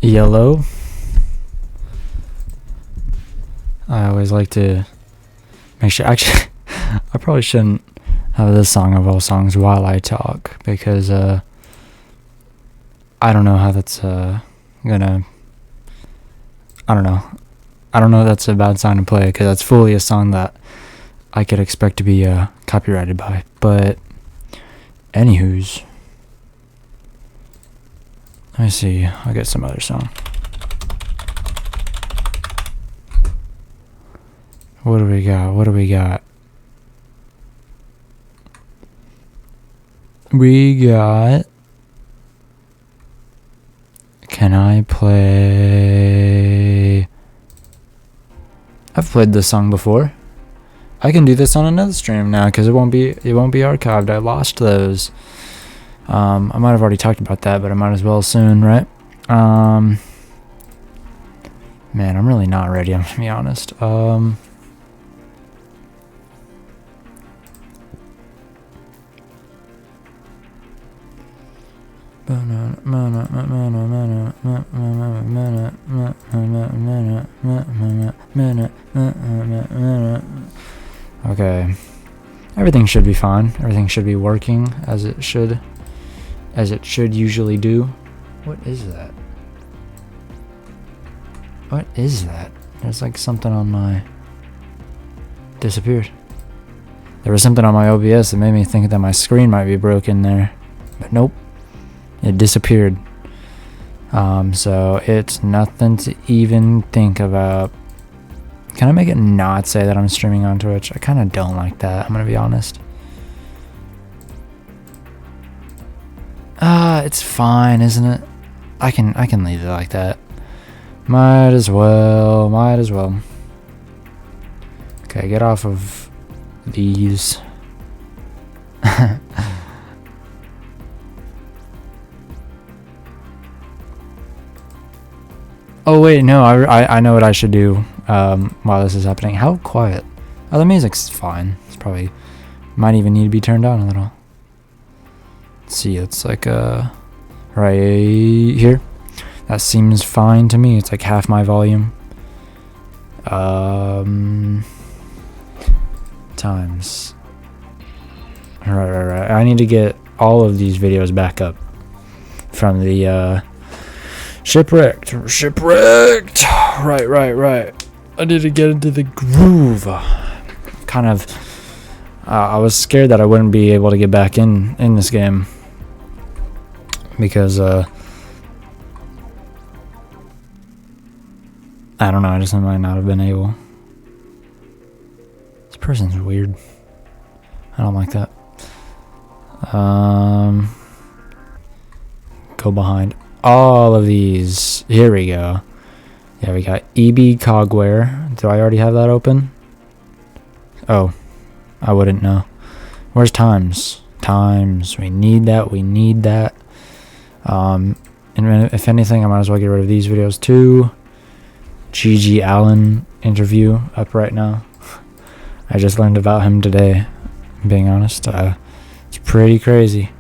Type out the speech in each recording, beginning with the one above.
Yellow. I always like to make sure. Actually, I probably shouldn't have this song of all songs while I talk, because I don't know how that's gonna. I don't know. I don't know if that's a bad song to play, because that's fully a song that I could expect to be copyrighted by. But anywho's, let me see. I'll get some other song. What do we got? What do we got? We got... Can I play... I've played this song before. I can do this on another stream now, because it won't be archived. I lost those. I might have already talked about that, but I might as well soon, right? Man, I'm really not ready, I'm gonna be honest. Okay. Everything should be fine. Everything should be working as it should usually do. What is that? What is that? There's like something on my... Disappeared. There was something on my OBS that made me think that my screen might be broken there. But nope. It disappeared. So it's nothing to even think about. Can I make it not say that I'm streaming on Twitch? I kind of don't like that, I'm gonna be honest. It's fine, isn't it? I can leave it like that. Might as well. Okay, get off of these. Oh wait, no, I know what I should do while this is happening. How quiet? Oh, the music's fine. It's probably might even need to be turned down a little. Let's see, it's like right here. That seems fine to me. It's like half my volume. Times. Right. I need to get all of these videos back up from the Shipwrecked. Right. I need to get into the groove. Kind of. I was scared that I wouldn't be able to get back in this game, because I don't know. I just might not have been able. This person's weird. I don't like that. Go behind all of these. Here we go. Yeah, we got EB Cogware. Do I already have that open? Oh, I wouldn't know. Where's Times? We need that. And if anything, I might as well get rid of these videos too. G.G. Allen interview up right now. I just learned about him today, being honest. It's pretty crazy.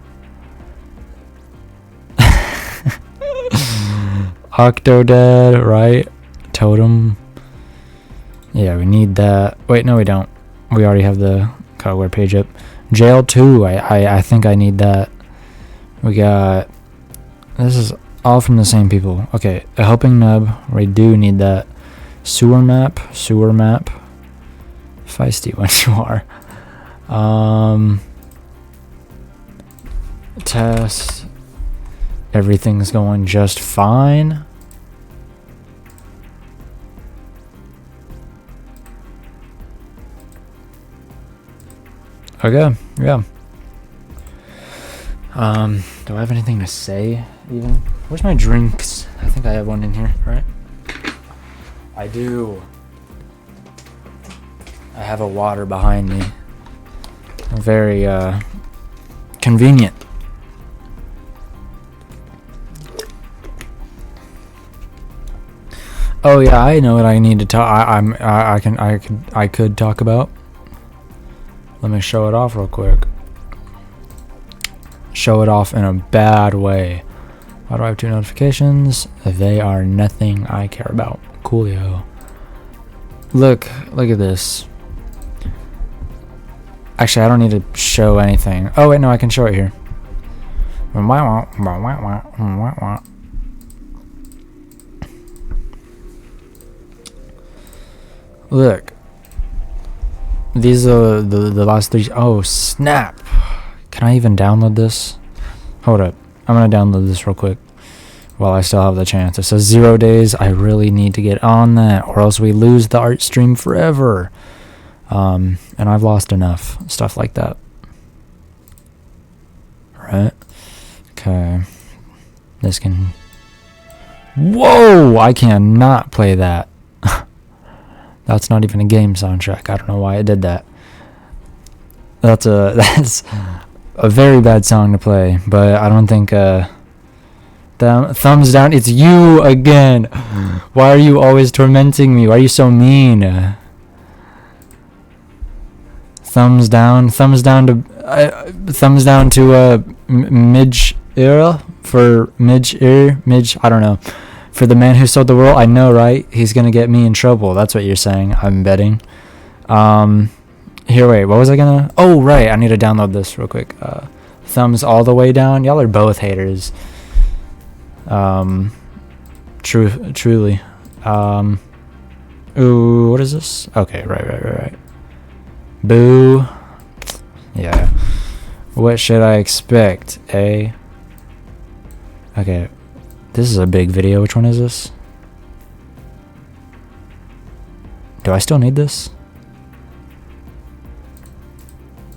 Octodad, right? Totem. Yeah, we need that. Wait, no, we don't. We already have the Cogware page up. Jail 2, I think I need that. We got... This is all from the same people. Okay, a helping nub. We do need that. Sewer map. Feisty when you are. Test. Everything's going just fine. Okay, yeah. Do I have anything to say even? Where's my drinks? I think I have one in here, right? I do. I have a water behind me. Very convenient. Oh yeah, I know what I need to talk. I could talk about. Let me show it off real quick. Show it off in a bad way. Why do I have 2 notifications? They are nothing I care about. Coolio. Look at this. Actually, I don't need to show anything. Oh wait, no, I can show it here. Look. These are the last 3. Oh, snap. Can I even download this? Hold up. I'm going to download this real quick while I still have the chance. It says 0 days. I really need to get on that, or else we lose the art stream forever. And I've lost enough stuff like that. Right? Okay. This can... Whoa! I cannot play that. That's not even a game soundtrack. I don't know why it did that. That's a very bad song to play, but I don't think thumbs down. It's you again. Why are you always tormenting me? Why are you so mean? Thumbs down to Midge era for Midge. I don't know. For the man who sold the world, I know, right? He's gonna get me in trouble. That's what you're saying. I'm betting. Here, wait. What was I gonna? Oh, right. I need to download this real quick. Thumbs all the way down. Y'all are both haters. Truly. Ooh, what is this? Okay, right. Boo. Yeah. What should I expect? Okay. This is a big video. Which one is this? Do I still need this?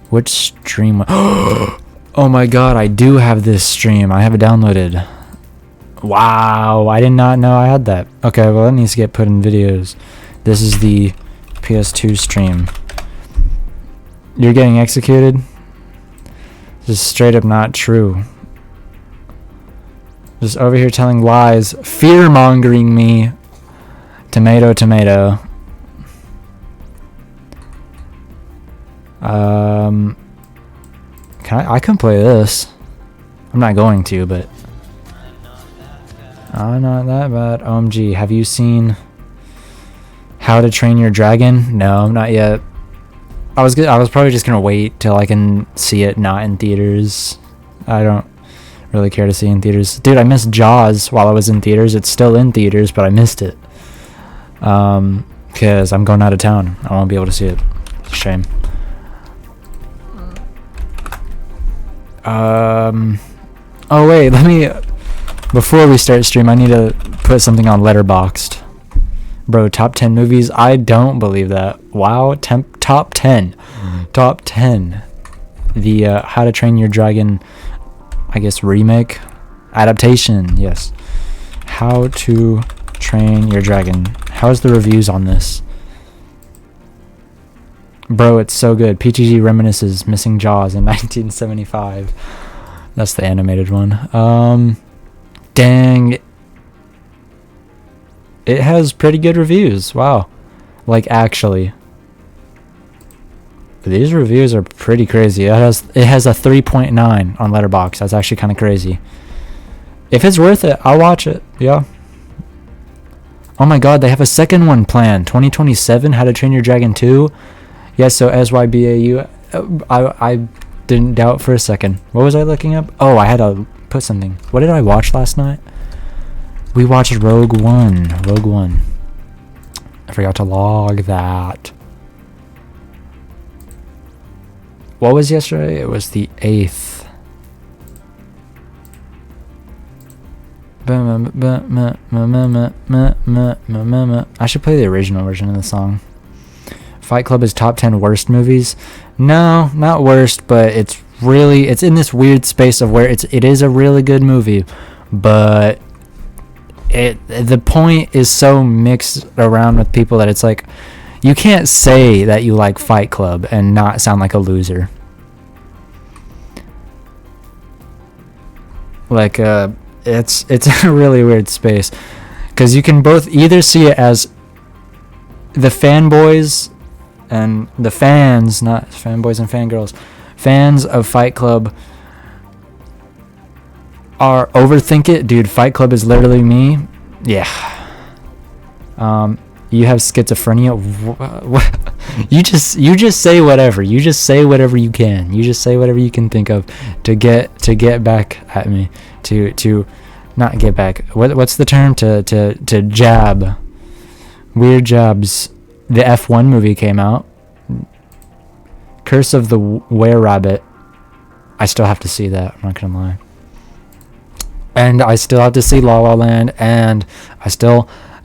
Which stream? Oh my god, I do have this stream. I have it downloaded. Wow, I did not know I had that. Okay, well, it needs to get put in videos. This is the PS2 stream. You're getting executed? This is straight up not true. Just over here telling lies, fear-mongering me. Tomato. I can play this. I'm not going to, but I'm not that bad. OMG, have you seen How to Train Your Dragon? No, not yet. I was probably just gonna wait till I can see it not in theaters. I don't really care to see in theaters. Dude, I missed Jaws while I was in theaters. It's still in theaters, but I missed it. Because I'm going out of town. I won't be able to see it. It's a shame. Oh wait, before we start stream, I need to put something on Letterboxd. Bro, top 10 movies? I don't believe that. Wow, top 10. Top 10. The How to Train Your Dragon, I guess, remake? Adaptation, yes. How to Train Your Dragon. How's the reviews on this? Bro, it's so good. PTG reminisces Missing Jaws in 1975. That's the animated one. Dang. It has pretty good reviews. Wow. Like, actually. These reviews are pretty crazy. It has a 3.9 on Letterboxd. That's actually kind of crazy. If it's worth it, I'll watch it. Yeah. Oh my god, they have a second one planned. 2027, How to Train Your Dragon 2. Yes, so SYBAU. I didn't doubt for a second. What was I looking up? Oh, I had to put something. What did I watch last night? We watched Rogue One. I forgot to log that. What was yesterday? It was the 8th. I should play the original version of the song. Fight Club is top 10 worst movies. No, not worst, but it's in this weird space of where it is a really good movie, but the point is so mixed around with people that it's like you can't say that you like Fight Club and not sound like a loser. Like it's a really weird space because you can both either see it as the fanboys and the fans, not fanboys and fangirls, fans of Fight Club are overthink it, dude. Fight Club is literally me. Yeah. You have schizophrenia. You just say whatever. You just say whatever you can. You just say whatever you can think of to get back at me. To not get back. What's the term? To jab. Weird jabs. The F1 movie came out. Curse of the Were-Rabbit. I still have to see that. I'm not gonna lie. And I still have to see La La Land. And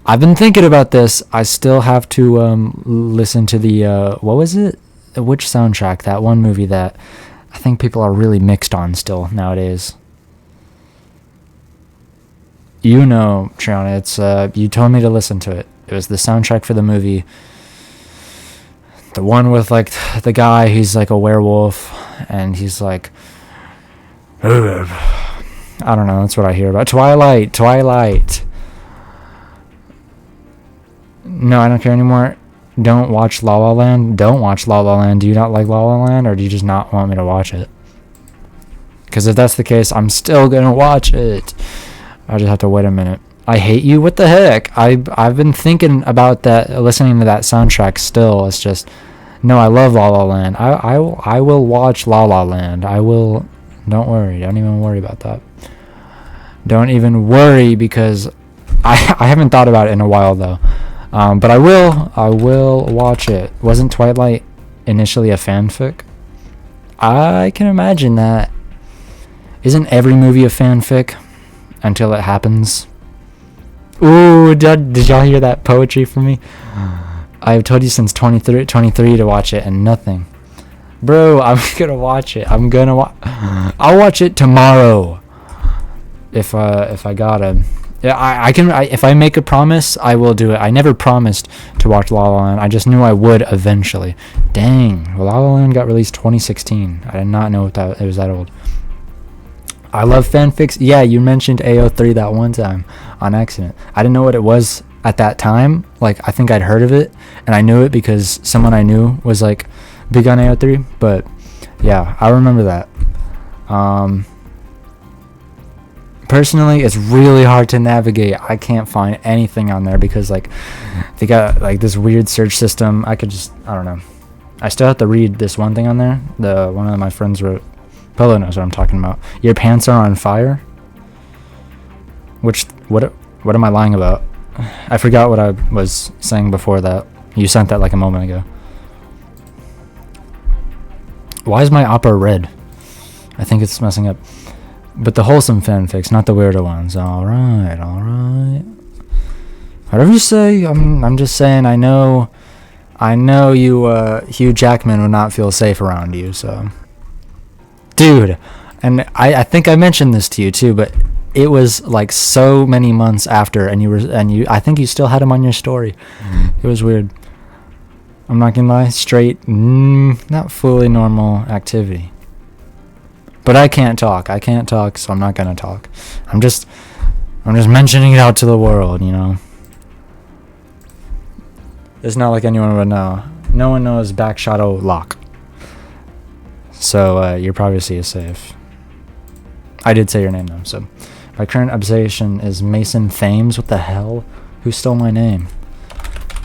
I've been thinking about this. I still have to listen to the what was it? Which soundtrack? That one movie that I think people are really mixed on still nowadays. You know, Triana, it's you told me to listen to it. It was the soundtrack for the movie. The one with like the guy, he's like a werewolf, and he's like, I don't know. That's what I hear about. Twilight. No, I don't care anymore. Don't watch La La Land. Don't watch La La Land. Do you not like La La Land, or do you just not want me to watch it? Because if that's the case, I'm still gonna watch it. I just have to wait a minute. I hate you. What the heck? I've been thinking about that, listening to that soundtrack. Still, it's just no. I love La La Land. I will watch La La Land. I will. Don't worry. Don't even worry about that. Don't even worry, because I haven't thought about it in a while though. But I will watch it. Wasn't Twilight initially a fanfic? I can imagine that. Isn't every movie a fanfic until it happens? Ooh, did y'all hear that poetry from me? I've told you since 23 to watch it and nothing. Bro, I'm gonna watch it. I'll watch it tomorrow. If I gotta. Yeah, I can. If I make a promise, I will do it. I never promised to watch La La Land. I just knew I would eventually. Dang, La La Land got released 2016. I did not know it was that old. I love fanfics. Yeah, you mentioned AO3 that one time on accident. I didn't know what it was at that time. Like, I think I'd heard of it, and I knew it because someone I knew was like big on AO3. But yeah, I remember that. Personally, it's really hard to navigate. I can't find anything on there because like they got like this weird search system. I don't know. I still have to read this one thing on there. One of my friends wrote. Polo knows what I'm talking about. Your pants are on fire. What am I lying about? I forgot what I was saying before that. You sent that like a moment ago. Why is my opera red? I think it's messing up. But the wholesome fanfics, not the weirdo ones. All right. Whatever you say. I'm just saying. I know you, Hugh Jackman would not feel safe around you. So, dude, and I think I mentioned this to you too, but it was like so many months after, and I think you still had him on your story. It was weird. I'm not gonna lie. Straight, not fully normal activity. But I can't talk, so I'm not gonna talk. I'm just mentioning it out to the world, you know. It's not like anyone would know. No one knows Back Shadow Lock. So your privacy is safe. I did say your name though, so. My current obsession is Mason Thames. What the hell? Who stole my name?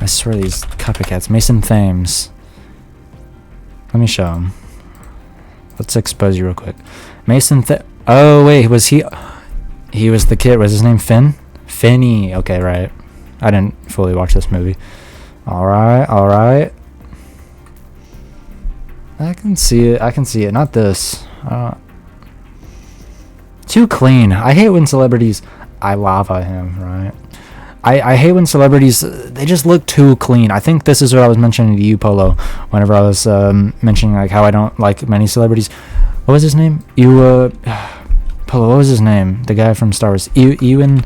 I swear these copycats. Mason Thames. Let me show him. Let's expose you real quick. Oh wait, was he? He was the kid. Was his name Finn? Finny. Okay, right. I didn't fully watch this movie. All right. I can see it. Not this. Too clean. I hate when celebrities. I lava him, right? I hate when celebrities, they just look too clean. I think this is what I was mentioning to you, Polo, whenever I was mentioning like how I don't like many celebrities. What was his name? Polo, what was his name? The guy from Star Wars. Ewan.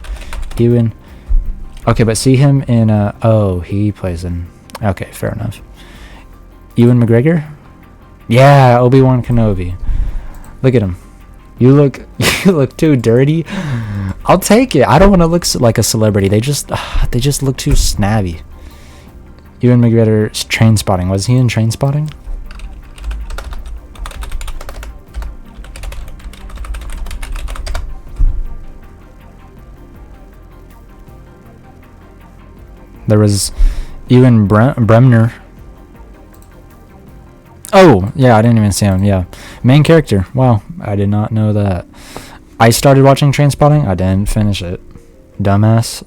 Okay, but see him in he plays in. Okay, fair enough. Ewan McGregor? Yeah, Obi-Wan Kenobi. Look at him. You look too dirty. I'll take it. I don't want to look like a celebrity. They just look too snazzy. Ewan McGregor's Trainspotting. Was he in Trainspotting? There was Ewan Bremner. Oh, yeah, I didn't even see him. Yeah. Main character. Wow, I did not know that. I started watching Trainspotting. I didn't finish it. Dumbass.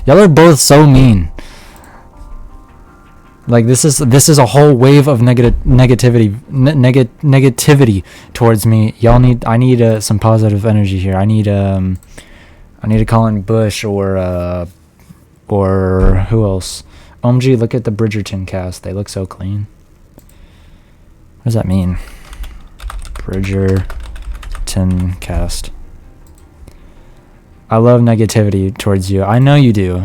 Y'all are both so mean. Like, this is a whole wave of negativity towards me. I need some positive energy here. I need to call in Bush or who else? OMG, look at the Bridgerton cast. They look so clean. What does that mean? Bridgerton cast. I love negativity towards you. I know you do.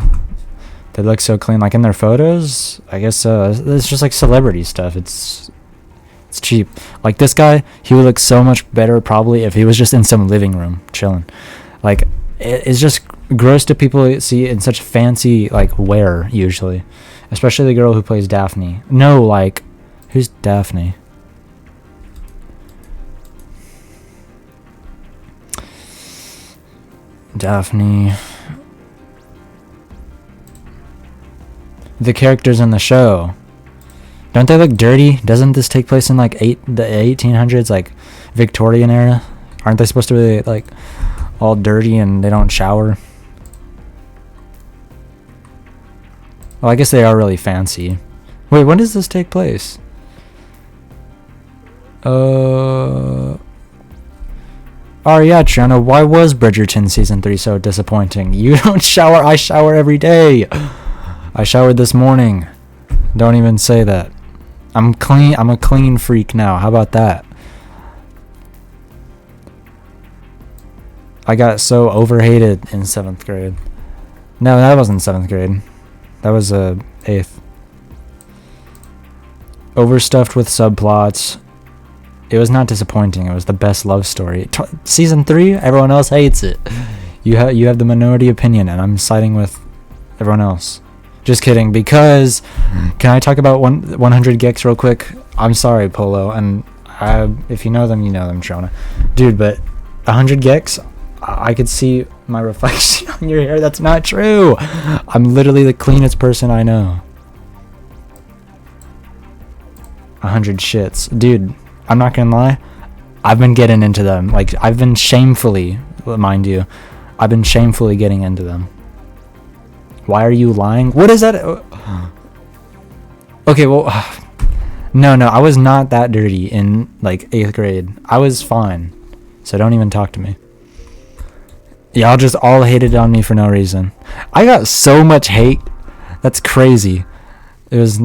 They look so clean, like in their photos. I guess it's just like celebrity stuff. It's cheap. Like this guy, he would look so much better probably if he was just in some living room chilling. Like it's just gross to people see in such fancy like wear usually, especially the girl who plays Daphne. No, like who's Daphne? Daphne. The characters in the show, don't they look dirty? Doesn't this take place in like the 1800s, like Victorian era? Aren't they supposed to be like all dirty and they don't shower? Well, I guess they are really fancy. Wait, when does this take place? Oh yeah, Triana, why was Bridgerton season 3 so disappointing? You don't shower, I shower every day. I showered this morning. Don't even say that. I'm clean. I'm a clean freak now. How about that? I got so overhated in 7th grade. No, that wasn't 7th grade. That was 8th. Overstuffed with subplots. It was not disappointing. It was the best love story. Season 3, everyone else hates it. You have the minority opinion, and I'm siding with everyone else. Just kidding, because can I talk about 100 gex real quick? I'm sorry, Polo, and if you know them, Shona. Dude, but 100 gex, I could see my reflection on your hair. That's not true. I'm literally the cleanest person I know. 100 shits. Dude, I'm not gonna lie. I've been getting into them. Like, I've been shamefully, mind you, I've been shamefully getting into them. Why are you lying? What is that? Okay, well, no, I was not that dirty in like 8th grade. I was fine, so don't even talk to me. Y'all just all hated on me for no reason. I got so much hate. That's crazy. It was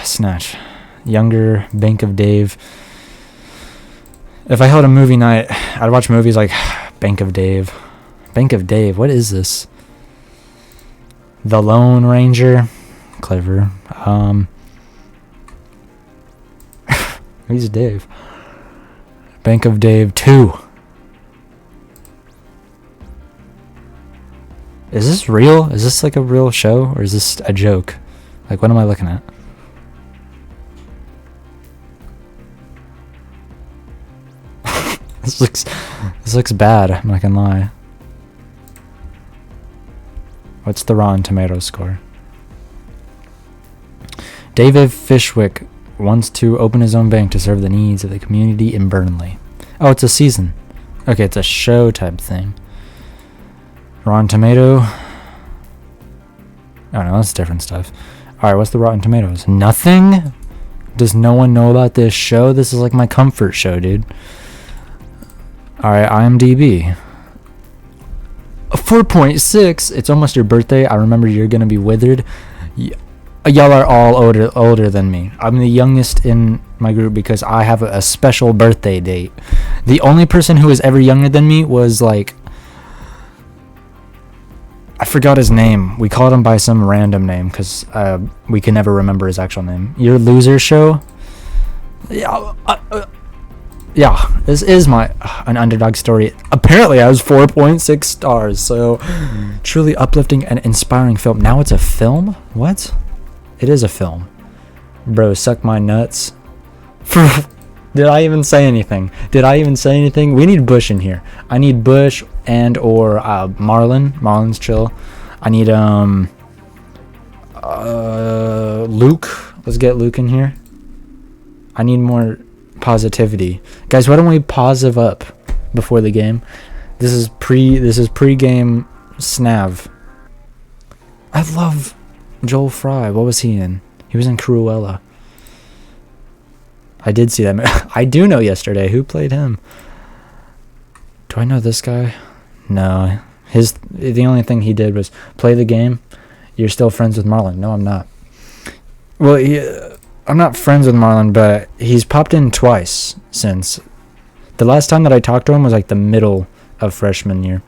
Snatch, Younger, Bank of Dave. If I held a movie night, I'd watch movies like Bank of Dave. Bank of Dave, what is this? The Lone Ranger. Clever. Who's Dave? Bank of Dave 2. Is this real? Is this like a real show? Or is this a joke? Like, what am I looking at? This looks bad, I'm not gonna lie. What's the Rotten Tomatoes score? David Fishwick wants to open his own bank to serve the needs of the community in Burnley. Oh, it's a season. Okay, it's a show type thing. Rotten Tomato. Oh no, that's different stuff. Alright, what's the Rotten Tomatoes? Nothing? Does no one know about this show? This is like my comfort show, dude. Alright, IMDb. 4.6. It's almost your birthday. I remember you're gonna be withered. Y'all are all older than me. I'm the youngest in my group because I have a special birthday date. The only person who was ever younger than me was like, I forgot his name. We called him by some random name because we can never remember his actual name. Your Loser Show. Yeah, this is an underdog story. Apparently, I was 4.6 stars, so truly uplifting and inspiring film. Now it's a film? What? It is a film. Bro, suck my nuts. Did I even say anything? We need Bush in here. I need Bush and or Marlon. Marlon's chill. I need Luke. Let's get Luke in here. I need more positivity. Guys, why don't we positive up before the game? This is pre-game snav. I love Joel Fry. What was he in? He was in Cruella. I did see that. I do know Yesterday. Who played him? Do I know this guy? No. The only thing he did was play the game. You're still friends with Marlon. No, I'm not. Well, I'm not friends with Marlon, but he's popped in twice since. The last time that I talked to him was like the middle of freshman year.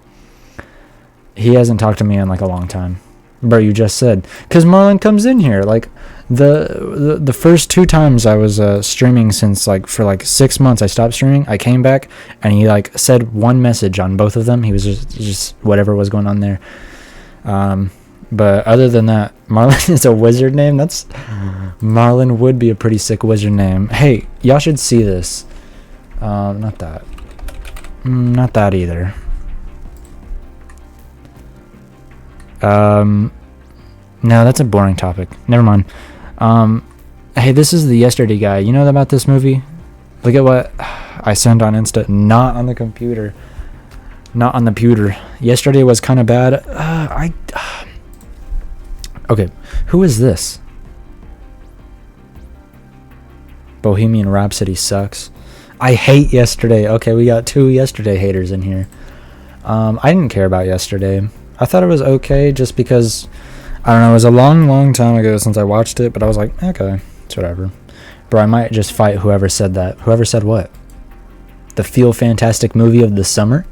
He hasn't talked to me in like a long time. Bro, you just said. Because Marlon comes in here. Like, the first 2 times I was streaming since like for like 6 months I stopped streaming. I came back and he like said one message on both of them. He was just whatever was going on there. But other than that, Marlon is a wizard name. Marlon would be a pretty sick wizard name. Hey, y'all should see this. Not that. Not that either. No, that's a boring topic. Never mind. Hey, this is the Yesterday guy. You know about this movie? Look at what I sent on Insta. Not on the computer. Not on the pewter. Yesterday was kind of bad. Okay, who is this? Bohemian Rhapsody sucks. I hate Yesterday. Okay, we got 2 Yesterday haters in here. I didn't care about Yesterday. I thought it was okay just because, I don't know, it was a long time ago since I watched it, but I was like, okay, it's whatever. Bro, I might just fight whoever said that. Whoever said what? The Feel Fantastic movie of the summer?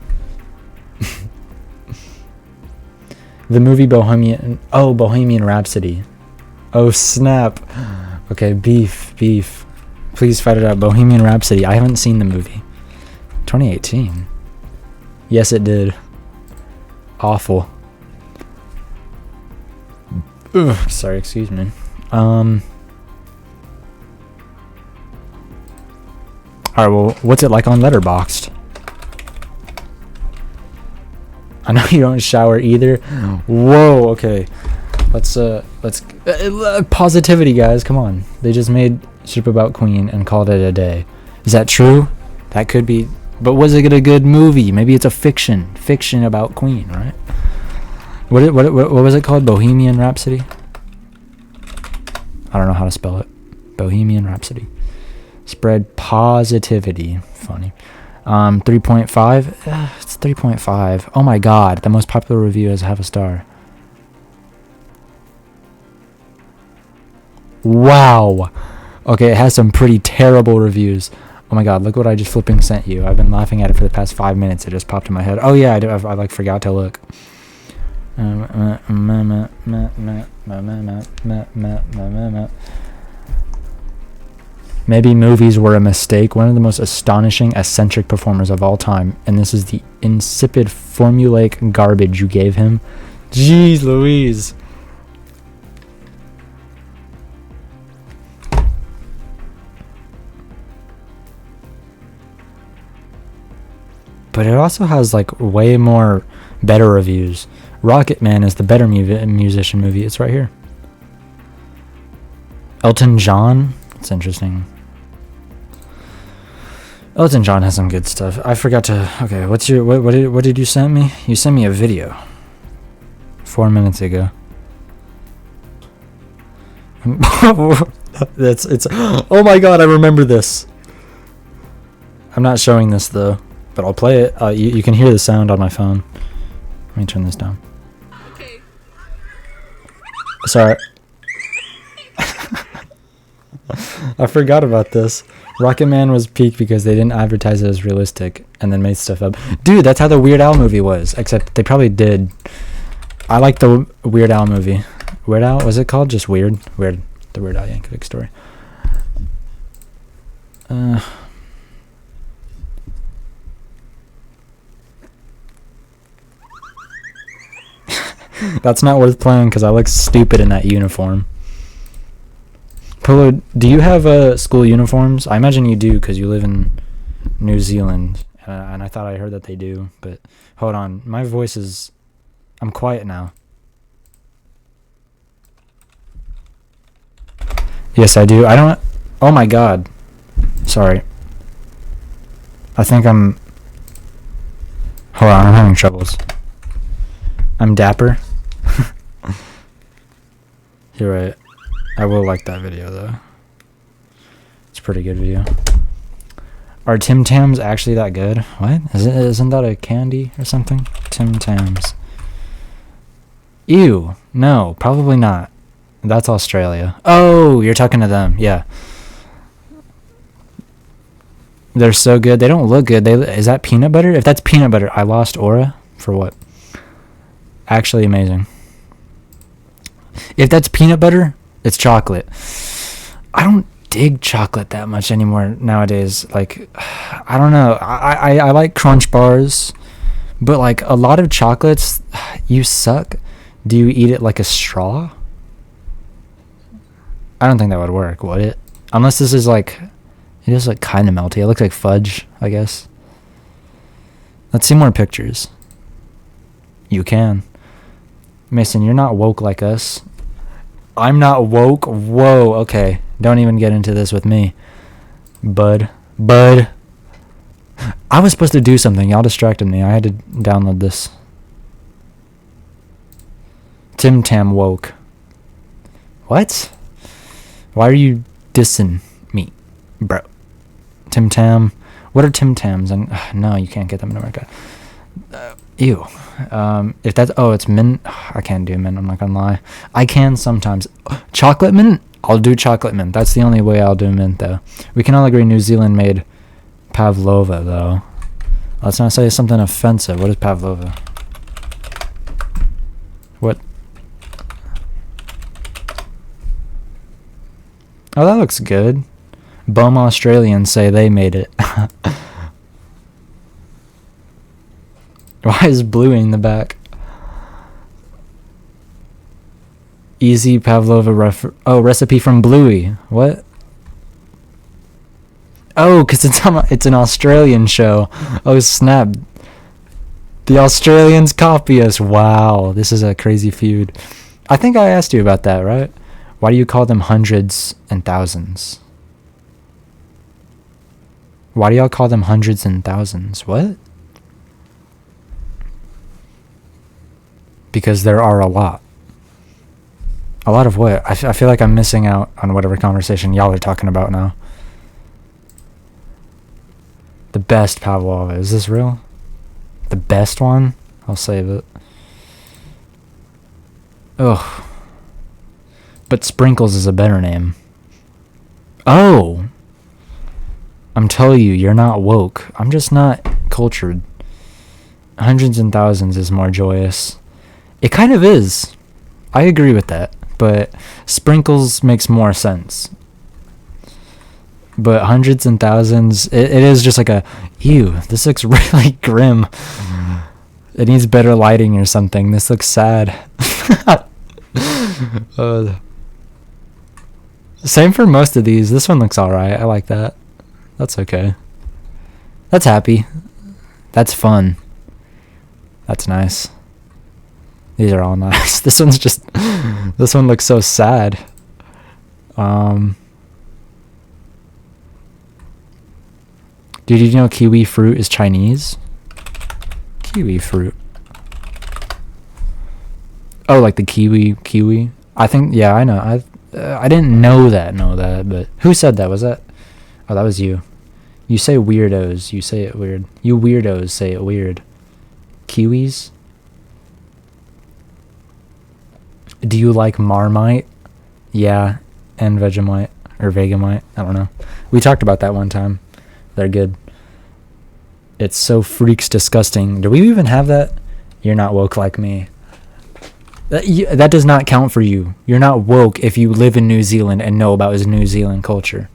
The movie Bohemian Rhapsody. Oh, snap. Okay, beef. Please fight it out. Bohemian Rhapsody. I haven't seen the movie. 2018. Yes, it did. Awful. Ugh, sorry, excuse me. Alright, well, what's it like on Letterboxd? I know you don't shower either. Whoa, okay. Let's positivity, guys, come on. They just made Ship About Queen and called it a day. Is that true? That could be, but was it a good movie? Maybe it's a fiction about Queen, right? What was it called? Bohemian Rhapsody? I don't know how to spell it. Bohemian Rhapsody. Spread positivity. Funny. 3.5. It's 3.5. Oh my god. The most popular review is half a star. Wow. Okay, it has some pretty terrible reviews. Oh my god, look what I just flipping sent you. I've been laughing at it for the past 5 minutes. It just popped in my head. Oh yeah, I like forgot to look. Maybe movies were a mistake. One of the most astonishing, eccentric performers of all time. And this is the insipid, formulaic garbage you gave him. Jeez Louise. But it also has like way more better reviews. Rocket Man is the better musician movie. It's right here. Elton John. It's interesting. Elton John has some good stuff. I forgot to. Okay, what did you send me? You sent me a video 4 minutes ago. It's. Oh my god! I remember this. I'm not showing this though, but I'll play it. You can hear the sound on my phone. Let me turn this down. Okay. Sorry. I forgot about this. Rocket Man was peak because they didn't advertise it as realistic and then made stuff up. Dude, that's how the Weird Al movie was. Except they probably did. I like the Weird Al movie. Weird Al? Was it called just Weird? Weird. The Weird Al Yankovic story. That's not worth playing because I look stupid in that uniform. Polo, do you have school uniforms? I imagine you do because you live in New Zealand, and I thought I heard that they do. But hold on, my voice is. I'm quiet now. Yes, I do. I don't... Oh my god. Sorry. I think I'm... Hold on, I'm having troubles. I'm dapper. You're right. I will like that video, though. It's a pretty good video. Are Tim Tams actually that good? What? Isn't that a candy or something? Tim Tams. Ew. No, probably not. That's Australia. Oh, you're talking to them. Yeah. They're so good. They don't look good. Is that peanut butter? If that's peanut butter, I lost aura. For what? Actually amazing. If that's peanut butter, it's chocolate. I don't dig chocolate that much anymore nowadays. Like, I don't know. I like Crunch bars, but like a lot of chocolates, you suck. Do you eat it like a straw? I don't think that would work, would it? Unless this is like, it is like kind of melty. It looks like fudge, I guess. Let's see more pictures. You can. Mason, you're not woke like us. I'm not woke. Whoa, okay. Don't even get into this with me. Bud. I was supposed to do something. Y'all distracted me. I had to download this. Tim Tam woke. What? Why are you dissing me, bro? Tim Tam. What are Tim Tams? And no, you can't get them in America. Ew. If that's... Oh, it's mint. I can't do mint. I'm not gonna lie. I can sometimes. Chocolate mint? I'll do chocolate mint. That's the only way I'll do mint, though. We can all agree New Zealand made pavlova, though. Let's not say something offensive. What is pavlova? What? Oh, that looks good. Bum Australians say they made it. Why is Bluey in the back? Easy pavlova recipe from Bluey. What? Oh, because it's an Australian show. Oh, snap. The Australians copy us. Wow, this is a crazy feud. I think I asked you about that, right? Why do you call them hundreds and thousands? Why do y'all call them hundreds and thousands? What? Because there are a lot. A lot of what? I feel like I'm missing out on whatever conversation y'all are talking about now. The best pavlova. Is this real? The best one? I'll save it. Ugh. But Sprinkles is a better name. Oh! I'm telling you, you're not woke. I'm just not cultured. Hundreds and thousands is more joyous. It kind of is. I agree with that. But Sprinkles makes more sense. But hundreds and thousands, it is just like a, ew, this looks really grim. It needs better lighting or something. This looks sad. Same for most of these. This one looks alright. I like that. That's okay. That's happy. That's fun. That's nice. These are all nice. This one's just... This one looks so sad. Dude, did you know kiwi fruit is Chinese? Kiwi fruit. Oh, like the kiwi? I think... Yeah, I know. I didn't know that, but... Who said that? Was that... Oh, that was you. You say weirdos. You say it weird. You weirdos say it weird. Kiwis? Do you like Marmite? Yeah, and Vegemite. Or Vegemite. I don't know. We talked about that one time. They're good. It's so freaks disgusting. Do we even have that? You're not woke like me. That does not count for you. You're not woke if you live in New Zealand and know about his New Zealand culture.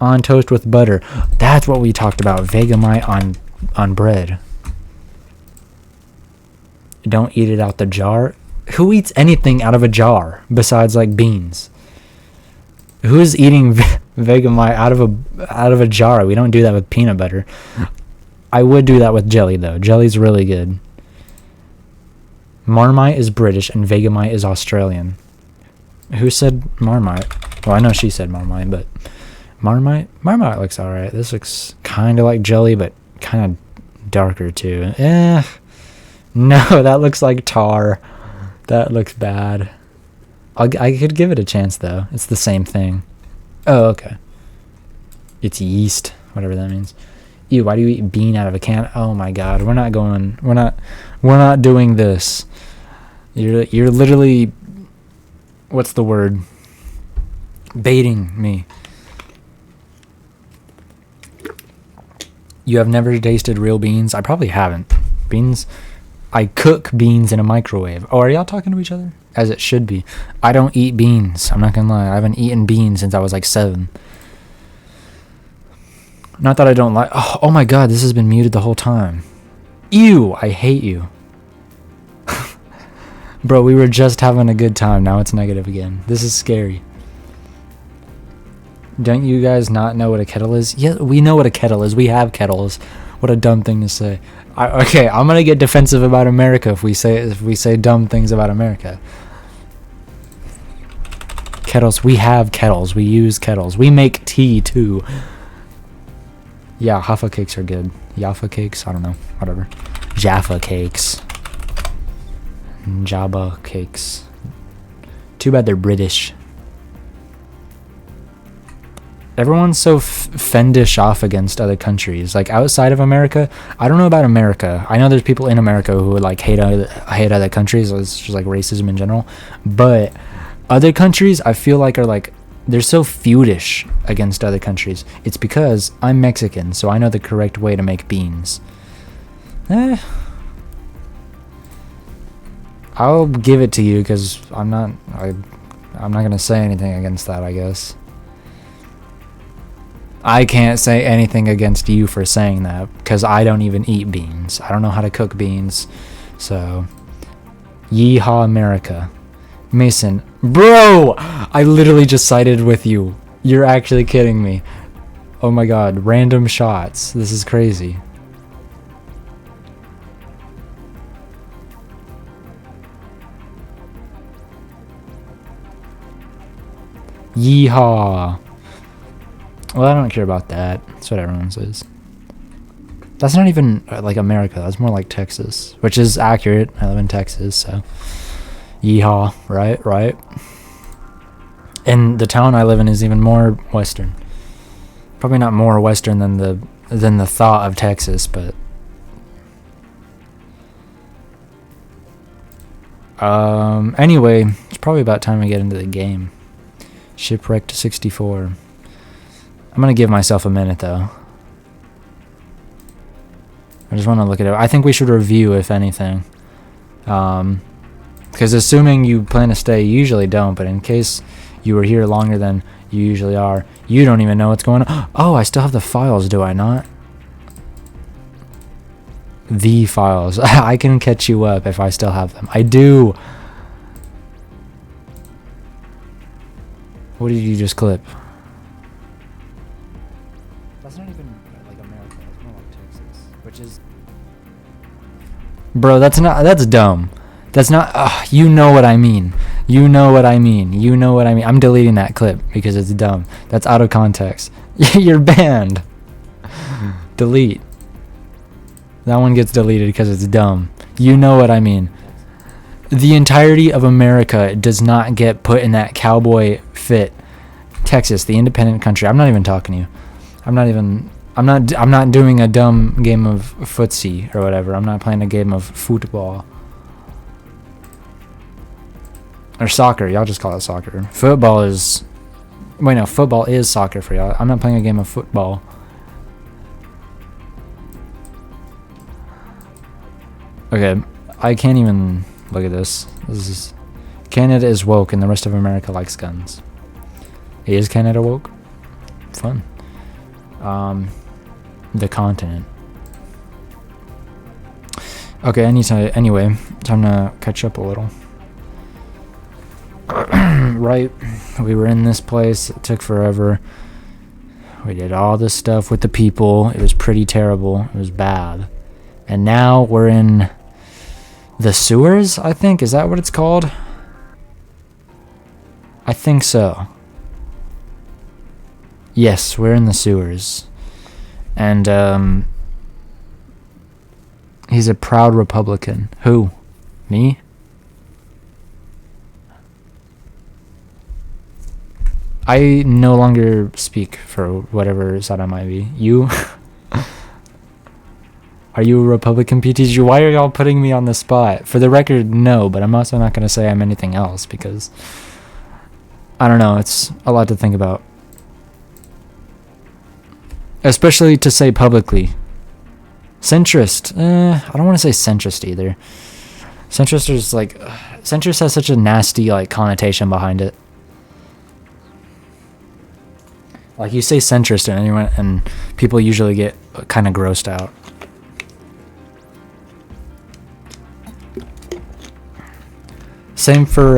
On toast with butter. That's what we talked about. Vegemite on bread. Don't eat it out the jar. Who eats anything out of a jar besides like beans? Who's eating Vegemite out of a jar? We don't do that with peanut butter. I would do that with jelly though. Jelly's really good. Marmite is British and Vegemite is Australian. Who said Marmite? Well, I know she said Marmite, but Marmite looks alright. This looks kind of like jelly, but kind of darker too. No, that looks like tar. That looks bad. I could give it a chance though. It's the same thing. Oh, okay. It's yeast, whatever that means. Ew, why do you eat bean out of a can? Oh my god, we're not doing this. You're literally, what's the word? Baiting me. You have never tasted real beans? I probably haven't. Beans, I cook beans in a microwave. Oh, are y'all talking to each other? As it should be. I don't eat beans. I'm not gonna lie. I haven't eaten beans since I was like 7. Not that I don't like. Oh my god, this has been muted the whole time. Ew, I hate you. Bro, we were just having a good time. Now it's negative again. This is scary. Don't you guys not know what a kettle is? Yeah, we know what a kettle is. We have kettles. What a dumb thing to say. Okay, I'm gonna get defensive about America if we say dumb things about America. Kettles. We have kettles. We use kettles. We make tea too. Yeah, Hoffa cakes are good. Jaffa cakes? I don't know. Whatever. Jaffa cakes. Jabba cakes. Too bad they're British. Everyone's so fendish off against other countries. Like, outside of America, I don't know about America. I know there's people in America who would, like, hate other countries. It's just, like, racism in general. But other countries, I feel like, are, like, they're so feudish against other countries. It's because I'm Mexican, so I know the correct way to make beans. I'll give it to you because I'm not gonna say anything against that, I guess. I can't say anything against you for saying that because I don't even eat beans. I don't know how to cook beans. So, yeehaw America. Mason, bro, I literally just sided with you. You're actually kidding me. Oh my god, random shots. This is crazy. Yeehaw. Well, I don't care about that. That's what everyone says. That's not even like America. That's more like Texas, which is accurate. I live in Texas, so yeehaw, right. And the town I live in is even more western. Probably not more western than the thought of Texas, but anyway, it's probably about time we get into the game. Shipwrecked 64. I'm gonna give myself a minute though. I just want to look at it. I think we should review, if anything. Because assuming you plan to stay, you usually don't, but in case you were here longer than you usually are, you don't even know what's going on. Oh, I still have the files, do I not? The files. I can catch you up if I still have them. I do. What did you just clip? That's not even like America. It's more like Texas, which is... Bro, that's dumb. That's not... you know what I mean. You know what I mean. I'm deleting that clip because it's dumb. That's out of context. You're banned. Delete. That one gets deleted because it's dumb. You know what I mean. The entirety of America does not get put in that cowboy fit. Texas, the independent country. I'm not even talking to you. I'm not doing a dumb game of footsie or whatever. I'm not playing a game of football. Or soccer. Y'all just call it soccer. Football is... Wait, no. Football is soccer for y'all. I'm not playing a game of football. Okay. I can't even... Look at this. This is... Canada is woke and the rest of America likes guns. Is Canada woke? Fun. The continent. Okay, anyway, time to catch up a little. Right, we were in this place. It took forever. We did all this stuff with the people. It was pretty terrible. It was bad. And now we're in the sewers, I think. Is that what it's called? I think so. Yes, we're in the sewers. And, he's a proud Republican. Who? Me? I no longer speak for whatever side I might be. You? Are you a Republican, PTG? Why are y'all putting me on the spot? For the record, no, but I'm also not going to say I'm anything else because, I don't know, it's a lot to think about. Especially to say publicly. Centrist. I don't want to say centrist either. Centrist is like... centrist has such a nasty like connotation behind it. Like you say centrist and anyone, and people usually get kind of grossed out. Same for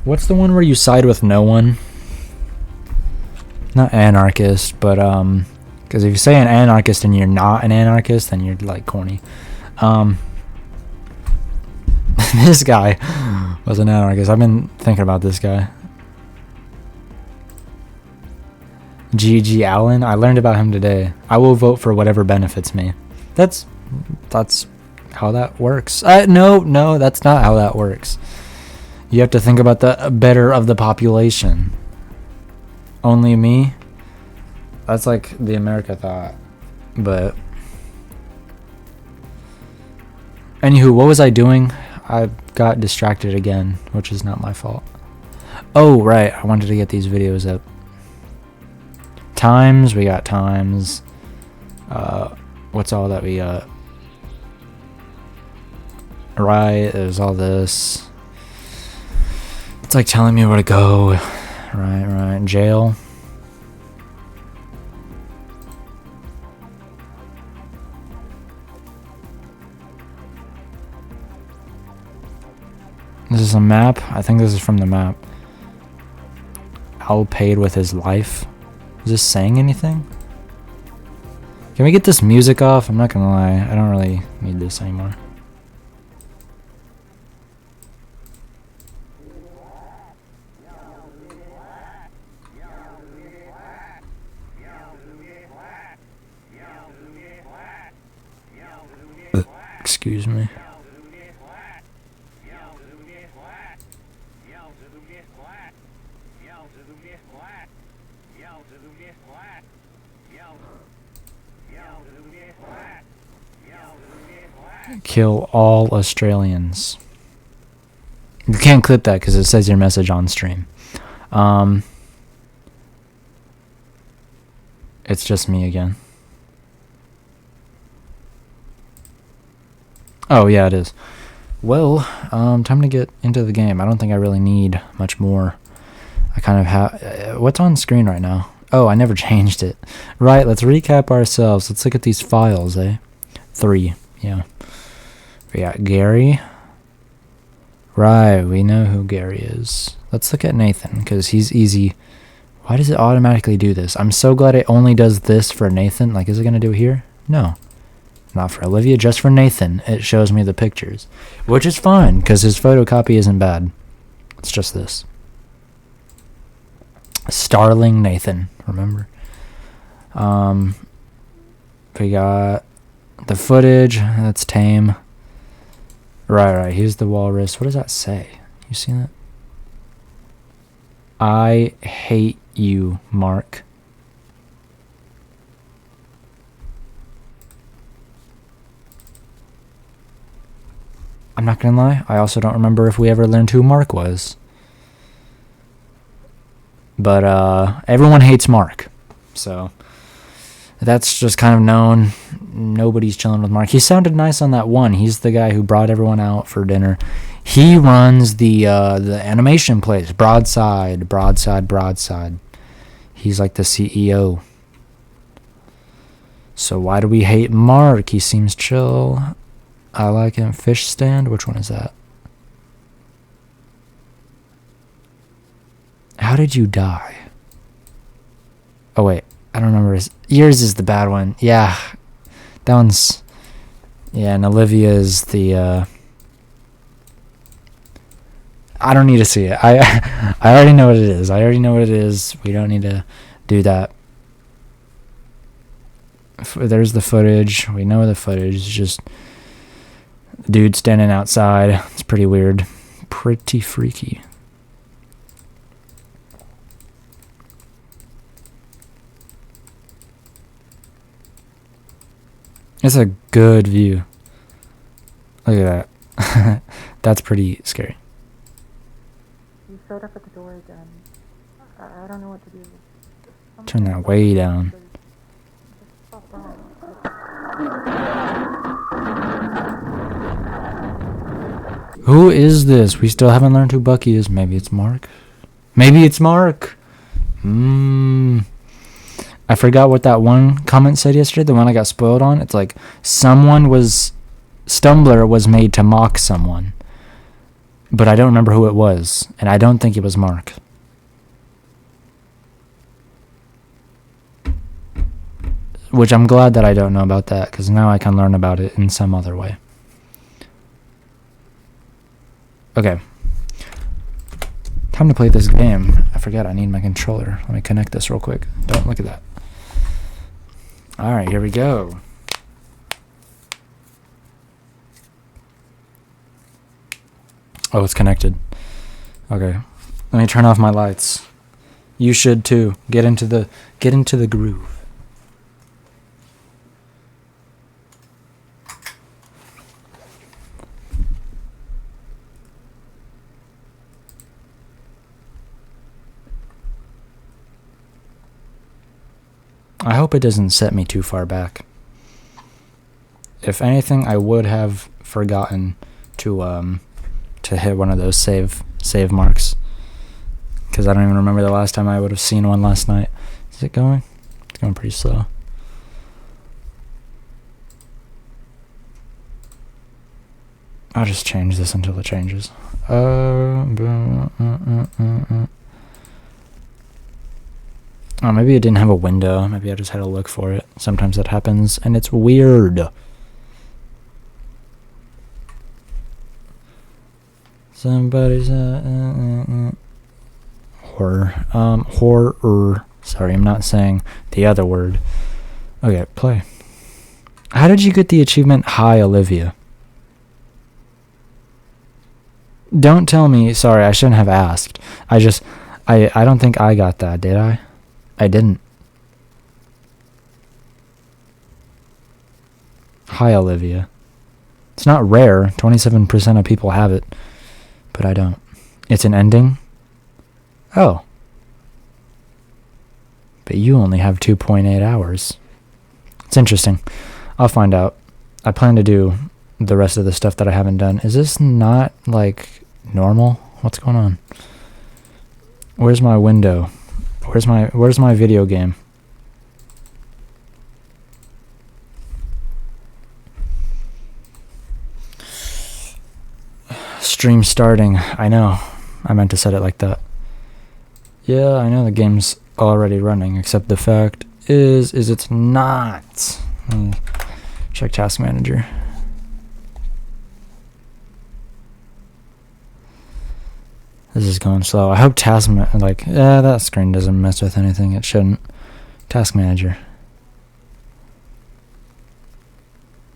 what's the one where you side with no one? Not anarchist, but because if you say an anarchist and you're not an anarchist, then you're like corny. This guy was an anarchist. I've been thinking about this guy. G.G. Allen. I learned about him today. I will vote for whatever benefits me. That's how that works. No, that's not how that works. You have to think about the better of the population. Only me? That's like the America thought. But anywho, what was I doing? I got distracted again, which is not my fault. Oh, right. I wanted to get these videos up. Times, we got times. What's all that we got? Right, there's all this. It's like telling me where to go. Right. Jail. This is a map. I think this is from the map. Al paid with his life. Is this saying anything? Can we get this music off? I'm not gonna lie. I don't really need this anymore. Excuse me. Kill all Australians. You can't clip that because it says your message on stream. It's just me again. Oh yeah, it is. Well, time to get into the game. I don't think I really need much more. I kind of have... what's on screen right now? Oh, I never changed it. Right, let's recap ourselves. Let's look at these files, eh? 3, yeah. We got Gary. Right, we know who Gary is. Let's look at Nathan, because he's easy. Why does it automatically do this? I'm so glad it only does this for Nathan. Like, is it going to do it here? No. Not for Olivia, just for Nathan. It shows me the pictures. Which is fine, because his photocopy isn't bad. It's just this. Starling Nathan, remember? We got the footage. That's tame. Right. Here's the walrus. What does that say? You see that? I hate you, Mark. I'm not gonna lie. I also don't remember if we ever learned who Mark was. But everyone hates Mark. So that's just kind of known. Nobody's chilling with Mark. He sounded nice on that one. He's the guy who brought everyone out for dinner. He runs the animation place. Broadside. He's like the CEO. So why do we hate Mark? He seems chill. I like him. Fish stand. Which one is that? How did you die? Oh wait, I don't remember. Yours is the bad one. Yeah, that one's... yeah, and Olivia is the I don't need to see it. I already know what it is. I already know what it is. We don't need to do that. There's the footage. We know the footage. It's just dude standing outside. It's pretty weird. Pretty freaky. It's a good view. Look at that. That's pretty scary. You showed up at the door again. I don't know what to do. Turn that way down. Who is this? We still haven't learned who Bucky is. Maybe it's Mark. Maybe it's Mark. I forgot what that one comment said yesterday, the one I got spoiled on. It's like, Stumbler was made to mock someone. But I don't remember who it was. And I don't think it was Mark. Which I'm glad that I don't know about that, because now I can learn about it in some other way. Okay. Time to play this game. I forgot I need my controller. Let me connect this real quick. Don't look at that. Alright, here we go. Oh, it's connected. Okay. Let me turn off my lights. You should too. Get into the groove. I hope it doesn't set me too far back. If anything, I would have forgotten to hit one of those save marks, because I don't even remember the last time I would have seen one last night. Is it going? It's going pretty slow. I'll just change this until it changes. Oh, maybe it didn't have a window. Maybe I just had to look for it. Sometimes that happens, and it's weird. Somebody's horror. Horror. Sorry, I'm not saying the other word. Okay, play. How did you get the achievement? Hi, Olivia. Don't tell me. Sorry, I shouldn't have asked. I don't think I got that, did I? I didn't. Hi, Olivia. It's not rare. 27% of people have it. But I don't. It's an ending? Oh. But you only have 2.8 hours. It's interesting. I'll find out. I plan to do the rest of the stuff that I haven't done. Is this not, like, normal? What's going on? Where's my window? Where's my video game? Stream starting. I know. I meant to set it like that. Yeah, I know the game's already running, except the fact is it's not. Let me check Task Manager. This is going slow. I hope that screen doesn't mess with anything. It shouldn't. Task Manager.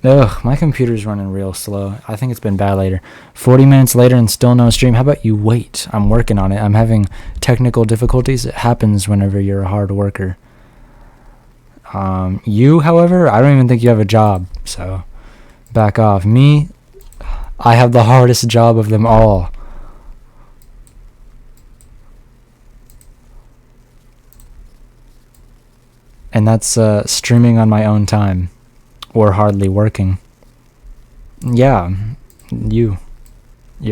Ugh, my computer's running real slow. I think it's been bad later. 40 minutes later and still no stream. How about you wait? I'm working on it. I'm having technical difficulties. It happens whenever you're a hard worker. You, however, I don't even think you have a job. So, back off. Me, I have the hardest job of them all. And that's streaming on my own time. Or hardly working. Yeah, you're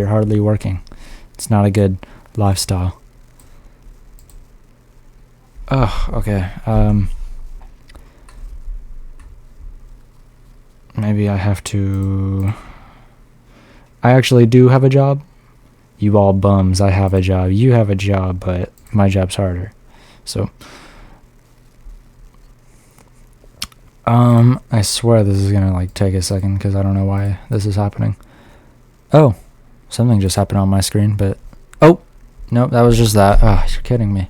hardly working. It's not a good lifestyle. Oh, okay. Maybe I have to... I actually do have a job. You all bums, I have a job. You have a job, but my job's harder. So... I swear this is gonna, take a second, because I don't know why this is happening. Oh, something just happened on my screen, but Oh, nope, that was just that. Oh, you're kidding me.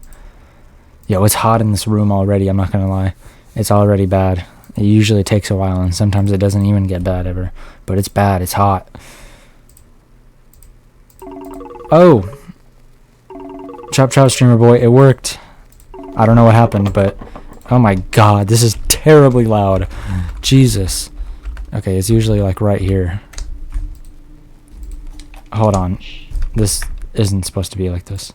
Yo, it's hot in this room already, I'm not gonna lie. It's already bad. It usually takes a while, and sometimes it doesn't even get bad ever. But it's bad, it's hot. Oh! Chop chop, streamer boy, it worked. I don't know what happened, but... Oh my god, this is terribly loud. Jesus. Okay, it's usually like right here. Hold on. This isn't supposed to be like this.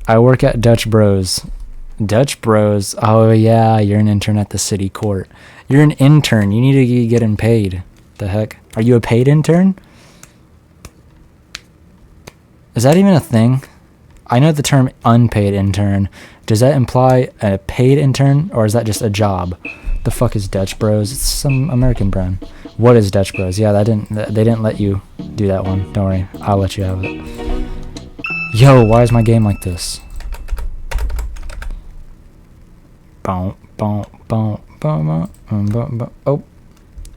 I work at Dutch Bros. Dutch Bros? Oh yeah, you're an intern at the city court. You're an intern. You need to be getting paid. The heck? Are you a paid intern? Is that even a thing? I know the term unpaid intern. Does that imply a paid intern, or is that just a job? The fuck is Dutch Bros? It's some American brand. What is Dutch Bros? Yeah, they didn't let you do that one. Don't worry, I'll let you have it. Yo, why is my game like this? Oh,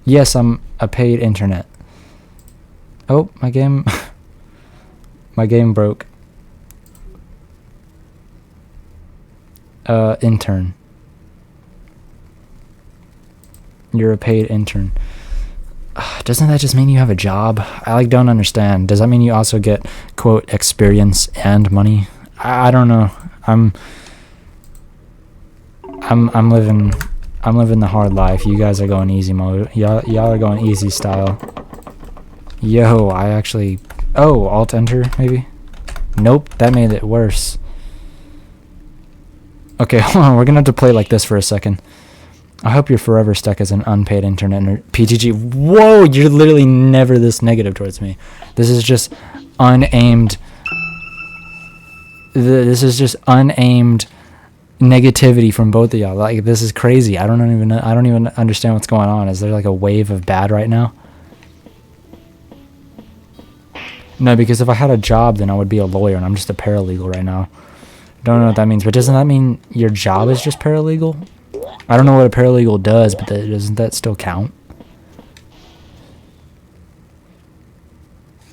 yes, I'm a paid internet. Oh, my game, my game broke. Intern. You're a paid intern. Doesn't that just mean you have a job? I don't understand. Does that mean you also get, quote, experience and money? I don't know. I'm living the hard life. You guys are going easy mode. Y'all are going easy style. Yo, I actually... Oh, alt enter maybe? Nope, that made it worse. Okay, hold on. We're gonna have to play like this for a second. I hope you're forever stuck as an unpaid internet PTG. Whoa, you're literally never this negative towards me. This is just unaimed. This is just unaimed negativity from both of y'all. Like, this is crazy. I don't even understand what's going on. Is there like a wave of bad right now? No, because if I had a job, then I would be a lawyer, and I'm just a paralegal right now. Don't know what that means, but doesn't that mean your job is just paralegal? I don't know what a paralegal does, but doesn't that still count?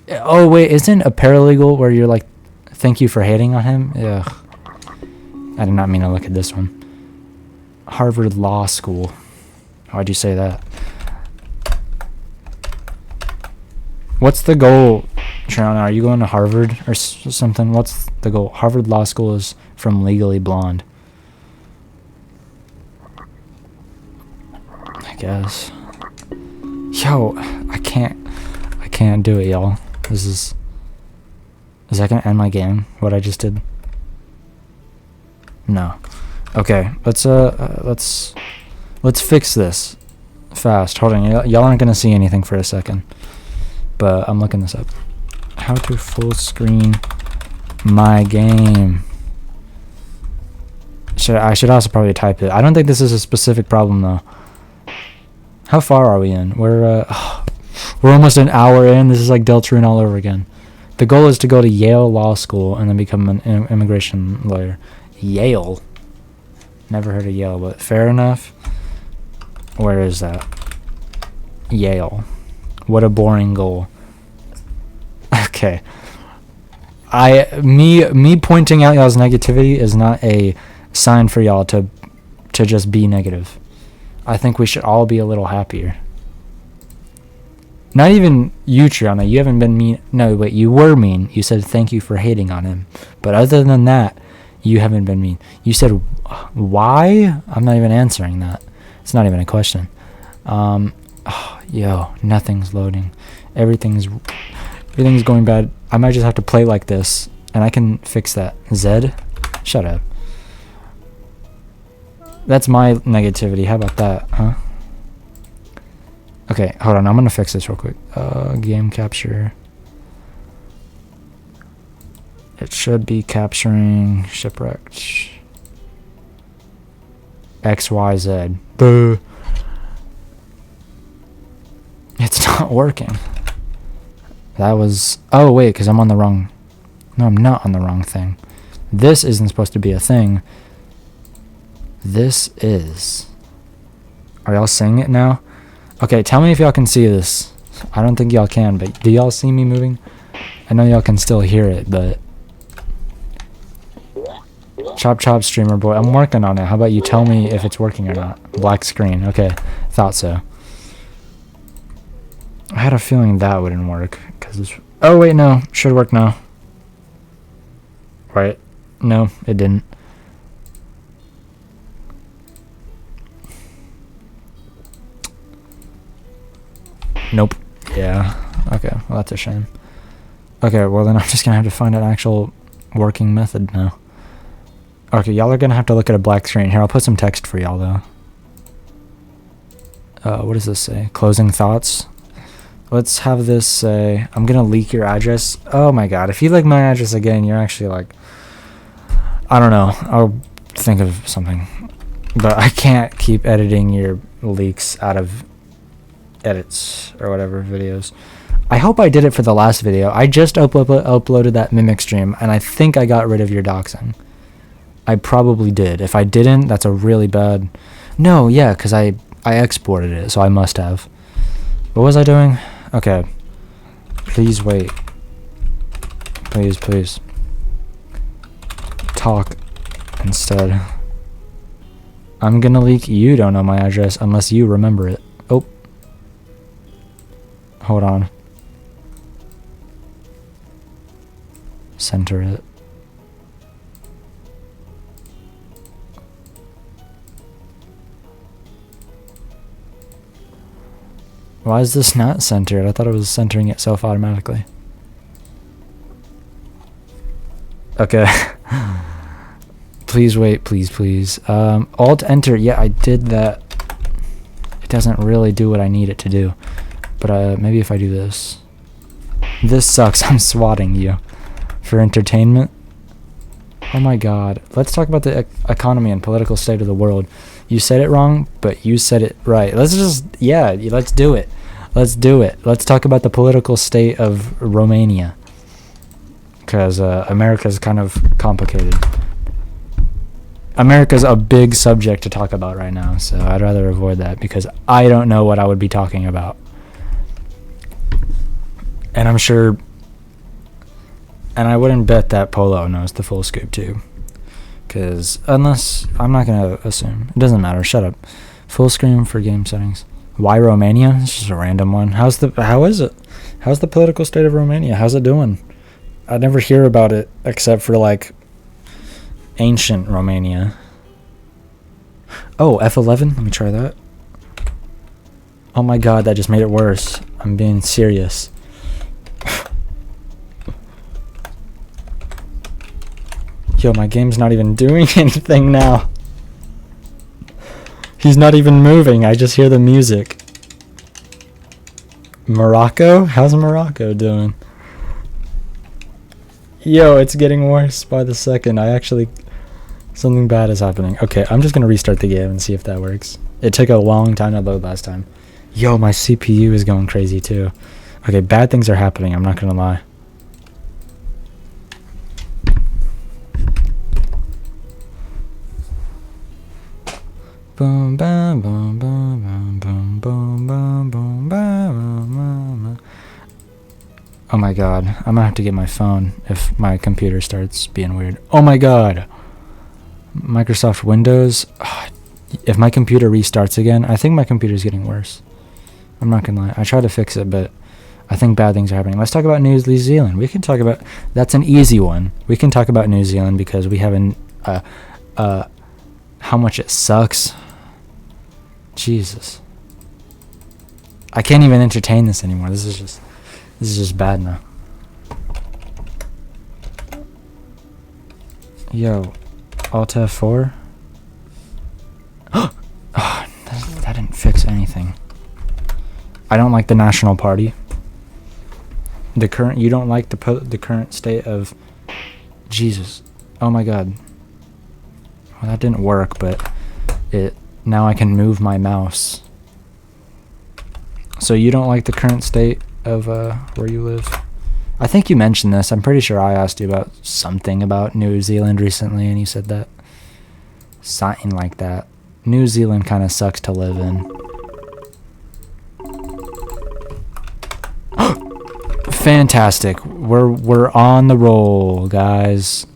Oh, wait, isn't a paralegal where you're like, thank you for hating on him? Ugh. I did not mean to look at this one. Harvard Law School. Why'd you say that? What's the goal, Sharon? Are you going to Harvard or something? What's the goal? Harvard Law School is from Legally Blonde. I guess. Yo, I can't do it, y'all. Is that gonna end my game? What I just did? No. Okay, let's fix this fast. Hold on, y'all aren't gonna see anything for a second, but I'm looking this up. How to full screen my game. I should also probably type it. I don't think this is a specific problem though. How far are we in? We're almost an hour in. This is like Deltarune all over again. The goal is to go to Yale Law School and then become an immigration lawyer. Yale. Never heard of Yale, but fair enough. Where is that? Yale. What a boring goal. Okay. Me pointing out y'all's negativity is not a sign for y'all to just be negative. I think we should all be a little happier. Not even you, Triana. You haven't been mean. No, wait, you were mean. You said thank you for hating on him. But other than that, you haven't been mean. You said why? I'm not even answering that. It's not even a question. Yo, nothing's loading. Everything's going bad. I might just have to play like this, and I can fix that. Zed? Shut up. That's my negativity. How about that, huh? Okay, hold on. I'm gonna fix this real quick. Game capture. It should be capturing shipwrecked. XYZ. Boo. It's not working. That was... Oh, wait, because I'm on the wrong... No, I'm not on the wrong thing. This isn't supposed to be a thing. This is... Are y'all seeing it now? Okay, tell me if y'all can see this. I don't think y'all can, but do y'all see me moving? I know y'all can still hear it, but... Chop chop streamer boy, I'm working on it. How about you tell me if it's working or not? Black screen, okay. Thought so. I had a feeling that wouldn't work. Oh wait, no. Should work now. Right. No, it didn't. Nope. Yeah. Okay, well that's a shame. Okay, well then I'm just gonna have to find an actual working method now. Okay, y'all are gonna have to look at a black screen. Here, I'll put some text for y'all though. What does this say? Closing thoughts? Let's have this say, I'm gonna leak your address. Oh my god, if you leak my address again, you're actually like... I don't know, I'll think of something. But I can't keep editing your leaks out of edits or whatever videos. I hope I did it for the last video. I just uploaded that mimic stream, and I think I got rid of your doxing. I probably did. If I didn't, that's a really bad... No, yeah, because I exported it, so I must have. What was I doing? Okay. Please wait. Please, please. Talk instead. I'm gonna leak. You don't know my address unless you remember it. Oh. Hold on. Center it. Why is this not centered? I thought it was centering itself automatically. Okay. Please wait, please, please. Alt enter. Yeah, I did that. It doesn't really do what I need it to do. But maybe if I do this. This sucks. I'm swatting you. For entertainment. Oh my god. Let's talk about the economy and political state of the world. You said it wrong, but you said it right. Let's just... Yeah, let's do it. Let's do it. Let's talk about the political state of Romania. Because America's kind of complicated. America's a big subject to talk about right now, so I'd rather avoid that because I don't know what I would be talking about. And I'm sure... And I wouldn't bet that Polo knows the full scoop too. Because unless... I'm not going to assume. It doesn't matter. Shut up. Full screen for game settings. Why Romania? It's just a random one. How is it? How's the political state of Romania? How's it doing? I never hear about it except for like ancient Romania. Oh, F11? Let me try that. Oh my god, that just made it worse. I'm being serious. Yo, my game's not even doing anything now. He's not even moving. I just hear the music. Morocco? How's Morocco doing? Yo, it's getting worse by the second. Something bad is happening. Okay, I'm just going to restart the game and see if that works. It took a long time to load last time. Yo, my CPU is going crazy too. Okay, bad things are happening. I'm not going to lie. Boom, bam, boom, boom, boom, boom, boom, boom, boom, bam. Oh my god, I'm gonna have to get my phone if my computer starts being weird. Oh my god! Microsoft Windows. If my computer restarts again, I think my computer's getting worse. I'm not gonna lie. I tried to fix it, but I think bad things are happening. Let's talk about New Zealand. We can talk about... That's an easy one. We can talk about New Zealand because we have how much it sucks. Jesus. I can't even entertain this anymore. This is just bad now. Yo, Alt F4. Oh, that didn't fix anything. I don't like the National Party. You don't like the current state of... Jesus. Oh my god. Well, that didn't work, but now I can move my mouse. So you don't like the current state of where you live? I think you mentioned this. I'm pretty sure I asked you about something about New Zealand recently, and you said that. Something like that. New Zealand kind of sucks to live in. Fantastic. We're on the roll, guys.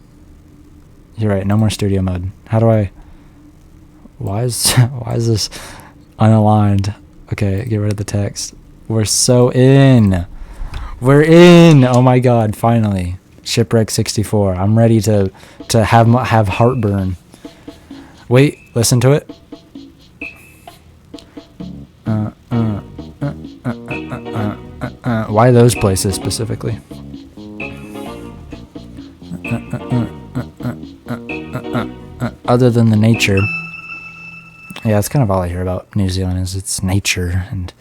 You're right. No more studio mode. How do I? Why is this unaligned? Okay, get rid of the text. We're so in. We're in. Oh my god! Finally, Shipwreck 64. I'm ready to have heartburn. Wait, listen to it. Why those places specifically? Other than the nature. Yeah, that's kind of all I hear about New Zealand is its nature, and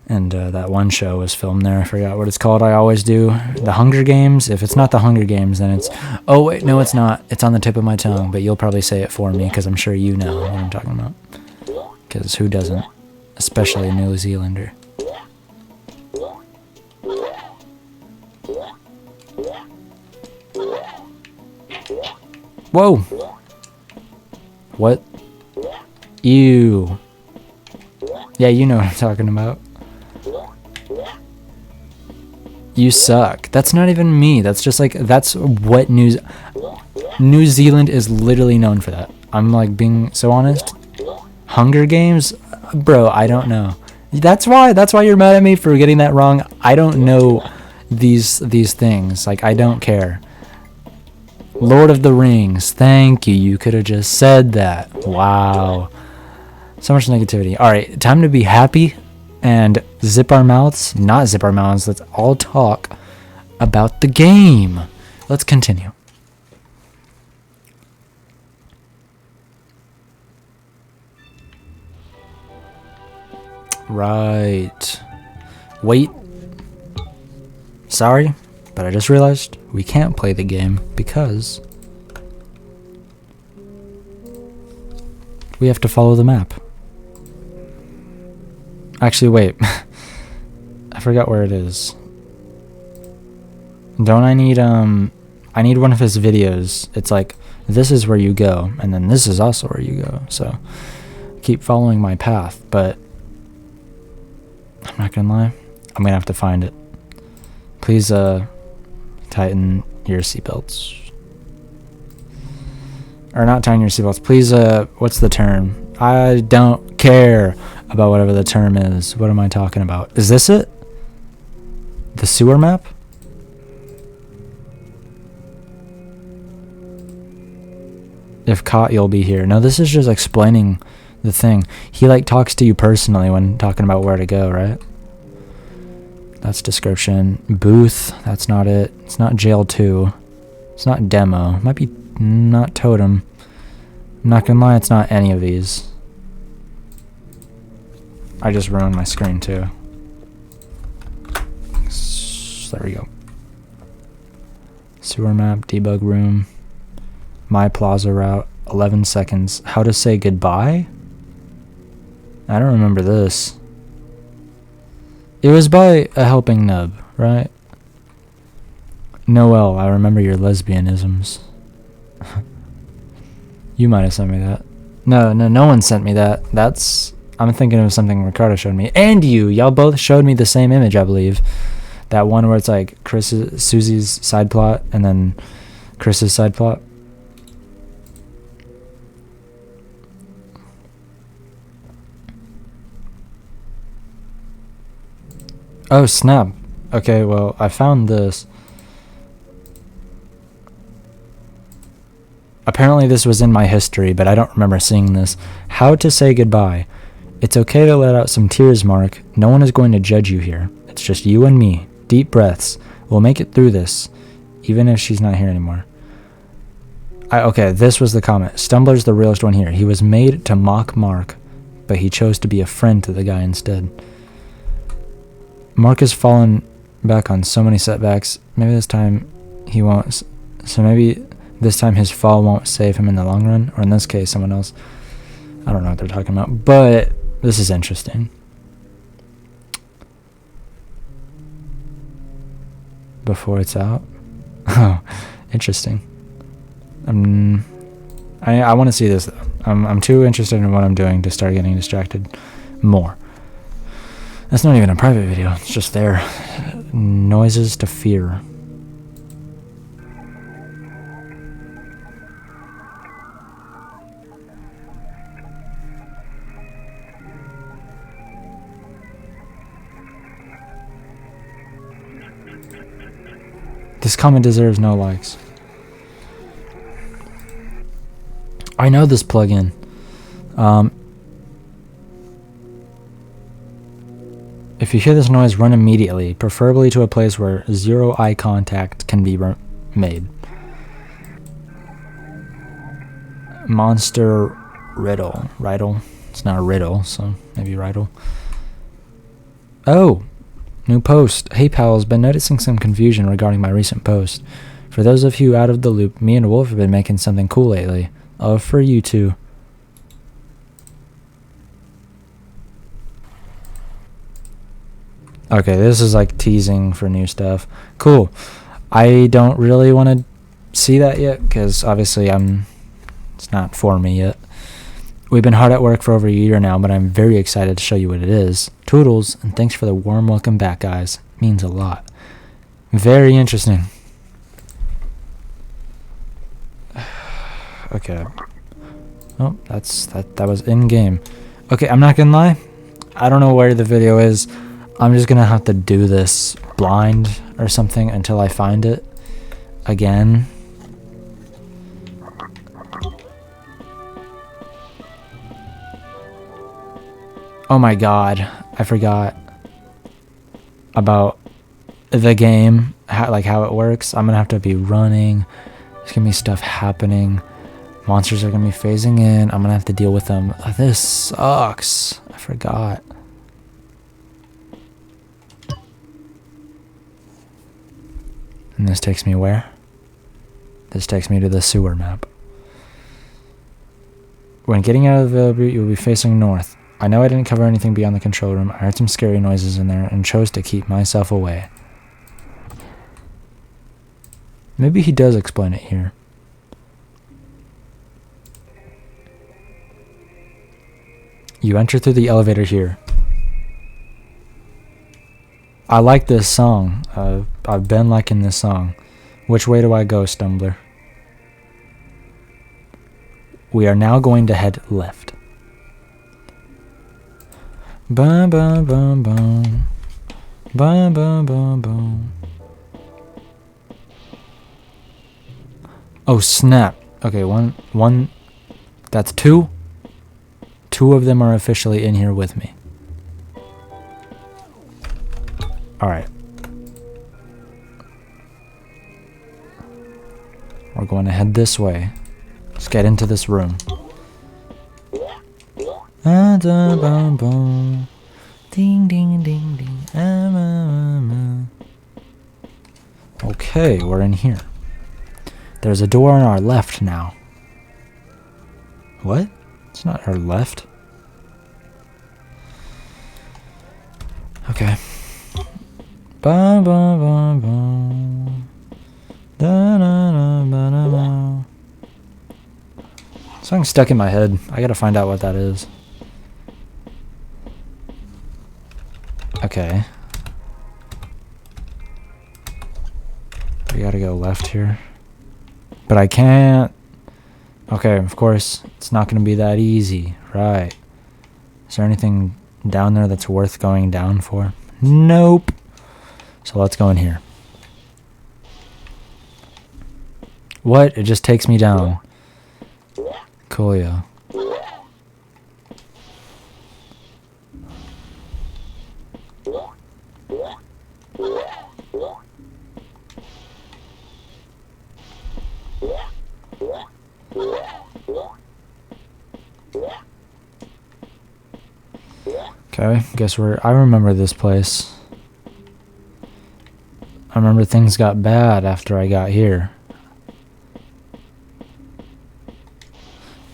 that one show was filmed there. I forgot what it's called. I always do. The Hunger Games. If it's not the Hunger Games, then it's... Oh, wait, no, it's not. It's on the tip of my tongue, but you'll probably say it for me, because I'm sure you know what I'm talking about. Because who doesn't? Especially a New Zealander. Whoa! What? Ew. Yeah, you know what I'm talking about. You suck. That's not even me. That's just like, that's what New Zealand is literally known for that. I'm like being so honest. Hunger Games? Bro, I don't know. That's why you're mad at me for getting that wrong. I don't know these things. Like, I don't care. Lord of the Rings. Thank you. You could have just said that. Wow. So much negativity. Alright, time to be happy and zip our mouths. Not zip our mouths. Let's all talk about the game. Let's continue. Right. Wait. Sorry, but I just realized we can't play the game because we have to follow the map. Actually, wait. I forgot where it is. Don't I need one of his videos. It's like, this is where you go, and then this is also where you go. So, keep following my path, but I'm not gonna lie. I'm gonna have to find it. Please, tighten your seatbelts. Or not tighten your seatbelts. Please, what's the term? I don't care about whatever the term is. What am I talking about? Is this it? The sewer map? If caught, you'll be here. No, this is just explaining the thing. He like talks to you personally when talking about where to go, right? That's description. Booth, that's not it. It's not jail 2. It's not demo. Might be not totem. I'm not gonna lie, it's not any of these. I just ruined my screen too. There we go. Sewer map, debug room, my plaza route, 11 seconds. How to say goodbye? I don't remember this. It was by a helping nub, right? Noel, I remember your lesbianisms. You might have sent me that. No one sent me that. I'm thinking of something Ricardo showed me. And y'all both showed me the same image, I believe. That one where it's like Susie's side plot and then Chris's side plot. Oh, snap. Okay, well, I found this. Apparently this was in my history, but I don't remember seeing this. How to say goodbye. It's okay to let out some tears, Mark. No one is going to judge you here. It's just you and me. Deep breaths. We'll make it through this, even if she's not here anymore. Okay, this was the comment. Stumbler's the realest one here. He was made to mock Mark, but he chose to be a friend to the guy instead. Mark has fallen back on so many setbacks. Maybe this time he won't. So maybe this time his fall won't save him in the long run, or in this case, someone else. I don't know what they're talking about, but this is interesting. Before it's out. Oh, interesting. I want to see this though. I'm too interested in what I'm doing to start getting distracted more. That's not even a private video. It's just there. Noises to fear. This comment deserves no likes. I know this plugin. If you hear this noise, run immediately, preferably to a place where zero eye contact can be made. Monster riddle. It's not a riddle, so maybe riddle. Oh! New post. Hey pals, been noticing some confusion regarding my recent post. For those of you out of the loop, me and Wolf have been making something cool lately. Oh, for you too. Okay, this is like teasing for new stuff. Cool. I don't really want to see that yet, because obviously it's not for me yet. We've been hard at work for over a year now, but I'm very excited to show you what it is. Toodles, and thanks for the warm welcome back, guys. It means a lot. Very interesting. Okay. Oh, that was in game. Okay, I'm not gonna lie. I don't know where the video is. I'm just gonna have to do this blind or something until I find it again. Oh my god, I forgot about the game, how it works. I'm gonna have to be running. There's gonna be stuff happening. Monsters are gonna be phasing in. I'm gonna have to deal with them. This sucks. I forgot. And this takes me where? This takes me to the sewer map. When getting out of the route, you'll be facing north. I know I didn't cover anything beyond the control room. I heard some scary noises in there and chose to keep myself away. Maybe he does explain it here. You enter through the elevator here. I like this song. I've been liking this song. Which way do I go, Stumbler? We are now going to head left. Bum bum bum bum. Bum bum bum bum. Oh snap. Okay, one that's two. Two of them are officially in here with me. Alright. We're going to head this way. Let's get into this room. Ding ding ding ding. Okay, we're in here. There's a door on our left now. What? It's not our left. Okay. Bum bum bum bum. Da da da ba da ba. Song's stuck in my head. I gotta find out what that is. Okay. We gotta go left here. But I can't. Okay, of course, it's not gonna be that easy. Right. Is there anything down there that's worth going down for? Nope. So let's go in here. What? It just takes me down. Cool, yeah. Okay, guess I remember this place. I remember things got bad after I got here.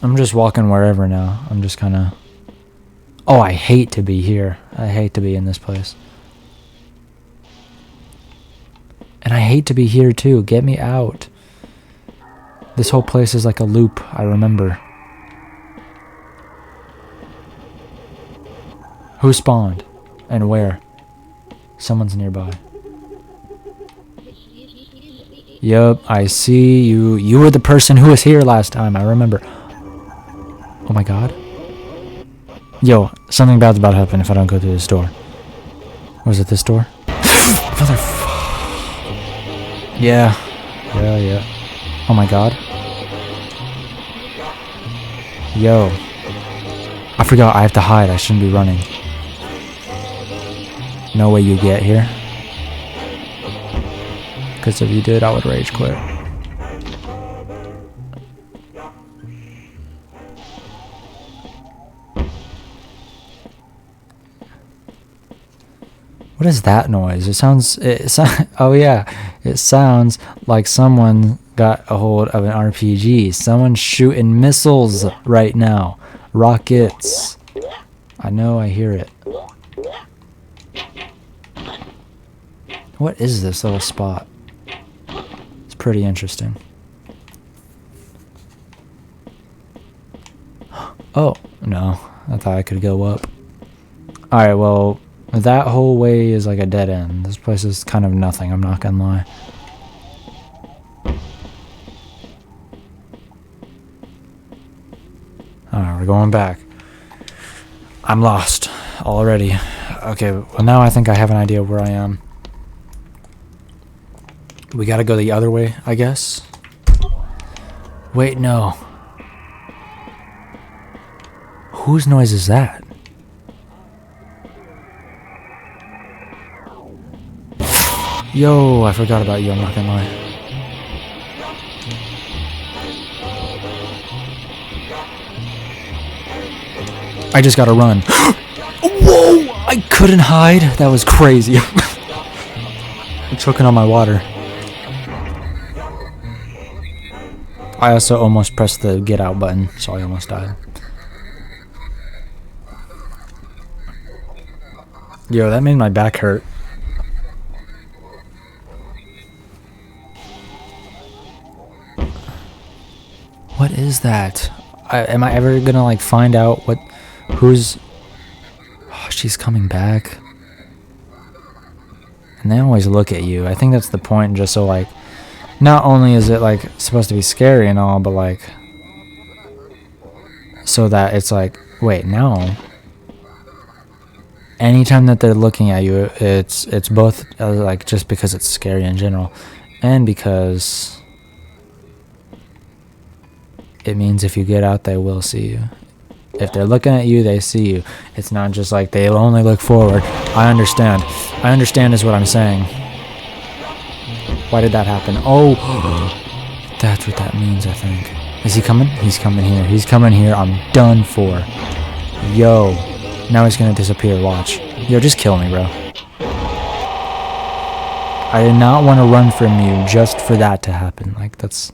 I'm just walking wherever now. I'm just kind of... Oh, I hate to be here. I hate to be in this place. And I hate to be here too. Get me out. This whole place is like a loop, I remember. Who spawned? And where? Someone's nearby. Yup, I see you. You were the person who was here last time. I remember. Oh my god. Yo, something bad's about to happen if I don't go through this door. Was it this door? Yeah. Yeah. Oh my god. Yo. I forgot I have to hide. I shouldn't be running. No way you get here. Because if you did, I would rage quit. What is that noise? It sounds... oh yeah. It sounds like someone got a hold of an RPG. Someone's shooting missiles right now. Rockets. I know, I hear it. What is this little spot? It's pretty interesting. Oh, no. I thought I could go up. Alright, well, that whole way is like a dead end. This place is kind of nothing, I'm not gonna lie. Alright, we're going back. I'm lost already. Okay, well now I think I have an idea where I am. We gotta go the other way, I guess. Wait, no. Whose noise is that? Yo, I forgot about you, I'm not gonna lie. I just gotta run. Whoa! I couldn't hide. That was crazy. I'm choking on my water. I also almost pressed the get out button, so I almost died. Yo, that made my back hurt. What is that? Am I ever gonna like find out who's... Oh, she's coming back. And they always look at you. I think that's the point, just so like, not only is it like supposed to be scary and all, but like, so that it's like, wait, now, anytime that they're looking at you, it's both like just because it's scary in general, and because it means if you get out, they will see you. If they're looking at you, they see you. It's not just like they'll only look forward. I understand. I understand is what I'm saying. Why did that happen? Oh, that's what that means, I think. Is he coming? He's coming here. He's coming here. I'm done for. Yo. Now he's going to disappear. Watch. Yo, just kill me, bro. I did not want to run from you just for that to happen. Like, that's...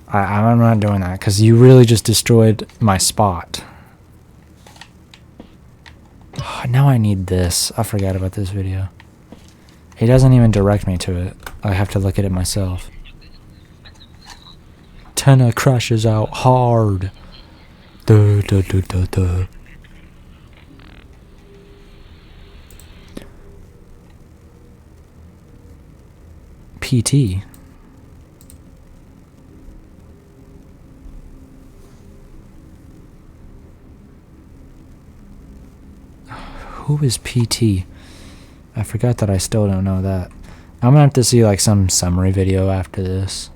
I'm not doing that, because you really just destroyed my spot. Now I need this. I forgot about this video. He doesn't even direct me to it. I have to look at it myself. Tenna crashes out hard. Duh, duh, duh, duh, duh. PT. Who is PT? I forgot that I still don't know that. I'm gonna have to see like some summary video after this.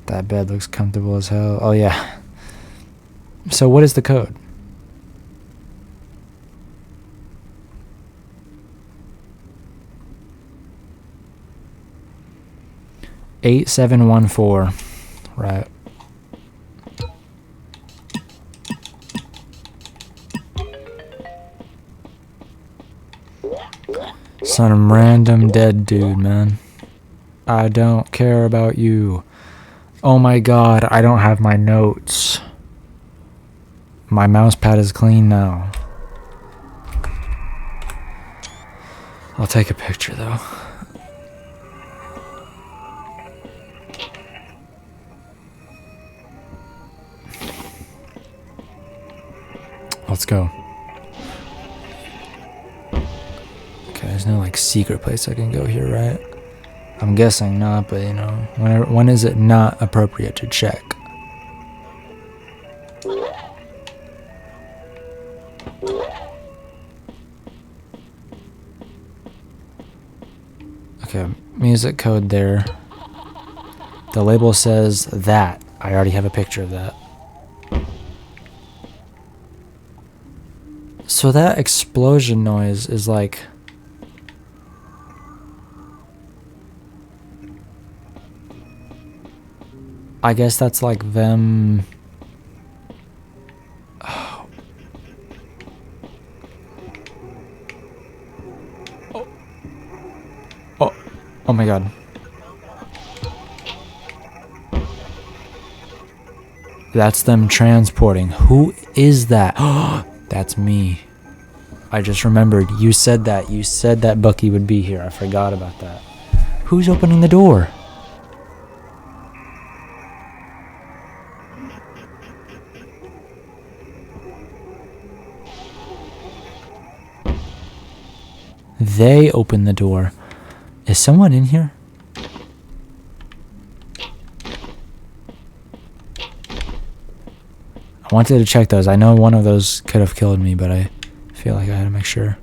That bed looks comfortable as hell. Oh yeah. So what is the code? $8714. Right. Some random dead dude, man. I don't care about you. Oh my god, I don't have my notes. My mouse pad is clean now. I'll take a picture though. Let's go. Okay, there's no like secret place I can go here, right? I'm guessing not, but you know, when is it not appropriate to check? Okay, music code there. The label says that. I already have a picture of that. So that explosion noise is like... I guess that's like them... Oh. Oh. Oh my god. That's them transporting. Who is that? That's me. I just remembered. You said that. You said that Bucky would be here. I forgot about that. Who's opening the door? They open the door. Is someone in here? I wanted to check those. I know one of those could have killed me, but I feel like I had to make sure.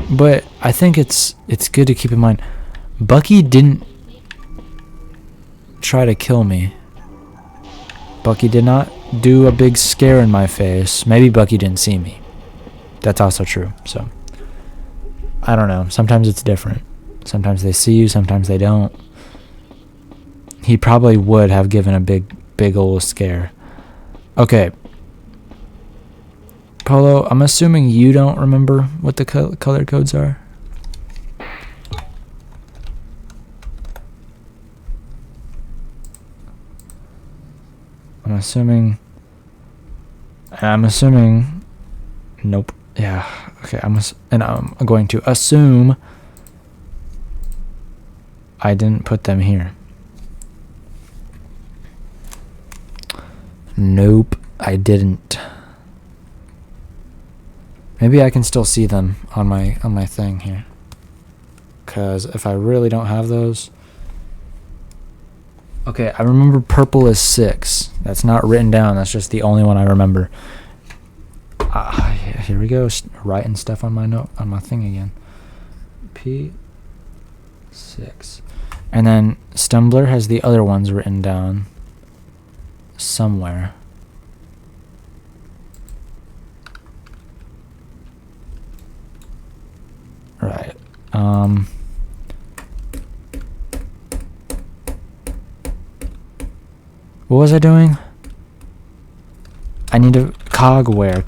But I think it's good to keep in mind, Bucky didn't try to kill me. Bucky did not do a big scare in my face. Maybe Bucky didn't see me. That's also true. So I don't know. Sometimes it's different. Sometimes they see you, sometimes they don't. He probably would have given a big old scare. Okay. Polo, I'm assuming you don't remember what the color codes are. I'm assuming. Nope. Yeah. Okay. I'm going to assume I didn't put them here. Nope, I didn't. Maybe I can still see them on my thing here. Cause if I really don't have those. Okay, I remember purple is 6. That's not written down. That's just the only one I remember. Here we go. Writing stuff on my my thing again. P6. And then Stumbler has the other ones written down somewhere. Right. What was I doing? I need to cogware.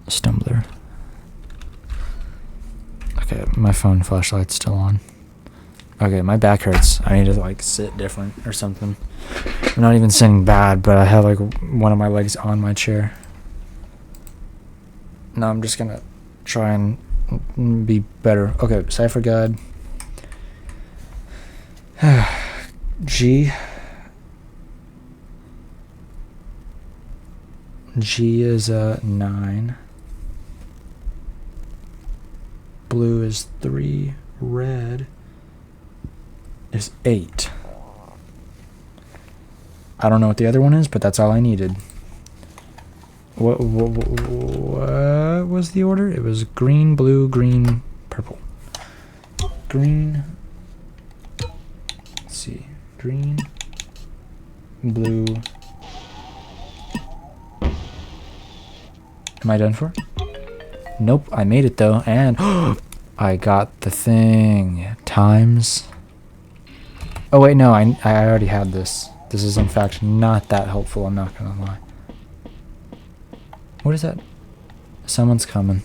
Stumbler. Okay, my phone flashlight's still on. Okay, my back hurts. I need to like sit different or something. I'm not even sitting bad, but I have like one of my legs on my chair. No, I'm just gonna try and be better. Okay, Cipher Guide. G is 9. Blue is 3. Red is 8. I don't know what the other one is, but that's all I needed. What was the order? It was green, blue, green, purple. Green. Let's see. Green, blue. Am I done for? Nope, I made it though, and I got the thing. Times. Oh wait, no, I already had this. This is in fact not that helpful, I'm not gonna lie. What is that? Someone's coming.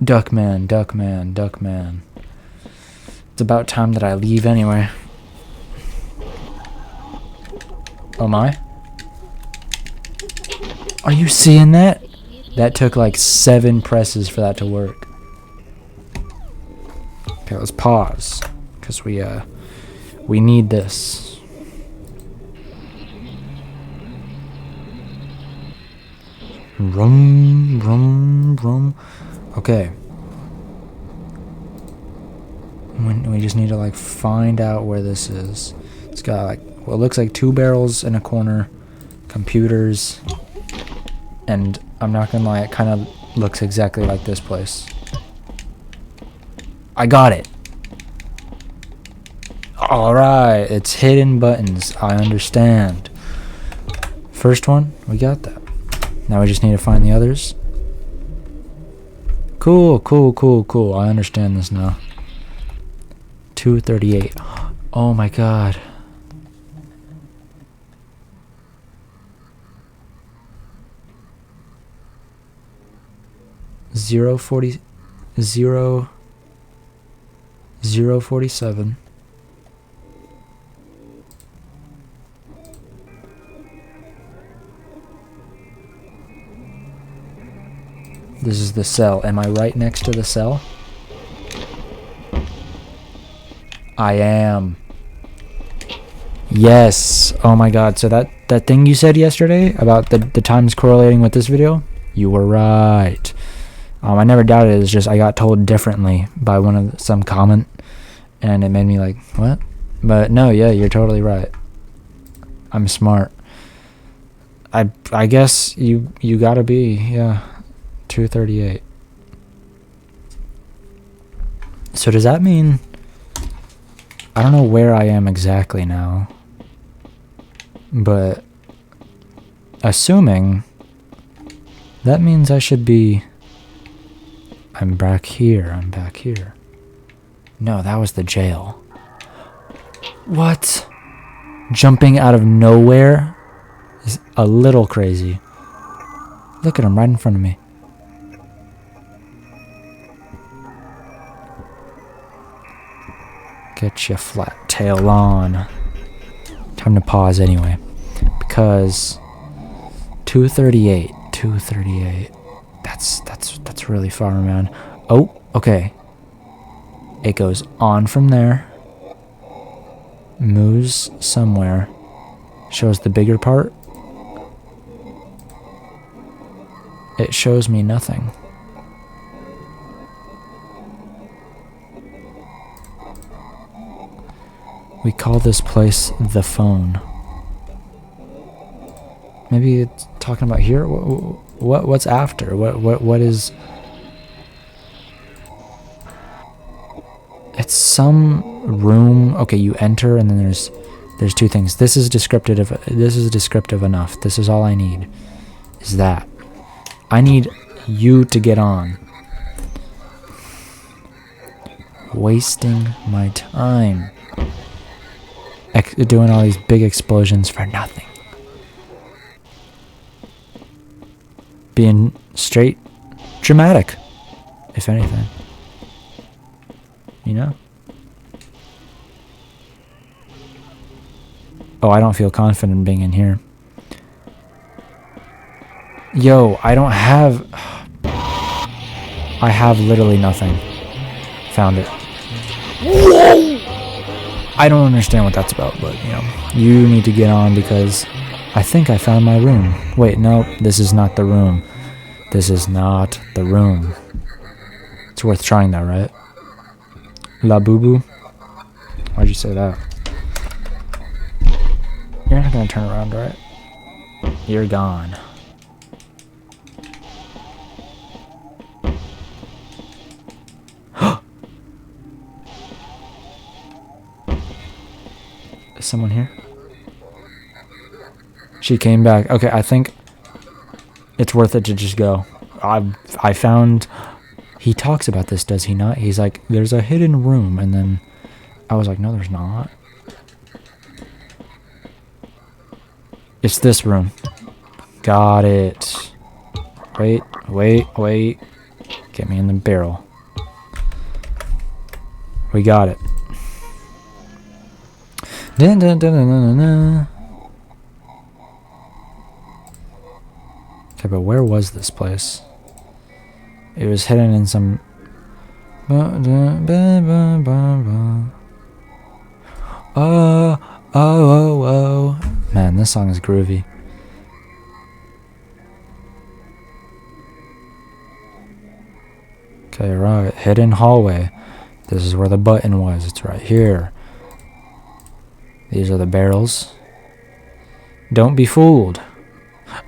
Duckman. It's about time that I leave anyway. Oh my? Are you seeing that? That took like 7 presses for that to work. Okay, let's pause. Because we need this. Rum, rum, rum. Okay. We just need to like find out where this is. It's got like, well, it looks like 2 barrels in a corner, computers, and I'm not gonna lie, it kind of looks exactly like this place. I got it. Alright, it's hidden buttons. I understand. First one, we got that. Now we just need to find the others. Cool, cool, cool, cool. I understand this now. 238. Oh my god. Zero 47. This is the cell. Am I right next to the cell? I am. Yes. Oh my god. So that thing you said yesterday about the times correlating with this video, you were right. I never doubted it. It's just I got told differently by some comment, and it made me like, what? But no, yeah, you're totally right. I'm smart. I guess you gotta be, yeah. 238. So does that mean I don't know where I am exactly now, but assuming that means I should be, I'm back here. No, that was the jail. What? Jumping out of nowhere is a little crazy. Look at him right in front of me. Get your flat tail on. Time to pause anyway, because 238. That's really far, man. Oh, okay. It goes on from there, moves somewhere, shows the bigger part. It shows me nothing. We call this place the phone. Maybe it's talking about here. What's after? What is? It's some room. Okay, you enter, and then there's 2 things. This is descriptive. This is descriptive enough. This is all I need. Is that I need you to get on. Wasting my time. Doing all these big explosions for nothing. Being straight dramatic, if anything. You know? Oh, I don't feel confident being in here. Yo, I don't have... I have literally nothing. Found it. I don't understand what that's about, but, you know, you need to get on because I think I found my room. Wait, no, this is not the room. This is not the room. It's worth trying though, right? La boo-boo? Why'd you say that? You're not gonna turn around, right? You're gone. Is someone here? She came back. Okay, I think it's worth it to just go. I found... He talks about this, does he not? He's like, there's a hidden room, and then I was like, no, there's not. It's this room. Got it. Wait. Get me in the barrel. We got it. Dun, dun, dun, dun, dun, dun. Okay, but where was this place? It was hidden in some... Oh. Man, this song is groovy. Okay, right. Hidden hallway. This is where the button was. It's right here. These are the barrels. Don't be fooled.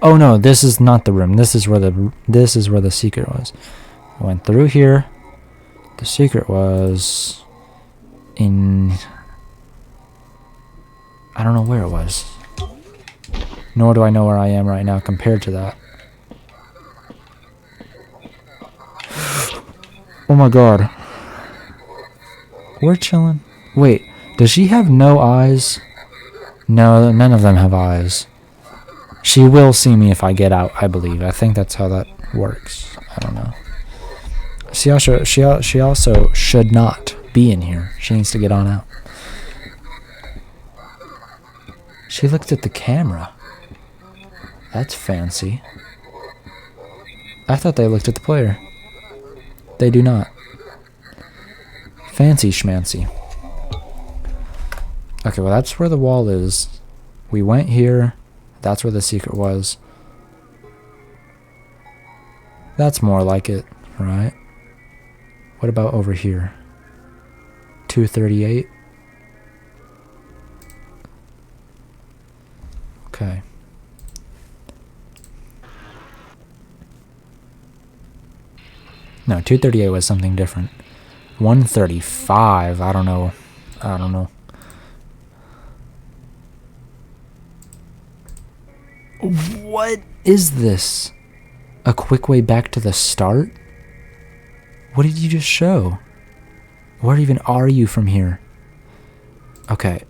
Oh no, this is not the room. This is where the secret was. I went through here. The secret was in, I don't know where it was. Nor do I know where I am right now compared to that. Oh my god. We're chilling. Wait, does she have no eyes? No, none of them have eyes. She will see me if I get out, I believe. I think that's how that works. I don't know. She also should not be in here. She needs to get on out. She looked at the camera. That's fancy. I thought they looked at the player. They do not. Fancy schmancy. Okay, well that's where the wall is. We went here. That's where the secret was. That's more like it, right? What about over here? 238. Okay. No, 238 was something different. 135, I don't know. What is this? A quick way back to the start? What did you just show? Where even are you from here? Okay.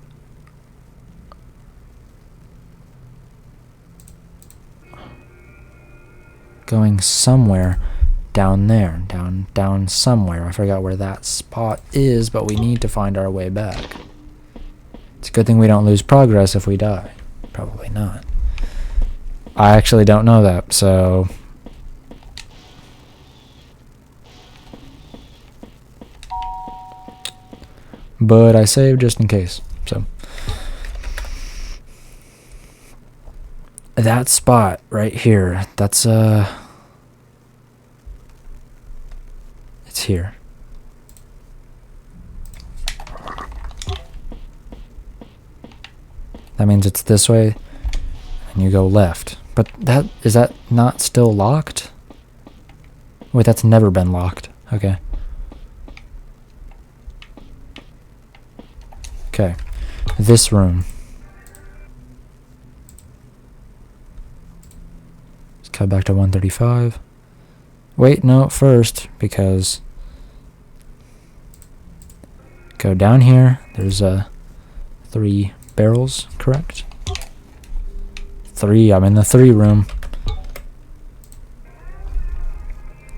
Going somewhere down there. Down somewhere. I forgot where that spot is, but we need to find our way back. It's a good thing we don't lose progress if we die. Probably not. I actually don't know that, so... But I saved just in case, so... That spot right here, that's, it's here. That means it's this way, and you go left. But is that not still locked? Wait, that's never been locked. Okay. Okay. This room. Let's cut back to 135. Wait, no, first, because... Go down here. There's 3 barrels, correct? 3, I'm in the 3 room.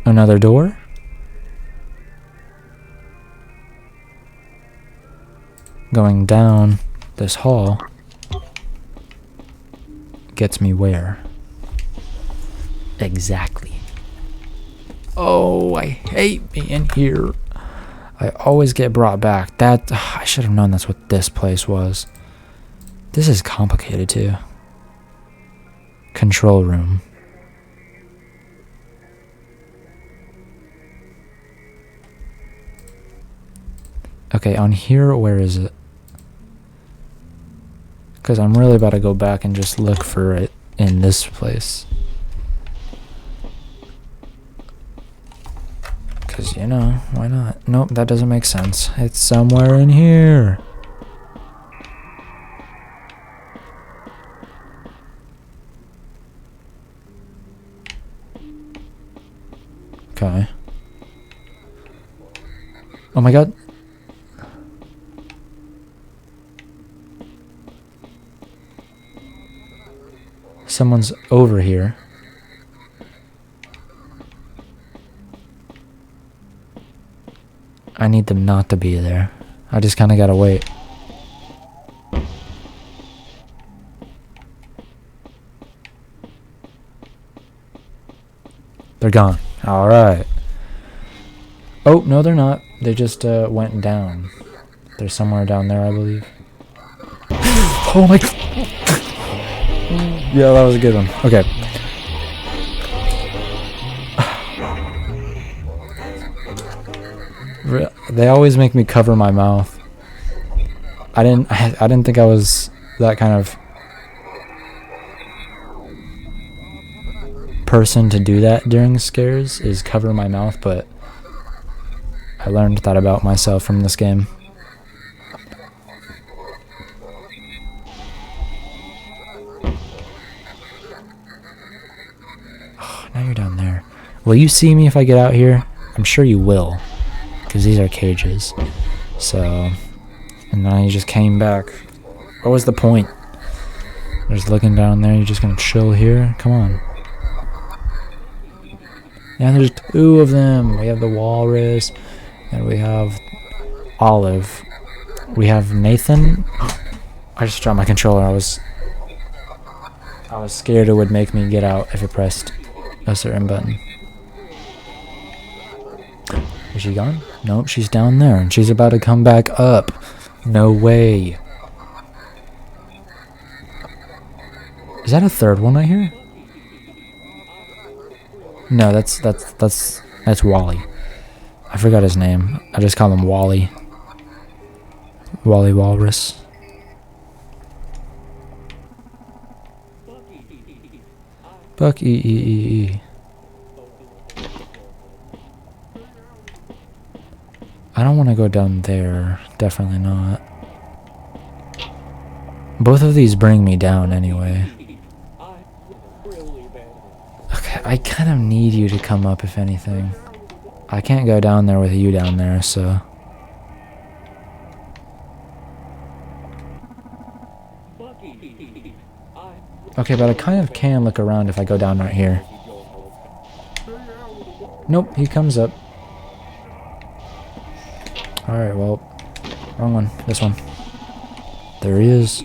Another door? Going down this hall gets me where? Exactly. Oh, I hate being here. I always get brought back. I should have known that's what this place was. This is complicated too. Control room. Okay, on here, where is it? Because I'm really about to go back and just look for it in this place. Because, you know, why not? Nope, that doesn't make sense. It's somewhere in here. Okay. Oh my god. Someone's over here. I need them not to be there. I just kind of gotta wait. They're gone. Alright. Oh, no they're not. They just went down. They're somewhere down there, I believe. Oh my god. Yeah, that was a good one. Okay. They always make me cover my mouth. I didn't think I was that kind of person to do that during scares, is cover my mouth, but I learned that about myself from this game. Oh, now you're down there. Will you see me if I get out here? I'm sure you will, because these are cages. So, and then you just came back. What was the point? Just looking down there, you're just gonna chill here? Come on. Yeah, there's 2 of them. We have the walrus, and we have Olive. We have Nathan. I just dropped my controller. I was scared it would make me get out if it pressed a certain button. Is she gone? Nope, she's down there, and she's about to come back up. No way. Is that a 3rd one I hear? No, that's Wally. I forgot his name. I just call him Wally. Wally Walrus. Buck E. I don't want to go down there. Definitely not. Both of these bring me down anyway. Okay, I kind of need you to come up if anything. I can't go down there with you down there, so... Okay, but I kind of can look around if I go down right here. Nope, he comes up. Alright, well, wrong one. This one. There he is.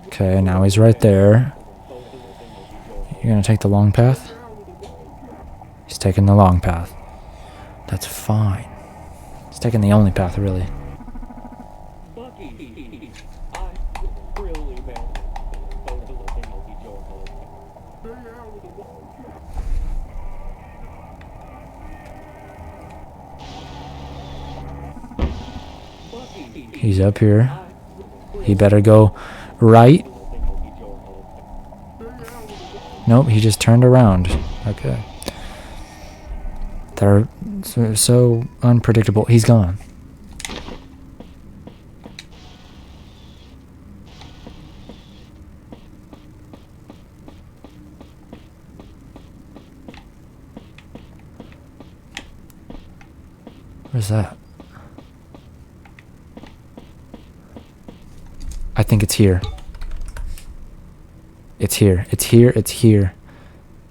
Okay, now he's right there. You're gonna take the long path? He's taking the long path. That's fine. He's taking the only path, really. He's up here. He better go right. Nope, he just turned around. Okay. They're so unpredictable. He's gone. Where's that? I think it's here. It's here. It's here. It's here.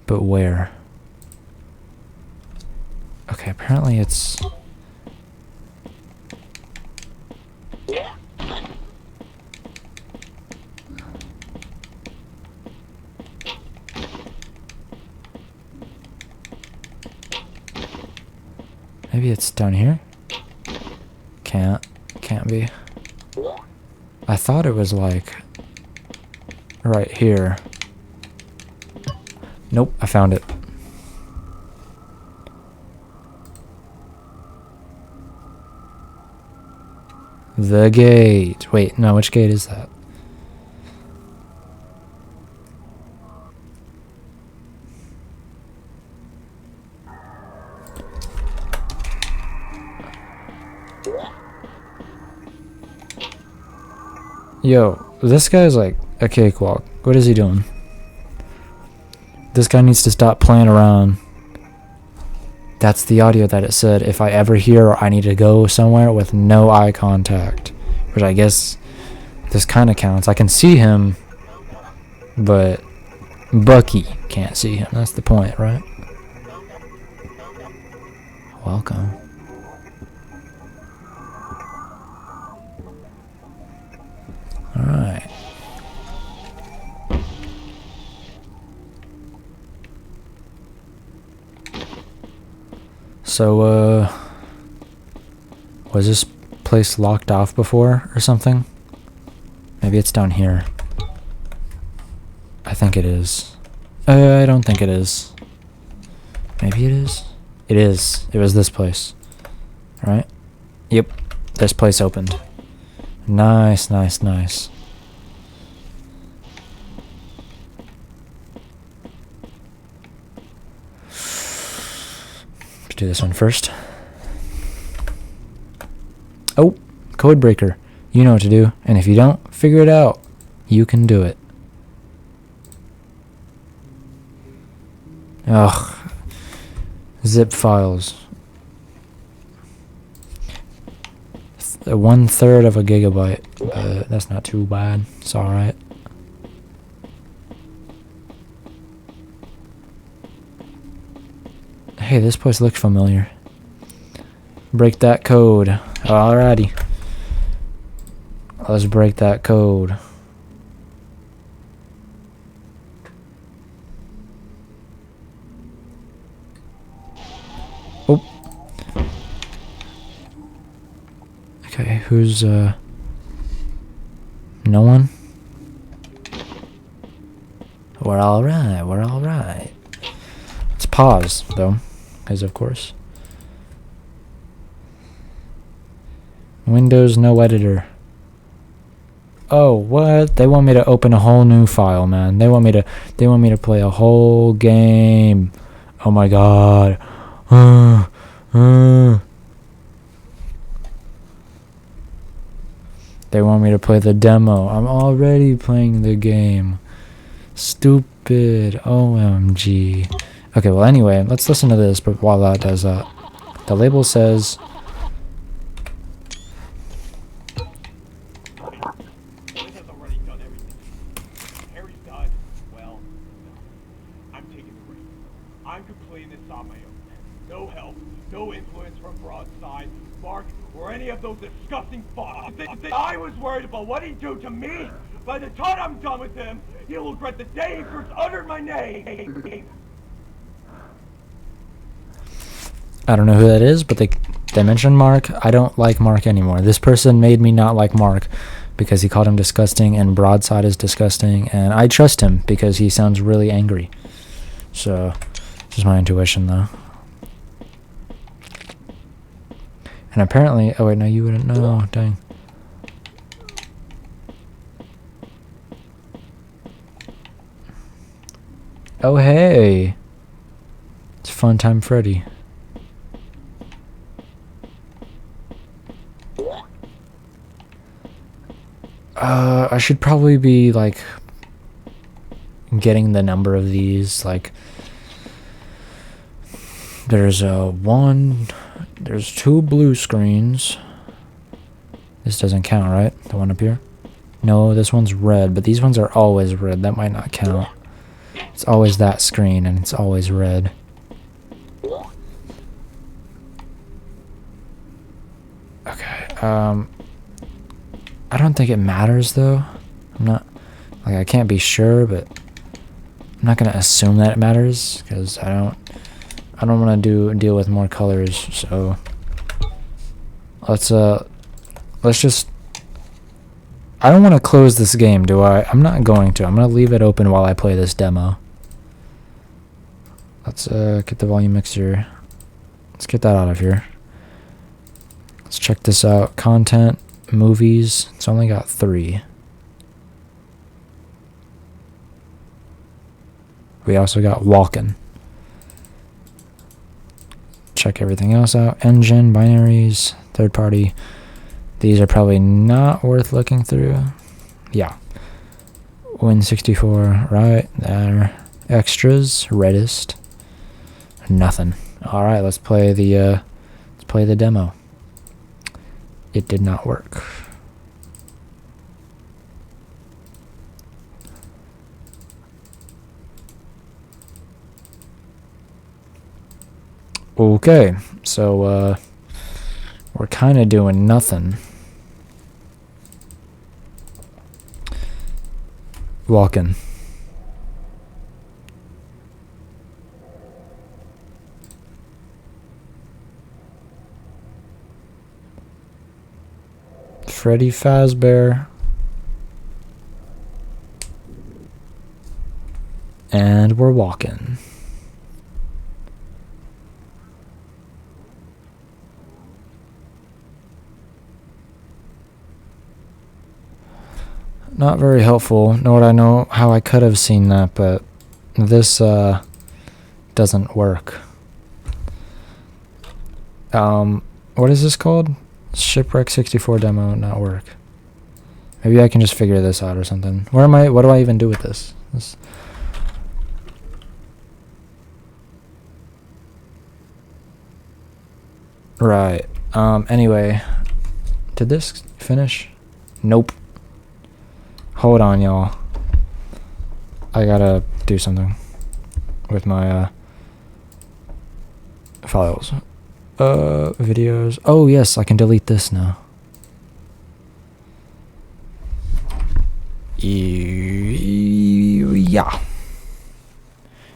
But where? Okay, apparently it's... Maybe it's down here? Can't be. I thought it was like right here. Nope, I found it. The gate. Wait, no, which gate is that? Yo, this guy's like a cakewalk. What is he doing? This guy needs to stop playing around. That's the audio that it said if I ever hear I need to go somewhere with no eye contact. Which I guess this kind of counts. I can see him, but Bucky can't see him. That's the point, right? Welcome. Alright. So, was this place locked off before or something? Maybe it's down here. I think it is. I don't think it is. Maybe it is? It is. It was this place. right? Yep, this place opened. Nice, nice, nice. Let's do this one first. Oh, code breaker. You know what to do, and if you don't, figure it out. You can do it. Ugh. Zip files. 1/3 of a gigabyte. That's not too bad. It's alright. Hey, this place looks familiar. Break that code. Alrighty. Let's break that code. Oh. Okay, who's, no one? We're alright, we're alright. Let's pause, though, because of course. Windows no editor. Oh, what? They want me to open a whole new file, man. They want me to play a whole game. Oh my god. They want me to play the demo. I'm already playing the game. Stupid. OMG. Okay, well anyway, let's listen to this, but while that does that. The label says I'm completing this on my own. No help, no influence from Broadside, Mark, or any of those disgusting fucks. I was worried about what he'd do to me. By the time I'm done with him, he'll regret the day he first uttered my name. I don't know who that is, but they mentioned Mark. I don't like Mark anymore. This person made me not like Mark because he called him disgusting, and Broadside is disgusting, and I trust him because he sounds really angry. So, just my intuition, though. And apparently, oh wait, no, you wouldn't know. Dang. Oh hey, it's Fun Time Freddy. I should probably be like getting the number of these. Like, there's two blue screens. This doesn't count, right? The one up here? No, this one's red, but these ones are always red. That might not count. It's always that screen, and it's always red. Okay, I don't think it matters, though. I'm not, like, I can't be sure, but I'm not gonna assume that it matters, because I don't want to deal with more colors, so let's just, I don't want to close this game, do I? I'm not going to. I'm going to leave it open while I play this demo. Let's get the volume mixer. Let's get that out of here. Let's check this out. Content, movies. It's only got 3. We also got walking. Check everything else out. Engine, binaries, third party. These are probably not worth looking through. Yeah. Win64, right there. Extras, reddest. Nothing. All right, let's play the demo. It did not work. Okay, so we're kind of doing nothing. Walking. Freddy Fazbear. And we're walking. Not very helpful, nor would I know how I could have seen that, but this doesn't work. What is this called? Shipwreck 64 demo not work. Maybe I can just figure this out or something. What do I even do with this? Right. Anyway, did this finish? Nope. Hold on, y'all. I gotta do something with my files. Videos. Oh yes, I can delete this now. Yeah.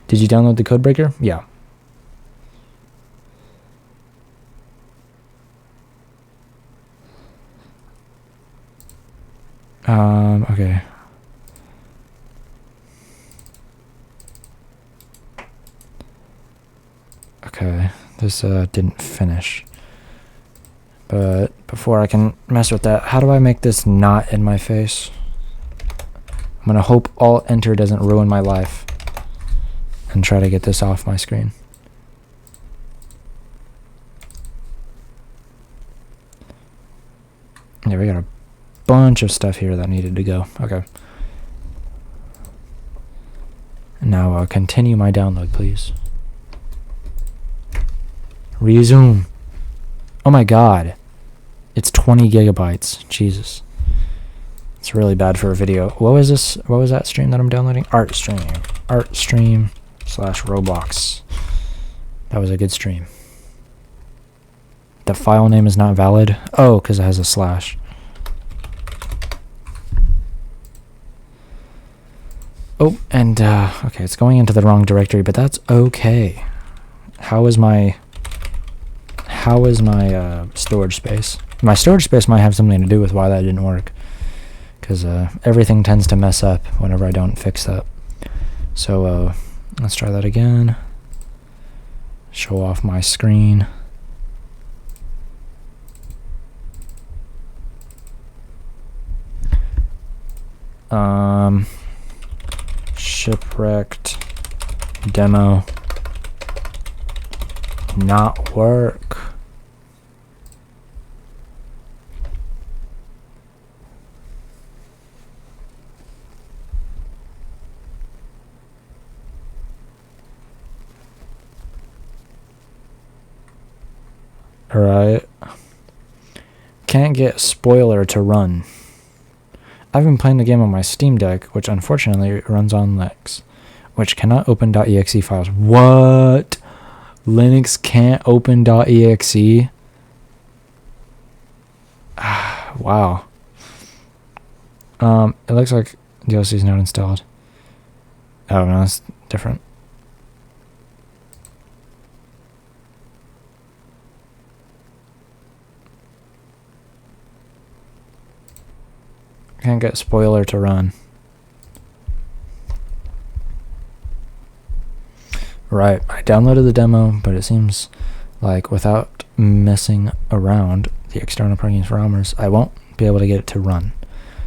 Did you download the code breaker? Yeah. Okay. Okay, this didn't finish. But before I can mess with that, how do I make this not in my face? I'm gonna hope Alt Enter doesn't ruin my life. And try to get this off my screen. Yeah, we got a bunch of stuff here that needed to go. Okay. Now continue my download, please. Resume. Oh my god. It's 20 gigabytes. Jesus. It's really bad for a video. What was this? What was that stream that I'm downloading? Art stream. Art stream / Roblox. That was a good stream. The file name is not valid. Oh, because it has a slash. Oh, and okay, it's going into the wrong directory, but that's okay. How is my storage space? My storage space might have something to do with why that didn't work, because everything tends to mess up whenever I don't fix that. So let's try that again. Show off my screen. Shipwrecked demo not work. Alright. Can't get spoiler to run. I've been playing the game on my Steam Deck, which unfortunately runs on Linux, which cannot open .exe files. What? Linux can't open .exe? Wow. It looks like DLC is not installed. Oh no, that's different. Can't get spoiler to run. Right, I downloaded the demo, but it seems like without messing around the external plugins for ROMers, I won't be able to get it to run.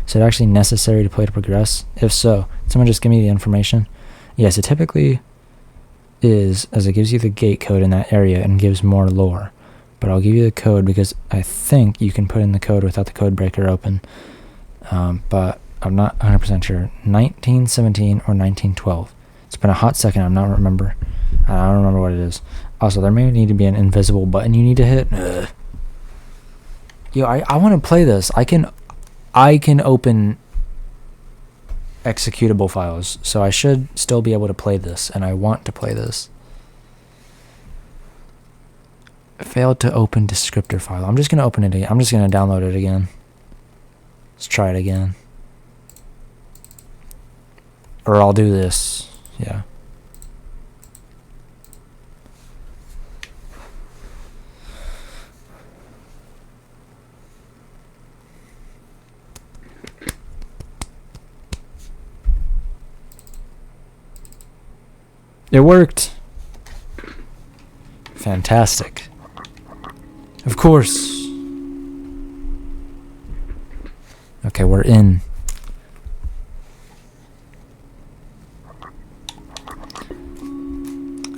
Is it actually necessary to play to progress? If so, someone just give me the information. Yes, it typically is, as it gives you the gate code in that area and gives more lore. But I'll give you the code because I think you can put in the code without the code breaker open. But I'm not 100% sure. 1917 or 1912. It's been a hot second. I don't remember what it is. Also, there may need to be an invisible button you need to hit. Ugh. Yo, I want to play this. I can open executable files, so I should still be able to play this, and I want to play this. Failed to open descriptor file. I'm just gonna open it again. I'm just gonna download it again. Let's try it again. Or I'll do this. Yeah. It worked. Fantastic. Of course. Okay, we're in.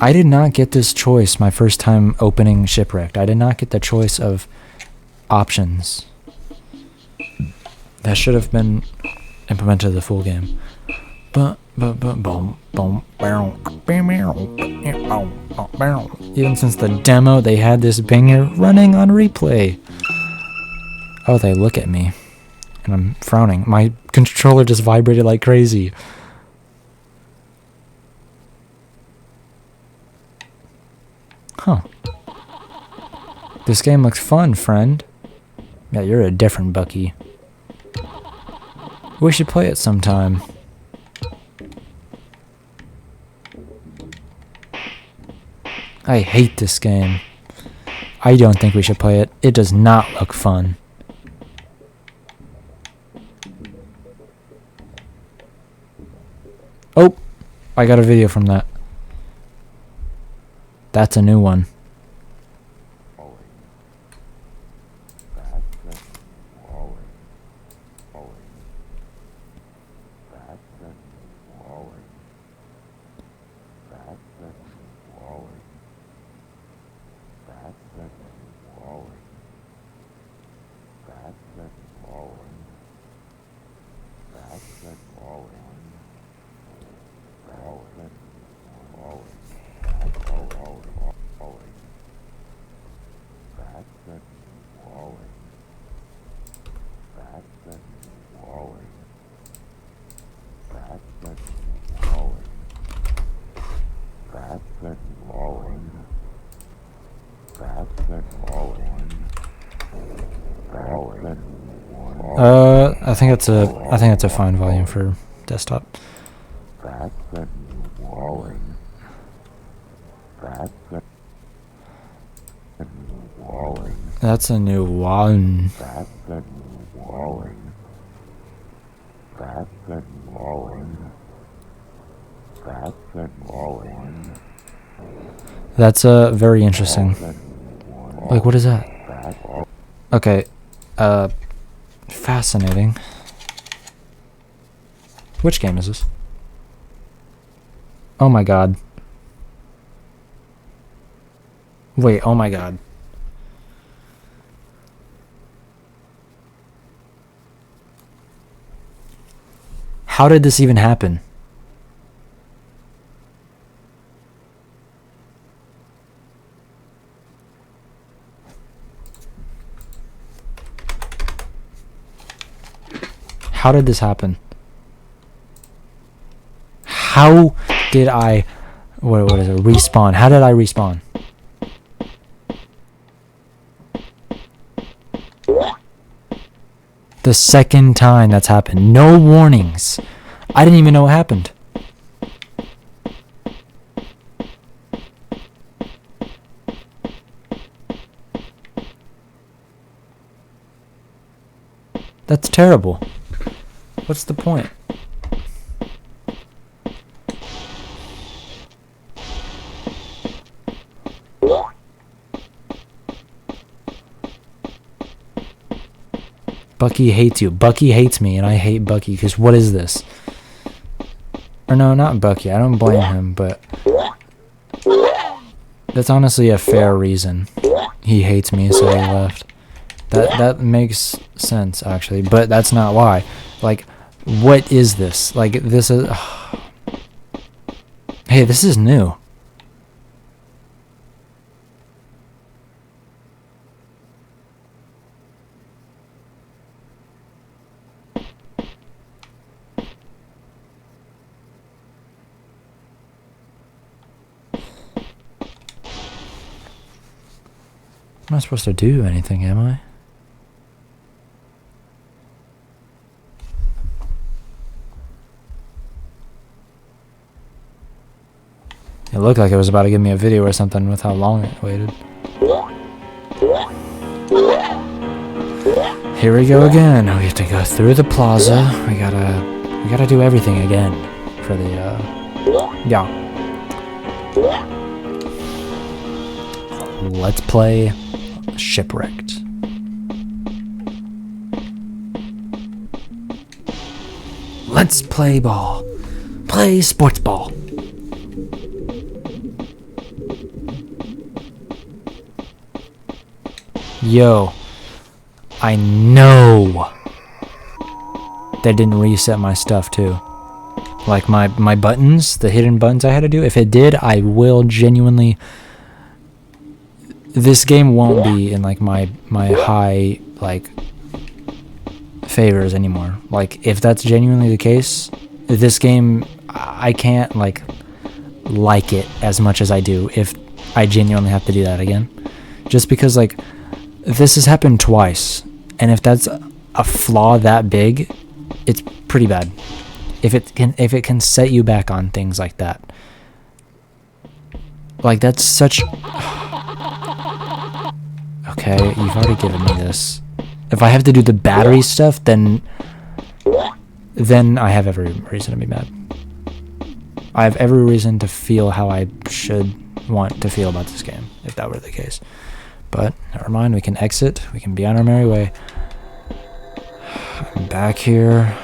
I did not get this choice my first time opening Shipwrecked. I did not get the choice of options. That should have been implemented to the full game. Even since the demo, they had this banger running on replay. Oh, they look at me. And I'm frowning. My controller just vibrated like crazy. Huh. This game looks fun, friend. Yeah, you're a different Bucky. We should play it sometime. I hate this game. I don't think we should play it. It does not look fun. Oh, I got a video from that. That's a new one. I think that's a fine volume for desktop. That's a new one. That's very interesting. Like, what is that? Okay, fascinating. Which game is this? Oh my god. Wait, oh my god. How did this even happen? How did this happen? How did I... What is it? Respawn. How did I respawn? The second time that's happened. No warnings. I didn't even know what happened. That's terrible. What's the point? Bucky hates you. Bucky hates me, and I hate Bucky, because what is this? Or no, not Bucky. I don't blame him, but... That's honestly a fair reason. He hates me, so he left. That makes sense, actually, but that's not why. Like, what is this? Like, this is... Hey, this is new. I'm not supposed to do anything, am I? It looked like it was about to give me a video or something with how long it waited. Here we go again. We have to go through the plaza. We gotta do everything again for the yeah. Let's play Shipwrecked. Let's play ball. Play sports ball. Yo. I know that didn't reset my stuff too. Like my buttons, the hidden buttons I had to do. If it did, I will genuinely... This game won't be in like my high like favors anymore. Like if that's genuinely the case, this game I can't like it as much as I do if I genuinely have to do that again. Just because like this has happened twice, and if that's a flaw that big, it's pretty bad. If it can set you back on things like that. Like that's such... Okay, you've already given me this. If I have to do the battery stuff, then I have every reason to be mad. I have every reason to feel how I should want to feel about this game, if that were the case. But, never mind, we can exit. We can be on our merry way. I'm back here.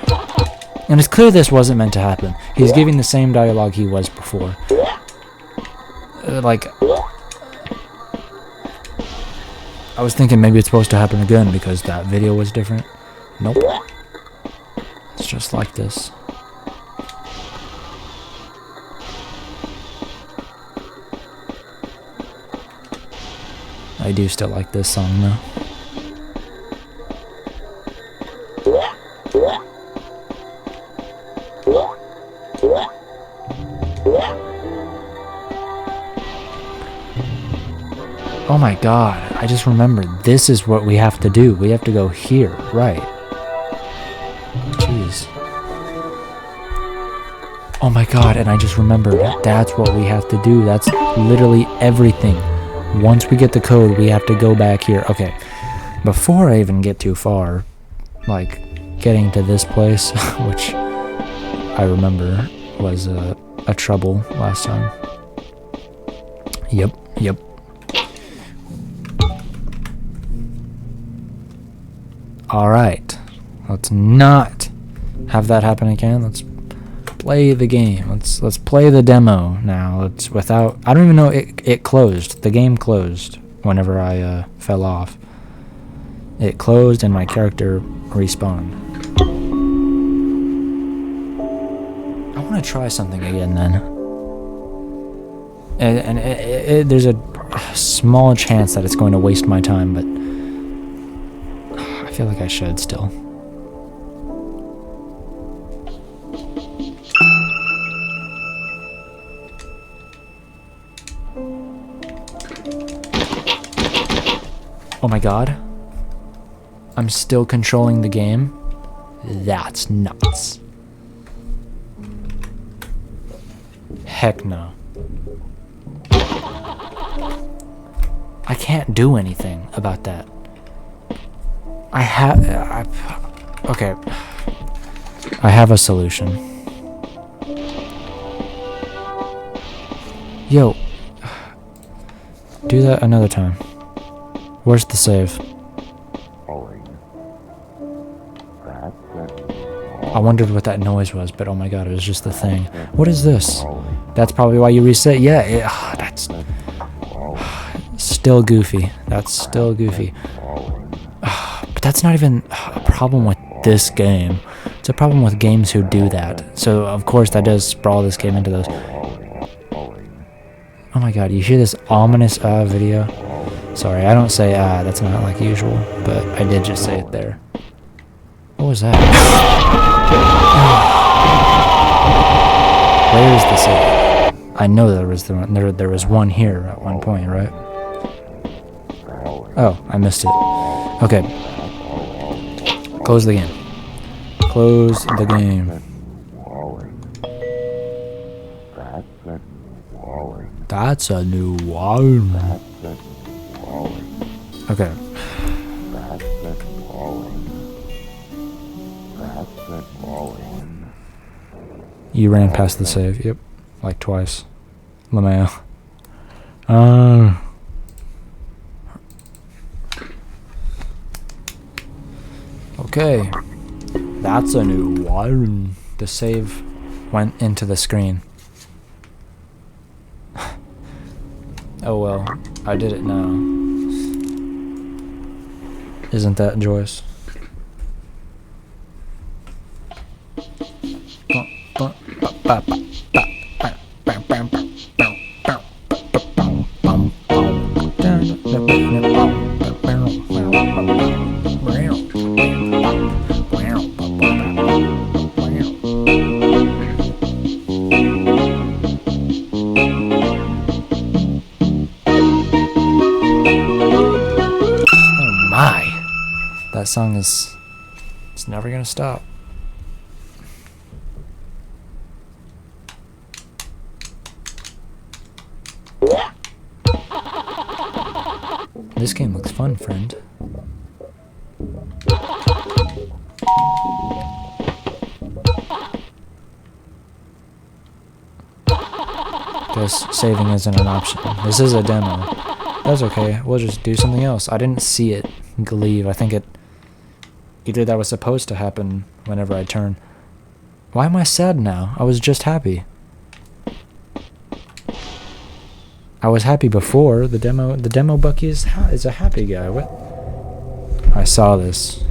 And it's clear this wasn't meant to happen. He's giving the same dialogue he was before. Like... I was thinking maybe it's supposed to happen again because that video was different. Nope. It's just like this. I do still like this song though. Oh my god, I just remembered. This is what we have to do. We have to go here, right. Jeez. Oh my god, and I just remembered. That's what we have to do. That's literally everything. Once we get the code, we have to go back here. Okay, before I even get too far, like, getting to this place, which I remember was a trouble last time. Yep. Alright, let's not have that happen again. Let's play the game. Let's play the demo now. It's without... I don't even know, it closed. The game closed whenever I fell off. It closed and my character respawned. I want to try something again then. And there's a small chance that it's going to waste my time, but... I feel like I should still. Oh my god. I'm still controlling the game? That's nuts. Heck no. I can't do anything about that. Okay. I have a solution. Yo. Do that another time. Where's the save? I wondered what that noise was, but oh my god, it was just the thing. What is this? That's probably why you reset. Yeah, that's still goofy. That's still goofy. But that's not even a problem with this game. It's a problem with games who do that. So, of course, that does sprawl this game into those. Oh my god, you hear this ominous video? Sorry, I don't say that's not like usual, but I did just say it there. What was that? Where is the save? I know there was one here at one point, right? Oh, I missed it. Okay. Close the game. Close the game. That's a new one. Okay. You ran past the save. Yep. Like twice. LeMayo. Okay. That's a new one. The save went into the screen. Oh well. I did it now. Isn't that joyous? Oh my! That song is... it's never gonna stop. This game looks fun, friend. Guess saving isn't an option. This is a demo. That's okay. We'll just do something else. I didn't see it leave. I think it... either that was supposed to happen whenever I turn. Why am I sad now? I was just happy. I was happy before. The demo Bucky is a happy guy. What? I saw this.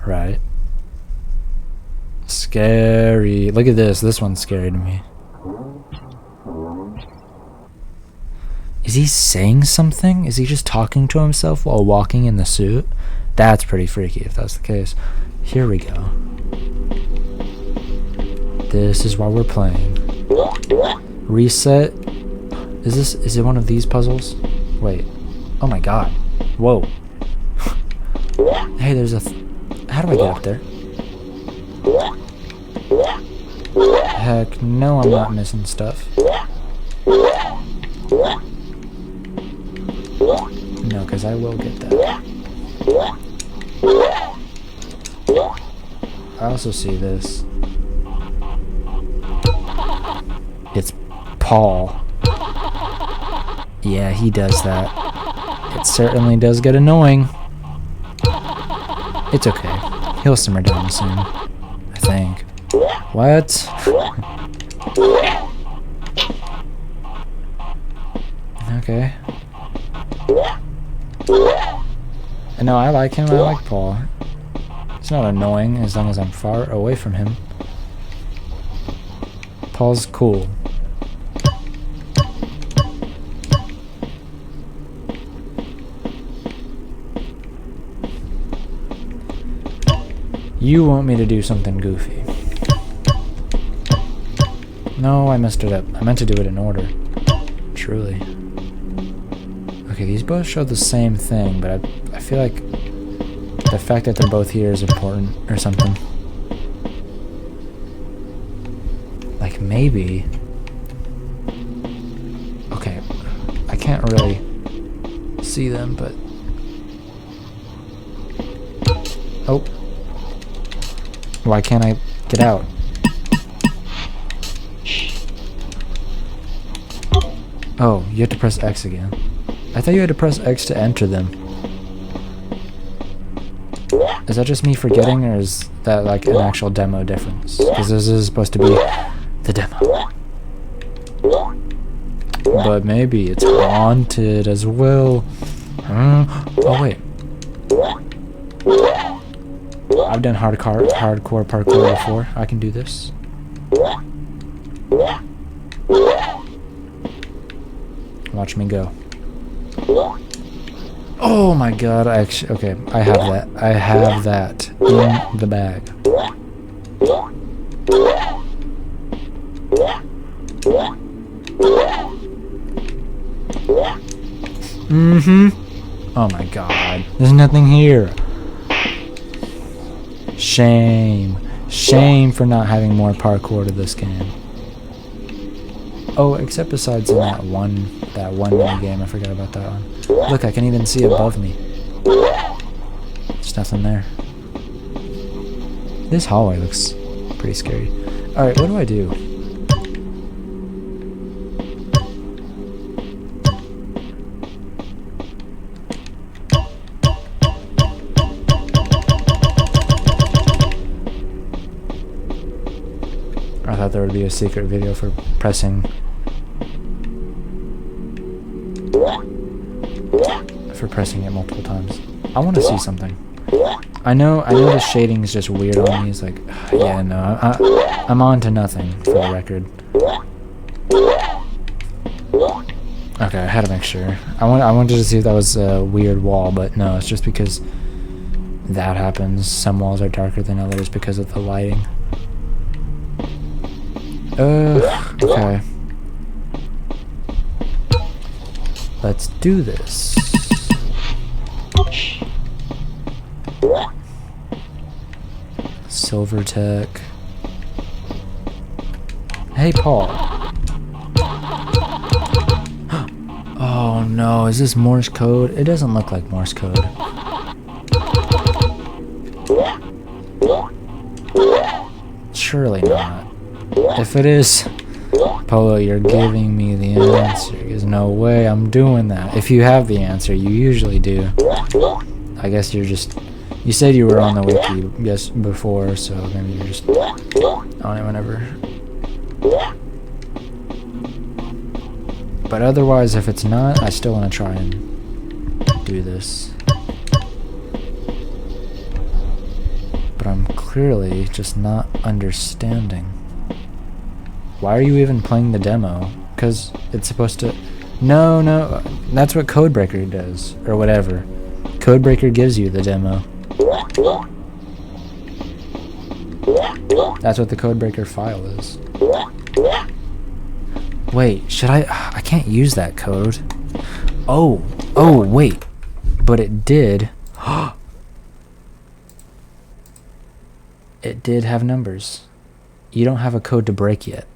Right. Scary. Look at this. This one's scary to me. Is he saying something? Is he just talking to himself while walking in the suit? That's pretty freaky if that's the case. Here we go. This is why we're playing. Reset. Is it one of these puzzles? Wait. Oh my god. Whoa. Hey, there's a... how do I get up there? Heck no, I'm not missing stuff. No, because I will get that. I also see this. It's Paul. Yeah, he does that. It certainly does get annoying. It's okay. He'll simmer down soon. I think. What? Okay. No, I like him. I like Paul. It's not annoying as long as I'm far away from him. Paul's cool. You want me to do something goofy. No, I messed it up. I meant to do it in order. Truly. Okay, these both show the same thing, but I feel like the fact that they're both here is important or something. Like maybe... okay, I can't really see them, but... oh. Why can't I get out? Oh, you have to press X again. I thought you had to press X to enter them. Is that just me forgetting, or is that like an actual demo difference? Because this is supposed to be the demo. But maybe it's haunted as well. Oh wait. I've done hardcore parkour before. I can do this. Watch me go. Oh my god, actually, okay, I have that. I have that in the bag. Oh my god, there's nothing here. Shame. Shame for not having more parkour to this game. Oh, except besides in that one mini game, I forgot about that one. Look, I can even see above me. There's nothing there. This hallway looks pretty scary. Alright, what do I do? thought there would be a secret video for pressing it multiple times. I want to see something. I know the shading is just weird on me. It's like, yeah, no, I'm on to nothing for the record. Okay, I had to make sure. I wanted to see if that was a weird wall, but no, it's just because that happens. Some walls are darker than others because of the lighting. Okay. Let's do this. Silver Tech. Hey, Paul. Oh no, is this Morse code? It doesn't look like Morse code. Surely not. If it is, Polo, you're giving me the answer. There's no way I'm doing that. If you have the answer, you usually do. I guess you're just... You said you were on the wiki before, so maybe you're just on it whenever. But otherwise, if it's not, I still want to try and do this. But I'm clearly just not understanding. Why are you even playing the demo? Because it's supposed to... No, that's what Codebreaker does, or whatever. Codebreaker gives you the demo. That's what the Codebreaker file is. Wait, should I can't use that code. Oh, wait. But it did. It did have numbers. You don't have a code to break yet.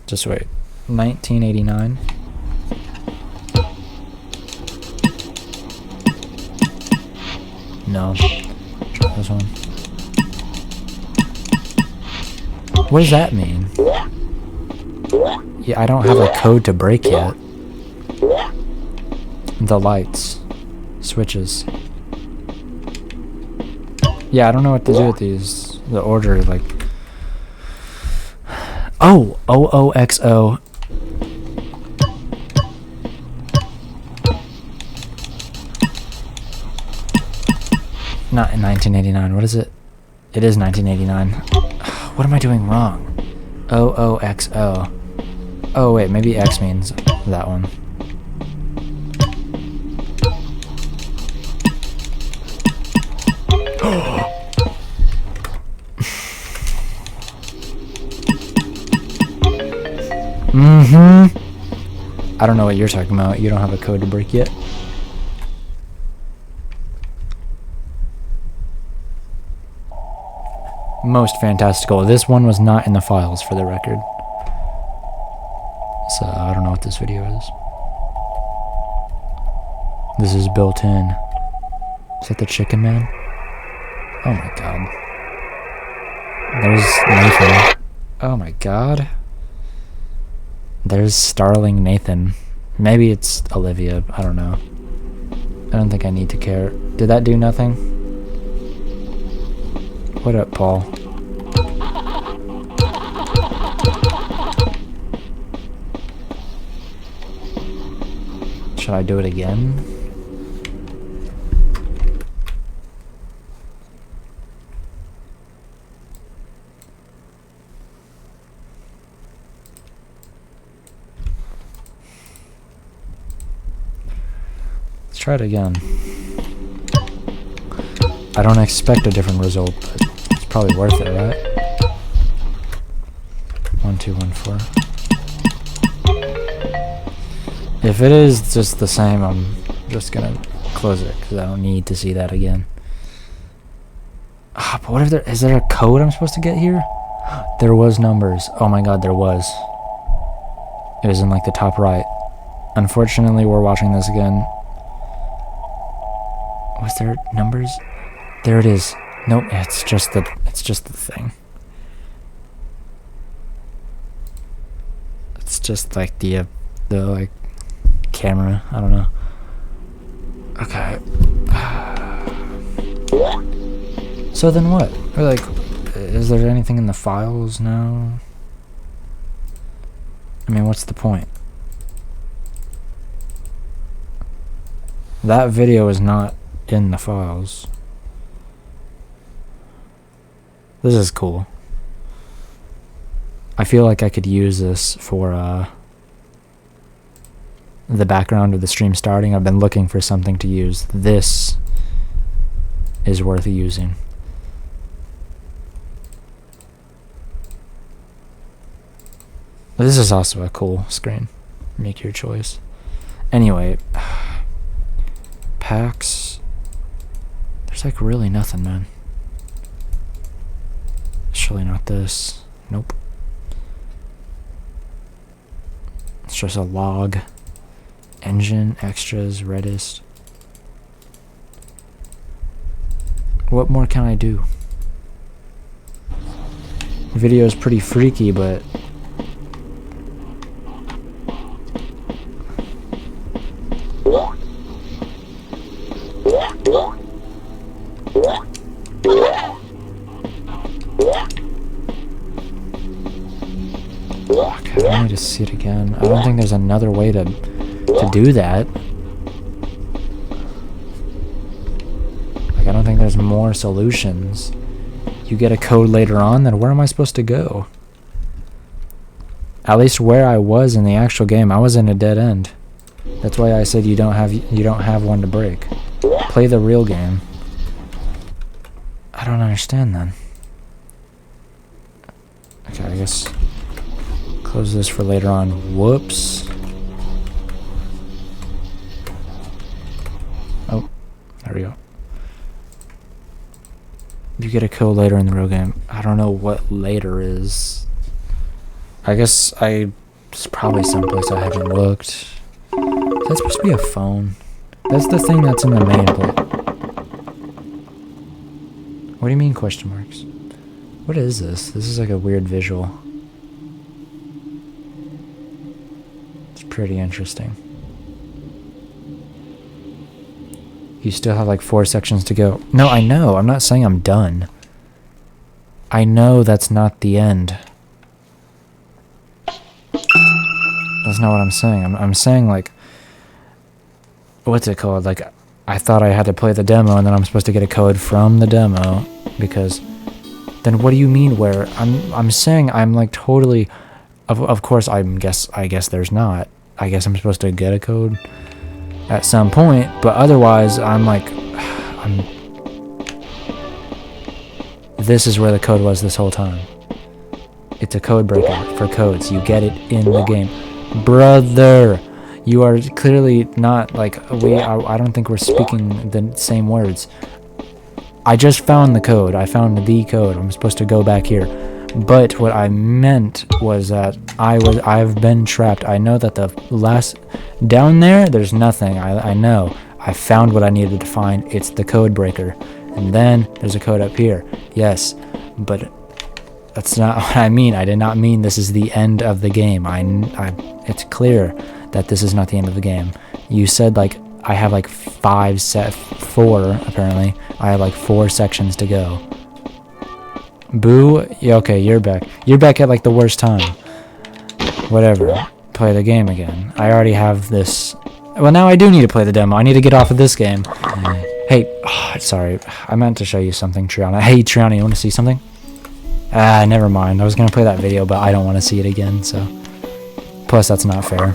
Just wait. 1989. No. Try this one. What does that mean? Yeah, I don't have a code to break yet. The lights. Switches. Yeah, I don't know what to do with these. The order, like... Oh! OOXO. Not in 1989. What is it? It is 1989. What am I doing wrong? OOXO. Oh, wait. Maybe X means that one. I don't know what you're talking about. You don't have a code to break yet? Most fantastical. This one was not in the files, for the record. So, I don't know what this video is. This is built in. Is that the Chicken Man? Oh my god. There's Nathan. Oh my god. There's Starling Nathan. Maybe it's Olivia. I don't know. I don't think I need to care. Did that do nothing? What up, Paul? Should I do it again? Let's try it again. I don't expect a different result, but it's probably worth it, right? 1, 2, 1, 4. If it is just the same, I'm just gonna close it because I don't need to see that again. But what if is there a code I'm supposed to get here? There was numbers. Oh my god, there was. It was in like the top right. Unfortunately, we're watching this again. Was there numbers? There it is. Nope, it's just the thing. It's just like the like camera. I don't know. Okay. So then what? Or like, Is there anything in the files? No. I mean, what's the point? That video is not in the files. This is cool. I feel like I could use this for the background of the stream starting. I've been looking for something to use. This is worth using. This is also a cool screen. Make your choice. Anyway, packs. There's like really nothing, man. Surely not this. Nope. It's just a log. Engine, extras, Redis. What more can I do? The video is pretty freaky, but okay, I need to see it again. I don't think there's another way to do that. Like, I don't think there's more solutions. You get a code later on, then where am I supposed to go? At least where I was in the actual game, I was in a dead end. That's why I said you don't have one to break. Play the real game. I don't understand then. Okay, I guess close this for later on. Whoops. Oh, there we go. You get a code later in the real game. I don't know what later is. I guess it's probably someplace I haven't looked. That's supposed to be a phone. That's the thing that's in the main plate. What do you mean question marks? What is this? This is like a weird visual. It's pretty interesting. You still have like 4 sections to go. No, I know. I'm not saying I'm done. I know that's not the end. That's not what I'm saying. I'm saying like, what's it called? Like, I thought I had to play the demo and then I'm supposed to get a code from the demo, because then what do you mean where? I'm saying I'm like totally, of course I guess there's not. I guess I'm supposed to get a code at some point, but otherwise I'm like, this is where the code was this whole time. It's a code breaker for codes. You get it in the game. Brother, you are clearly not like, I don't think we're speaking the same words. I just found the code. I found the code. I'm supposed to go back here. But what I meant was that I've been trapped. I know that the last down there's nothing. I know. I found what I needed to find. It's the code breaker. And then there's a code up here. Yes, but that's not what I mean. I did not mean this is the end of the game. It's clear that this is not the end of the game. You said like I have like 4 apparently. I have like 4 sections to go. Boo. Yeah, okay, you're back. You're back at like the worst time. Whatever. Play the game again. I already have this. Well, now I do need to play the demo. I need to get off of this game. Hey, sorry. I meant to show you something, Triana. Hey, Triana, you want to see something? Never mind. I was going to play that video, but I don't want to see it again, so. Plus, that's not fair.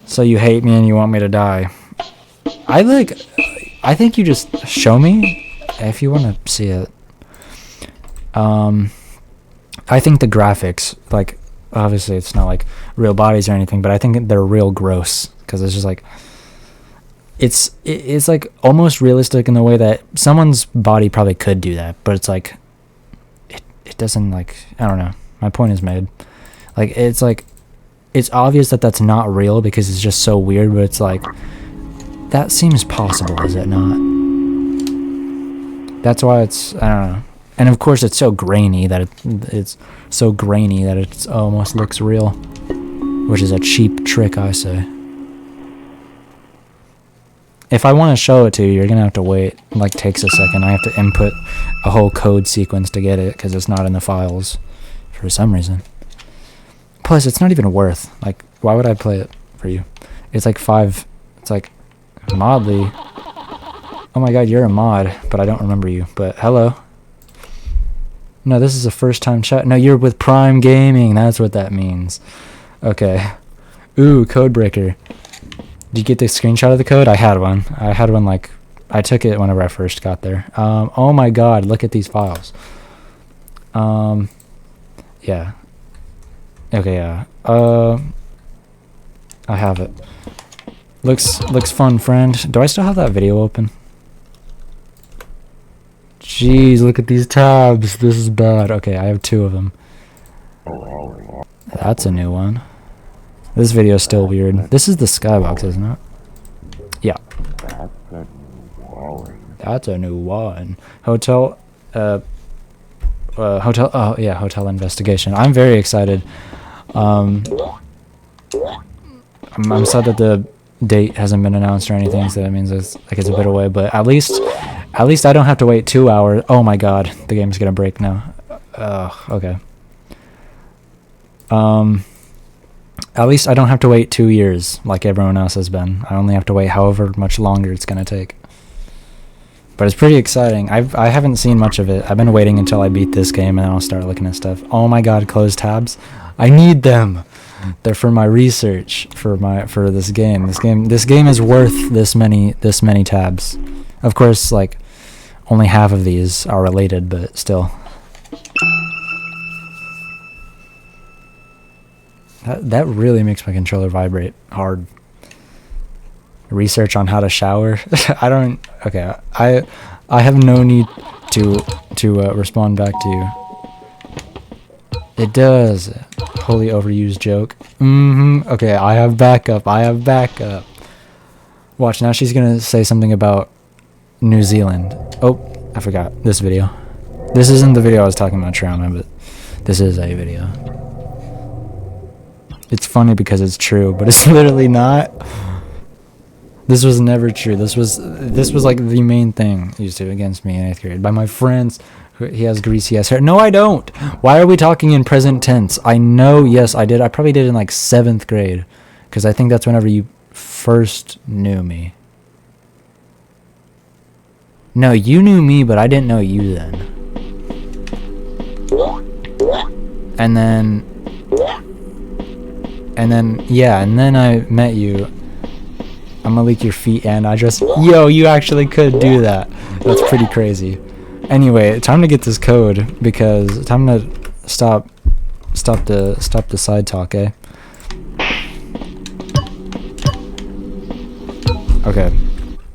So you hate me and you want me to die. I think you just show me if you want to see it. I think the graphics, like, obviously it's not like real bodies or anything, but I think they're real gross, because it's just like, it's like almost realistic in the way that someone's body probably could do that, but it's like, it doesn't, like, I don't know. My point is made. Like, it's obvious that that's not real because it's just so weird, but it's like, that seems possible, is it not? That's why it's, I don't know. And of course it's so grainy that it's so grainy that it almost looks real, which is a cheap trick, I say. if I want to show it to you, you're gonna have to wait. It, like, takes a second. I have to input a whole code sequence to get it because it's not in the files for some reason. Plus, it's not even worth. Like, why would I play it for you? It's like 5. It's like Modly. Oh my god, you're a mod, but I don't remember you. But hello. No, this is a first time chat. No, you're with Prime Gaming. That's what that means. Okay. Ooh, code breaker. Did you get the screenshot of the code? I had one. I had one, like, I took it whenever I first got there. Oh my god, look at these files. Yeah. Okay, yeah. I have it. Looks fun, friend. Do I still have that video open? Jeez, look at these tabs. This is bad. Okay, I have 2 of them. That's a new one. This video is still weird. This is the skybox, isn't it? Yeah. That's a new one. Hotel, hotel, oh yeah, hotel investigation. I'm very excited. I'm sad that the date hasn't been announced or anything, so that means it's like it's a bit away, but at least I don't have to wait 2 hours. Oh my god, the game's gonna break now. Okay. At least I don't have to wait 2 years like everyone else has been. I only have to wait however much longer it's gonna take. But it's pretty exciting. I haven't seen much of it. I've been waiting until I beat this game and then I'll start looking at stuff. Oh my god, close tabs. I need them. They're for my research for this game. This game is worth this many tabs. Of course, like, only half of these are related, but still. That really makes my controller vibrate hard. Research on how to shower. I don't. Okay, I have no need to respond back to you. It does. Wholly overused joke. Okay, I have backup. Watch, now she's gonna say something about New Zealand. Oh, I forgot this video. This isn't the video I was talking about trauma, but this is a video. It's funny because it's true, but it's literally not. This was never true. This was like the main thing used to against me in 8th grade by my friends. He has greasy ass hair. No, I don't. Why are we talking in present tense? I know. Yes, I did. I probably did in like 7th grade, because I think that's whenever you first knew me. No, you knew me, but I didn't know you then. And then I met you. I'm gonna leak your feet and address. Yo, you actually could do that. That's pretty crazy. Anyway, time to get this code, because time to stop the side talk, eh? Okay.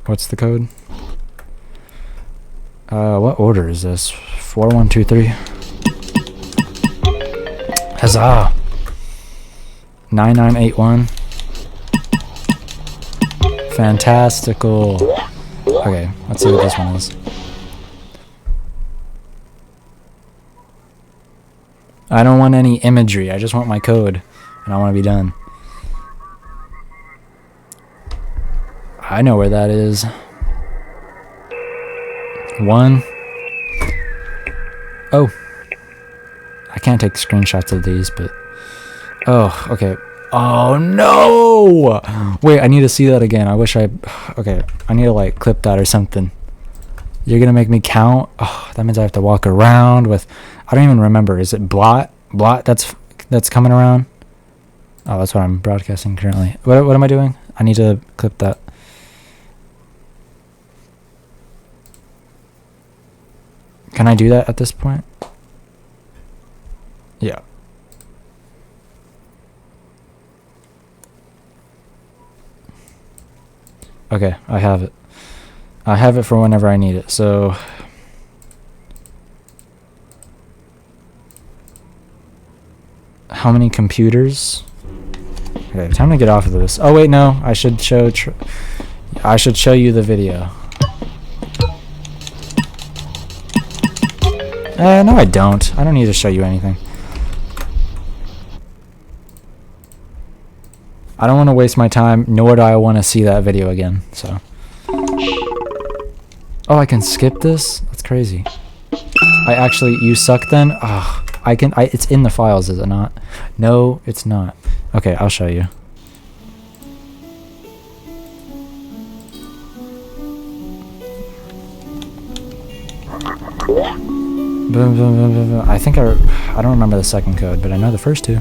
What's the code? What order is this? 4123. Huzzah! 9981. Fantastical. Okay, let's see what this one is. I don't want any imagery. I just want my code, and I want to be done. I know where that is. 1. Oh. I can't take screenshots of these, but... Oh, okay. Oh, no! Wait, I need to see that again. I wish I... Okay, I need to, like, clip that or something. You're gonna make me count? Oh, that means I have to walk around with... I don't even remember. Is it blot? Blot that's coming around? Oh, that's what I'm broadcasting currently. What am I doing? I need to clip that. Can I do that at this point? Yeah. Okay, I have it. I have it for whenever I need it, so... How many computers? Okay, time to get off of this. Oh wait, no. I should show you the video. No I don't. I don't need to show you anything. I don't want to waste my time, nor do I want to see that video again, so... Oh, I can skip this? That's crazy. I actually, you suck then? Oh, it's in the files, is it not? No, it's not. Okay, I'll show you. Boom, boom, boom, boom, boom. I think I don't remember the second code, but I know the first two.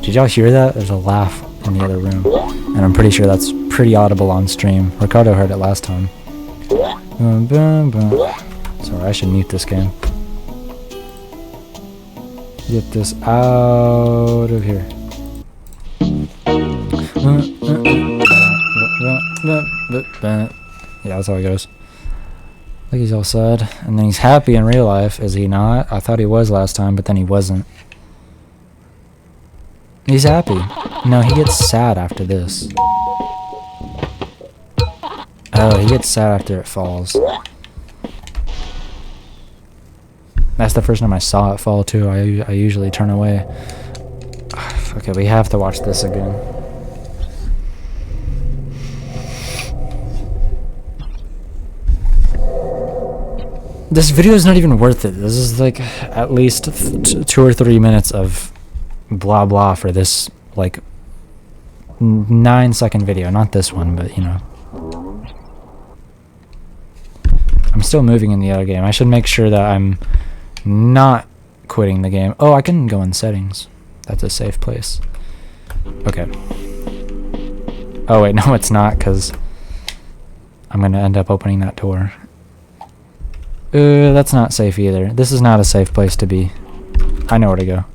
Did y'all hear that? There's a laugh in the other room. And I'm pretty sure that's pretty audible on stream. Ricardo heard it last time. Boom, boom, boom. Sorry, I should mute this game. Get this out of here. Yeah, that's how it goes. Look, he's all sad. And then he's happy in real life, is he not? I thought he was last time, but then he wasn't. He's happy. No, he gets sad after this. Oh, he gets sad after it falls. That's the first time I saw it fall, too. I usually turn away. Okay, we have to watch this again. This video is not even worth it. This is like at least 2 or 3 minutes of blah blah for this like 9-second video. Not this one, but you know. I'm still moving in the other game. I should make sure that I'm not quitting the game. Oh, I can go in settings. That's a safe place. Okay. Oh wait, no it's not, because I'm going to end up opening that door. That's not safe either. This is not a safe place to be. I know where to go.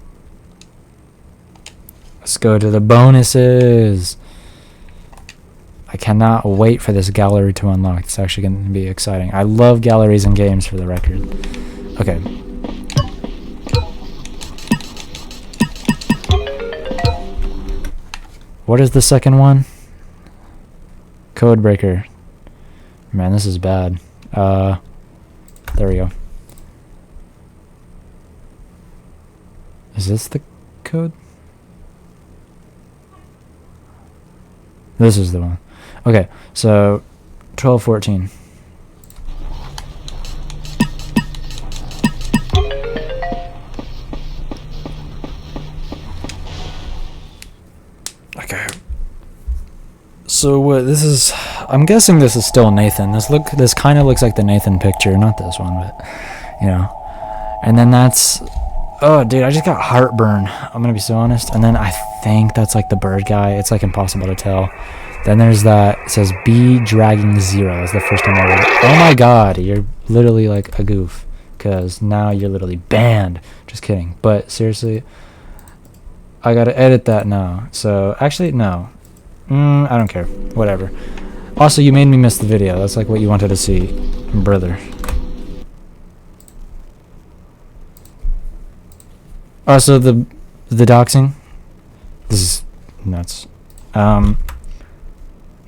Let's go to the bonuses. I cannot wait for this gallery to unlock. It's actually going to be exciting. I love galleries in games, for the record. Okay. What is the second one? Code breaker. Man, this is bad. There we go. Is this the code? This is the one. Okay, so 1214. Okay. So what this is, I'm guessing this is still Nathan. This kind of looks like the Nathan picture, not this one, but you know. And then that's, oh dude, I just got heartburn. I'm gonna be so honest. And then I think that's like the bird guy. It's like impossible to tell. Then there's that, it says B dragging 0. It's the first time I read it. Oh my god, you're literally like a goof, because now you're literally banned. Just kidding. But seriously, I gotta edit that now. So actually no. I don't care. Whatever. Also, you made me miss the video. That's like what you wanted to see, brother. Also, the doxing. This is nuts. Not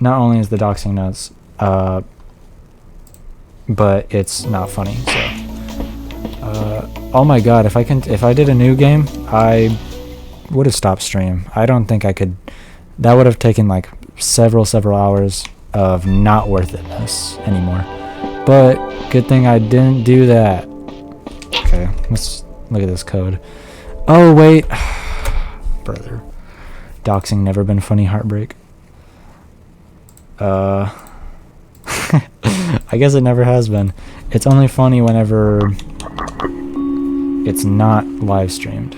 only is the doxing nuts, but it's not funny. So, oh my god, if I did a new game, I would have stopped stream. I don't think I could. That would have taken like several hours of not worth itness anymore. But good thing I didn't do that. Okay, let's look at this code. Oh wait, brother, doxing never been funny. Heartbreak. I guess it never has been. It's only funny whenever it's not live streamed,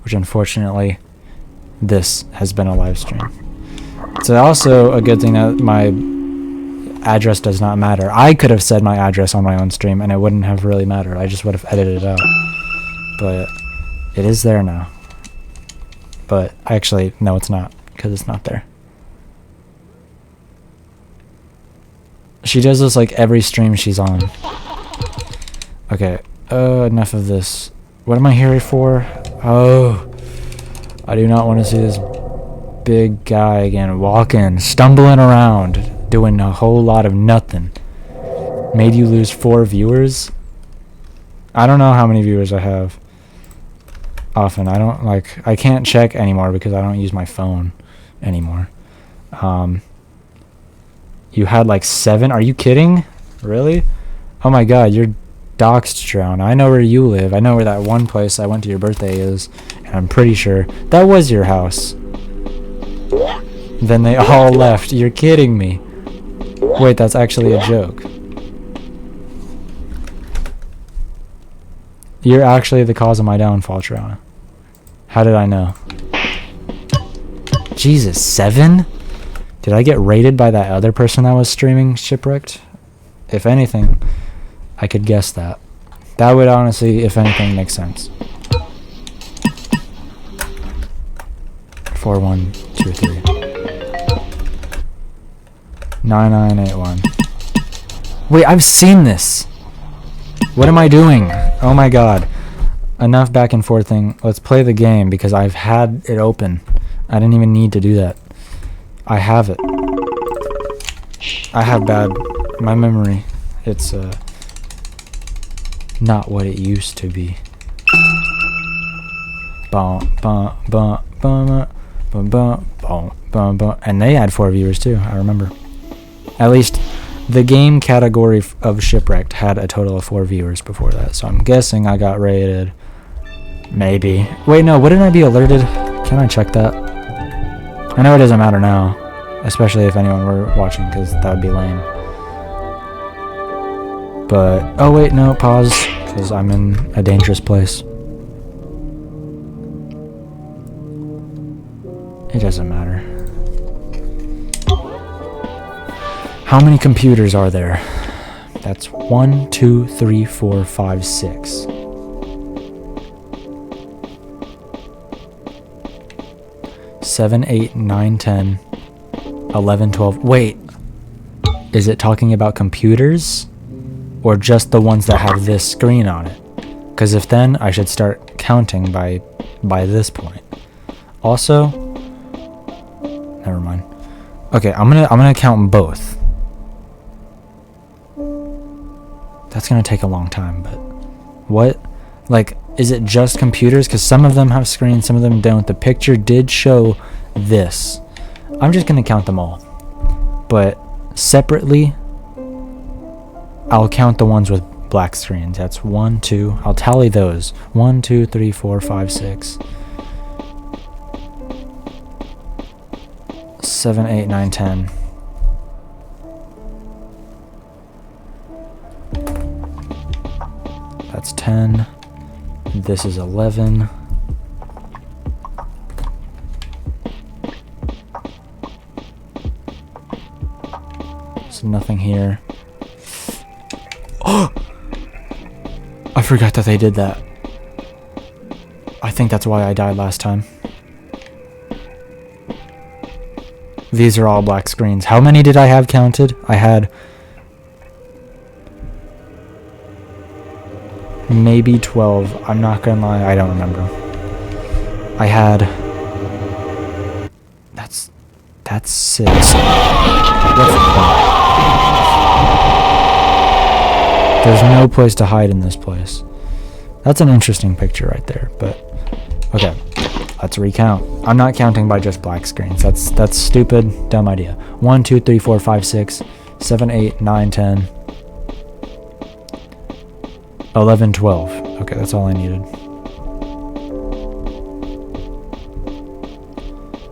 which unfortunately this has been a live stream. It's also a good thing that my address does not matter. I could have said my address on my own stream and it wouldn't have really mattered. I just would have edited it out. But it is there now. But actually, no, it's not, because it's not there. She does this like every stream she's on. Okay, enough of this. What am I here for? Oh, I do not want to see this big guy again, walking, stumbling around, doing a whole lot of nothing. Made you lose 4 viewers? I don't know how many viewers I have. Often, I can't check anymore because I don't use my phone anymore. You had like 7? Are you kidding? Really? Oh my god, you're doxed, Drown. I know where you live. I know where that one place I went to your birthday is. And I'm pretty sure that was your house. Then they all left. You're kidding me. Wait, that's actually a joke. You're actually the cause of my downfall, Drown. How did I know? Jesus, 7? Did I get raided by that other person that was streaming Shipwrecked? If anything, I could guess that. That would honestly, if anything, make sense. 4, 1, 2, 3. 9981. Wait, I've seen this! What am I doing? Oh my god. Enough back and forthing. Let's play the game because I've had it open. I didn't even need to do that. I have it. I have my memory. It's not what it used to be. Bum, bum, bum, bum, bum, bum, bum, bum, bum. And they had 4 viewers too, I remember. At least the game category of Shipwrecked had a total of 4 viewers before that, so I'm guessing I got rated. Maybe. Wait, no, wouldn't I be alerted? Can I check that? I know it doesn't matter now, especially if anyone were watching, because that would be lame. But, oh wait, no, pause, because I'm in a dangerous place. It doesn't matter. How many computers are there? That's 1, 2, 3, 4, 5, 6. 7, 8, 9, 10, 11, 12. Wait, is it talking about computers? Or just the ones that have this screen on it? Because if then, I should start counting by this point. Also, never mind. Okay, I'm gonna count both. That's gonna take a long time, but what? Like, is it just computers? Because some of them have screens, some of them don't. The picture did show this. I'm just gonna count them all. But separately, I'll count the ones with black screens. That's 1, 2. I'll tally those. 1, 2, 3, 4, 5, 6. 7, 8, 9, 10. That's 10. This is 11. There's nothing here. Oh! I forgot that they did that. I think that's why I died last time. These are all black screens. How many did I have counted? I had maybe 12. I'm not gonna lie, I don't remember. I had... That's 6. What's the point? There's no place to hide in this place. That's an interesting picture right there, but... Okay, let's recount. I'm not counting by just black screens. That's stupid, dumb idea. 1, 2, 3, 4, 5, 6, 7, 8, 9, 10... 11, 12. Okay, that's all I needed.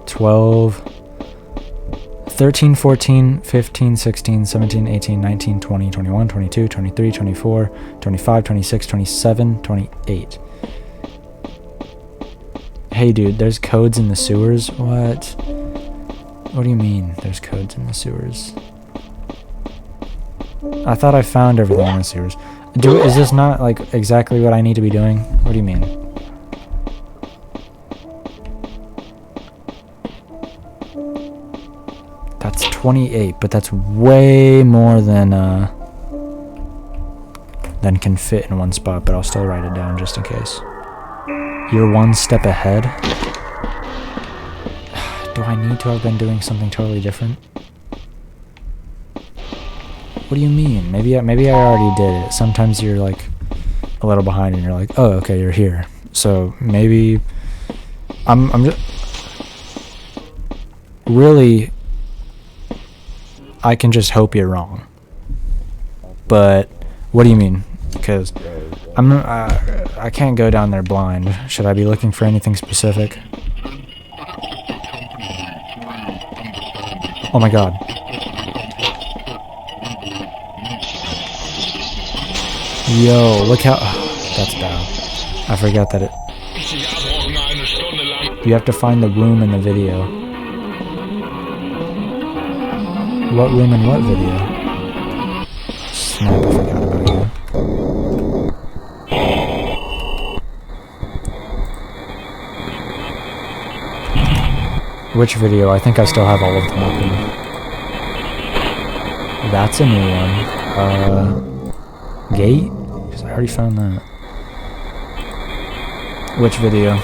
12, 13, 14, 15, 16, 17, 18, 19, 20, 21, 22, 23, 24, 25, 26, 27, 28. Hey dude, there's codes in the sewers? What? What do you mean there's codes in the sewers? I thought I found everything in the sewers. Is this not like exactly what I need to be doing? What do you mean? That's 28, but that's way more than can fit in one spot, but I'll still write it down just in case. You're one step ahead. Do I need to have been doing something totally different? What do you mean? Maybe I already did it. Sometimes you're like a little behind and you're like, oh, okay, you're here. So maybe I'm just really I can just hope you're wrong. But what do you mean? Because I can't go down there blind. Should I be looking for anything specific? Oh my god. Yo, look how... that's bad. I forgot that it... You have to find the room in the video. What room in what video? Snap, I forgot about you. Which video? I think I still have all of them open. That's a new one. Gate? Because I already found that. Which video?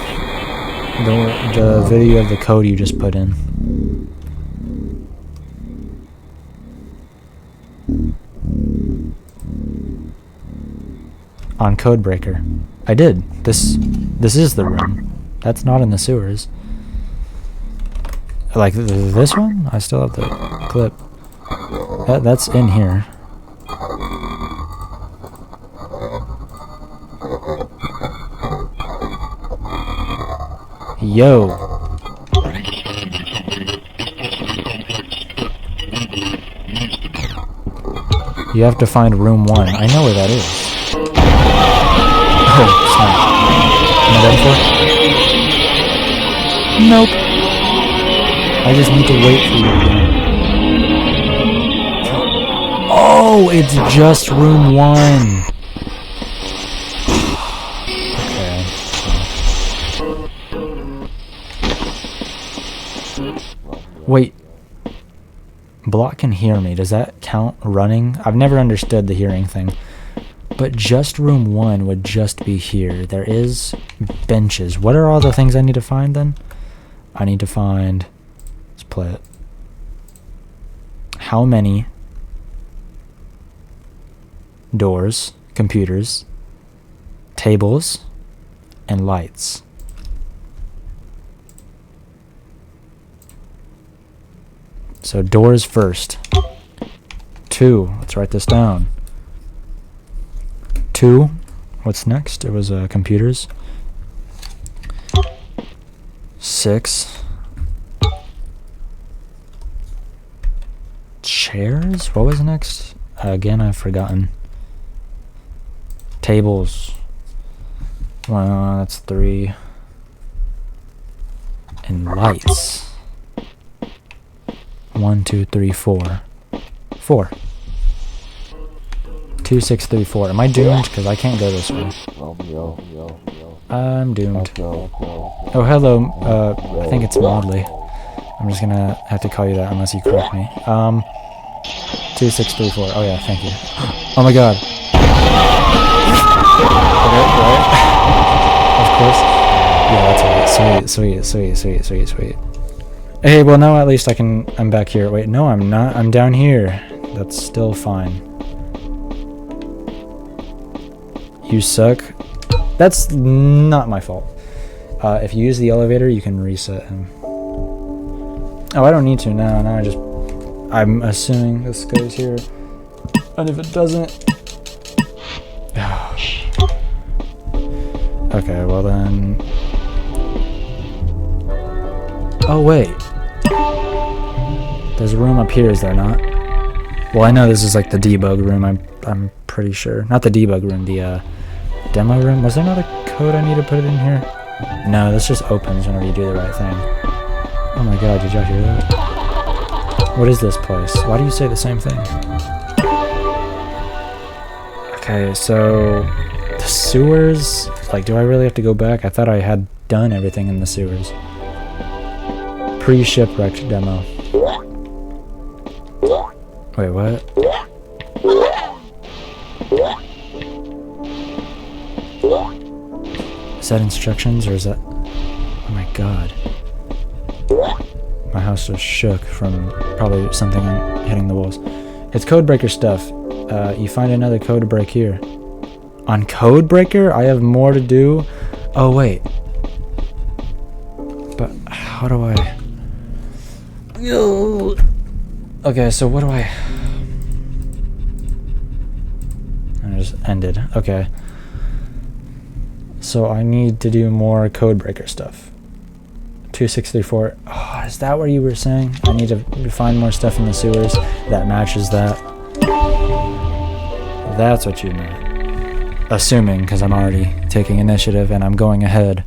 The video of the code you just put in. On Codebreaker. I did. This is the room. That's not in the sewers. Like this one? I still have the clip. That's in here. Yo. You have to find room 1. I know where that is. Oh, snap. Am I done for? Nope. I just need to wait for you. Oh, it's just room 1. Wait. Block can hear me. Does that count running? I've never understood the hearing thing. But just room 1 would just be here. There is benches. What are all the things I need to find then? I need to find... Let's play it. How many doors, computers, tables, and lights? So doors first. 2. Let's write this down. 2. What's next? It was computers. 6. Chairs? What was next? Again, I've forgotten. Tables. Well, that's 3. And lights. 1, 2, 3, 4. 4. 2, 6, 3, 4. Am I doomed? Because I can't go this way. I'm doomed. Oh, hello. I think it's Modley. I'm just gonna have to call you that unless you correct me. 2, 6, 3, 4. Oh yeah, thank you. Oh my god. Okay, right. Of course. Yeah, that's right. Sweet. Hey, well now at least I'm back here. Wait, no I'm not. I'm down here. That's still fine. You suck. That's not my fault. If you use the elevator, you can reset him. Oh, I don't need to now. Now I'm assuming this goes here. And if it doesn't... Okay, well then... Oh, wait. There's a room up here, is there not? Well, I know this is like the debug room, I'm pretty sure. Not the debug room, the demo room. Was there not a code I need to put it in here? No, this just opens whenever you do the right thing. Oh my god, did y'all hear that? What is this place? Why do you say the same thing? Okay, so... The sewers? Like, do I really have to go back? I thought I had done everything in the sewers. Pre-shipwrecked demo. Wait, what? Is that instructions or is that... Oh my god. My house just shook from probably something hitting the walls. It's Codebreaker stuff. You find another code to break here. On Codebreaker? I have more to do? Oh, wait. But how do I... Okay, so what do I just ended. Okay. So I need to do more code breaker stuff. 2634. Oh, is that what you were saying? I need to find more stuff in the sewers that matches that. That's what you meant. Assuming, because I'm already taking initiative and I'm going ahead.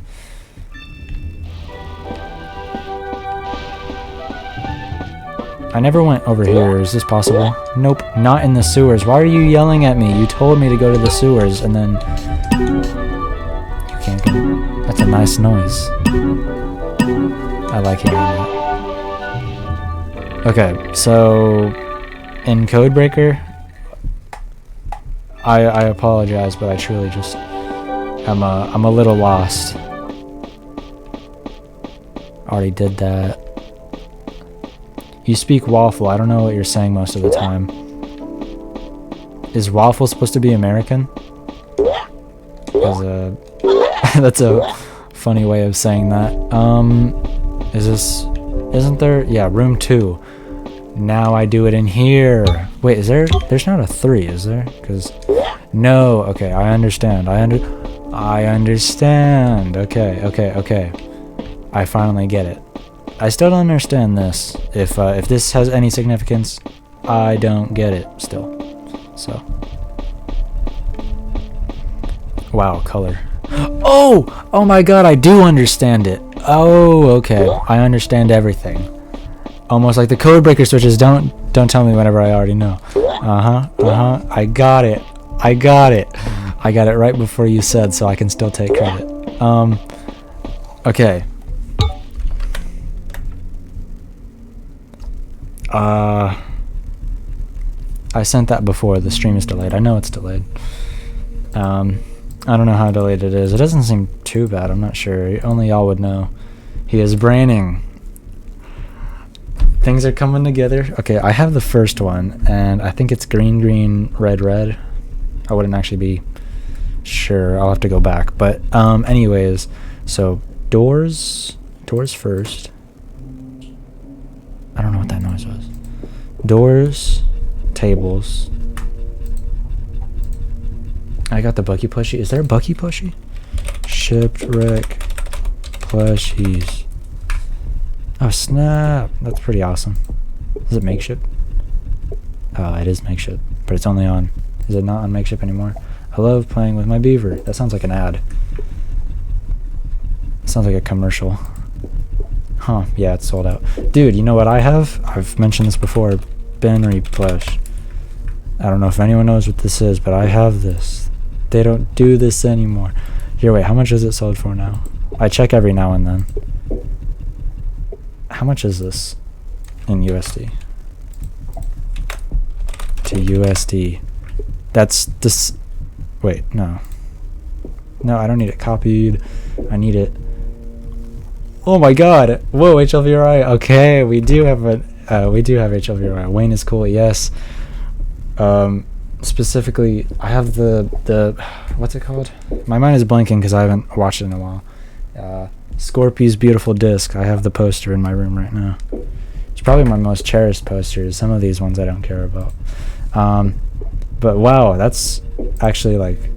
I never went over here. Is this possible? Nope, not in the sewers. Why are you yelling at me? You told me to go to the sewers and then... You can't go. That's a nice noise. I like hearing that. Okay, so... In Codebreaker... I apologize, but I truly just... I'm a little lost. Already did that. You speak waffle. I don't know what you're saying most of the time. Is waffle supposed to be American? Because, that's a funny way of saying that. Is this... Isn't there... Yeah, room 2. Now I do it in here. Wait, is there... There's not a 3, is there? Because... No. Okay, I understand. I understand. Okay. I finally get it. I still don't understand this. If this has any significance, I don't get it still. So. Wow, color. Oh! Oh my god, I do understand it. Oh, okay. I understand everything. Almost like the codebreaker switches. Don't tell me whenever I already know. I got it. I got it right before you said, so I can still take credit. Okay. I sent that before. The stream is delayed. I know it's delayed. I don't know how delayed it is. It doesn't seem too bad. I'm not sure. Only y'all would know. He is braining. Things are coming together. Okay, I have the first one, and I think it's green, red. I wouldn't actually be sure. I'll have to go back. But anyways, so doors first. I don't know what that noise was. Doors, tables. I got the Bucky plushie. Is there a Bucky plushie? Shipwreck plushies. Oh snap! That's pretty awesome. Is it makeshift? Oh, it is makeshift, but it's only on. Is it not on makeshift anymore? I love playing with my beaver. That sounds like an ad. Sounds like a commercial. Huh, yeah, it's sold out. Dude, you know what I have? I've mentioned this before. Benry plush. I don't know if anyone knows what this is, but I have this. They don't do this anymore. Here, wait, how much is it sold for now? I check every now and then. How much is this in USD? To USD. That's this. Wait, no. No, I don't need it copied. I need it. Oh my god! Whoa, HLVRI. Okay, we do have HLVRI. Wayne is cool. Yes. Specifically, I have the what's it called? My mind is blanking because I haven't watched it in a while. Scorpy's beautiful disc. I have the poster in my room right now. It's probably my most cherished posters. Some of these ones I don't care about. But wow, that's actually like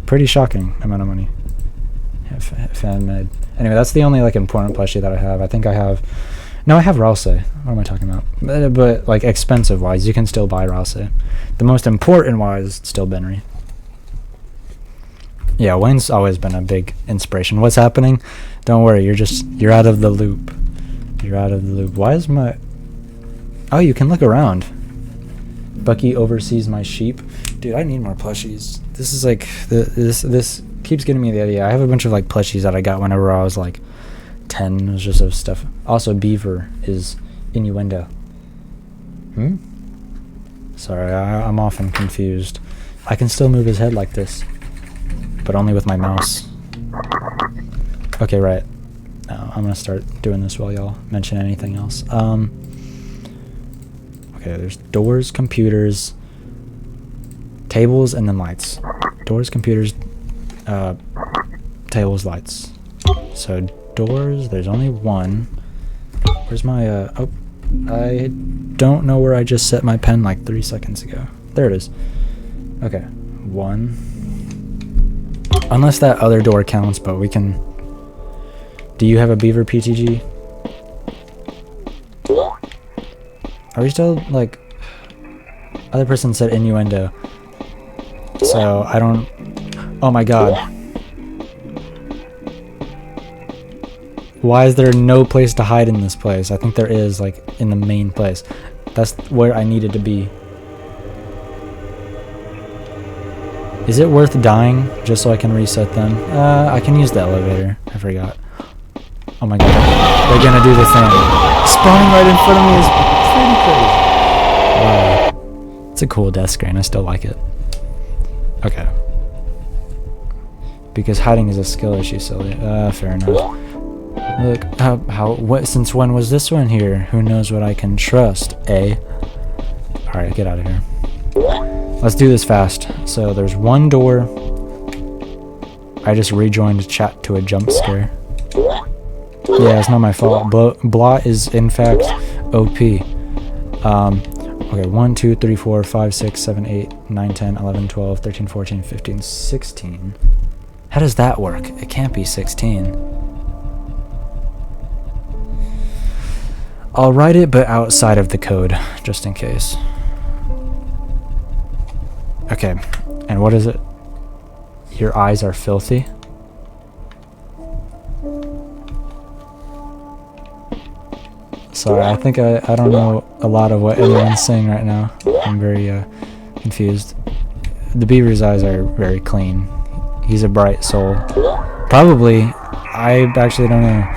pretty shocking amount of money. Fan made. Anyway, that's the only like important plushie that I have. I think I have. No, I have Rouse. What am I talking about? But like expensive wise, you can still buy Rouse. The most important wise, still Benry. Yeah, Wayne's always been a big inspiration. What's happening? Don't worry, you're out of the loop. You're out of the loop. Why is my... Oh, you can look around. Bucky oversees my sheep. Dude, I need more plushies. This is like... This keeps getting me the idea. I have a bunch of like plushies that I got whenever I was like 10. It was just of stuff. Also, Beaver is innuendo. Sorry, I'm often confused. I can still move his head like this, but only with my mouse. Okay, right. I'm gonna start doing this while y'all mention anything else. Okay, there's doors, computers, tables, and then lights. Doors, computers, tables, lights. So doors, there's only one. Where's my, oh, I don't know where I just set my pen like 3 seconds ago. There it is. Okay. 1. Unless that other door counts, but we can... Do you have a beaver PTG? Are we still, like... Other person said innuendo. So, I don't... Oh my god. Why is there no place to hide in this place? I think there is, like, in the main place. That's where I needed to be. Is it worth dying just so I can reset them? I can use the elevator. I forgot. Oh my god. They're gonna do the thing. Spawning right in front of me is pretty crazy. Wow. It's a cool death screen. I still like it. Okay. Because hiding is a skill issue, silly. Fair enough. Look, since when was this one here? Who knows what I can trust, eh? Alright, get out of here. Let's do this fast. So there's one door. I just rejoined chat to a jump scare. Yeah, it's not my fault. Blot is in fact OP. Okay, 1, 2, 3, 4, 5, 6, 7, 8, 9, 10, 11, 12, 13, 14, 15, 16. How does that work? It can't be 16. I'll write it, but outside of the code, just in case. Okay, and what is it? Your eyes are filthy? Sorry, I think I don't know a lot of what anyone's saying right now. I'm very confused. The beaver's eyes are very clean. He's a bright soul. Probably, I actually don't know.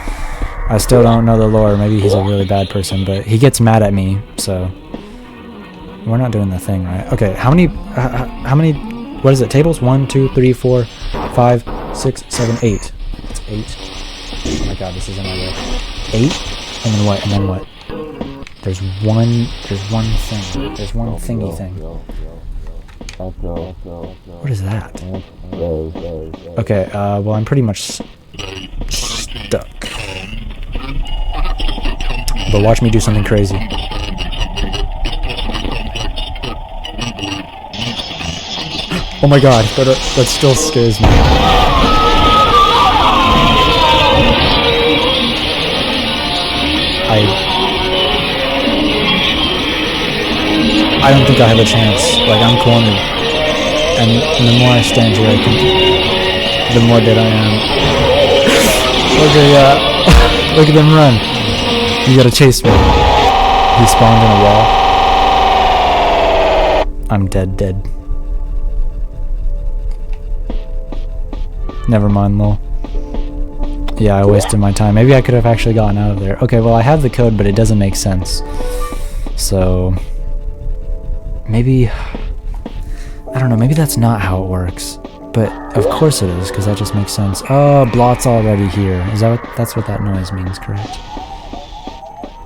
I still don't know the lore. Maybe he's a really bad person, but he gets mad at me, so... We're not doing the thing, right? Okay, how many, what is it, tables? 1, 2, 3, 4, 5, 6, 7, 8. It's 8. Oh my god, this isn't my way. 8? And then what? And then what? There's one thing. There's one thingy thing. What is that? Okay, well, I'm pretty much stuck. But watch me do something crazy. Oh my god, that still scares me. I don't think I have a chance. Like, I'm cornered. And the more I stand here, I think the more dead I am. Okay, look at them run. You gotta chase me. He spawned in a wall. I'm dead. Never mind, lol. Yeah, I wasted my time. Maybe I could have actually gotten out of there. Okay, well, I have the code, but it doesn't make sense. So... maybe... I don't know, maybe that's not how it works. But of course it is, because that just makes sense. Oh, Blot's already here. Is that what... that's what that noise means, correct?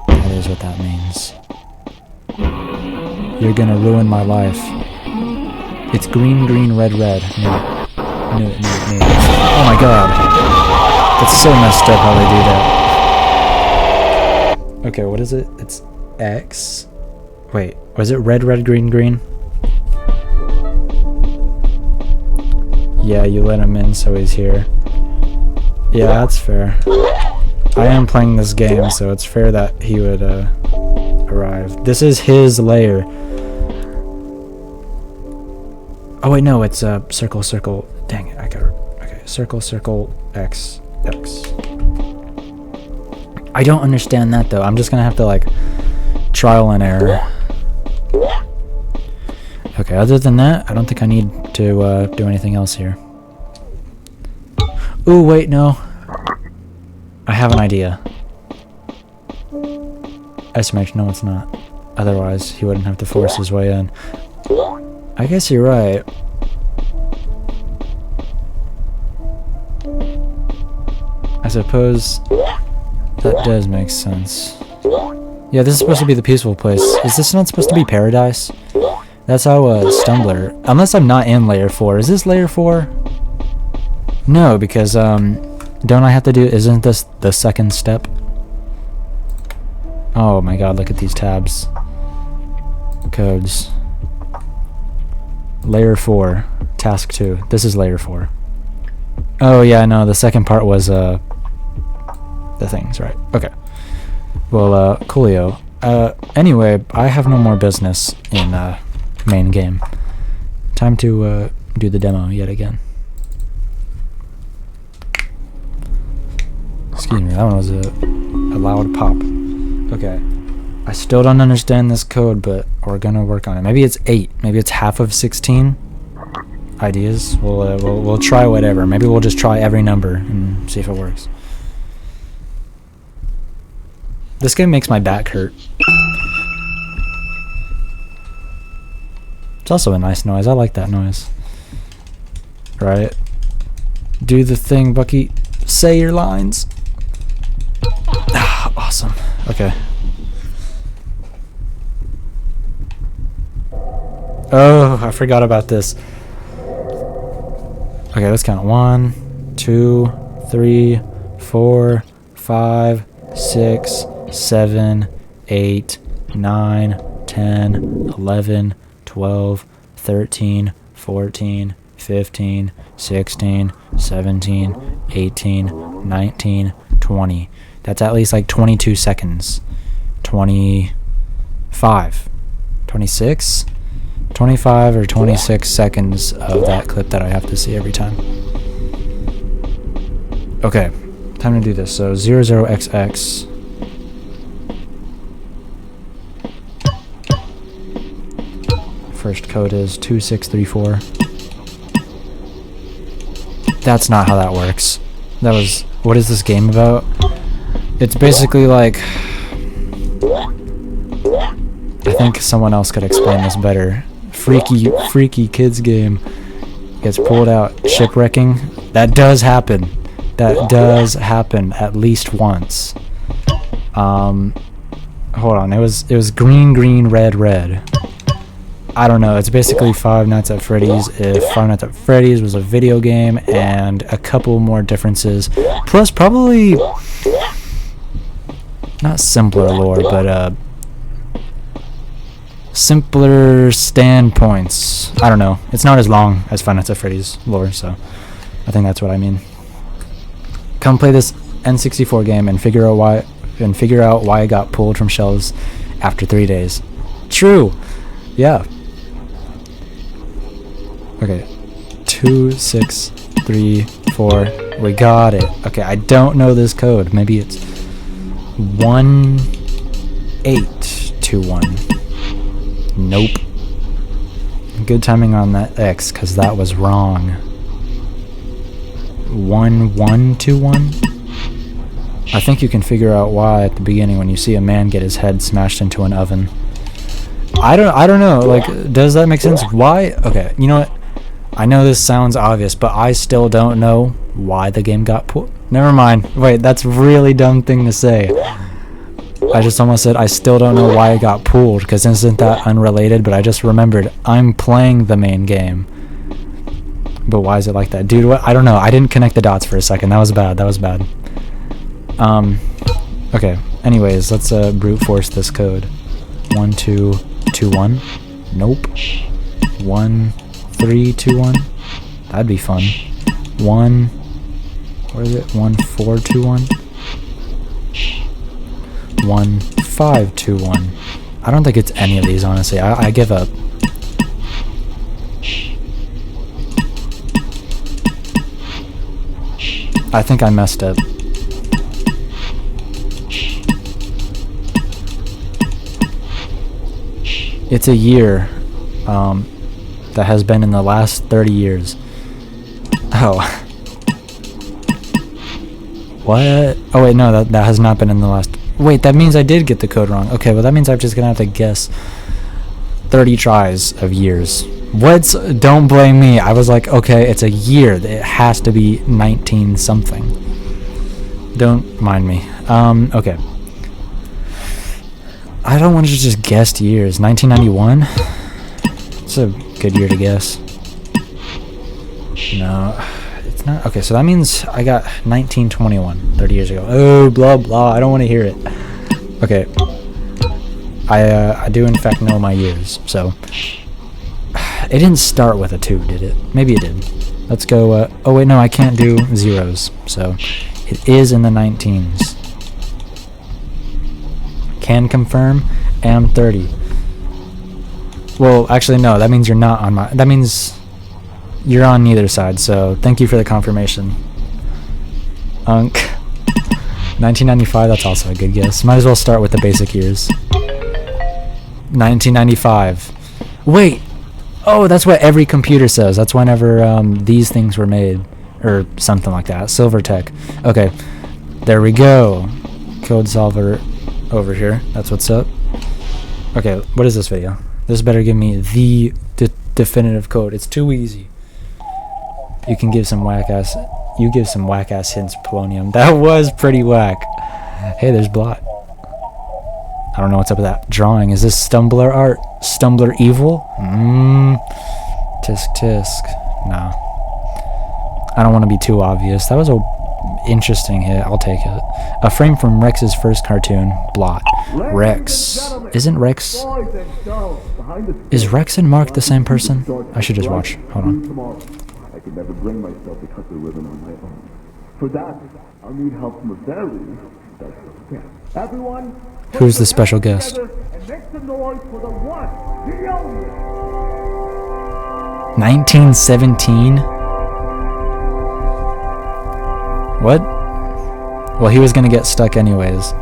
That is what that means. You're gonna ruin my life. It's green, red. No. Oh my god. That's so messed up how they do that. Okay, what is it? It's X. Wait, was it red, green? Yeah, you let him in, so he's here. Yeah, that's fair. I am playing this game, so it's fair that he would arrive. This is his lair. Oh wait, no, it's circle. Dang it, I got it. Okay, circle, X. I don't understand that though. I'm just gonna have to like trial and error. Okay, other than that, I don't think I need to do anything else here. Ooh, wait, no. I have an idea. SMH, no it's not. Otherwise, he wouldn't have to force his way in. I guess you're right. I suppose that does make sense. Yeah, this is supposed to be the peaceful place. Is this not supposed to be paradise? That's how Stumbler... Unless I'm not in layer 4. Is this layer 4? No, because don't I have to do... Isn't this the second step? Oh my god, look at these tabs. Codes. Layer 4. Task 2. This is layer 4. Oh yeah, no, the second part was the things, right? Okay. Well, coolio. Anyway, I have no more business in main game. Time to do the demo yet again. Excuse me, that one was a loud pop. Okay. I still don't understand this code, but we're gonna work on it. Maybe it's 8. Maybe it's half of 16 ideas. We'll try whatever. Maybe we'll just try every number and see if it works. This game makes my back hurt. It's also a nice noise. I like that noise. Right? Do the thing, Bucky. Say your lines. Ah, awesome. Okay. Oh, I forgot about this. Okay, let's count. 1, 2, 3, 4, 5, 6, 7, 8, 9, 10, 11, 12, 13, 14, 15, 16, 17, 18, 19, 20. That's at least like 22 seconds. 25. 26? 25 or 26 seconds of that clip that I have to see every time. Okay, time to do this. So 00XX. First code is 2634. That's not how that works. That was... What is this game about? It's basically like... I think someone else could explain this better. Freaky kids game gets pulled out. Shipwrecking. That does happen. That does happen at least once. Hold on. It was green, red. I don't know. It's basically Five Nights at Freddy's if Five Nights at Freddy's was a video game, and a couple more differences. Plus probably not simpler lore, but simpler standpoints. I don't know. It's not as long as Five Nights at Freddy's lore, so I think that's what I mean. Come play this N64 game and figure out why I got pulled from shelves after 3 days. True. Yeah. Okay. 2, 6, 3, 4. We got it. Okay, I don't know this code. Maybe it's 1821. Nope. Good timing on that X, because that was wrong. 1121? I think you can figure out why at the beginning when you see a man get his head smashed into an oven. I don't know, like, does that make sense? Why? Okay, you know what? I know this sounds obvious, but I still don't know why the game got pulled. Never mind. Wait, that's a really dumb thing to say. I just almost said I still don't know why it got pulled, because isn't that unrelated? But I just remembered I'm playing the main game. But why is it like that? Dude, what? I don't know. I didn't connect the dots for a second. That was bad. Okay. Anyways, let's brute force this code. 1, 2, 2, 1. Nope. 1, 3, 2, 1. That'd be fun. 1. What is it? 1, 4, 2, 1. 1, 5, 2, 1. I don't think it's any of these, honestly. I give up. I think I messed up. It's a year that has been in the last 30 years. Oh. What? Oh wait, no, that has not been in the last... Wait, that means I did get the code wrong. Okay, well that means I'm just gonna have to guess 30 tries of years. What? Don't blame me. I was like, okay, it's a year. It has to be 19 something. Don't mind me. Okay. I don't want to just guess years. 1991? It's a good year to guess. No, it's not. Okay, so that means I got 1921, 30 years ago. Oh, blah, blah. I don't want to hear it. Okay. I do in fact know my years, so it didn't start with a 2, did it? Maybe it did. Let's go, oh wait, no, I can't do zeros, so it is in the 19s. Can confirm, am 30. Well, actually, no, that means you're not on my, that means you're on neither side, so thank you for the confirmation. 1995, that's also a good guess. Might as well start with the basic years. 1995. Wait! Oh, that's what every computer says. That's whenever these things were made. Or something like that. Silvertech. Okay. There we go. Code solver over here. That's what's up. Okay, what is this video? This better give me the definitive code. It's too easy. You can give some whack-ass... You give some whack-ass hints, Polonium. That was pretty whack. Hey, there's Blot. I don't know what's up with that drawing. Is this Stumbler art? Stumbler evil? Tisk tisk. No. I don't want to be too obvious. That was a interesting hit. I'll take it. A frame from Rex's first cartoon. Blot. Rex. Isn't Rex... Is Rex and Mark the same person? I should just watch. Hold on. I could never bring myself to cut the ribbon on my own. For that, I'll need help from a very special guest. Everyone, Who's the special guest? and make some noise for the one, the only. 1917? What? Well, he was gonna get stuck anyways.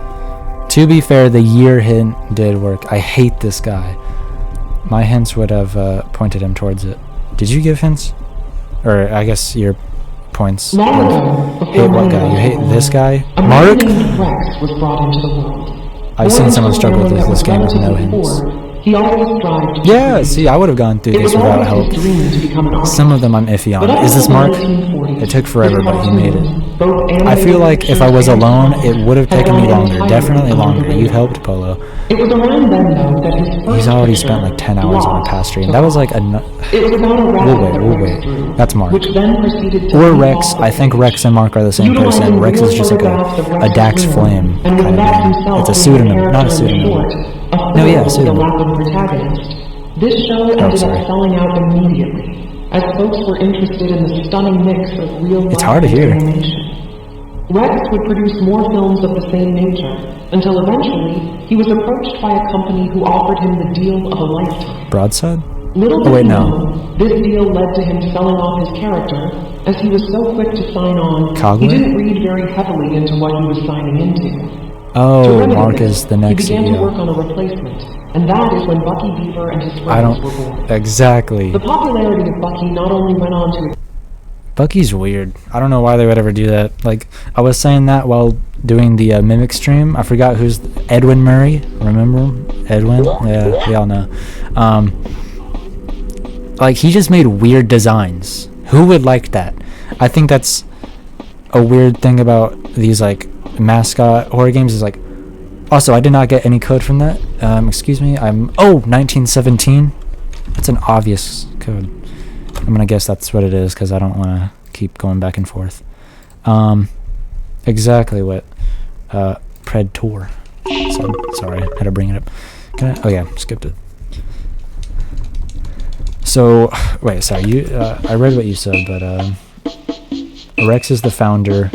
To be fair, the year hint did work. I hate this guy. My hints would have pointed him towards it. Did you give hints? Or I guess your points. Hate what guy? You hate this guy? Mark? Rex was brought into the world. I've seen someone struggle with this game with no hints. He always strived. Yeah, see, I would have gone through this without help. Some of them I'm iffy on. Is this Mark? It took forever, but he made it. I feel like if I was alone, it would have taken me longer. Definitely longer. You helped, Polo. It was around then, though, that his first He's already spent like 10 hours on a past stream. That was like a... We'll wait. That's Mark. Or Rex. I think Rex and Mark are the same person. Rex is just like a Dax Flame kind of name. It's a pseudonym, not a pseudonym. No, yeah, pseudonym. This show ended up selling out immediately, as folks were interested in the stunning mix of real life It's hard to hear. animation. Rex would produce more films of the same nature, until eventually he was approached by a company who offered him the deal of a lifetime. Broadside? Little Oh, wait, did he no. know, this deal led to him selling off his character, as he was so quick to sign on, Cogway? he didn't read very heavily into what he was signing into. Oh, To remedy Mark this, is the next he began to work CEO. on a replacement, and that is when Bucky Beaver and his I friends were don't... born. Exactly. The popularity of Bucky not only went on to Bucky's weird. I don't know why they would ever do that. Like, I was saying that while doing the Mimic stream. I forgot who's... Edwin Murray? Remember him? Edwin? Yeah, we all know. Like, he just made weird designs. Who would like that? I think that's a weird thing about these, like, mascot horror games is, like... Also, I did not get any code from that. Excuse me. Oh, 1917? That's an obvious code. I'm gonna guess that's what it is, because I don't want to keep going back and forth. Exactly what Predator said. Sorry, I had to bring it up. Oh yeah, skipped it. So, wait, sorry, I read what you said, but, Rex is the founder.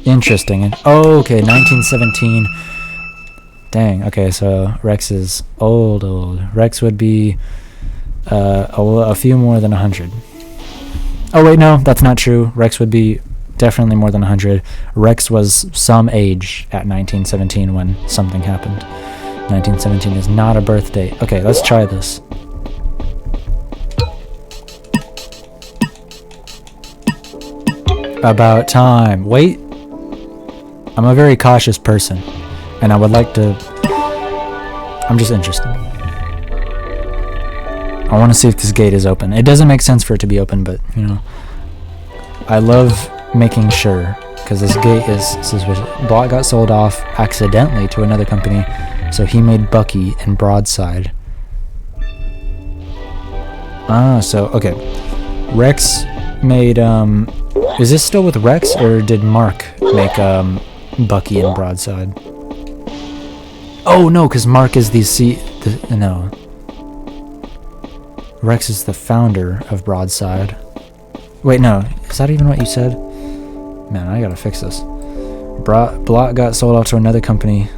Interesting. Oh, okay, 1917. Dang, okay, so Rex is old. Rex would be, a few more than 100. Oh, wait, no, that's not true. Rex would be definitely more than 100. Rex was some age at 1917 when something happened. 1917 is not a birth date. Okay, let's try this. About time. Wait. I'm a very cautious person, and I would like to... I'm just interested. I want to see if this gate is open. It doesn't make sense for it to be open, but, you know, I love making sure, because this gate is suspicious. Blot got sold off accidentally to another company, so he made Bucky and Broadside. Ah, so, okay. Rex made, is this still with Rex, or did Mark make, Bucky and Broadside? Oh no, because Mark is no. Rex is the founder of Broadside. Wait, no. Is that even what you said? Man, I gotta fix this. Blot got sold off to another company.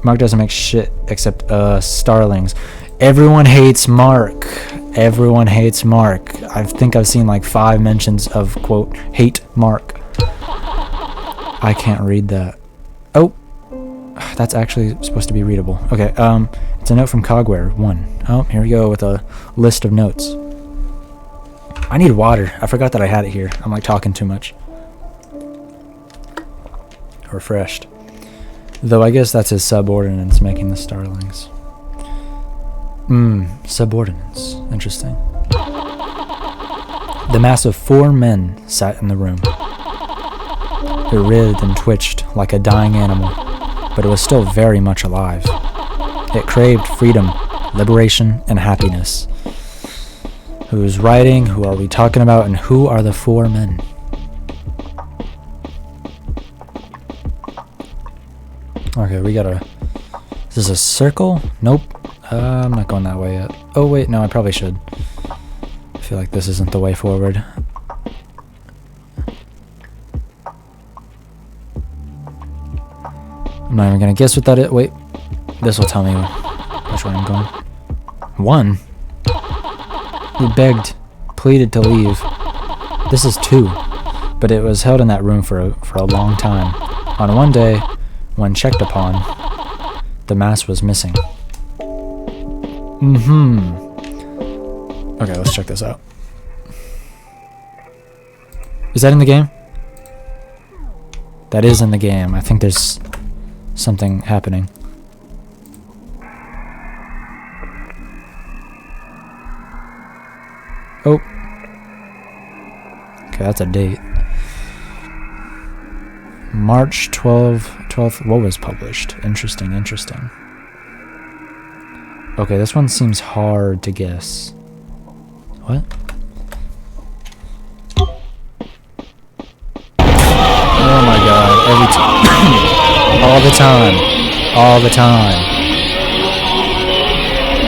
Mark doesn't make shit except starlings. Everyone hates Mark. Everyone hates Mark. I think I've seen like 5 mentions of, quote, hate Mark. I can't read that. Oh, that's actually supposed to be readable. Okay, it's a note from Cogware 1. Oh, here we go with a list of notes. I need water. I forgot that I had it here. I'm like talking too much. Refreshed. Though I guess that's his subordinates making the starlings. Subordinates. Interesting. The mass of 4 men sat in the room. It writhed and twitched like a dying animal, but it was still very much alive. It craved freedom, liberation, and happiness. Who's writing? Who are we talking about? And who are the 4 men? Okay, we gotta... Is this a circle? Nope. I'm not going that way yet. Oh wait, no, I probably should. I feel like this isn't the way forward. I'm not even gonna guess what that is. Wait. This will tell me which way I'm going. 1? We begged, pleaded to leave. This is 2. But it was held in that room for a long time. On one day, when checked upon, the mass was missing. Okay, let's check this out. Is that in the game? That is in the game. I think there's something happening. Oh. Okay, that's a date. March 12th. What was published? Interesting. Okay, this one seems hard to guess. What? Oh my god, every time. All the time.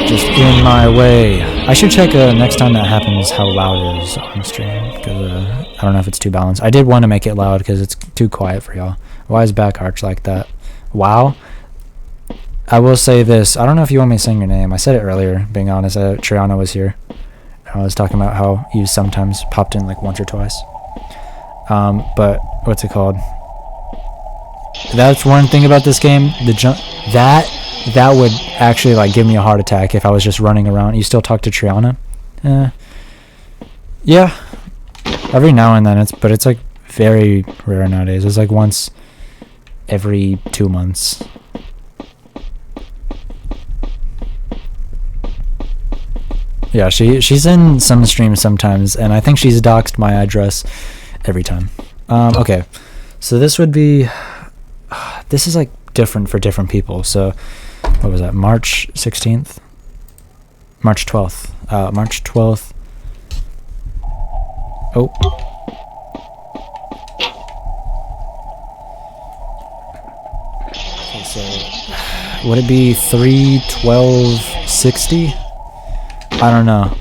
Just in my way. I should check next time that happens how loud it is on stream, because I don't know if it's too balanced. I did want to make it loud because it's too quiet for y'all. Why is back arch like that? Wow. I will say this. I don't know if you want me to say your name. I said it earlier, being honest. Triana was here. I was talking about how you sometimes popped in like once or twice. But what's it called? That's one thing about this game. The jump that would actually like give me a heart attack if I was just running around. You still talk to Triana? Yeah. Every now and then but it's like very rare nowadays. It's like once every 2 months. Yeah, she's in some streams sometimes, and I think she's doxed my address every time. Okay, so this would be... this is like different for different people. So, what was that? March 16th? March 12th. March 12th. Oh. Okay, so... would it be 3/12/60? I don't know,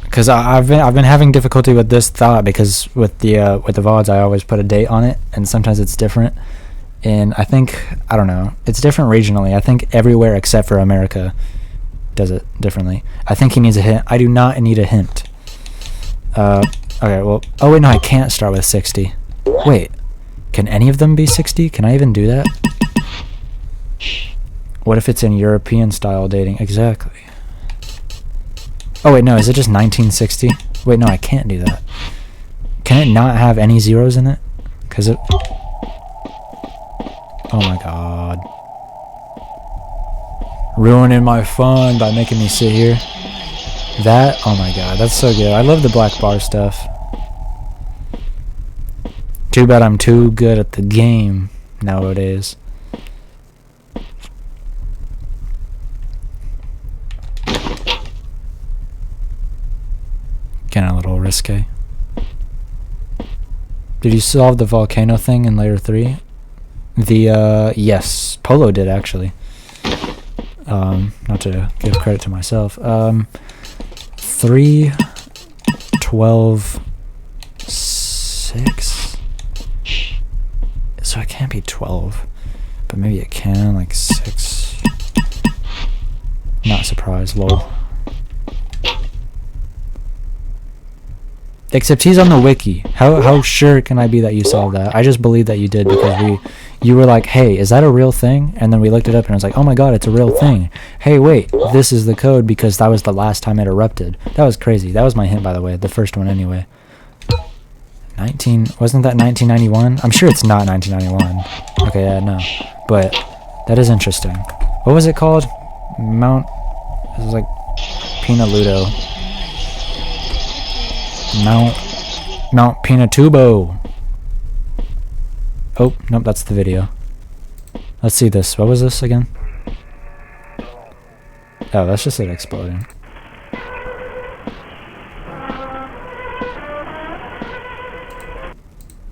because I've been having difficulty with this thought, because with the VODs I always put a date on it, and sometimes it's different. And I think, I don't know, it's different regionally. I think everywhere except for America does it differently. I think he needs a hint. I do not need a hint. Okay, well, oh wait, no, I can't start with 60. Wait, can any of them be 60? Can I even do that? What if it's in European style dating? Exactly. Oh wait, no, is it just 1960? Wait, no, I can't do that. Can it not have any zeros in it? Because it... oh my god. Ruining my fun by making me sit here. That, oh my god, that's so good. I love the black bar stuff. Too bad I'm too good at the game nowadays. Getting a little risque. Did you solve the volcano thing in layer 3? Yes, Polo did actually. Not to give credit to myself. 3, 12, 6. So it can't be 12, but maybe it can, like 6. Not surprised, lol. Except he's on the wiki. How sure can I be that you saw that? I just believe that you did because you were like, hey, is that a real thing? And then we looked it up and I was like, oh my god, it's a real thing. Hey, wait, this is the code because that was the last time it erupted. That was crazy. That was my hint, by the way. The first one anyway. Wasn't that 1991? I'm sure it's not 1991. Okay, yeah, no. But that is interesting. What was it called? It was like Pinaludo. Mount Pinatubo. Oh, nope, that's the video. Let's see this. What was this again? Oh, that's just it exploding.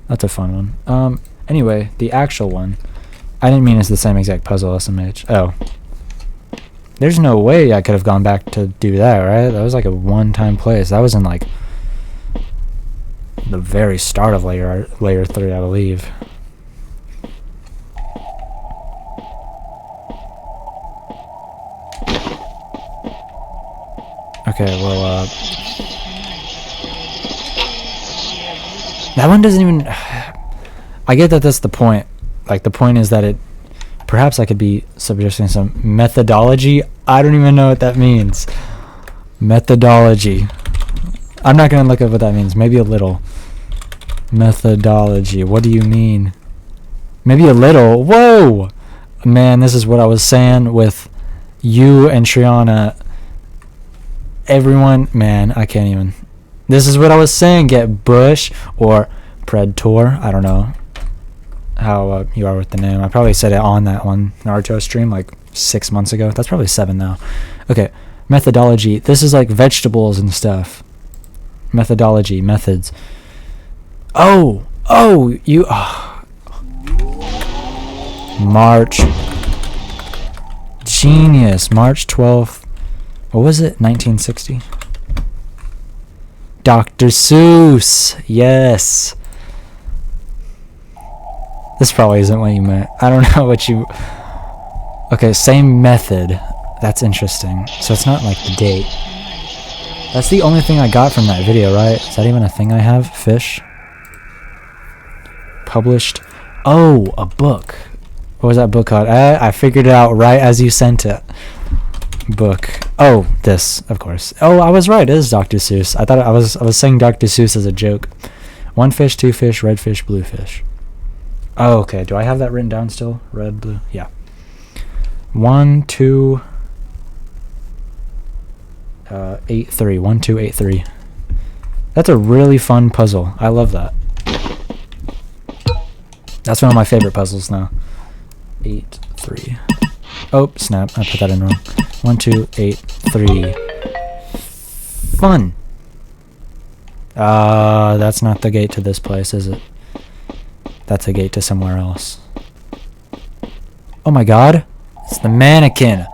That's a fun one. Anyway, the actual one. I didn't mean it's the same exact puzzle, SMH. Oh. There's no way I could have gone back to do that, right? That was like a one-time place. That was in like the very start of layer 3, I believe. Okay, well, that one doesn't even... I get that that's the point. Like, the point is that perhaps I could be suggesting some methodology. I don't even know what that means. Methodology. I'm not going to look up what that means. Maybe a little. Methodology. What do you mean? Maybe a little. Whoa! Man, this is what I was saying with you and Triana. Everyone, man, I can't even. This is what I was saying. Get Bush or Predator. I don't know how you are with the name. I probably said it on that one Naruto stream like 6 months ago. That's probably 7 now. Okay, methodology. This is like vegetables and stuff. Methodology, methods. Oh, you. March. Genius. March 12th. What was it? 1960? Dr. Seuss. Yes. This probably isn't what you meant. I don't know what you... Okay, same method. That's interesting. So it's not like the date. That's the only thing I got from that video, right? Is that even a thing I have? Fish? Published. Oh, a book. What was that book called? I figured it out right as you sent it. Book. Oh, this, of course. Oh, I was right. It is Dr. Seuss. I thought I was saying Dr. Seuss as a joke. 1 fish, 2 fish, red fish, blue fish. Oh, okay. Do I have that written down still? Red, blue. Yeah. 1, 2, 8, 3. 1, 2, 8, 3. That's a really fun puzzle. I love that. That's one of my favorite puzzles now. 8, 3. Oh, snap. I put that in wrong. 1, 2, 8, 3. Fun. That's not the gate to this place, is it? That's a gate to somewhere else. Oh my god. It's the mannequin.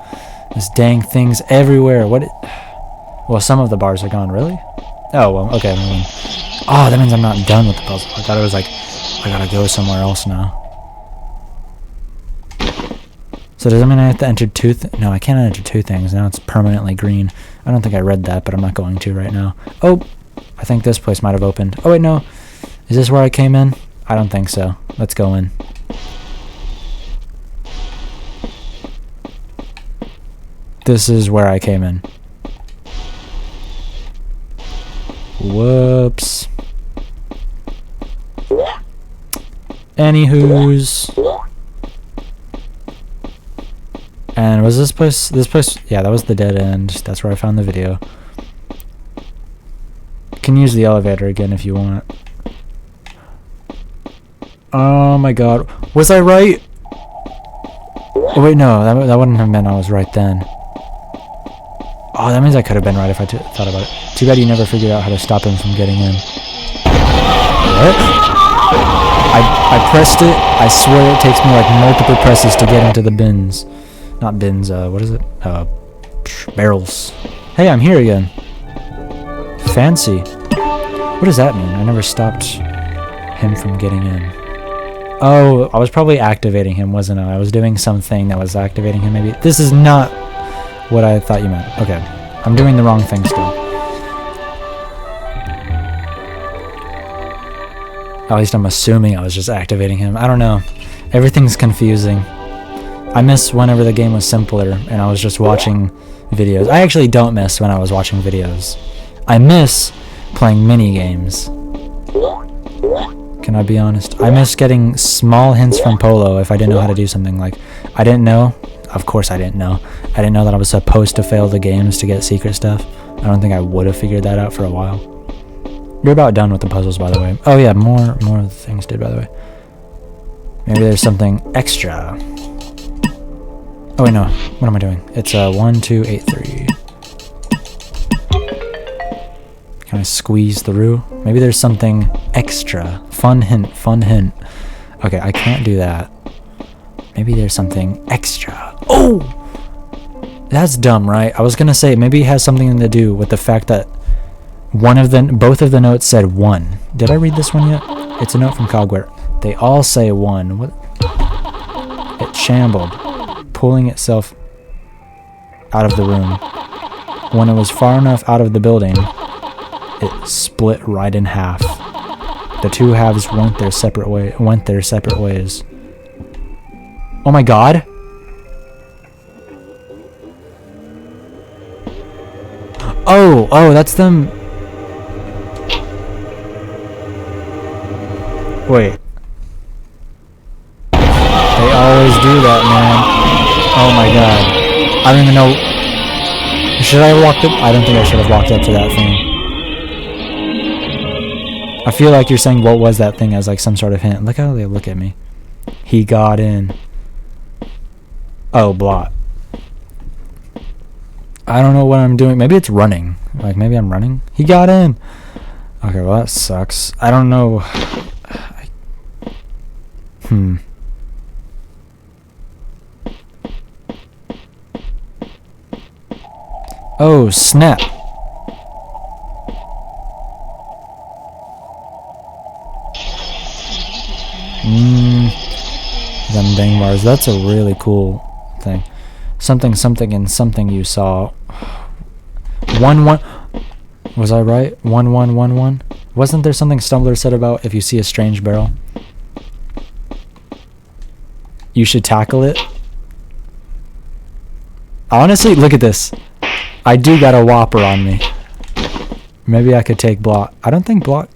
This dang thing's everywhere. Well, some of the bars are gone. Really? Oh, well, okay. Oh, that means I'm not done with the puzzle. I thought it was like, I gotta go somewhere else now. So does that mean I have to enter 2 No, I can't enter 2 things. Now it's permanently green. I don't think I read that, but I'm not going to right now. Oh, I think this place might have opened. Oh, wait, no. Is this where I came in? I don't think so. Let's go in. This is where I came in. Whoops. Anywho's. And was this place, yeah, that was the dead end. That's where I found the video. You can use the elevator again if you want. Oh my god. Was I right? Oh wait, no, that wouldn't have meant I was right then. Oh, that means I could have been right if I thought about it. Too bad you never figured out how to stop him from getting in. What? I I pressed it. I swear it takes me like multiple presses to get into the bins. Not bins, what is it? Barrels. Hey, I'm here again. Fancy. What does that mean? I never stopped him from getting in. Oh, I was probably activating him, wasn't I? I was doing something that was activating him, maybe. This is not what I thought you meant. Okay. I'm doing the wrong thing still. At least I'm assuming I was just activating him. I don't know. Everything's confusing. I miss whenever the game was simpler and I was just watching videos. I actually don't miss when I was watching videos. I miss playing mini games. Can I be honest? I miss getting small hints from Polo if I didn't know how to do something. Like, I didn't know. Of course I didn't know. I didn't know that I was supposed to fail the games to get secret stuff. I don't think I would have figured that out for a while. You're about done with the puzzles, by the way. Oh yeah, more things did, by the way. Maybe there's something extra. Oh wait, no. What am I doing? It's 1, 2, 8, 3. Can I squeeze through? Maybe there's something extra. Fun hint, fun hint. Okay, I can't do that. Maybe there's something extra. Oh! That's dumb, right? I was gonna say maybe it has something to do with the fact that both of the notes said 1. Did I read this one yet? It's a note from Cogware. They all say 1. What? It shambled, pulling itself out of the room. When it was far enough out of the building, it split right in half. The two halves went their separate ways. Oh my god! Oh, that's them. Wait. They always do that, man. Oh my god. I don't even know. Should I have walked up? I don't think I should have walked up to that thing. I feel like you're saying what was that thing as like some sort of hint. Look how they look at me. He got in. Oh, blot. I don't know what I'm doing. Maybe it's running. Like, maybe I'm running. He got in. Okay, well, that sucks. I don't know. Oh, snap. Them dang bars. That's a really cool thing. Something, and something you saw. 1, 1. Was I right? 1, 1, 1, 1. Wasn't there something Stumbler said about if you see a strange barrel, you should tackle it? Honestly, look at this. I do got a whopper on me. Maybe I could take blot. I don't think blot.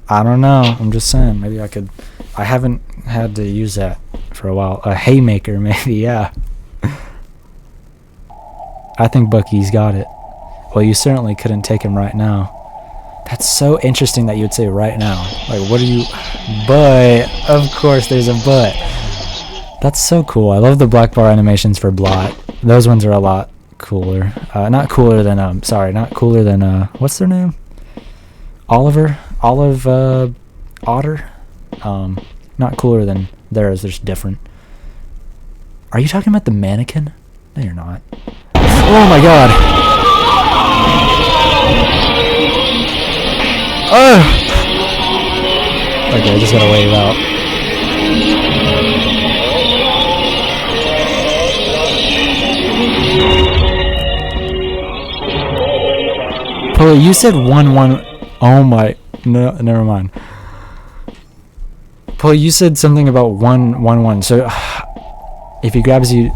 I don't know. I'm just saying. Maybe I could. I haven't had to use that for a while. A haymaker, maybe. Yeah. I think Bucky's got it. Well, you certainly couldn't take him right now. That's so interesting that you would say right now. Like, what are you... But, of course there's a but. That's so cool. I love the black bar animations for blot. Those ones are a lot cooler. Not cooler than, not cooler than, what's their name? Olive, Otter? Not cooler than theirs. They're just different. Are you talking about the mannequin? No, you're not. Oh my god! Okay, I just gotta wave out. Oh, you said 1, 1. Oh my. No, never mind. Paul, you said something about 1, 1, 1. So, if he grabs you,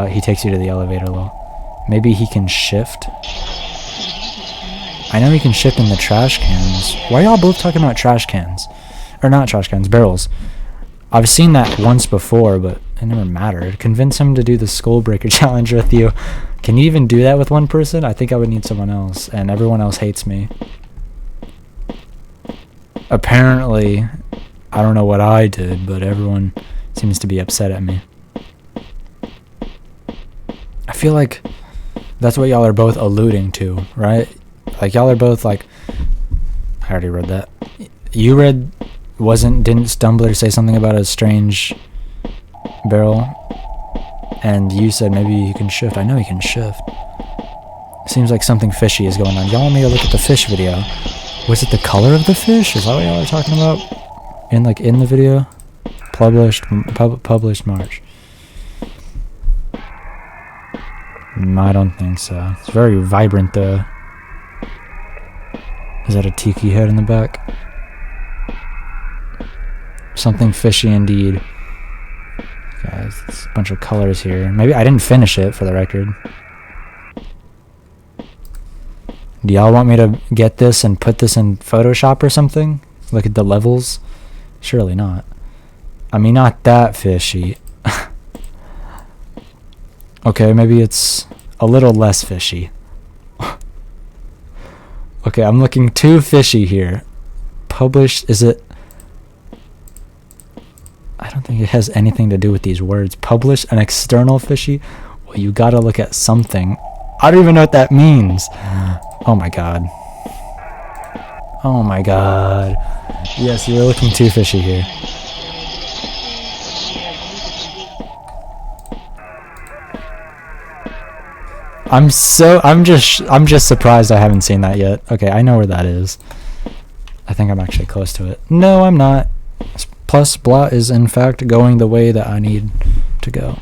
he takes you to the elevator low. Maybe he can shift. I know he can shift in the trash cans. Why are y'all both talking about trash cans? Or not trash cans, barrels. I've seen that once before, but it never mattered. Convince him to do the skull breaker challenge with you. Can you even do that with one person? I think I would need someone else, and everyone else hates me. Apparently, I don't know what I did, but everyone seems to be upset at me. I feel like That's what y'all are both alluding to, right? Like, y'all are both like... I already read that. You read... Didn't Stumbler say something about a strange barrel? And you said maybe he can shift. I know he can shift. Seems like something fishy is going on. Y'all want me to look at the fish video? Was it the color of the fish? Is that what y'all are talking about? In the video? Published March. I don't think so. It's very vibrant though. Is that a tiki head in the back? Something fishy indeed. Guys, it's a bunch of colors here. Maybe I didn't finish it, for the record. Do y'all want me to get this and put this in Photoshop or something? Look at the levels? Surely not. I mean, not that fishy. Okay, maybe it's a little less fishy. Okay, I'm looking too fishy here. Published, is it... I don't think it has anything to do with these words. Publish an external fishy? Well, you gotta look at something. I don't even know what that means. Oh my god. Oh my god. Yes, you're looking too fishy here. I'm just surprised I haven't seen that yet. Okay, I know where that is. I think I'm actually close to it. No, I'm not. Plus, blah is in fact going the way that I need to go.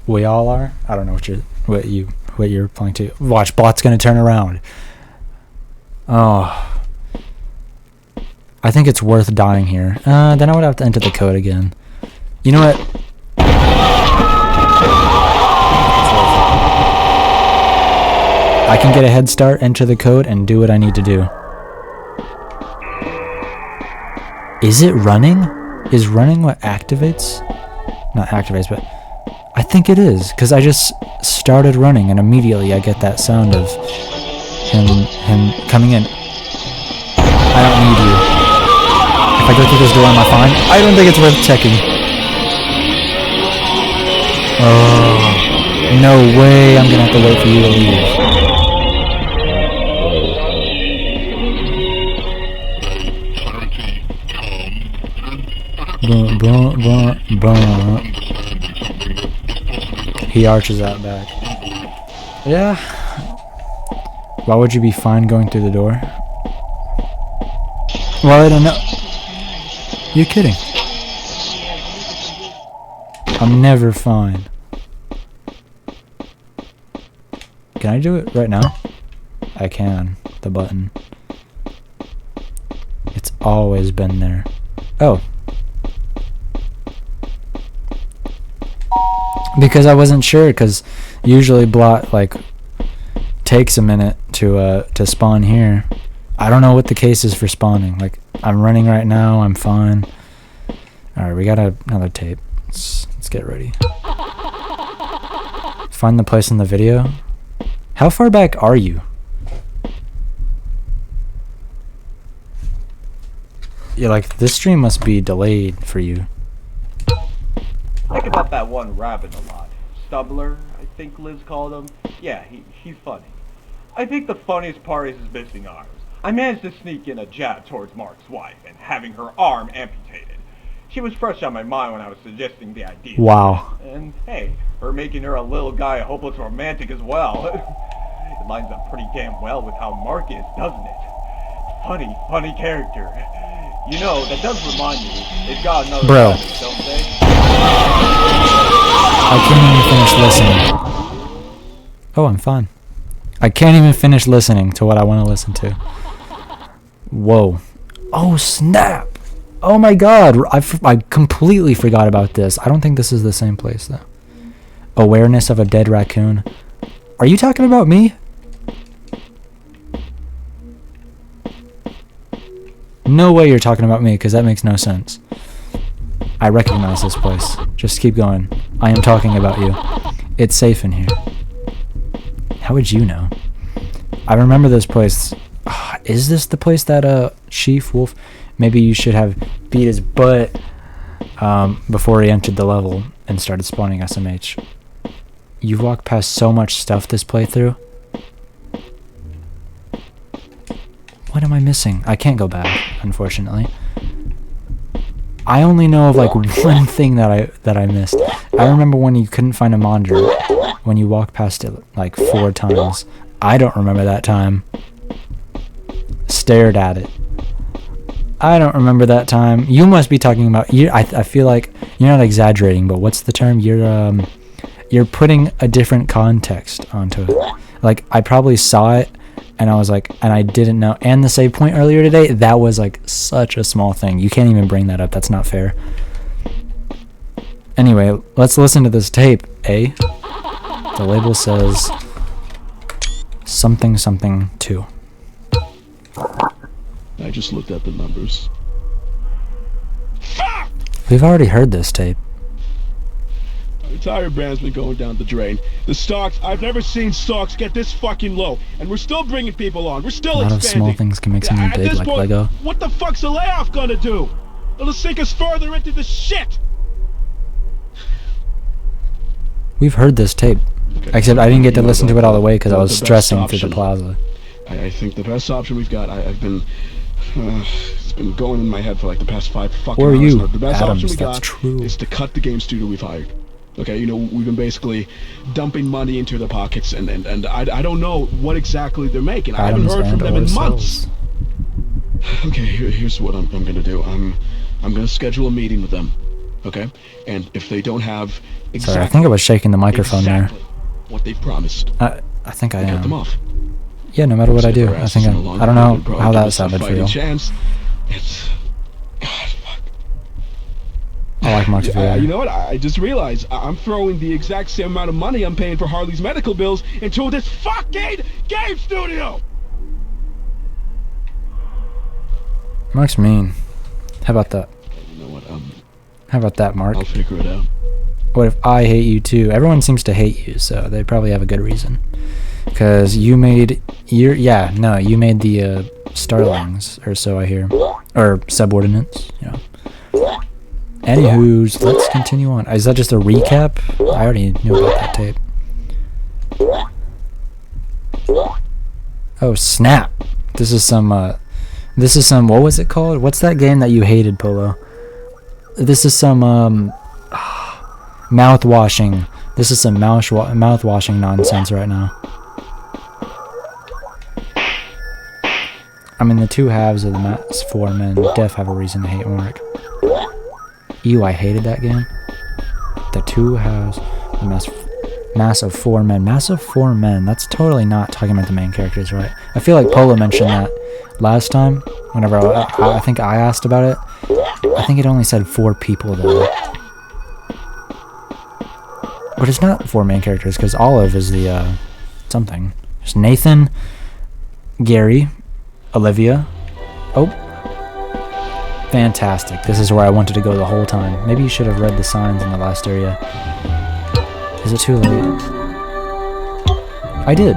We all are? I don't know what you're playing to. Watch, Blot's gonna turn around. Oh. I think it's worth dying here. Then I would have to enter the code again. You know what? I can get a head start, enter the code, and do what I need to do. Is it running? Is running what activates? Not activates, but... I think it is, because I just started running, and immediately I get that sound of him coming in. I don't need you. If I go through this door, am I fine? I don't think it's worth checking. Oh, no way I'm gonna have to wait for you to leave. He arches out back. Yeah. Why would you be fine going through the door? Well, I don't know. You're kidding. I'm never fine. Can I do it right now? I can. The button. It's always been there. Oh. Because I wasn't sure, because usually Blot, like, takes a minute to spawn here. I don't know what the case is for spawning. Like, I'm running right now, I'm fine. Alright, we got another tape. Let's get ready. Find the place in the video. How far back are you? Yeah, like, this stream must be delayed for you. Think about that one rabbit a lot. Stumbler, I think Liz called him. Yeah, he's funny. I think the funniest part is his missing arms. I managed to sneak in a jab towards Mark's wife and having her arm amputated. She was fresh on my mind when I was suggesting the idea. Wow. And hey, her making her a little guy a hopeless romantic as well. It lines up pretty damn well with how Mark is, doesn't it? Funny character. You know, that does remind me, they've got another Bro. rabbit, don't they? I can't even finish listening. Oh, I'm fine. I can't even finish listening to what I want to listen to. Whoa. Oh, snap. Oh my god. I completely forgot about this. I don't think this is the same place, though. Awareness of a dead raccoon. Are you talking about me? No way you're talking about me, because that makes no sense. I recognize this place. Just keep going. I am talking about you. It's safe in here. How would you know? I remember this place. Is this the place that Chief Wolf... Maybe you should have beat his butt. before he entered the level and started spawning SMH. You've walked past so much stuff this playthrough. What am I missing? I can't go back, unfortunately. I only know of like one thing that I missed. I remember when you couldn't find a monitor when you walked past it like 4 times. I don't remember that time. Stared at it. I don't remember that time. You must be talking about you. I feel like you're not exaggerating, but what's the term? You're putting a different context onto it. Like I probably saw it and I was like, and I didn't know. And the save point earlier today, that was like such a small thing. You can't even bring that up. That's not fair. Anyway, let's listen to this tape, eh? The label says something something 2. I just looked at the numbers. We've already heard this tape. The entire brand's been going down the drain. The stocks, I've never seen stocks get this fucking low. And we're still bringing people on. We're still A lot of expanding. small things can make something At big, this like point, Lego. what the fuck's a layoff gonna do? It'll sink us further into the shit. We've heard this tape. Okay. Except I didn't get to listen to it all the way because I was the best stressing through the option. plaza. I think the best option we've got, I've been, it's been going in my head for like the past 5 fucking Or hours. you, now. The best Adams, option we that's got true. is to cut the game studio we've hired. Okay, you know, we've been basically dumping money into their pockets, and I don't know what exactly they're making. I haven't Adams heard from and them in months. ourselves. Okay, here's what I'm gonna do. I'm gonna schedule a meeting with them. Okay, and if they don't have exactly, Sorry, I think I was shaking the microphone exactly what they promised, there. I think I cut them am. off. Yeah, no matter what I Save do, their I asses think in the I long don't run, know bro. how Give that us a sounded for fighting you. chance. It's God, fuck. I like Mark's video. You know what? I just realized I'm throwing the exact same amount of money I'm paying for Harley's medical bills into this fucking game studio. Mark's mean. How about that? You know what? How about that, Mark? I'll figure it out. What if I hate you too? Everyone seems to hate you, so they probably have a good reason. Because you made you made the starlings, or so I hear, or subordinates. You know. Anywho's, let's continue on. Is that just a recap? I already knew about that tape. Oh snap! This is some. What was it called? What's that game that you hated, Polo? This is some mouth washing. This is some mouth washing nonsense right now. I mean, the 2 halves of the mass 4 men def have a reason to hate Mark. Ew, I hated that game. The 2 halves, the mass of 4 men. Mass of 4 men. That's totally not talking about the main characters, right? I feel like Polo mentioned that last time. Whenever I think I asked about it. I think it only said 4 people though. But it's not 4 main characters because Olive is the something. There's Nathan, Gary, Olivia. Oh. Fantastic. This is where I wanted to go the whole time. Maybe you should have read the signs in the last area. Is it too late? I did.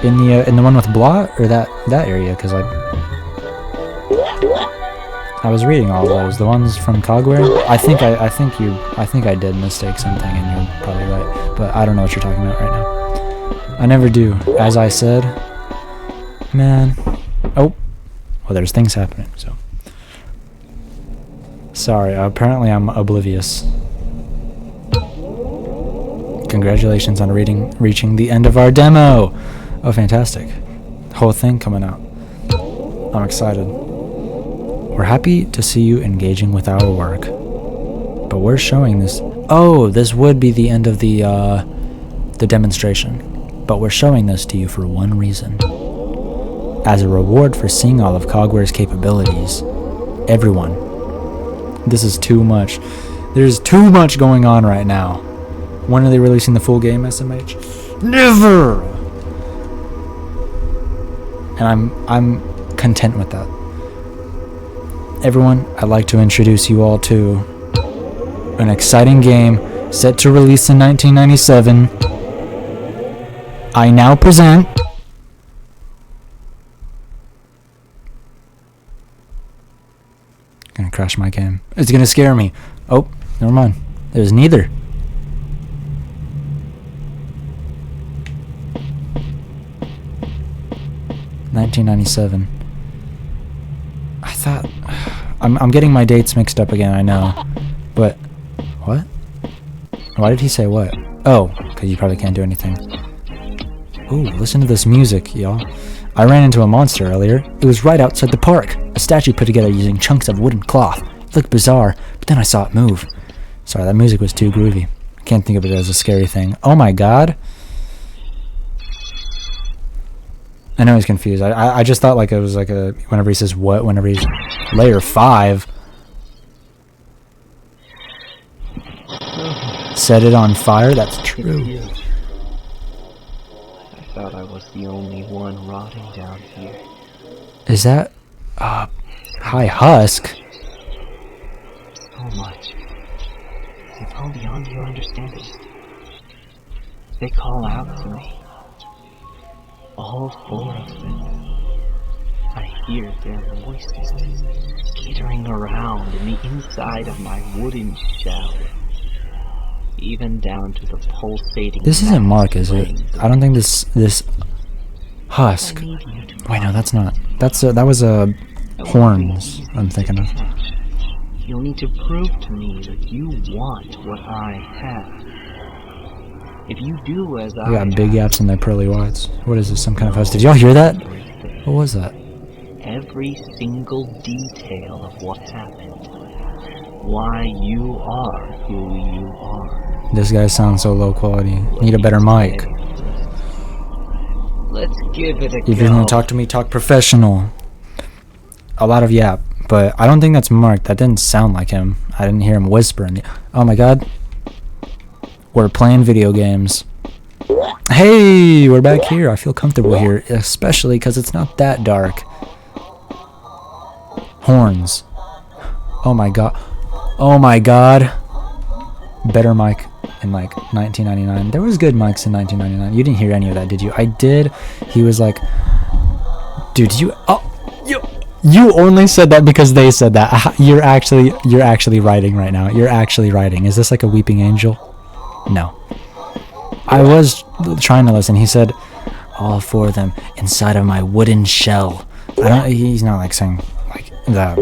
In the one with Blot or that area, because I was reading all of those. The ones from Cogware. I think I did mistake something, and you're probably right. But I don't know what you're talking about right now. I never do. As I said, man. Oh, well, there's things happening. So sorry. Apparently, I'm oblivious. Congratulations on reaching the end of our demo. Oh, fantastic. Whole thing coming out. I'm excited. We're happy to see you engaging with our work. But we're showing this. Oh, this would be the end of the demonstration. But we're showing this to you for one reason. As a reward for seeing all of Cogware's capabilities. Everyone. This is too much. There's too much going on right now. When are they releasing the full game, SMH? Never! And I'm content with that. Everyone, I'd like to introduce you all to an exciting game set to release in 1997. I now present gonna crash my game. It's gonna scare me. Oh, never mind. It was neither. $1997. I thought... I'm getting my dates mixed up again, I know. But... What? Why did he say what? Oh, because you probably can't do anything. Ooh, listen to this music, y'all. I ran into a monster earlier. It was right outside the park. A statue put together using chunks of wooden cloth. It looked bizarre, but then I saw it move. Sorry, that music was too groovy. I can't think of it as a scary thing. Oh my god! I know he's confused. I just thought like it was like a... Whenever he says what, whenever he's... Layer 5. Set it on fire? That's true. I thought I was the only one rotting down here. Is that... Hi, Husk? So much. It's all beyond your understanding. They call out to me. All 4 of them. I hear their voices skittering around in the inside of my wooden shell. Even down to the pulsating... This isn't Mark, is it? I don't think this Husk. Wait, no, that's not. That was Horns I'm thinking of. You'll need to prove to me that you want what I have. If you do as I They got big yaps in their pearly whites. What is this, some kind of Husk? Did y'all hear that? What was that? Every single detail of what happened. Why you are who you are. This guy sounds so low quality. Need a better mic. Let's give it a go. If you're gonna talk to me, talk professional. A lot of yap, but I don't think that's Mark. That didn't sound like him. I didn't hear him whispering. Oh my god. We're playing video games. Hey, we're back here. I feel comfortable here, especially because it's not that dark. Horns. Oh my god. Oh my god. Better mic in like 1999. There was good mics in 1999. You didn't hear any of that, did you? I did. He was like, dude, did you... Oh, you only said that because they said that. You're actually writing right now. You're actually writing. Is this like a weeping angel? No. I was trying to listen. He said, all 4 of them inside of my wooden shell. He's not like saying like that.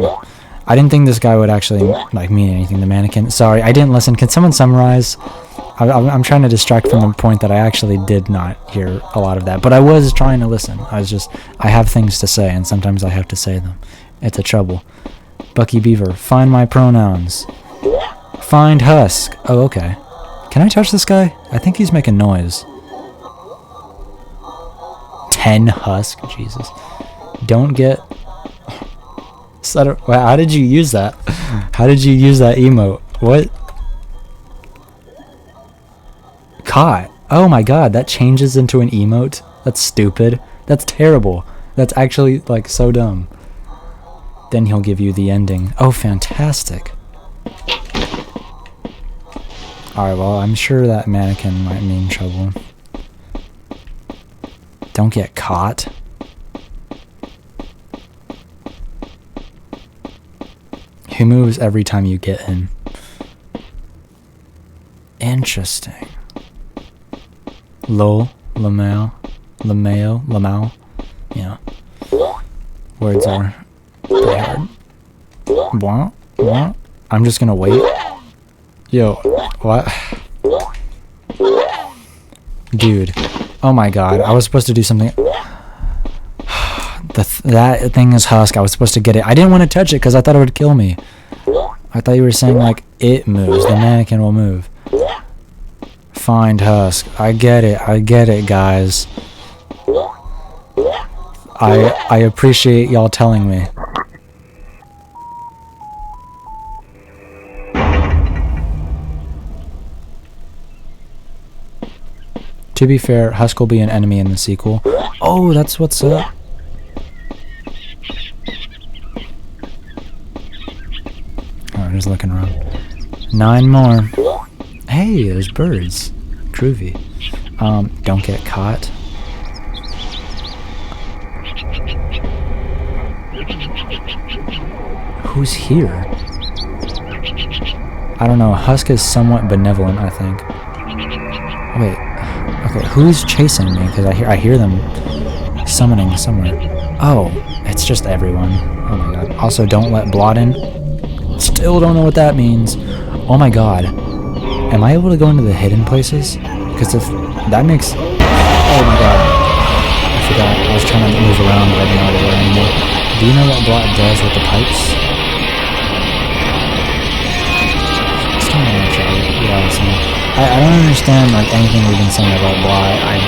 I didn't think this guy would actually like mean anything. The mannequin. Sorry, I didn't listen. Can someone summarize? I'm trying to distract from the point that I actually did not hear a lot of that, but I was trying to listen. I have things to say, and sometimes I have to say them. It's a trouble. Bucky Beaver, find my pronouns. Find Husk. Oh, okay. Can I touch this guy? I think he's making noise. 10 Husk? Jesus. Don't get... How did you use that? How did you use that emote? What? Caught. Oh my god, that changes into an emote? That's stupid. That's terrible. That's actually, like, so dumb. Then he'll give you the ending. Oh, fantastic. Alright, well, I'm sure that mannequin might mean trouble. Don't get caught. He moves every time you get him. Interesting. Lol, Lamau, yeah. Words are pretty hard. Blah, blah. I'm just gonna wait. Yo, what? Dude. Oh my god, I was supposed to do something. That thing is Husk. I was supposed to get it. I didn't want to touch it because I thought it would kill me. I thought you were saying like it moves. The mannequin will move. Find Husk. I get it, guys. I appreciate y'all telling me. To be fair, Husk will be an enemy in the sequel. Oh, that's what's up. Oh, just looking around. 9 more. Hey, there's birds. Groovy. Don't get caught. Who's here? I don't know. Husk is somewhat benevolent, I think. Wait. Okay, who's chasing me? Because I hear them summoning somewhere. Oh, it's just everyone. Oh my god. Also, don't let blot in. Still don't know what that means. Oh my god. Am I able to go into the hidden places? Because if that makes... Oh my god. I forgot. I was trying to move around, but I didn't know where to go anymore. Do you know what blot does with the pipes? Still not much of it. Yeah, I don't understand like anything we've been saying about blot. I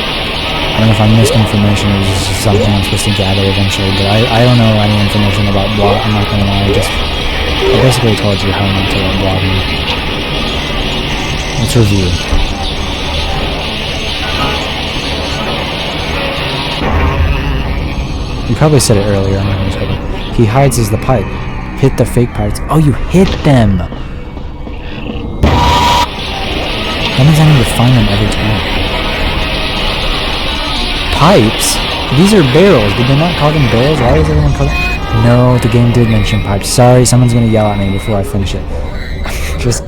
don't know if I missed information or this is something I'm supposed to gather eventually, but I don't know any information about blot. I'm not gonna lie. I basically told you how not to let blot in. Let's review. You probably said it earlier. I'm not gonna say it. He hides as the pipe. Hit the fake pipes. Oh, you hit them! That means I need to find them every time. Pipes? These are barrels. Did they not call them barrels? Why is everyone calling them? No, the game did mention pipes. Sorry, someone's gonna yell at me before I finish it.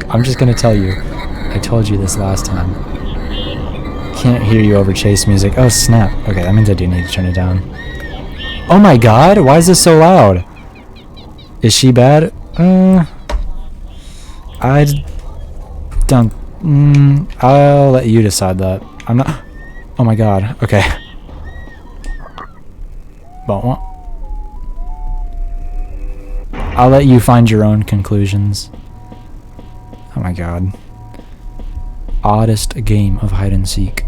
I'm just gonna tell you. I told you this last time. Can't hear you over chase music. Oh, snap. Okay, that means I do need to turn it down. Oh my god, why is this so loud? Is she bad? I don't... I'll let you decide that. I'm not... Oh my god, okay. But I'll let you find your own conclusions. Oh my god. Oddest game of hide and seek.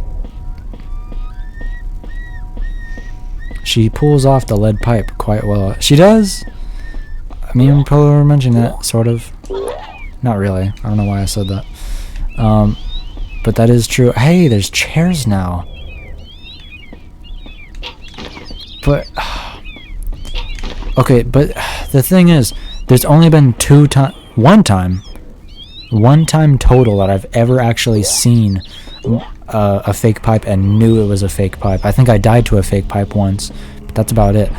She pulls off the lead pipe quite well. She does? I mean, we probably were mentioning that, sort of. Not really. I don't know why I said that. But that is true. Hey, there's chairs now. But... Okay, but the thing is, there's only been one time total that I've ever actually seen a fake pipe and knew it was a fake pipe. I think I died to a fake pipe once, but that's about it.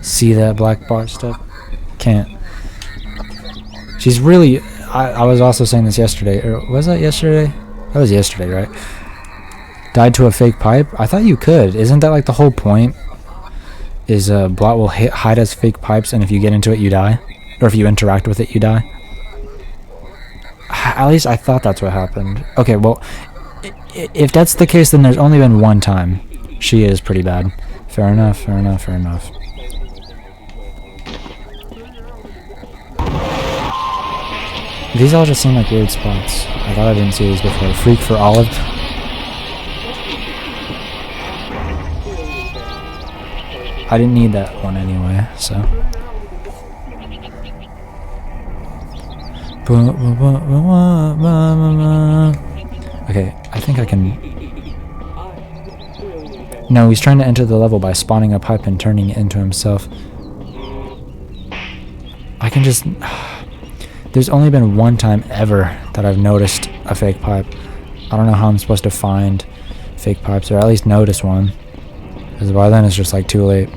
See that black bar stuff? Can't. She's really... I was also saying this yesterday. Or was that yesterday? That was yesterday, right? Died to a fake pipe? I thought you could. Isn't that like the whole point? Is blot will hide as fake pipes, and if you get into it, you die? Or if you interact with it, you die? At least I thought that's what happened. Okay, well, if that's the case, then there's only been one time. She is pretty bad. Fair enough, fair enough, fair enough. These all just seem like weird spots. I thought I didn't see these before. Freak for Olive. I didn't need that one anyway, so. Okay, I think I can... No, he's trying to enter the level by spawning a pipe and turning it into himself. I can just... There's only been one time ever that I've noticed a fake pipe. I don't know how I'm supposed to find fake pipes, or at least notice one. Because by then it's just like too late.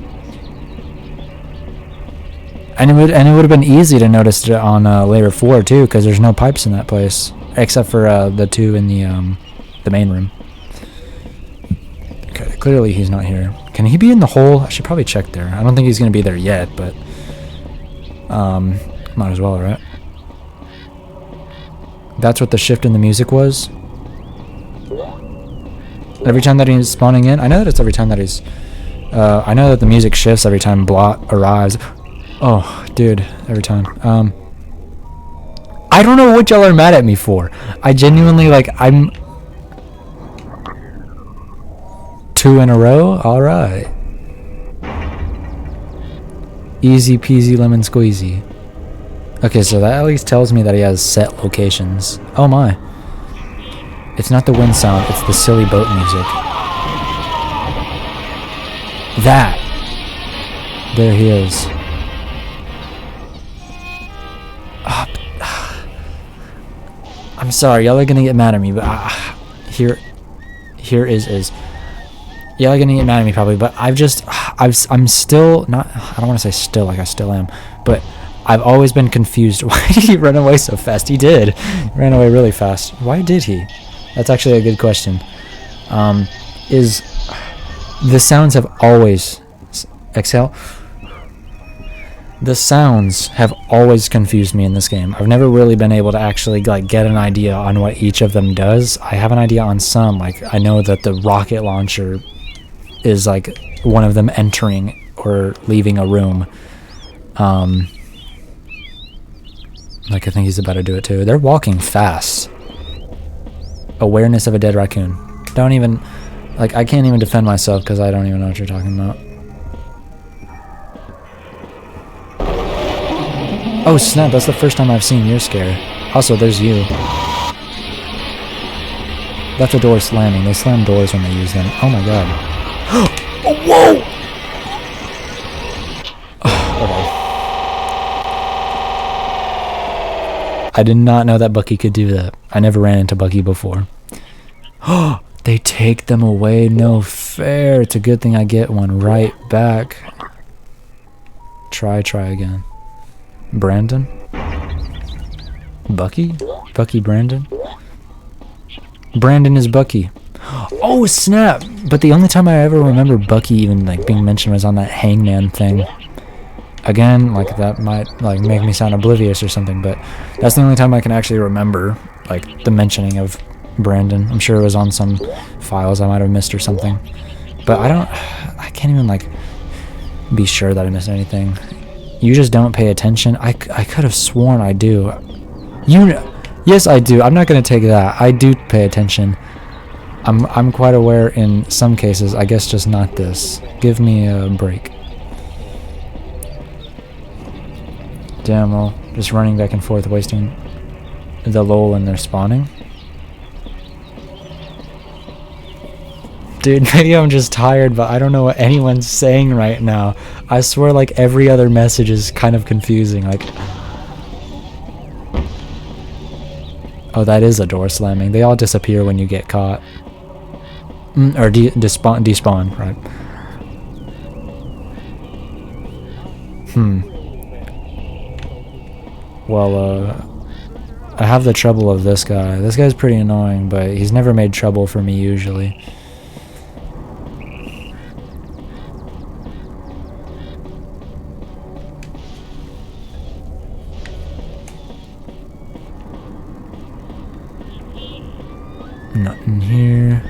And it would have been easy to notice it on layer 4 too, because there's no pipes in that place, except for the two in the main room. Okay, clearly he's not here. Can he be in the hole? I should probably check there. I don't think he's gonna be there yet, but might as well, right? That's what the shift in the music was. Every time that he's spawning in, I know that it's every time that he's. I know that the music shifts every time blot arrives. Oh, dude, every time. I don't know what y'all are mad at me for. I genuinely, like, I'm... 2 in a row? Alright. Easy peasy lemon squeezy. Okay, so that at least tells me that he has set locations. Oh my. It's not the wind sound, it's the silly boat music. That! There he is. I'm sorry, y'all are gonna get mad at me, but here is y'all are gonna get mad at me probably, but I I'm still not, I don't want to say still, like I still am, but I've always been confused. Why did he run away so fast? He did. He ran away really fast. Why did he? That's actually a good question. Is the sounds have always, exhale. The sounds have always confused me in this game. I've never really been able to actually like get an idea on what each of them does. I have an idea on some, like I know that the rocket launcher is like one of them entering or leaving a room. Like I think he's about to do it too. They're walking fast. Awareness of a dead raccoon. Don't even, like I can't even defend myself because I don't even know what you're talking about. Oh snap, that's the first time I've seen your scare. Also, there's you. That's a door slamming. They slam doors when they use them. Oh my god. Oh, whoa! Okay. I did not know that Bucky could do that. I never ran into Bucky before. Oh, they take them away. No fair. It's a good thing I get one right back. Try again. Brandon? Bucky? Bucky Brandon? Brandon is Bucky. Oh snap! But the only time I ever remember Bucky even like being mentioned was on that hangman thing. Again, like that might like make me sound oblivious or something, but that's the only time I can actually remember like the mentioning of Brandon. I'm sure it was on some files I might have missed or something. But I can't even like be sure that I missed anything. You just don't pay attention. I could have sworn I do. Yes, I do. I'm not gonna take that. I do pay attention. I'm quite aware in some cases. I guess just not this. Give me a break. Damn, well, just running back and forth, wasting the lull when they're spawning. Dude, maybe I'm just tired, but I don't know what anyone's saying right now. I swear, like, every other message is kind of confusing, like... Oh, that is a door slamming. They all disappear when you get caught. Or despawn, right. Well, I have the trouble of this guy. This guy's pretty annoying, but he's never made trouble for me, usually. Nothing here.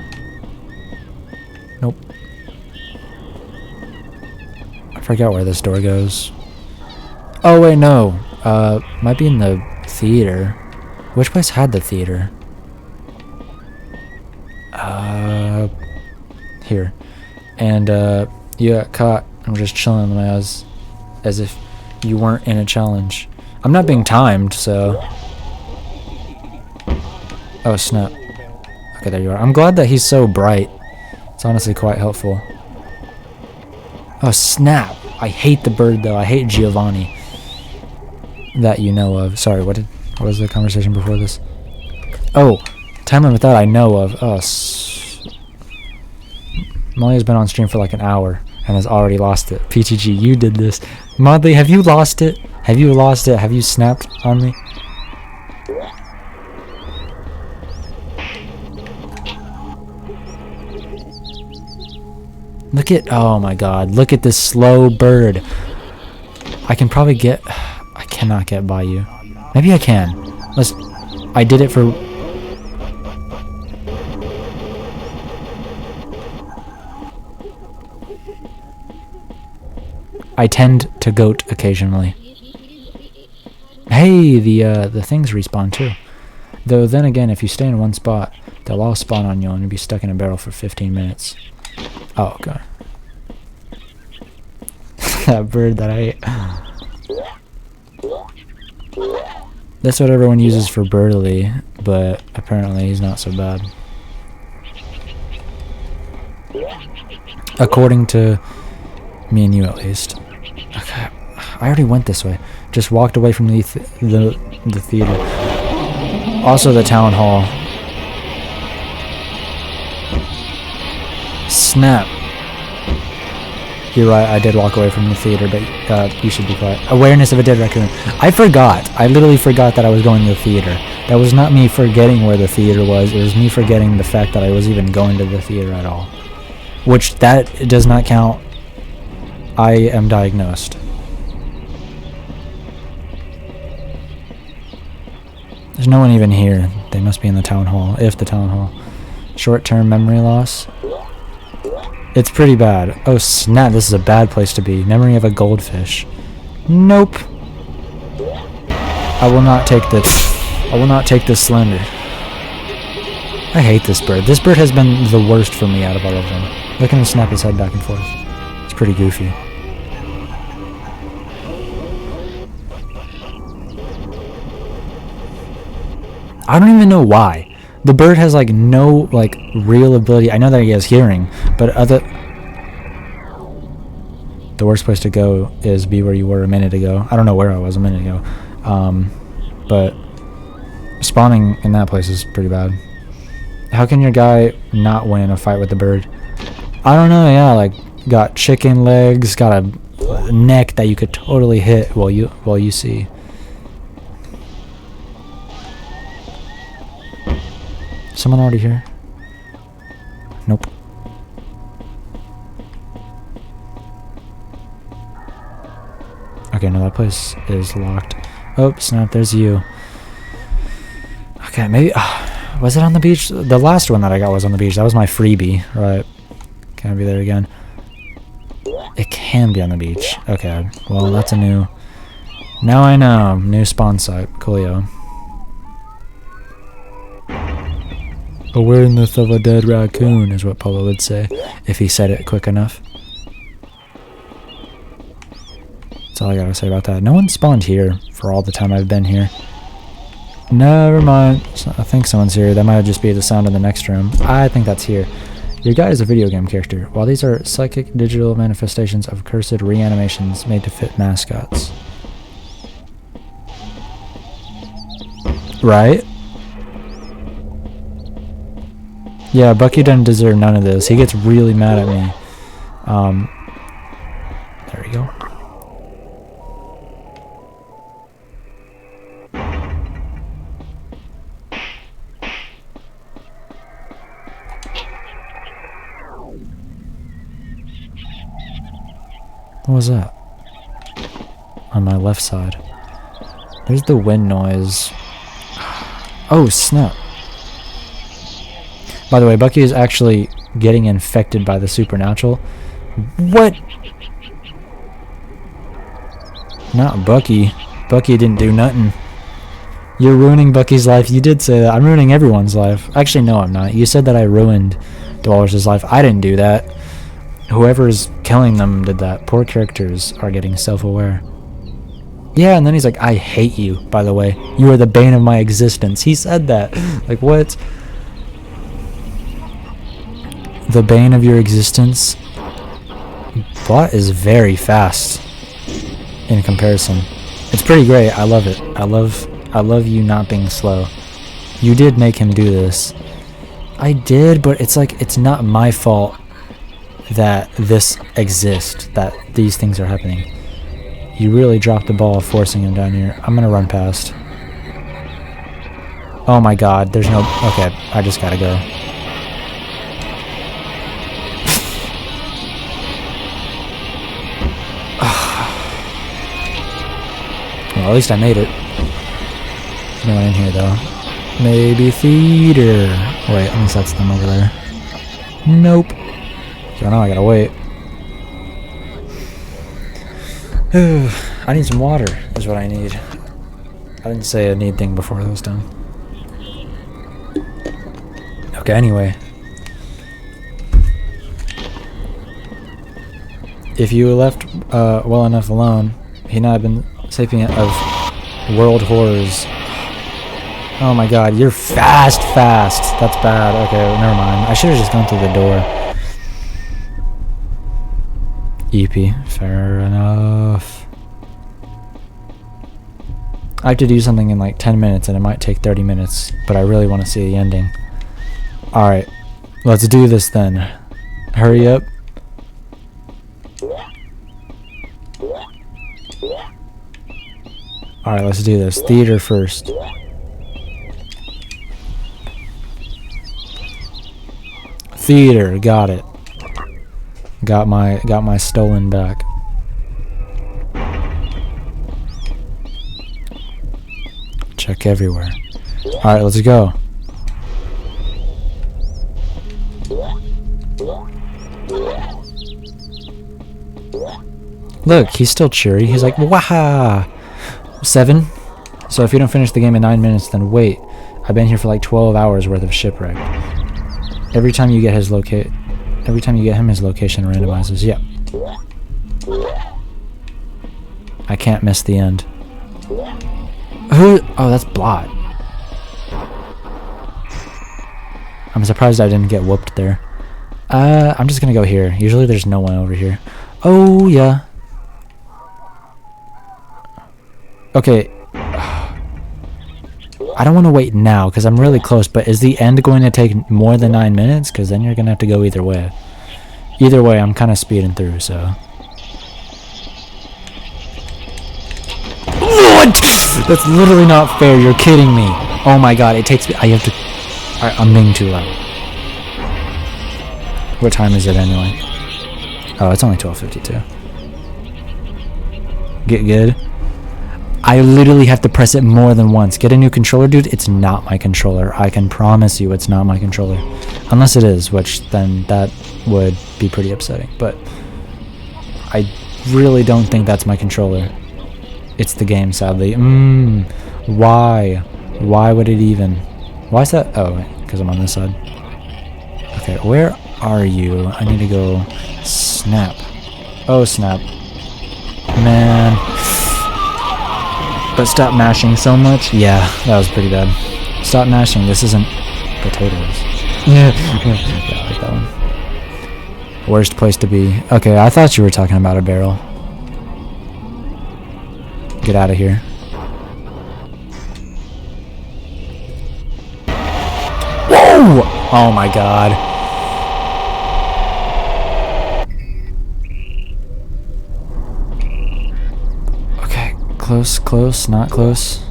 Nope. I forgot where this door goes. Oh wait, no. Might be in the theater. Which place had the theater? Here. And you got caught. I'm just chilling in my house as if you weren't in a challenge. I'm not being timed, so. Oh snap. Okay, there you are. I'm glad that he's so bright. It's honestly quite helpful. Oh, snap. I hate the bird, though. I hate Giovanni. That you know of. Sorry, what was the conversation before this? Oh, time limit that I know of. Oh, Molly been on stream for like an hour and has already lost it. PTG, you did this. Modley, have you lost it? Have you lost it? Have you snapped on me? Look at, oh my god, look at this slow bird. I can probably get, I cannot get by you. Maybe I can. I did it for... I tend to goat occasionally. Hey, the things respawn too. Though then again, if you stay in one spot, they'll all spawn on you and you'll be stuck in a barrel for 15 minutes. Oh, okay. That bird that I ate. That's what everyone uses for Birdly, but apparently he's not so bad. According to me and you, at least. Okay, I already went this way. Just walked away from the theater. Also the town hall. Snap. You're right, I did walk away from the theater, but you should be quiet. Awareness of a dead raccoon. I forgot. I literally forgot that I was going to the theater. That was not me forgetting where the theater was. It was me forgetting the fact that I was even going to the theater at all. Which, that does not count. I am diagnosed. There's no one even here. They must be in the town hall, if the town hall. Short-term memory loss. It's pretty bad. Oh snap, this is a bad place to be. Memory of a goldfish. Nope. I will not take this. I will not take this slender. I hate this bird. This bird has been the worst for me out of all of them. Look at him snap his head back and forth. It's pretty goofy. I don't even know why. The bird has like no like real ability. I know that he has hearing, but the worst place to go is be where you were a minute ago. I don't know where I was a minute ago. But spawning in that place is pretty bad. How can your guy not win a fight with the bird? I don't know, yeah, like got chicken legs, got a neck that you could totally hit while you see. Someone already here? Nope. Okay, no, that place is locked. Oh, snap, there's you. Okay, maybe... was it on the beach? The last one that I got was on the beach. That was my freebie, right? Can I be there again? It can be on the beach. Okay, well, that's a new... Now I know. New spawn site. Coolio. Awareness of a dead raccoon is what Polo would say if he said it quick enough. That's all I gotta say about that. No one spawned here for all the time I've been here. Never mind. I think someone's here. That might just be the sound in the next room. I think that's here. Your guy is a video game character. While these are psychic digital manifestations of cursed reanimations made to fit mascots. Right? Yeah, Bucky doesn't deserve none of this. He gets really mad at me. There we go. What was that? On my left side. There's the wind noise. Oh, snap. By the way, Bucky is actually getting infected by the supernatural. What? Not Bucky. Bucky didn't do nothing. You're ruining Bucky's life. You did say that. I'm ruining everyone's life. Actually, no, I'm not. You said that I ruined Dolores' life. I didn't do that. Whoever's killing them did that. Poor characters are getting self-aware. Yeah, and then he's like, I hate you, by the way. You are the bane of my existence. He said that. Like, what? The bane of your existence? Bot is very fast in comparison. It's pretty great. I love it. I love you not being slow. You did make him do this. I did, but it's like, it's not my fault that this exists, that these things are happening. You really dropped the ball forcing him down here. I'm gonna run past. Oh my god, there's no... Okay, I just gotta go. Well, at least I made it. There's no one in here, though. Maybe theater. Wait, unless that's them over there. Nope. So now I gotta wait. I need some water, is what I need. I didn't say I need anything before it was done. Okay, anyway. If you were left well enough alone, he'd not have been sapient of world horrors. Oh my god, you're fast. That's bad. Okay, never mind. I should have just gone through the door. EP, fair enough. I have to do something in like 10 minutes and it might take 30 minutes, but I really want to see the ending. Alright, let's do this then. Hurry up. Alright, let's do this. Theater first. Theater, got it. Got my stolen back. Check everywhere. Alright, let's go. Look, he's still cheery. He's like, waha! 7? So if you don't finish the game in 9 minutes, then wait. I've been here for like 12 hours worth of shipwreck. Every time you get his every time you get him, his location randomizes. Yep. I can't miss the end. Who? Oh, that's Blot. I'm surprised I didn't get whooped there. I'm just gonna go here. Usually there's no one over here. Oh, yeah. Okay. I don't want to wait now because I'm really close, but is the end going to take more than 9 minutes? Because then you're going to have to go either way. Either way, I'm kind of speeding through, so. What? That's literally not fair. You're kidding me. Oh my god, it takes me. I have to. I'm being too loud. What time is it anyway? Oh, it's only 12:52. Get good. I literally have to press it more than once. Get a new controller, dude. It's not my controller. I can promise you it's not my controller. Unless it is, which then that would be pretty upsetting. But I really don't think that's my controller. It's the game, sadly. Why? Why would it even? Why is that? Oh, because I'm on this side. Okay, where are you? I need to go snap. Oh, snap. Man. But stop mashing so much. Yeah, that was pretty bad. Stop mashing. This isn't potatoes. Yeah, I like that one. Worst place to be. Okay, I thought you were talking about a barrel. Get out of here. Whoa! Oh my god. Close, close, not close.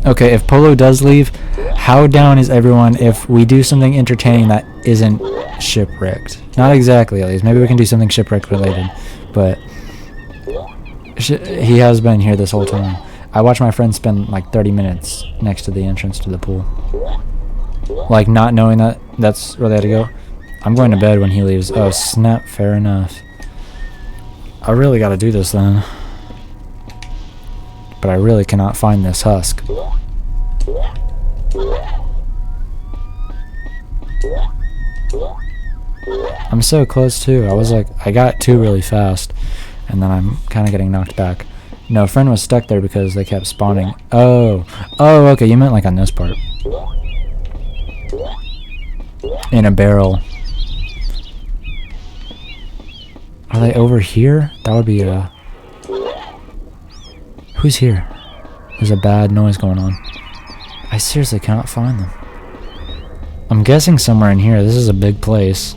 Okay, if Polo does leave, how down is everyone if we do something entertaining that isn't shipwrecked? Not exactly, at least. Maybe we can do something shipwreck related. But he has been here this whole time. I watched my friend spend like 30 minutes next to the entrance to the pool. Like not knowing that that's where they had to go. I'm going to bed when he leaves. Oh, snap. Fair enough. I really gotta do this then. But I really cannot find this husk. I'm so close too. I was like, I got 2 really fast. And then I'm kind of getting knocked back. No, a friend was stuck there because they kept spawning. Oh. Oh, okay. You meant like on this part. In a barrel. Are they over here? That would be a... Who's here? There's a bad noise going on. I seriously cannot find them. I'm guessing somewhere in here. This is a big place.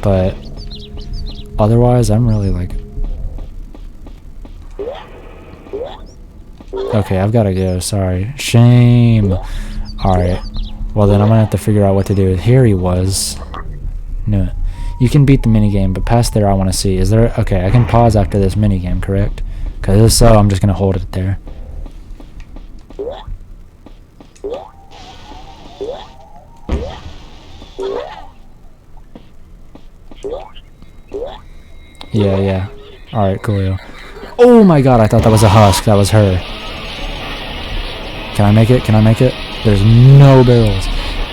But... otherwise, I'm really like... Okay, I've got to go. Sorry. Shame. Alright. Well, then I'm going to have to figure out what to do. Here he was. Knew it. You can beat the minigame, but past there I want to see. Is there... Okay, I can pause after this minigame, correct? Because if so, I'm just going to hold it there. Yeah. Alright, cool. Oh my god, I thought that was a husk. That was her. Can I make it? Can I make it? There's no barrels.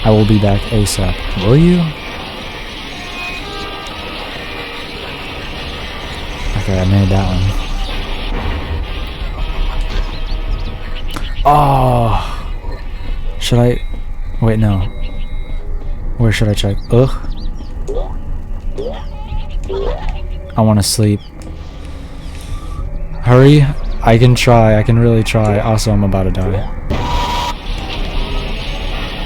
I will be back ASAP. Will you? Okay, I made that one. Oh. Should I... Wait, no. Where should I check? Ugh. I want to sleep. Hurry. I can try. I can really try. Also, I'm about to die.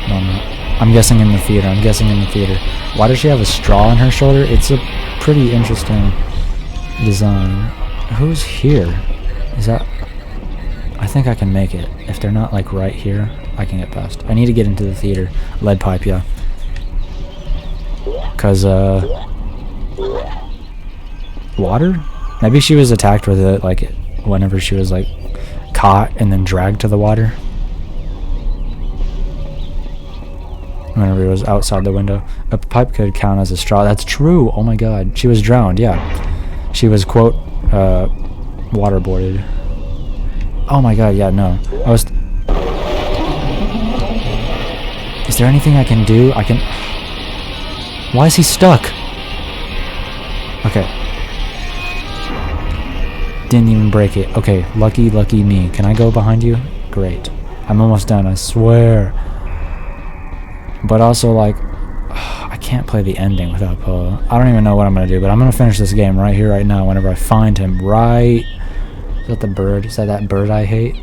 No, I'm not. I'm guessing in the theater. I'm guessing in the theater. Why does she have a straw on her shoulder? It's a pretty interesting design. Who's here? Is that... I think I can make it. If they're not, like, right here, I can get past. I need to get into the theater. Lead pipe, yeah. Because, water? Maybe she was attacked with it, like, whenever she was, like, caught and then dragged to the water. Whenever it was outside the window. A pipe could count as a straw. That's true! Oh my god. She was drowned, yeah. She was, quote, waterboarded. Oh my god, yeah, no. I was... Is there anything I can do? I can... Why is he stuck? Okay. Didn't even break it. Okay, lucky me. Can I go behind you? Great. I'm almost done, I swear. But also, like, I can't play the ending without Polo. I don't even know what I'm going to do, but I'm going to finish this game right here, right now, whenever I find him. Right... Is that the bird? Is that bird I hate?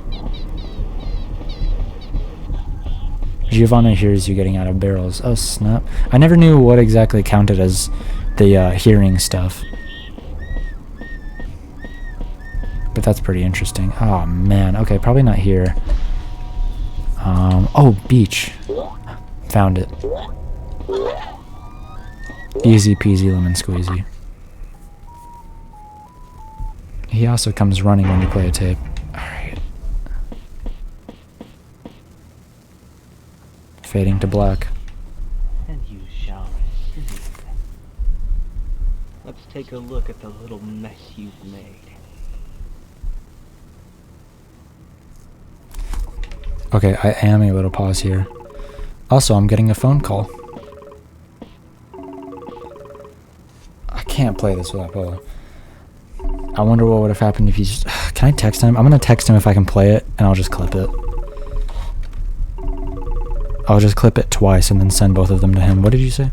Giovanna hears you getting out of barrels. Oh, snap. I never knew what exactly counted as the hearing stuff. But that's pretty interesting. Oh, man. Okay, probably not here. Oh, beach. Found it. Easy peasy lemon squeezy. He also comes running when you play a tape. Alright. Fading to black. And you shall receive. Let's take a look at the little mess you've made. Okay, I am able to pause here. Also, I'm getting a phone call. I can't play this without Polo. I wonder what would have happened if you just... Can I text him? I'm gonna text him if I can play it, and I'll just clip it. I'll just clip it twice and then send both of them to him. What did you say?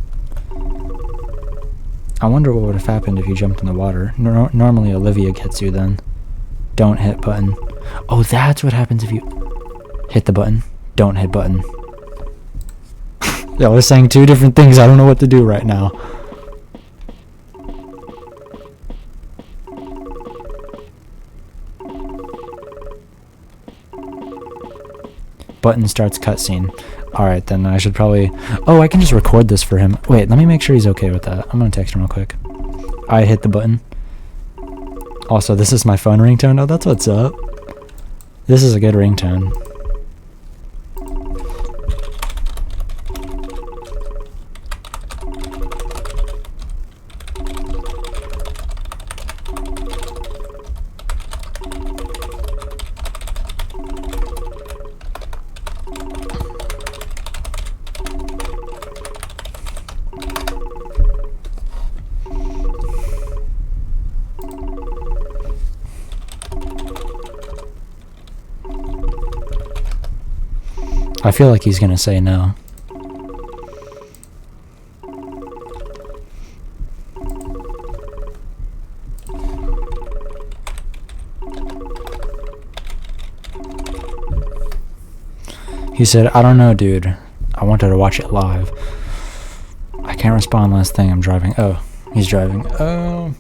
I wonder what would have happened if you jumped in the water. Normally Olivia gets you then. Don't hit button. Oh, that's what happens if you... Hit the button. Don't hit button. Yeah, I was saying two different things. I don't know what to do right now. Button starts cutscene. Alright, then I should probably... Oh, I can just record this for him. Wait, let me make sure he's okay with that. I'm gonna text him real quick. I hit the button. Also, this is my phone ringtone. Oh, that's what's up. This is a good ringtone. I feel like he's gonna say no. He said, I don't know, dude. I wanted to watch it live. I can't respond last thing. I'm driving. Oh, he's driving. Oh.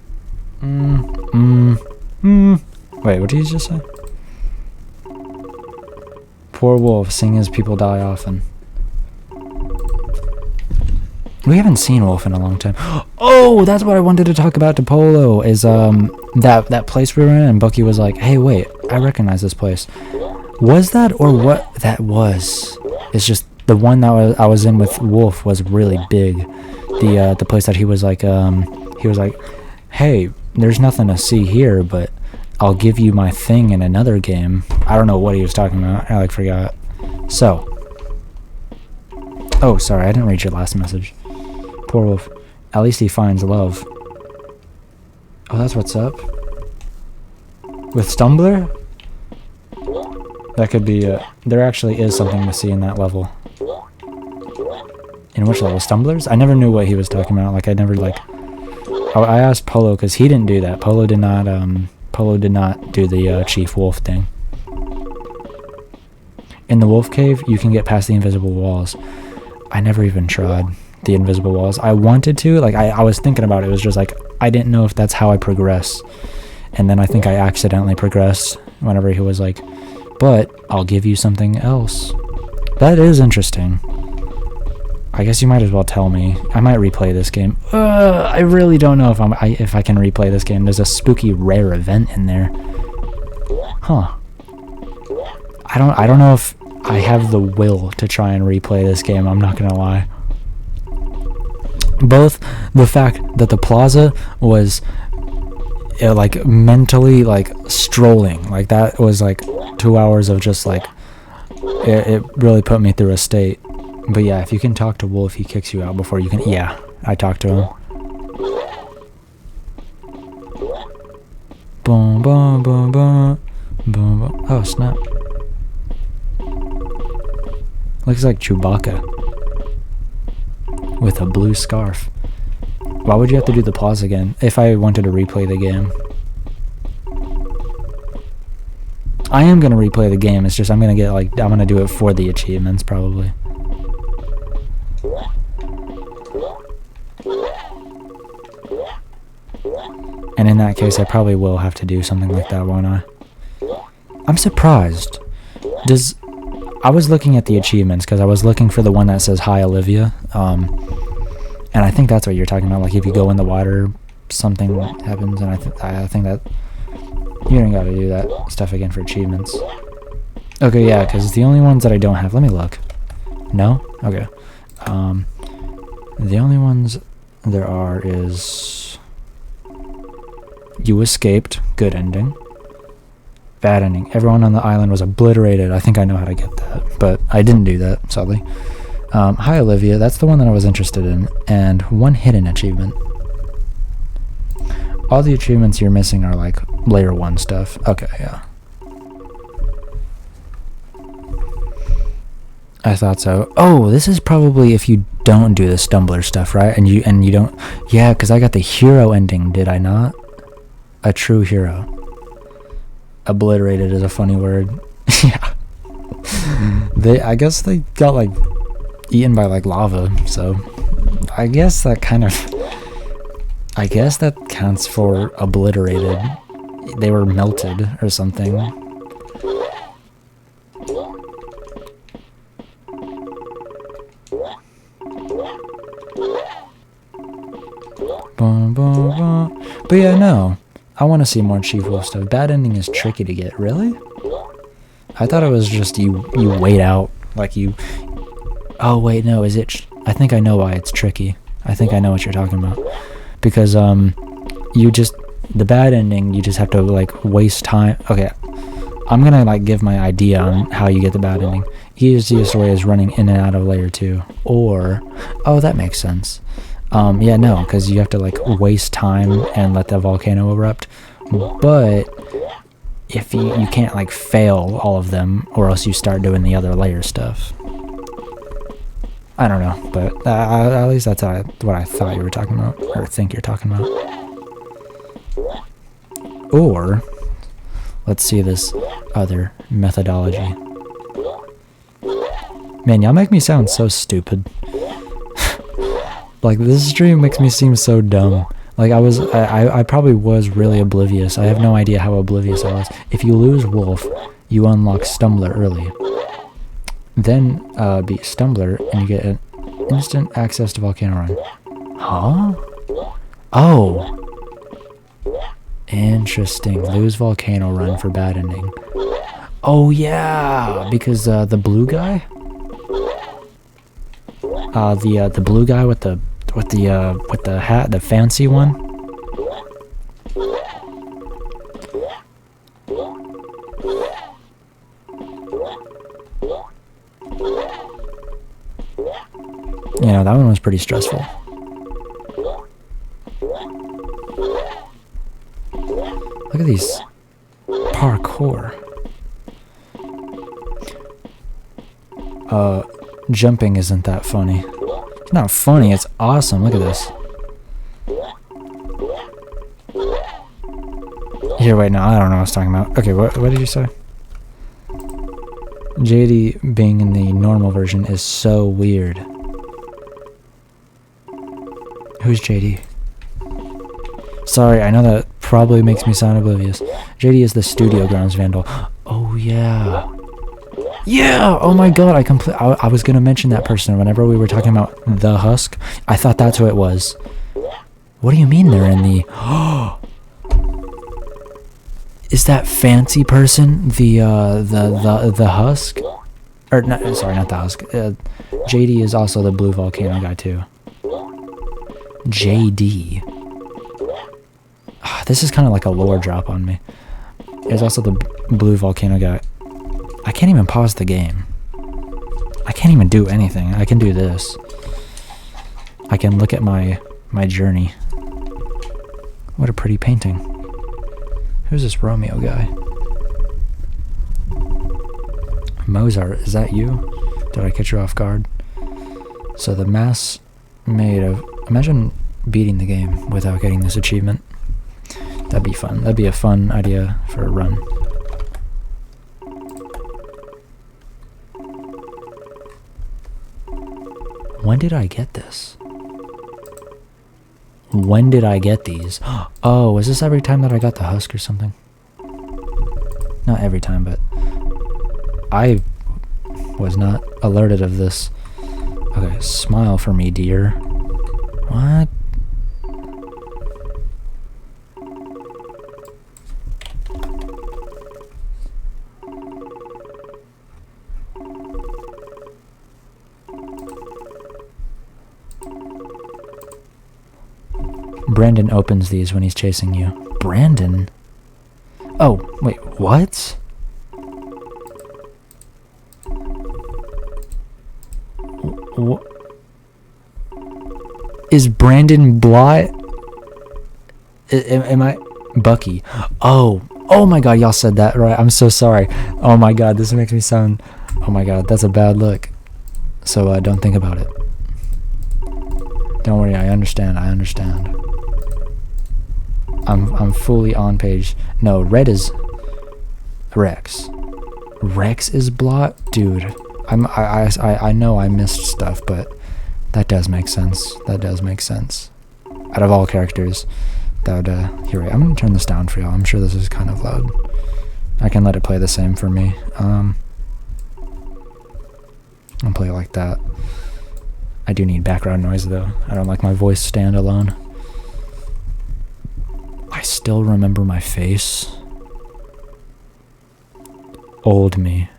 Wait, what did he just say? Poor wolf, seeing as people die often. We haven't seen Wolf in a long time. Oh, that's what I wanted to talk about to Polo, is that place we were in, and Bucky was like, hey, wait, I recognize this place. Was that, or what that was? It's just the one that I was in with Wolf was really big. The place that he was like, hey, there's nothing to see here, but I'll give you my thing in another game. I don't know what he was talking about. I forgot. So. Oh, sorry, I didn't read your last message. Poor Wolf. At least he finds love. Oh, that's what's up. With Stumbler? That could be, there actually is something to see in that level. In which level? Stumblers? I never knew what he was talking about. Like, I never, like... I asked Polo, because he didn't do that. Polo did not do the Chief Wolf thing. In the Wolf Cave, you can get past the invisible walls. I never even tried the invisible walls. I wanted to. Like, I was thinking about it. It was just like, I didn't know if that's how I progress And then I think I accidentally progressed whenever he was like, but I'll give you something else. That is interesting. I guess you might as well tell me. I might replay this game. I really don't know if I can replay this game. There's a spooky rare event in there. Huh. I don't know if I have the will to try and replay this game, I'm not gonna lie. Both the fact that the plaza was like mentally like strolling, like that was like 2 hours of just like it really put me through a state. But yeah, if you can talk to Wolf, he kicks you out before you can. Yeah, I talked to him. Boom, boom, boom, boom, boom, boom. Oh snap! Looks like Chewbacca with a blue scarf. Why would you have to do the pause again if I wanted to replay the game? I am gonna replay the game. It's just I'm gonna do it for the achievements probably. And in that case, I probably will have to do something like that, won't I? I'm surprised. I was looking at the achievements because I was looking for the one that says "Hi Olivia," and I think that's what you're talking about. Like if you go in the water, something happens, and I think that you don't got to do that stuff again for achievements. Okay, yeah, because the only ones that I don't have. Let me look. No? Okay. The only ones there are is you escaped. Good ending. Bad ending. Everyone on the island was obliterated. I think I know how to get that, but I didn't do that, sadly. Hi Olivia, that's the one that I was interested in, and one hidden achievement. All the achievements you're missing are like layer 1 stuff. Okay, yeah. I thought so. Oh, this is probably if you don't do the stumbler stuff, right? And you don't. Yeah, because I got the hero ending, did I not? A true hero. Obliterated is a funny word. Yeah. I guess they got like eaten by like lava, so I guess that counts for obliterated. They were melted or something. Boom, boom, boom. But yeah, no. I want to see more Chief Wolf stuff. Bad ending is tricky to get. Really? I thought it was just you wait out. Like you... Oh, wait, no. Is it... I think I know why it's tricky. I think I know what you're talking about. Because, you just... The bad ending, you just have to, like, waste time. Okay. I'm gonna, like, give my idea on how you get the bad ending. Easiest way is running in and out of layer 2. Or... Oh, that makes sense. Yeah, no, because you have to like waste time and let the volcano erupt. But if you can't like fail all of them, or else you start doing the other layer stuff. I don't know, but at least that's what I thought you were talking about, or think you're talking about. Or let's see this other methodology. Man, y'all make me sound so stupid. Like, this stream makes me seem so dumb. Like, I probably was really oblivious. I have no idea how oblivious I was. If you lose Wolf, you unlock Stumbler early. Then, beat Stumbler, and you get an instant access to Volcano Run. Huh? Oh! Interesting. Lose Volcano Run for bad ending. Oh, yeah! Because, the blue guy? The blue guy with the hat, the fancy one. You know, that one was pretty stressful. Look at these parkour. Jumping isn't that funny. It's not funny, it's awesome. Look at this. Here, wait, no, I don't know what I was talking about. Okay, what did you say? JD being in the normal version is so weird. Who's JD? Sorry, I know that probably makes me sound oblivious. JD is the studio grounds vandal. Oh yeah. Yeah! Oh my god, I was gonna mention that person whenever we were talking about the husk. I thought that's who it was. What do you mean they're in the... Is that fancy person the husk? Or not, sorry, not the husk. JD is also the blue volcano guy too. JD. This is kind of like a lore drop on me. There's also the blue volcano guy. I can't even pause the game. I can't even do anything. I can do this. I can look at my journey. What a pretty painting. Who's this Romeo guy? Mozart, is that you? Did I catch you off guard? So the mass made of... Imagine beating the game without getting this achievement. That'd be fun. That'd be a fun idea for a run. When did I get this? When did I get these? Oh, was this every time that I got the husk or something? Not every time, but I was not alerted of this. Okay, smile for me, dear. What? Brandon opens these when he's chasing you. Brandon? Oh, wait, what? What? Is Brandon Blott? Am I... Bucky. Oh my god, y'all said that right. I'm so sorry. Oh my god, this makes me sound... Oh my god, that's a bad look. So, don't think about it. Don't worry, I understand. I'm fully on page. No, red is Rex. Rex is Blot? Dude, I know I missed stuff, but that does make sense. That does make sense. Out of all characters, that would, here, wait, I'm gonna turn this down for y'all. I'm sure this is kind of loud. I can let it play the same for me. I'll play it like that. I do need background noise though. I don't like my voice stand alone. I still remember my face. Old me.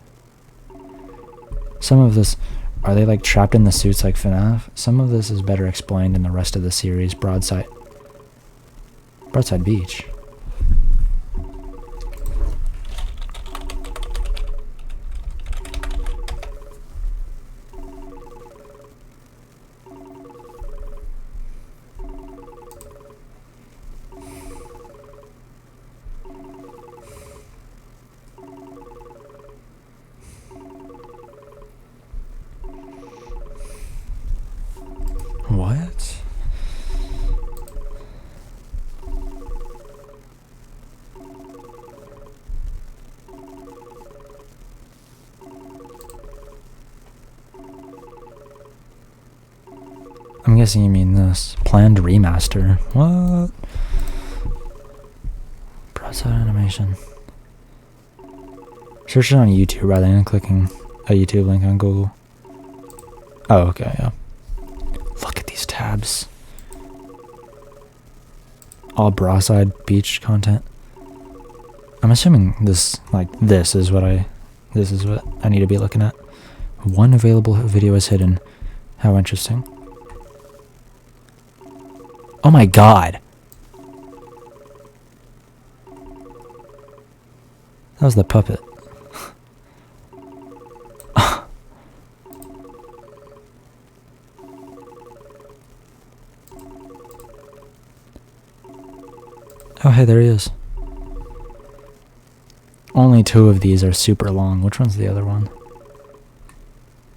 Some of this... Are they like trapped in the suits like FNAF? Some of this is better explained in the rest of the series. Broadside Beach. What? I'm guessing you mean this. Planned remaster. What? Broadside animation. Search it on YouTube rather than clicking a YouTube link on Google. Oh, okay, yeah. Look at these tabs. All Broadside Beach content. I'm assuming this is what I need to be looking at. One available video is hidden. How interesting. Oh my god. That was the puppet. Oh, hey, there he is. Only 2 of these are super long. Which one's the other one?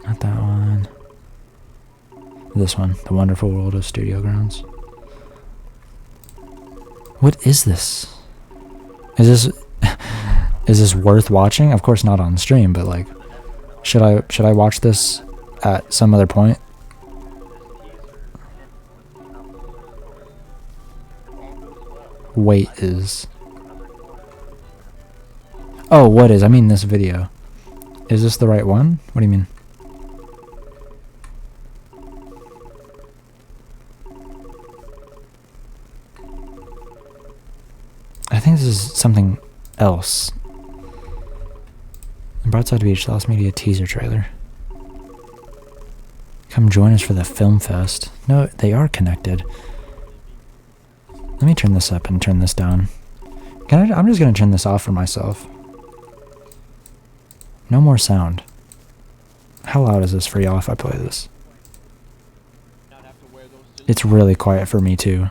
Not that one. This one. The Wonderful World of Studio Grounds. What is this? Is this worth watching? Of course not on stream, but like, should I watch this at some other point? weight is. Oh, what is? I mean this video. Is this the right one? What do you mean? I think this is something else. Broadside Beach, Lost Media teaser trailer. Come join us for the film fest. No, they are connected. Let me turn this up and turn this down. I'm just gonna turn this off for myself. No more sound. How loud is this for y'all if I play this? It's really quiet for me too.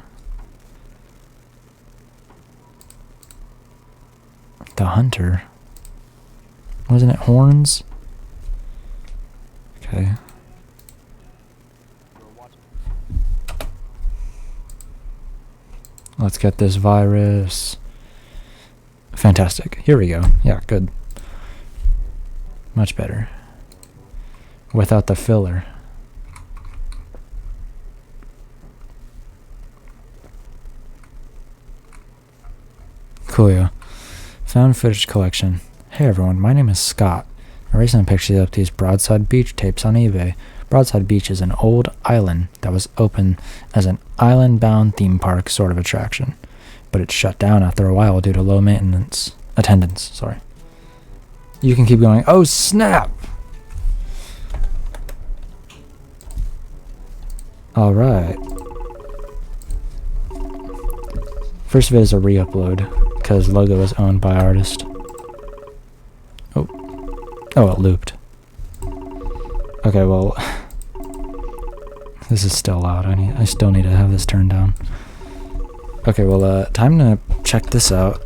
The hunter. Wasn't it horns? Okay. Let's get this virus. Fantastic. Here we go. Yeah, good. Much better. Without the filler. Coolio. Found footage collection. Hey everyone, my name is Scott. I recently picked up these Broadside Beach tapes on eBay. Broadside Beach is an old island that was open as an island-bound theme park sort of attraction, but it shut down after a while due to low attendance. Sorry. You can keep going. Oh snap! All right. First vid is a re-upload because logo is owned by artist. Oh, it looped. Okay, well, this is still loud. I still need to have this turned down. Okay, well, time to check this out.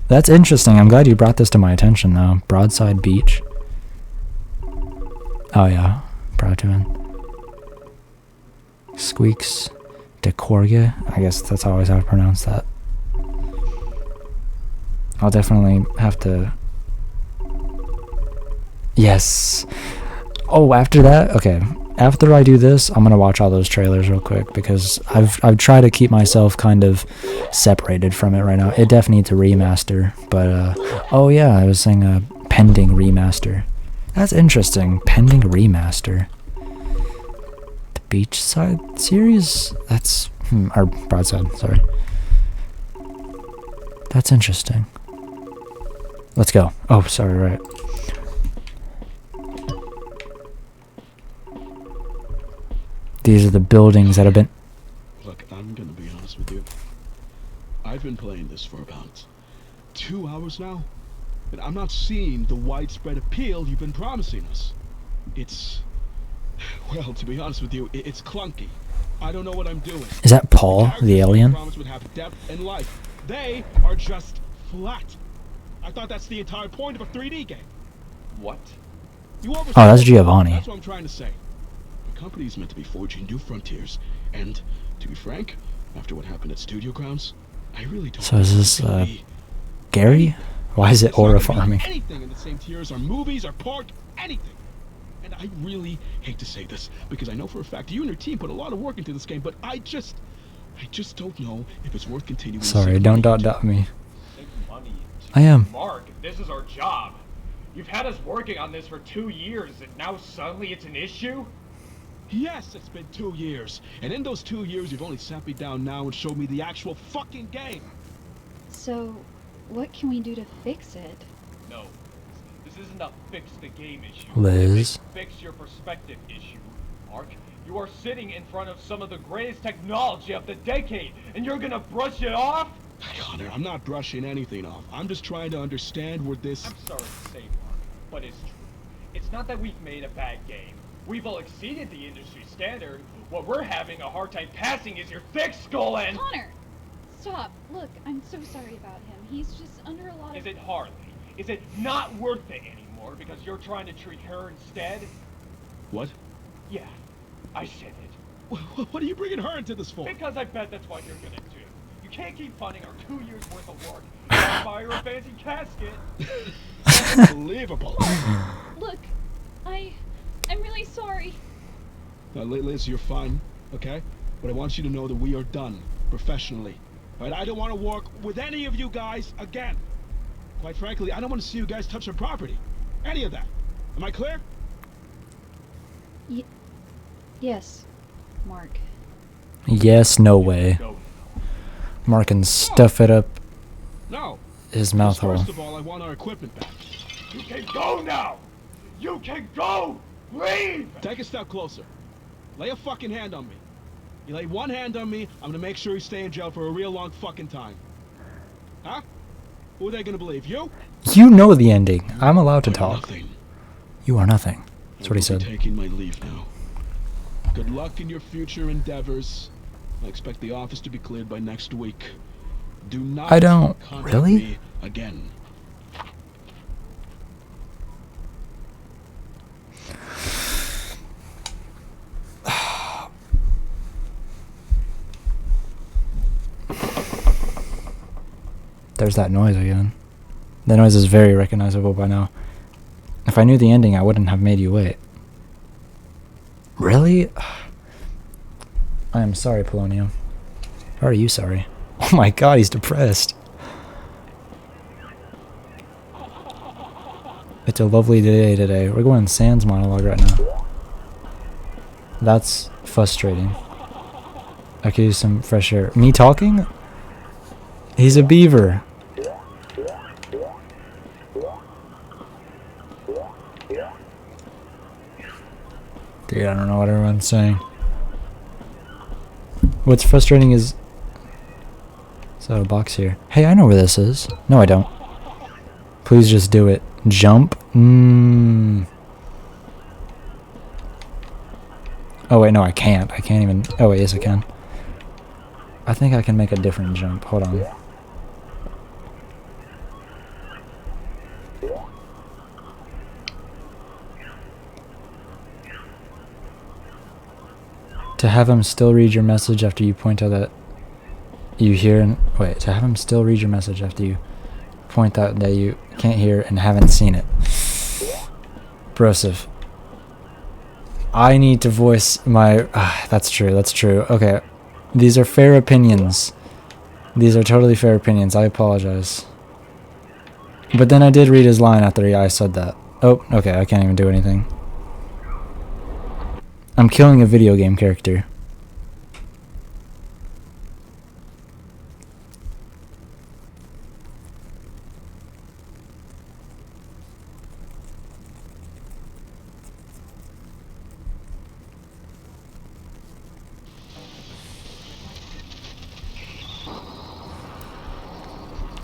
That's interesting. I'm glad you brought this to my attention, though. Broadside Beach. Oh yeah, proud to win. Squeaks Decorgia. I guess that's always how to pronounce that. I'll definitely have to. Yes. Oh, after that? Okay. After I do this, I'm gonna watch all those trailers real quick because I've tried to keep myself kind of separated from it right now. It definitely needs a remaster, but oh yeah, I was saying a pending remaster. That's interesting. Pending remaster. The Beachside series? That's or Broadside, sorry. That's interesting. Let's go. Oh, sorry, right. These are the buildings that have been... Look, I'm gonna be honest with you. I've been playing this for about 2 hours now, and I'm not seeing the widespread appeal you've been promising us. It's... well, to be honest with you, it's clunky. I don't know what I'm doing. Is that Paul, the alien? Would have depth and life. They are just flat. I thought that's the entire point of a 3D game. What? Oh, that's Giovanni. That's what I'm trying to say. The company is meant to be forging new frontiers, and to be frank, after what happened at Studio Grounds, I really don't. So is this Gary? Why is it aura farming? Anything in the same tier as our movies, our park, anything. And I really hate to say this because I know for a fact you and your team put a lot of work into this game, but I just don't know if it's worth continuing. Sorry, don't dot me. Money. I am. Mark, this is our job. You've had us working on this for 2 years, and now suddenly it's an issue? Yes, it's been 2 years. And in those 2 years, you've only sat me down now and showed me the actual fucking game. So, what can we do to fix it? No. This isn't a fix the game issue. Liz. It's a fix your perspective issue. Mark, you are sitting in front of some of the greatest technology of the decade, and you're gonna brush it off? Connor, I'm not brushing anything off. I'm just trying to understand where this... I'm sorry to say, Mark, but it's true. It's not that we've made a bad game. We've all exceeded the industry standard. What we're having a hard time passing is your thick skull and... Connor! Stop. Look, I'm so sorry about him. He's just under a lot of... Is it hardly? Is it not worth it anymore because you're trying to treat her instead? What? Yeah, I said it. What are you bringing her into this for? Because I bet that's what you're gonna do. You can't keep funding our 2 years worth of work and buy her a fancy casket. Unbelievable. Look, I'm really sorry. Now, Liz, you're fine, okay? But I want you to know that we are done, professionally. But I don't want to work with any of you guys again. Quite frankly, I don't want to see you guys touch your property. Any of that. Am I clear? Yes, Mark. Yes, no way. Mark can stuff it up No. his mouth hole. First of all, I want our equipment back. You can go now! You can go! Leave! Take a step closer. Lay a fucking hand on me. You lay one hand on me, I'm gonna make sure you stay in jail for a real long fucking time. Huh? Who are they gonna believe? You? You know the ending. I'm allowed to I'm talk. nothing. You are nothing. That's what he I will said. be taking my leave now. Good luck in your future endeavors. I expect the office to be cleared by next week. Do not I don't. contact Really? me again. There's that noise again. The noise is very recognizable by now. If I knew the ending, I wouldn't have made you wait. Really? I am sorry, Polonium. How are you sorry? Oh my god, he's depressed. It's a lovely day today. We're going Sans monologue right now. That's frustrating. I could use some fresh air. Me talking? He's a beaver. Dude, I don't know what everyone's saying. What's frustrating is... Is that a box here? Hey, I know where this is. No, I don't. Please just do it. Jump? Oh, wait, no, I can't. I can't even... Oh, wait, yes, I can. I think I can make a different jump. Hold on. To have him still read your message after you point out that you hear and... Wait, to have him still read your message after you point out that you can't hear and haven't seen it. Broseph. I need to voice my... that's true, that's true. Okay. These are fair opinions. These are totally fair opinions. I apologize. But then I did read his line after I said that. Oh, okay, I can't even do anything. I'm killing a video game character.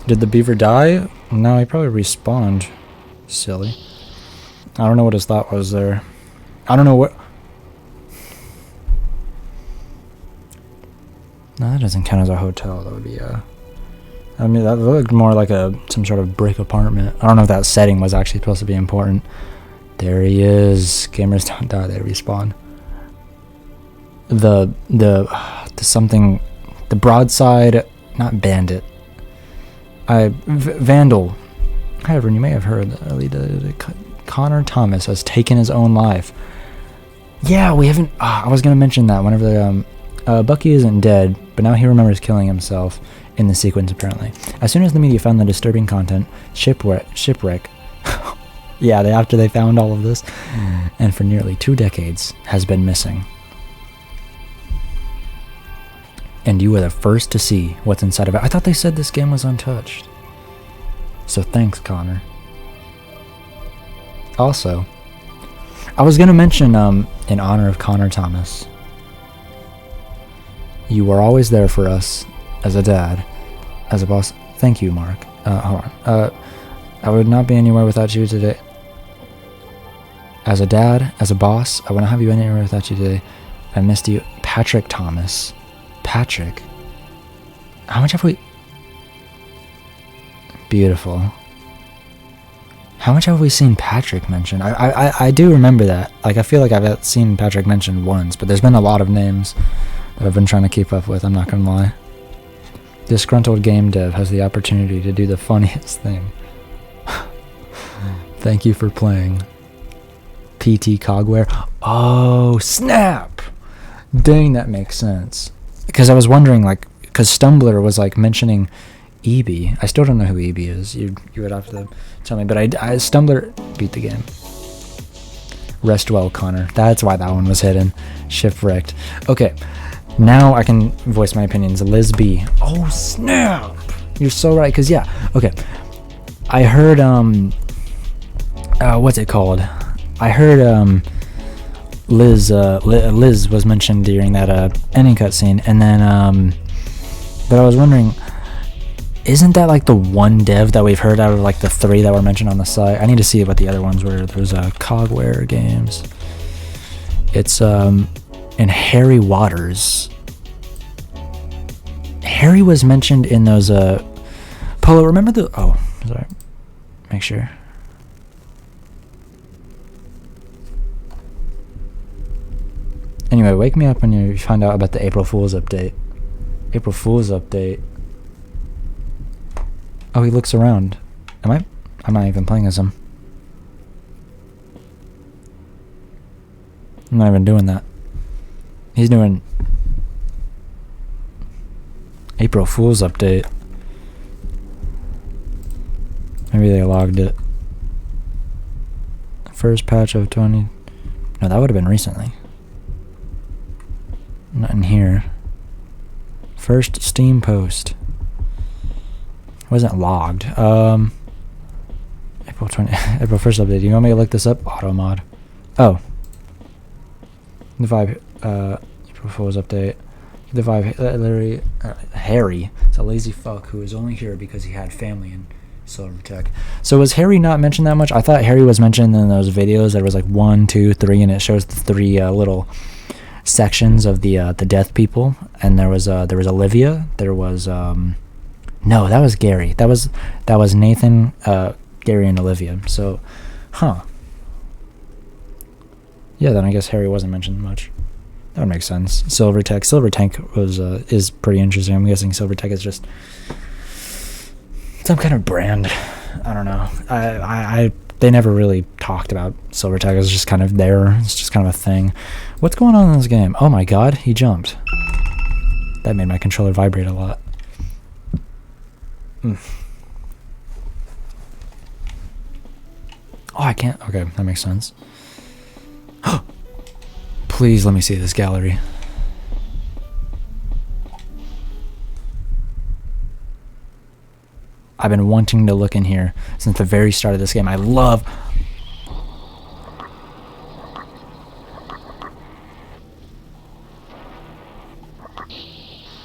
Did the beaver die? No, he probably respawned. Silly. I don't know what his thought was there. I don't know what... No, that doesn't count as a hotel. That would be I mean, that looked more like some sort of brick apartment. I don't know if that setting was actually supposed to be important. There he is. Gamers don't die, they respawn. The something... The broadside... Not bandit. Vandal. However, you may have heard that Connor Thomas has taken his own life. Yeah, we haven't... I was going to mention that whenever the... Bucky isn't dead, but now he remembers killing himself in the sequence, apparently. As soon as the media found the disturbing content, Shipwreck... yeah, after they found all of this, and for nearly 2 decades, has been missing. And you were the first to see what's inside of it. I thought they said this game was untouched. So thanks, Connor. Also, I was going to mention, in honor of Connor Thomas, you were always there for us, as a dad, as a boss. Thank you, Mark. Hold on. I would not be anywhere without you today. As a dad, as a boss, I wouldn't have you anywhere without you today. I missed you. Patrick Thomas. Patrick. How much have we... Beautiful. How much have we seen Patrick mentioned? I do remember that. Like, I feel like I've seen Patrick mentioned once, but there's been a lot of names that I've been trying to keep up with, I'm not gonna lie. Disgruntled game dev has the opportunity to do the funniest thing. Thank you for playing. PT Cogware. Oh, snap! Dang, that makes sense. Because I was wondering, like, because Stumbler was like mentioning EB. I still don't know who EB is. You would have to tell me. But I Stumbler beat the game. Rest well, Connor. That's why that one was hidden. Shipwrecked. Okay, now I can voice my opinions. Liz B. Oh snap! You're so right. Cause yeah. Okay. I heard what's it called? I heard Liz was mentioned during that ending cutscene, and then but I was wondering, isn't that like the one dev that we've heard out of like the 3 that were mentioned on the site? I need to see what the other ones were. There's Cogware Games. It's and Harry Waters. Harry was mentioned in those Polo, remember the sorry. Make sure. Anyway, wake me up when you find out about the April Fool's update. April Fool's update. Oh, he looks around. I'm not even playing as him. I'm not even doing that. He's doing April Fool's update. Maybe they logged it. First patch of 20. No, that would have been recently. Not in here. First Steam post. Wasn't logged. April 1st update. You want me to look this up? Auto mod. Oh. The vibe. April Fool's update. The vibe. Harry. It's a lazy fuck who is only here because he had family in Silvertech. So was Harry not mentioned that much? I thought Harry was mentioned in those videos. There was like 1, 2, 3, and it shows the 3 little sections of the death people. And there was Olivia. There was no, that was Gary. That was Nathan, Gary, and Olivia. So, huh? Yeah, then I guess Harry wasn't mentioned much. That would make sense. Silvertech was is pretty interesting. I'm guessing Silvertech is just some kind of brand. I don't know. They never really talked about Silvertech. It was just kind of there. It's just kind of a thing. What's going on in this game? Oh my god, he jumped. That made my controller vibrate a lot. Oh, I can't. Okay, that makes sense. Please let me see this gallery. I've been wanting to look in here since the very start of this game. I love...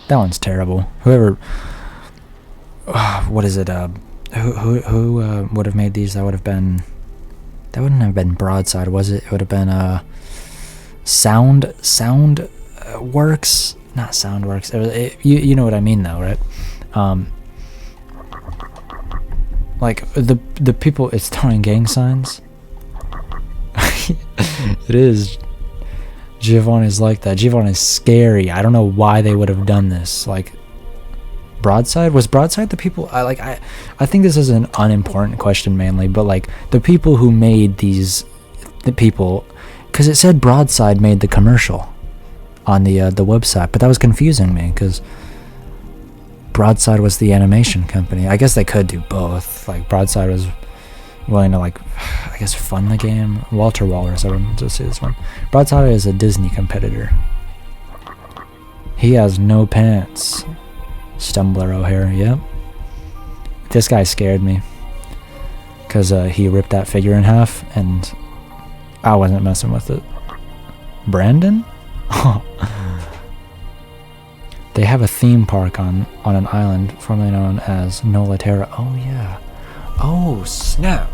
That one's terrible. Whoever... what is it? Who would have made these? That would have been... That wouldn't have been Broadside, was it? It would have been Sound Works? Not Soundworks. You know what I mean, though, right? Like the people, it's throwing gang signs. It is. Giovanni's like that. Giovanni's scary. I don't know why they would have done this. Like, Broadside? Was Broadside the people? I think this is an unimportant question mainly, but like the people who made the people, because it said Broadside made the commercial on the website, but that was confusing me because Broadside was the animation company. I guess they could do both. Like, Broadside was willing to, like, I guess, fund the game. Walter Walrus, I want to see this one. Broadside is a Disney competitor. He has no pants. Stumbler O'Hare, yep. This guy scared me. Because he ripped that figure in half, and I wasn't messing with it. Brandon? They have a theme park on an island formerly known as Nola Terra. Oh, yeah. Oh, snap.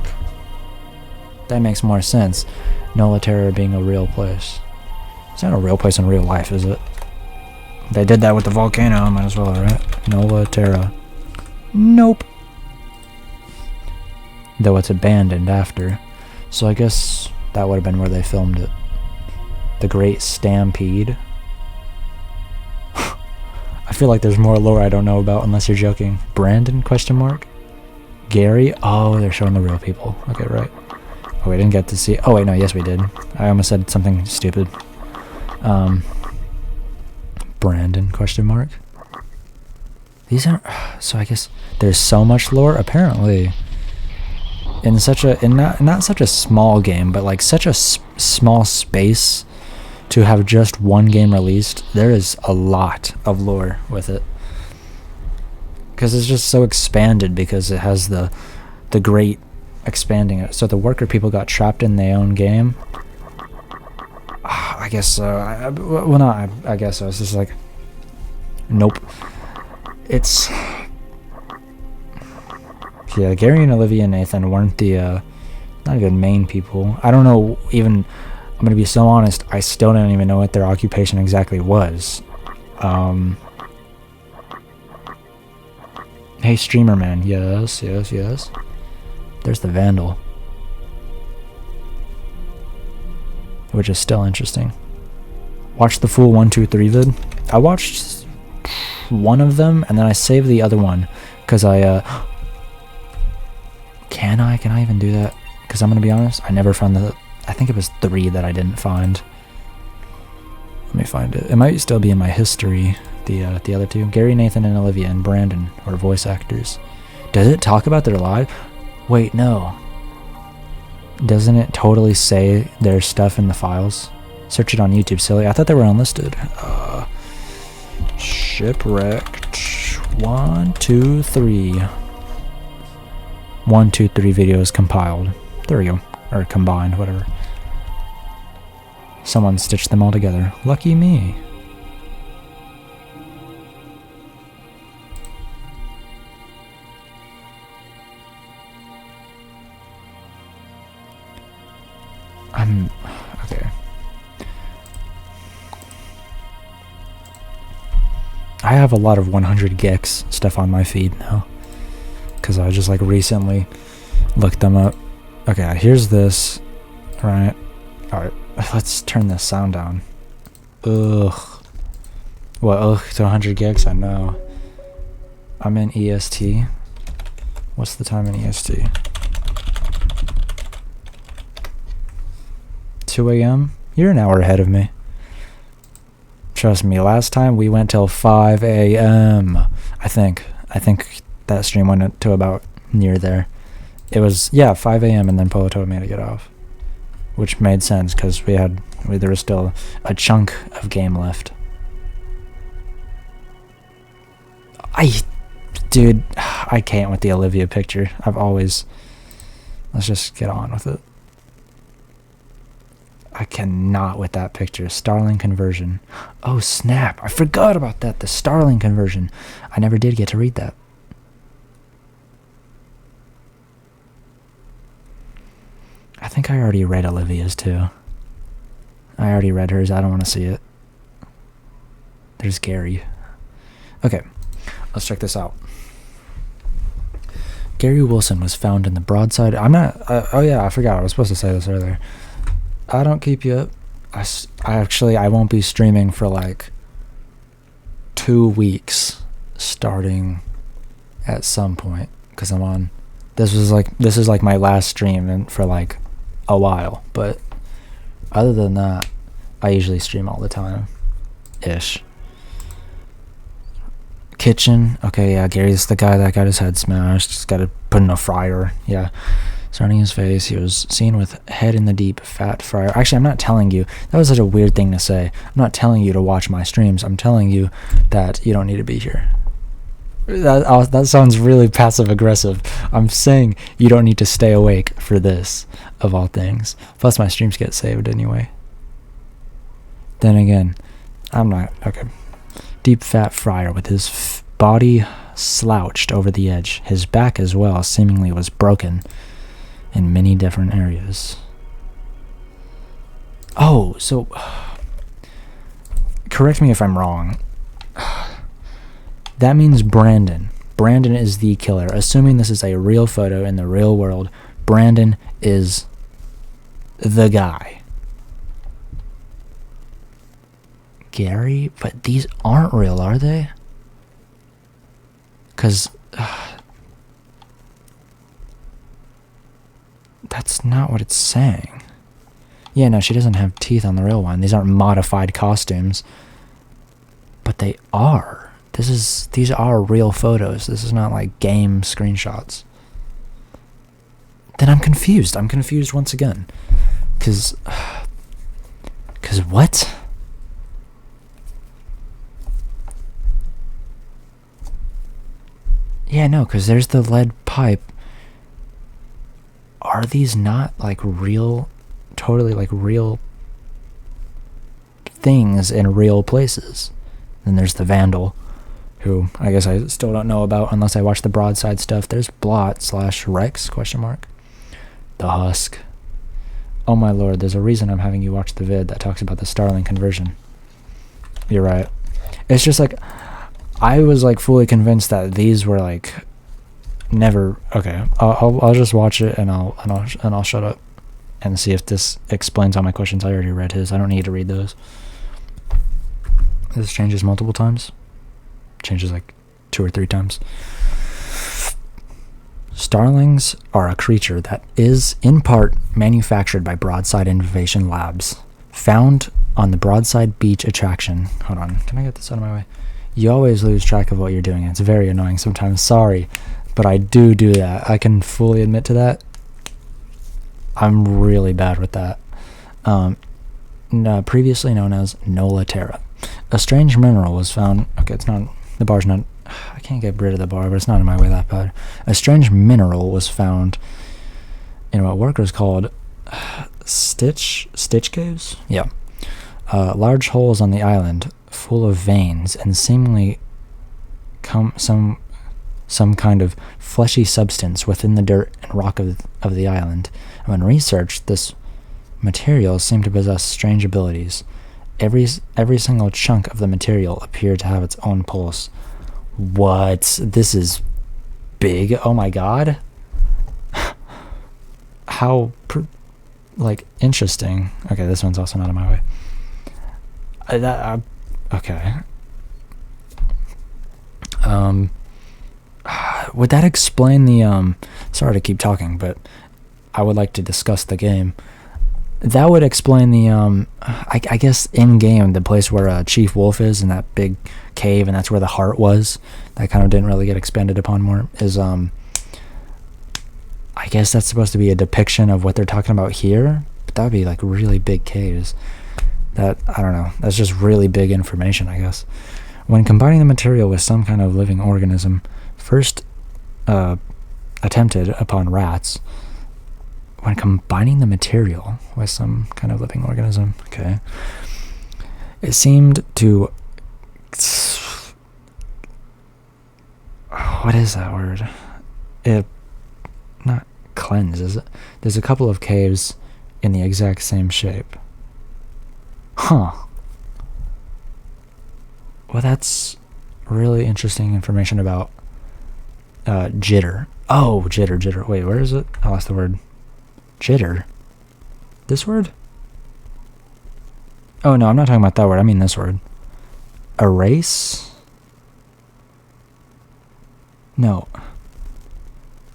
That makes more sense. Nola Terra being a real place. It's not a real place in real life, is it? They did that with the volcano, might as well, right? Nola Terra. Nope. Though it's abandoned after. So I guess that would have been where they filmed it. The Great Stampede. I feel like there's more lore I don't know about unless you're joking. Brandon, question mark? Gary? Oh, they're showing the real people. Okay, right. Oh, we didn't get to see... Oh, wait, no, yes we did. I almost said something stupid. Brandon, question mark? These aren't... So I guess there's so much lore, apparently. In such a... In not such a small game, but like such a small space to have just one game released, there is a lot of lore with it. Because it's just so expanded, because it has the great expanding it. So the worker people got trapped in their own game. I guess so. Well, not I guess so. It's just like... Nope. It's... Yeah, Gary and Olivia and Nathan weren't the, not even main people. I don't know even... I'm gonna be so honest, I still don't even know what their occupation exactly was. Hey, streamer man. Yes, yes, yes. There's the vandal. Which is still interesting. Watch the full 1, 2, 3 vid. I watched one of them, and then I saved the other one. Because I, Can I even do that? Because I'm gonna be honest, I never found the... I think it was 3 that I didn't find. Let me find it. It might still be in my history. The other 2. Gary, Nathan, and Olivia, and Brandon were voice actors. Does it talk about their live? Wait, no. Doesn't it totally say their stuff in the files? Search it on YouTube, silly. I thought they were unlisted. Shipwrecked. 1, 2, 3. 1, 2, 3 videos compiled. There we go. Or combined, whatever. Someone stitched them all together. Lucky me. Okay. I have a lot of 100 gex stuff on my feed now. Because I just like recently looked them up. Okay, here's this. Alright. Alright, let's turn this sound down. Ugh. What, ugh to 100 gigs? I know. I'm in EST. What's the time in EST? 2 a.m.? You're an hour ahead of me. Trust me, last time we went till 5 a.m. I think that stream went to about near there. It was, yeah, 5 a.m. and then Polo told me to get off. Which made sense, because there was still a chunk of game left. Dude, I can't with the Olivia picture. Let's just get on with it. I cannot with that picture. Starling conversion. Oh, snap. I forgot about that. The Starling conversion. I never did get to read that. I think I already read Olivia's too. I already read hers. I don't want to see it. There's Gary. Okay, let's check this out. Gary Wilson was found in the broadside. Oh yeah, I forgot. I was supposed to say this earlier. I don't keep you up. I won't be streaming for like 2 weeks starting at some point, because I'm on. This is like my last stream for like a while, but other than that, I usually stream all the time ish. Kitchen. Okay, yeah, Gary's the guy that got his head smashed. Just got to put in a fryer. Yeah. Surrounding his face, he was seen with head in the deep fat fryer. Actually, I'm not telling you. That was such a weird thing to say. I'm not telling you to watch my streams. I'm telling you that you don't need to be here. That sounds really passive-aggressive. I'm saying you don't need to stay awake for this, of all things. Plus, my streams get saved anyway. Then again, I'm not... Okay. Deep fat fryer with his body slouched over the edge. His back as well seemingly was broken in many different areas. Oh, so... Correct me if I'm wrong. That means Brandon. Brandon is the killer. Assuming this is a real photo in the real world, Brandon is the guy. Gary? But these aren't real, are they? Because... that's not what it's saying. Yeah, no, she doesn't have teeth on the real one. These aren't modified costumes. But they are. these are real photos. This is not like game screenshots. Then I'm confused. I'm confused once again. Cause what? Yeah, no, cause there's the lead pipe. Are these not like real, totally like real things in real places? Then there's the vandal, who I guess I still don't know about unless I watch the broadside stuff. There's Blot/Rex ? The husk. Oh my lord, there's a reason I'm having you watch the vid that talks about the Starling conversion. You're right. It's just like, I was like fully convinced that these were like never. Okay, I'll just watch it and I'll shut up and see if this explains all my questions. I already read his. I don't need to read those. This changes multiple times. Changes like 2 or 3 times. Starlings are a creature that is, in part, manufactured by Broadside Innovation Labs. Found on the Broadside Beach attraction. Hold on, can I get this out of my way? You always lose track of what you're doing. It's very annoying sometimes. Sorry, but I do that. I can fully admit to that. I'm really bad with that. Previously known as Nola Terra. A strange mineral was found. Okay, it's not. The bar's not. I can't get rid of the bar, but it's not in my way that bad. A strange mineral was found in what workers called stitch caves. Yeah, large holes on the island, full of veins and seemingly some kind of fleshy substance within the dirt and rock of the island. And when researched, this material seemed to possess strange abilities. Every single chunk of the material appeared to have its own pulse. What? This is big. Oh my god. How interesting. Okay, this one's also not in my way. Okay. Would that explain the sorry to keep talking, but I would like to discuss the game. That would explain the I guess in game, the place where Chief Wolf is in that big cave, and that's where the heart was. That kind of didn't really get expanded upon more. Is I guess that's supposed to be a depiction of what they're talking about here, but that would be like really big caves. That, I don't know. That's just really big information, I guess. When combining the material with some kind of living organism, first attempted upon rats. When combining the material with some kind of living organism, okay, it seemed to, what is that word? It, not cleanse, is it? There's a couple of caves in the exact same shape. Huh. Well, that's really interesting information about jitter. Oh, jitter. Wait, where is it? I lost the word. Jitter? This word? Oh, no, I'm not talking about that word. I mean this word. Erase? No.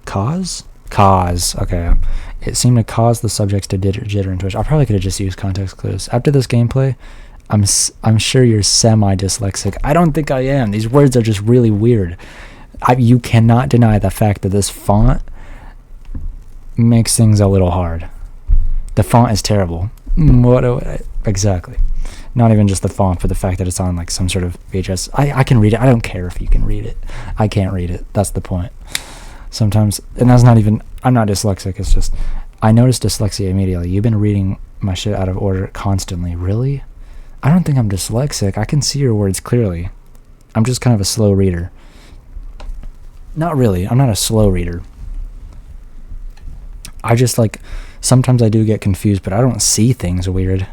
Cause? Cause. Okay. It seemed to cause the subjects to jitter and twitch. I probably could have just used context clues. After this gameplay, I'm sure you're semi-dyslexic. I don't think I am. These words are just really weird. You cannot deny the fact that this font makes things a little hard. The font is terrible. Exactly. Not even just the font, but the fact that it's on like some sort of VHS. I can read it. I don't care if you can read it. I can't read it. That's the point. Sometimes, and that's not even, I'm not dyslexic. It's just, I noticed dyslexia immediately. You've been reading my shit out of order constantly. Really? I don't think I'm dyslexic. I can see your words clearly. I'm just kind of a slow reader. Not really. I'm not a slow reader. I just like, sometimes I do get confused, but I don't see things weird.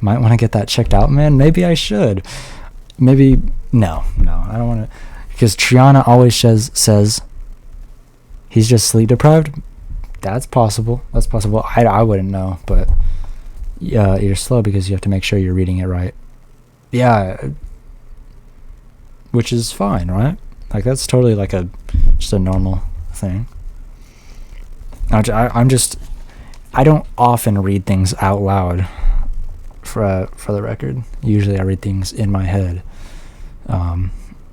Might want to get that checked out, man. Maybe I should. Maybe, no, I don't want to, because Triana always says he's just sleep deprived. That's possible. I wouldn't know, but yeah, you're slow because you have to make sure you're reading it right. Yeah, which is fine, right? Like that's totally like just a normal thing. I don't often read things out loud. For the record, usually I read things in my head.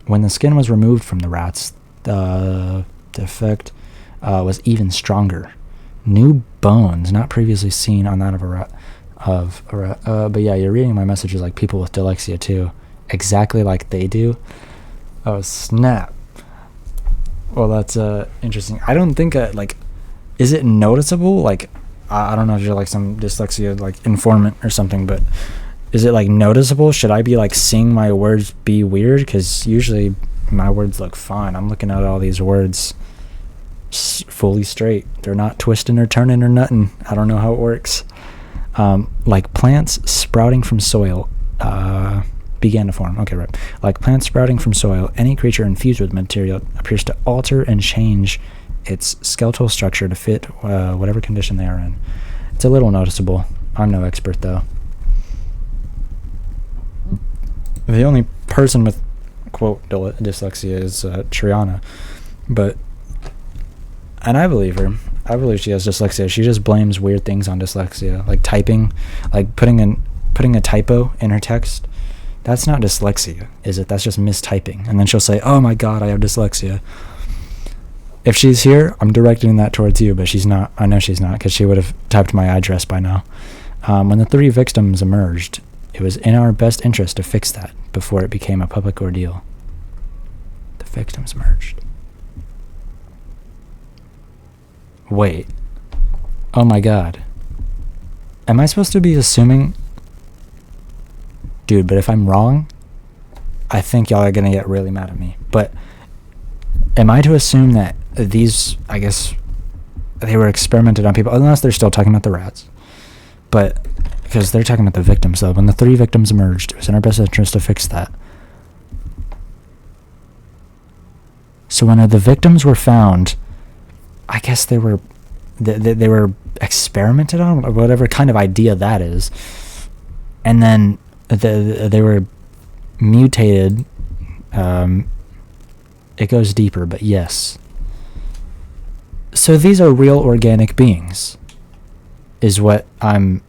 When the skin was removed from the rats, the effect was even stronger. New bones, not previously seen on that of a rat. But yeah, you're reading my messages like people with dyslexia too, exactly like they do. Oh snap! Well, that's interesting. I don't think like, is it noticeable? Like, I don't know if you're like some dyslexia like informant or something, but is it like noticeable? Should I be like seeing my words be weird? Because usually my words look fine. I'm looking at all these words fully straight. They're not twisting or turning or nothing. I don't know how it works. Like plants sprouting from soil began to form. Okay, right. Like plants sprouting from soil, any creature infused with material appears to alter and change its skeletal structure to fit whatever condition they are in. It's a little noticeable. I'm no expert though. The only person with quote dyslexia is Triana, and I believe her. I believe she has dyslexia. She just blames weird things on dyslexia, like typing, like putting a typo in her text. That's not dyslexia, is it? That's just mistyping. And then she'll say, "Oh my God, I have dyslexia." If she's here, I'm directing that towards you, but she's not. I know she's not, because she would have typed my address by now. When the 3 victims emerged, it was in our best interest to fix that before it became a public ordeal. The victims emerged. Wait. Oh my God. Am I supposed to be assuming... Dude, but if I'm wrong, I think y'all are gonna get really mad at me. But am I to assume that these, I guess, they were experimented on people, unless they're still talking about the rats. But, because they're talking about the victims though. When the 3 victims emerged, it was in our best interest to fix that. So when the victims were found, I guess they were experimented on, or whatever kind of idea that is. And then they were mutated. It goes deeper, but yes. So these are real organic beings, is what I'm...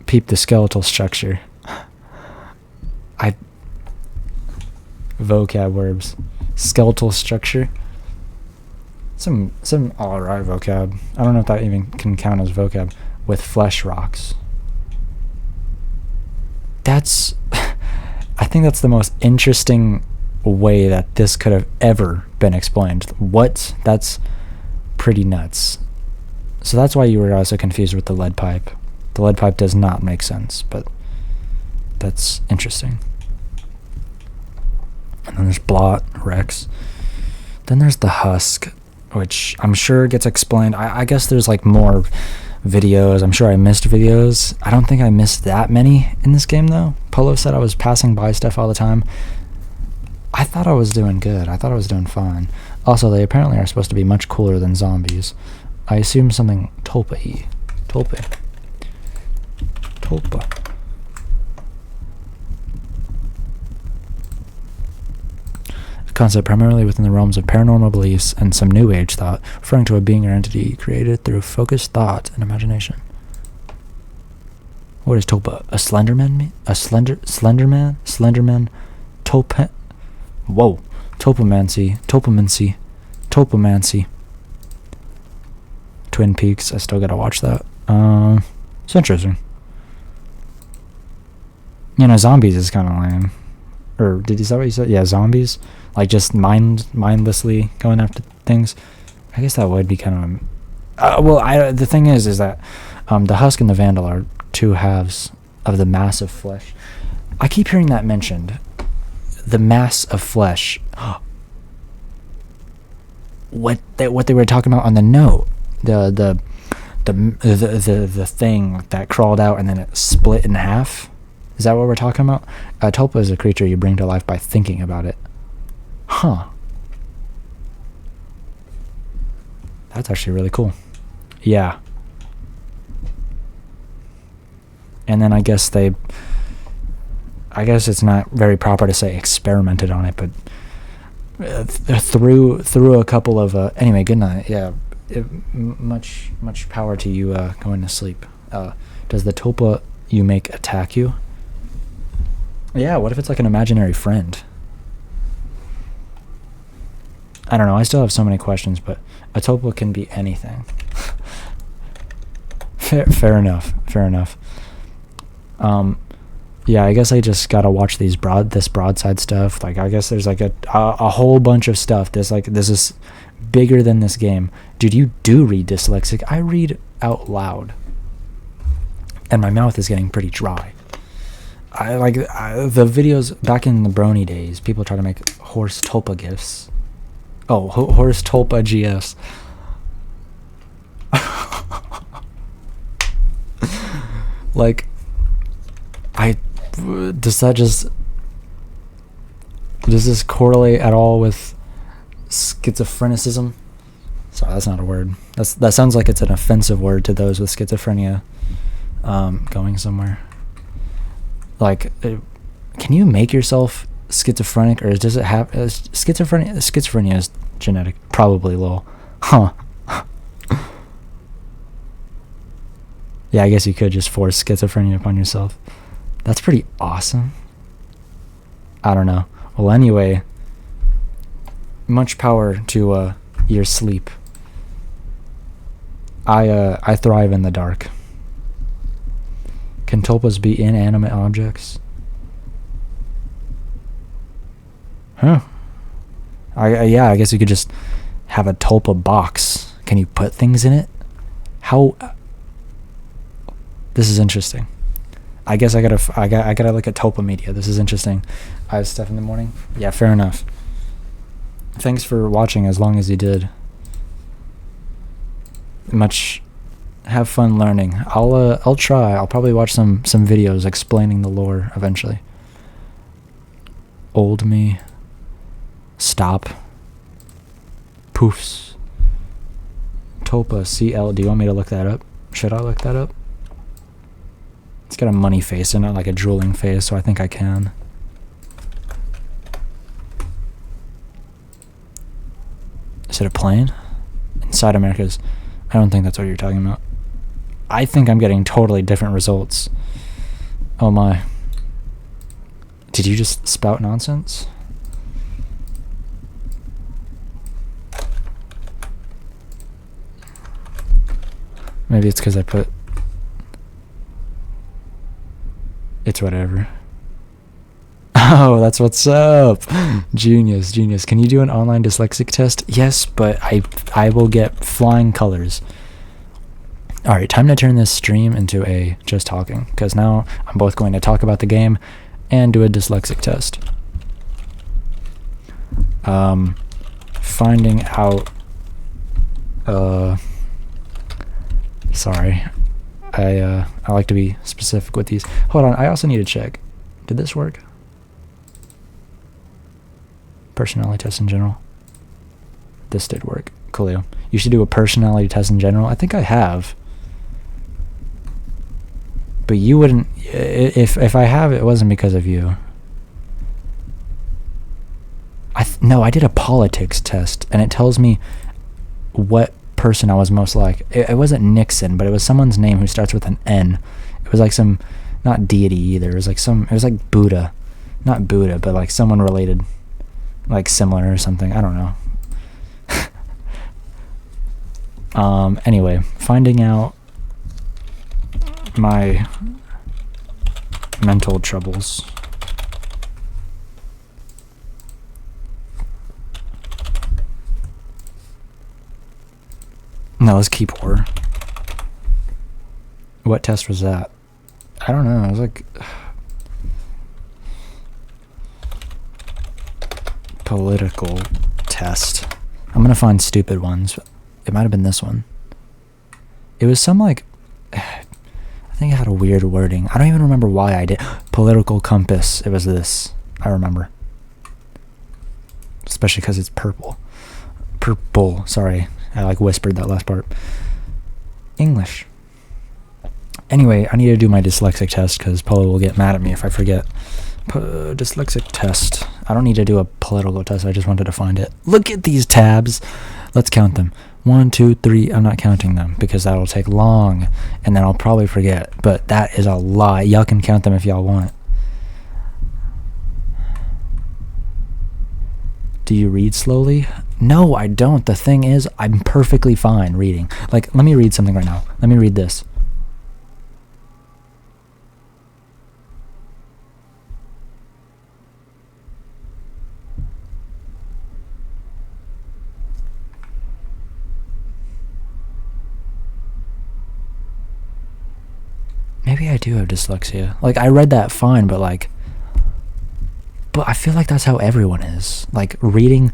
Peep the skeletal structure. Vocab words. Skeletal structure. Some alright vocab. I don't know if that even can count as vocab. With flesh rocks. That's... I think that's the most interesting way that this could have ever been explained. What? That's pretty nuts. So that's why you were also confused with the lead pipe. The lead pipe does not make sense, but that's interesting. And then there's Blot, Rex. Then there's the husk, which I'm sure gets explained. I guess there's like more videos. I'm sure I missed videos. I don't think I missed that many in this game though. Polo said I was passing by stuff all the time. I thought I was doing good. I thought I was doing fine. Also, they apparently are supposed to be much cooler than zombies. I assume something Tulpa-y. Tulpa. A concept primarily within the realms of paranormal beliefs and some new age thought, referring to a being or entity created through focused thought and imagination. What is Tulpa? A Slenderman? A Slenderman? Tulpa? Whoa. Tulpamancy. Twin Peaks. I still gotta watch that. It's interesting. You know, zombies is kind of lame. Or is that what you said? Yeah, zombies. Like just mindlessly going after things. I guess that would be kind of... the thing is that the husk and the vandal are 2 halves of the mass of flesh. I keep hearing that mentioned. The mass of flesh. What they were talking about on the note. The thing that crawled out and then it split in half. Is that what we're talking about? Tulpa is a creature you bring to life by thinking about it. Huh. That's actually really cool. Yeah. And then I guess it's not very proper to say experimented on it, but through a couple of anyway, good night. Yeah, much power to you going to sleep. Does the Tulpa you make attack you? Yeah, what if it's like an imaginary friend? I don't know. I still have so many questions, but a tulpa can be anything. Fair enough. Fair enough. Yeah, I guess I just gotta watch this broadside stuff. Like, I guess there's like a whole bunch of stuff. This is bigger than this game. Dude, you do read dyslexic. I read out loud, and my mouth is getting pretty dry. I like the videos back in the Brony days. People try to make horse tulpa gifs. Oh, horse tulpa GFs. Like, does this correlate at all with schizophrenicism? Sorry, that's not a word. That sounds like it's an offensive word to those with schizophrenia. Going somewhere. Like, can you make yourself schizophrenic, or does it have schizophrenia? Schizophrenia is genetic, probably. Lol. Huh. Yeah, I guess you could just force schizophrenia upon yourself. That's pretty awesome. I don't know. Well, anyway, much power to your sleep. I thrive in the dark. Can tulpas be inanimate objects? Huh. Yeah, I guess you could just have a tulpa box. Can you put things in it? How? This is interesting. I guess I gotta look at tulpa media. This is interesting. I have stuff in the morning. Yeah, fair enough. Thanks for watching as long as you did. Have fun learning. I'll try. I'll probably watch some videos explaining the lore eventually. Old me. Stop. Poofs. Tulpa CL. Do you want me to look that up? Should I look that up? It's got a money face and not like a drooling face, so I think I can. Is it a plane? Inside America's... I don't think that's what you're talking about. I think I'm getting totally different results. Oh my. Did you just spout nonsense? Maybe it's because I put... It's whatever. Oh, that's what's up. Genius. Can you do an online dyslexic test? Yes, but I will get flying colors. Alright, time to turn this stream into a just talking, because now I'm both going to talk about the game and do a dyslexic test. Finding out... Sorry. I like to be specific with these. Hold on, I also need to check. Did this work? Personality test in general. This did work. Coolio. You should do a personality test in general. I think I have. But you wouldn't... If I have, it wasn't because of you. No, I did a politics test, and it tells me what person I was most like. It wasn't Nixon, but it was someone's name who starts with an N. It was like some... Not deity either. It was like some... It was like Buddha. Not Buddha, but like someone related. Like similar or something. I don't know. Anyway, finding out my mental troubles. No, let's keep horror. What test was that? I don't know. It was like... Political test. I'm gonna find stupid ones. It might have been this one. It was some like... I think it had a weird wording. I don't even remember why I did. Political compass. It was this. I remember. Especially because it's purple. Purple. Sorry. I like whispered that last part. English. Anyway, I need to do my dyslexic test because Polo will get mad at me if I forget. Dyslexic test. I don't need to do a political test. I just wanted to find it. Look at these tabs. Let's count them. 1, 2, 3. I'm not counting them because that'll take long and then I'll probably forget. But that is a lot. Y'all can count them if y'all want. Do you read slowly? No, I don't. The thing is, I'm perfectly fine reading. Like, let me read something right now. Let me read this. Maybe I do have dyslexia. Like, I read that fine, but like, but I feel like that's how everyone is. Like, reading,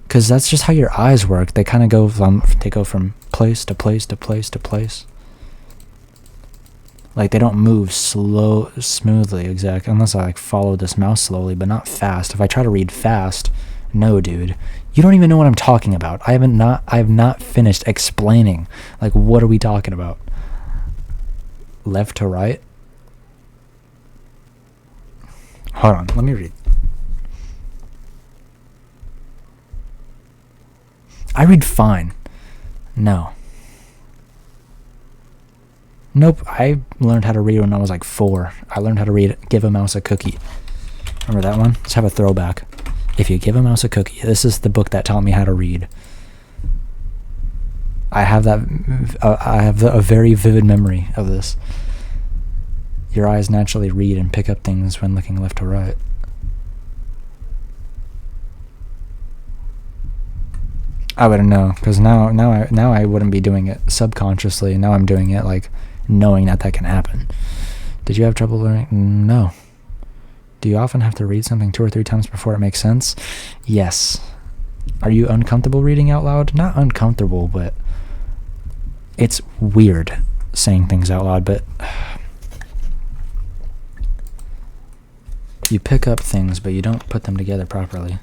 because that's just how your eyes work. They kind of go from place to place to place to place. Like, they don't move smoothly, exactly, unless I like follow this mouse slowly, but not fast. If I try to read fast, no, dude, you don't even know what I'm talking about. I have not finished explaining. Like, what are we talking about? Left to right? Hold on, let me read. I read fine. No. Nope, I learned how to read when I was like 4. I learned how to read Give a Mouse a Cookie. Remember that one? Let's have a throwback. If you give a mouse a cookie. This is the book that taught me how to read. I have a very vivid memory of this. Your eyes naturally read and pick up things when looking left to right. I wouldn't know, because now I wouldn't be doing it subconsciously. Now I'm doing it like knowing that can happen. Did you have trouble learning? No. Do you often have to read something 2 or 3 times before it makes sense? Yes. Are you uncomfortable reading out loud? Not uncomfortable, but it's weird saying things out loud, but you pick up things, but you don't put them together properly.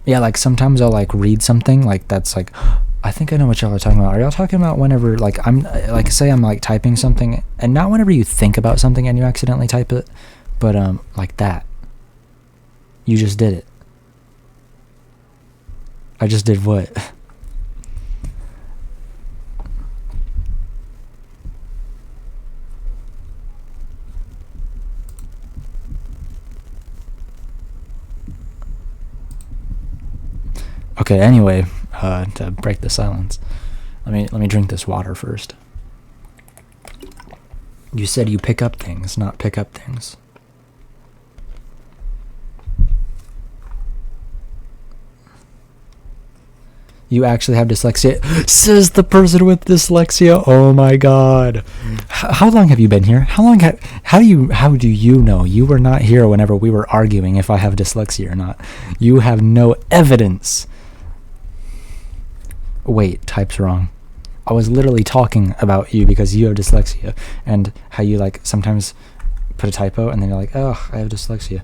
Yeah, like sometimes I'll like read something like that's like, I think I know what y'all are talking about. Are y'all talking about whenever like I'm like, say I'm like typing something, and not whenever you think about something and you accidentally type it, but like that. You just did it. I just did what? Okay, anyway, to break the silence, let me drink this water first. You said you pick up things, not pick up things. You actually have dyslexia, says the person with dyslexia. Oh my god. How long have you been here? How do you know? You were not here whenever we were arguing if I have dyslexia or not. You have no evidence. Wait, type's wrong. I was literally talking about you because you have dyslexia, and how you like sometimes put a typo and then you're like, oh, I have dyslexia.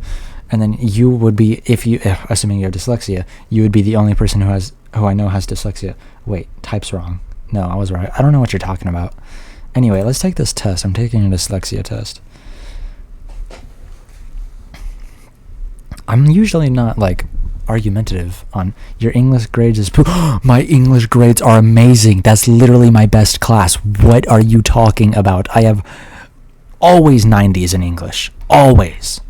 And then you would be, assuming you have dyslexia, you would be the only person who I know has dyslexia. Wait, type's wrong. No, I was right. I don't know what you're talking about. Anyway, let's take this test. I'm taking a dyslexia test. I'm usually not like argumentative on your English grades is my English grades are amazing. That's literally my best class. What are you talking about? I have always 90s in English. Always.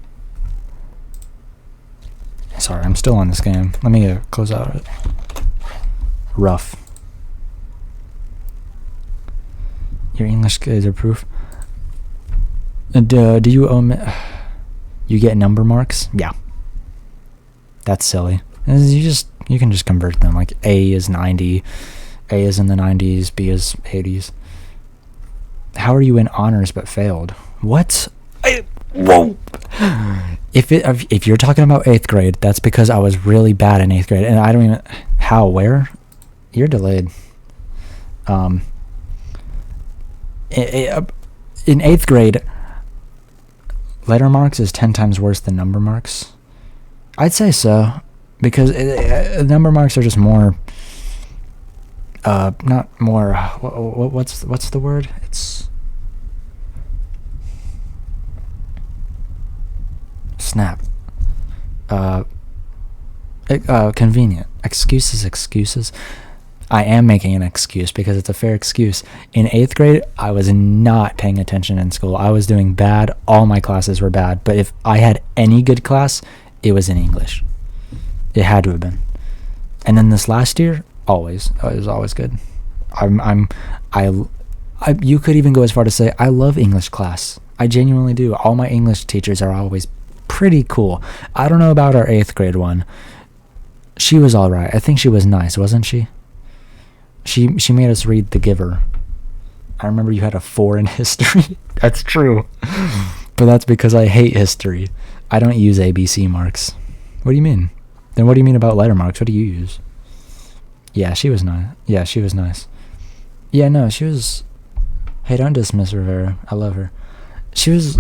Sorry, I'm still on this game. Let me close out of it. Rough. Your English grades are proof. Do you omit? You get number marks? Yeah. That's silly. You can just convert them. Like A is 90, A is in the 90s, B is 80s. How are you in honors but failed? What? Whoa! If you're talking about 8th grade, that's because I was really bad in 8th grade, and I don't even where? You're delayed. In 8th grade, letter marks is 10 times worse than number marks. I'd say so, because number marks are just more, not more, what's the word? It's snap. Convenient. Excuses. I am making an excuse because it's a fair excuse. In 8th grade, I was not paying attention in school. I was doing bad. All my classes were bad. But if I had any good class, it was in English. It had to have been. And then this last year, always, it was always good. You could even go as far to say I love English class. I genuinely do. All my English teachers are always pretty cool. I don't know about our 8th grade one. She was all right. I think she was nice, wasn't she? She made us read The Giver. I remember you had a 4 in history. That's true. But that's because I hate history. I don't use ABC marks. What do you mean? Then what do you mean about letter marks? What do you use? Yeah, she was nice. Yeah, she was nice. Yeah, no, she was... Hey, don't dismiss Rivera. I love her. She was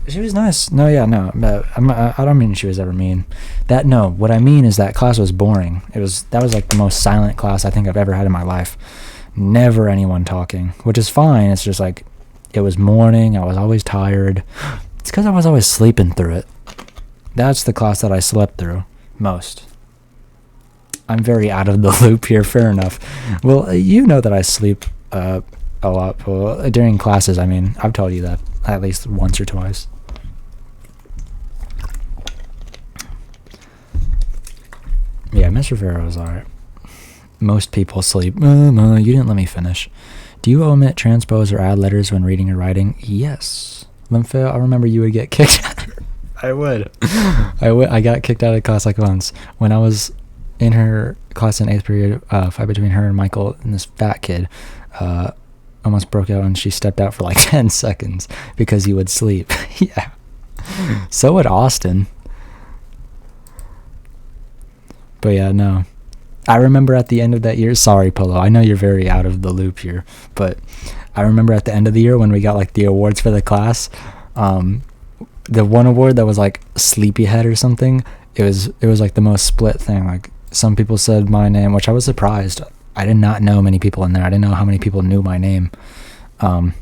nice. No, yeah, no. I don't mean she was ever mean. What I mean is that class was boring. That was like the most silent class I think I've ever had in my life. Never anyone talking, which is fine. It's just like, it was morning. I was always tired. It's because I was always sleeping through it. That's the class that I slept through most. I'm very out of the loop here. Fair enough. Well, you know that I sleep a lot. Well, during classes, I mean, I've told you that at least once or twice. Yeah, Mr. Rivera was alright. Most people sleep. You didn't let me finish. Do you omit, transpose, or add letters when reading or writing? Yes. Lympha, I remember you would get kicked out. I would. I got kicked out of class like once. When I was in her class in 8th period, fight between her and Michael and this fat kid almost broke out, and she stepped out for like 10 seconds because he would sleep. Yeah. So would Austin. But yeah, no. I remember at the end of that year, sorry, Polo, I know you're very out of the loop here, but I remember at the end of the year when we got like the awards for the class, the one award that was like Sleepyhead or something, it was like the most split thing. Like, some people said my name, which I was surprised. I did not know many people in there. I didn't know how many people knew my name. I'm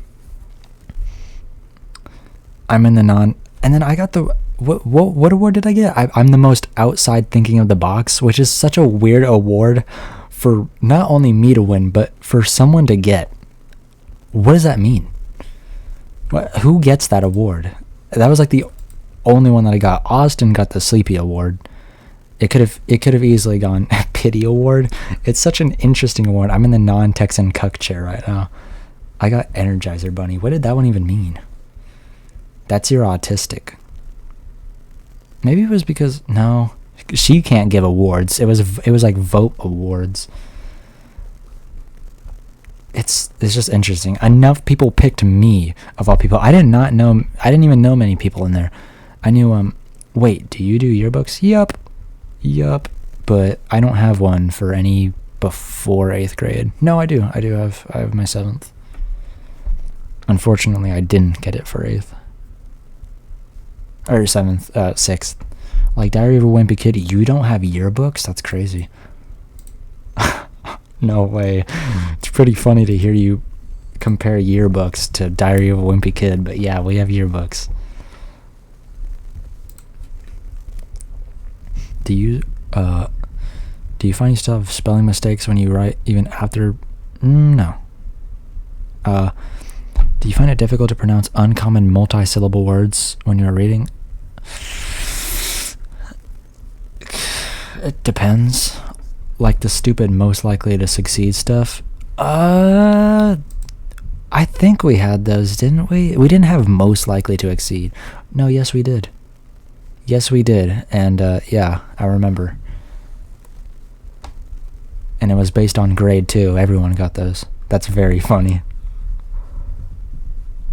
in the non, and then I got the, what award did I get? I'm the most outside thinking of the box, which is such a weird award for not only me to win, but for someone to get. What does that mean? Who gets that award? That was like the only one that I got. Austin got the Sleepy Award. It could have easily gone Pity Award. It's such an interesting award. I'm in the non-Texan cuck chair right now. I got Energizer Bunny. What did that one even mean? That's your autistic. Maybe it was because, no, she can't give awards. It was like vote awards. It's just interesting. Enough people picked me of all people. I didn't even know many people in there. I knew wait, do you do yearbooks? Yup. But I don't have one for any before 8th grade. No, I do. I have my 7th. Unfortunately, I didn't get it for 8th. Or 7th, 6th. Like, Diary of a Wimpy Kid, you don't have yearbooks? That's crazy. No way. It's pretty funny to hear you compare yearbooks to Diary of a Wimpy Kid, but yeah, we have yearbooks. Do you find you still have spelling mistakes when you write even after? No. Do you find it difficult to pronounce uncommon multi-syllable words when you're reading? It depends. Like the stupid most likely to succeed stuff. I think we had those, didn't we? We didn't have most likely to exceed. No, yes we did. Yes we did. And yeah, I remember. And it was based on grade too. Everyone got those. That's very funny.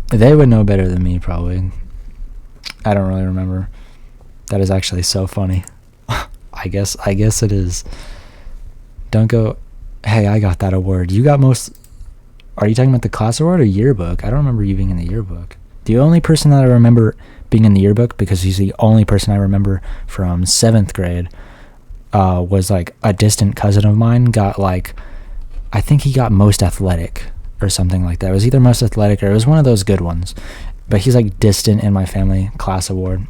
They would know better than me, probably. I don't really remember. That is actually so funny. I guess it is. Don't go, hey, I got that award. You got most... Are you talking about the class award or yearbook? I don't remember you being in the yearbook. The only person that I remember being in the yearbook, because he's the only person I remember from 7th grade, was like a distant cousin of mine got like... I think he got most athletic or something like that. It was either most athletic or it was one of those good ones. But he's like distant in my family class award.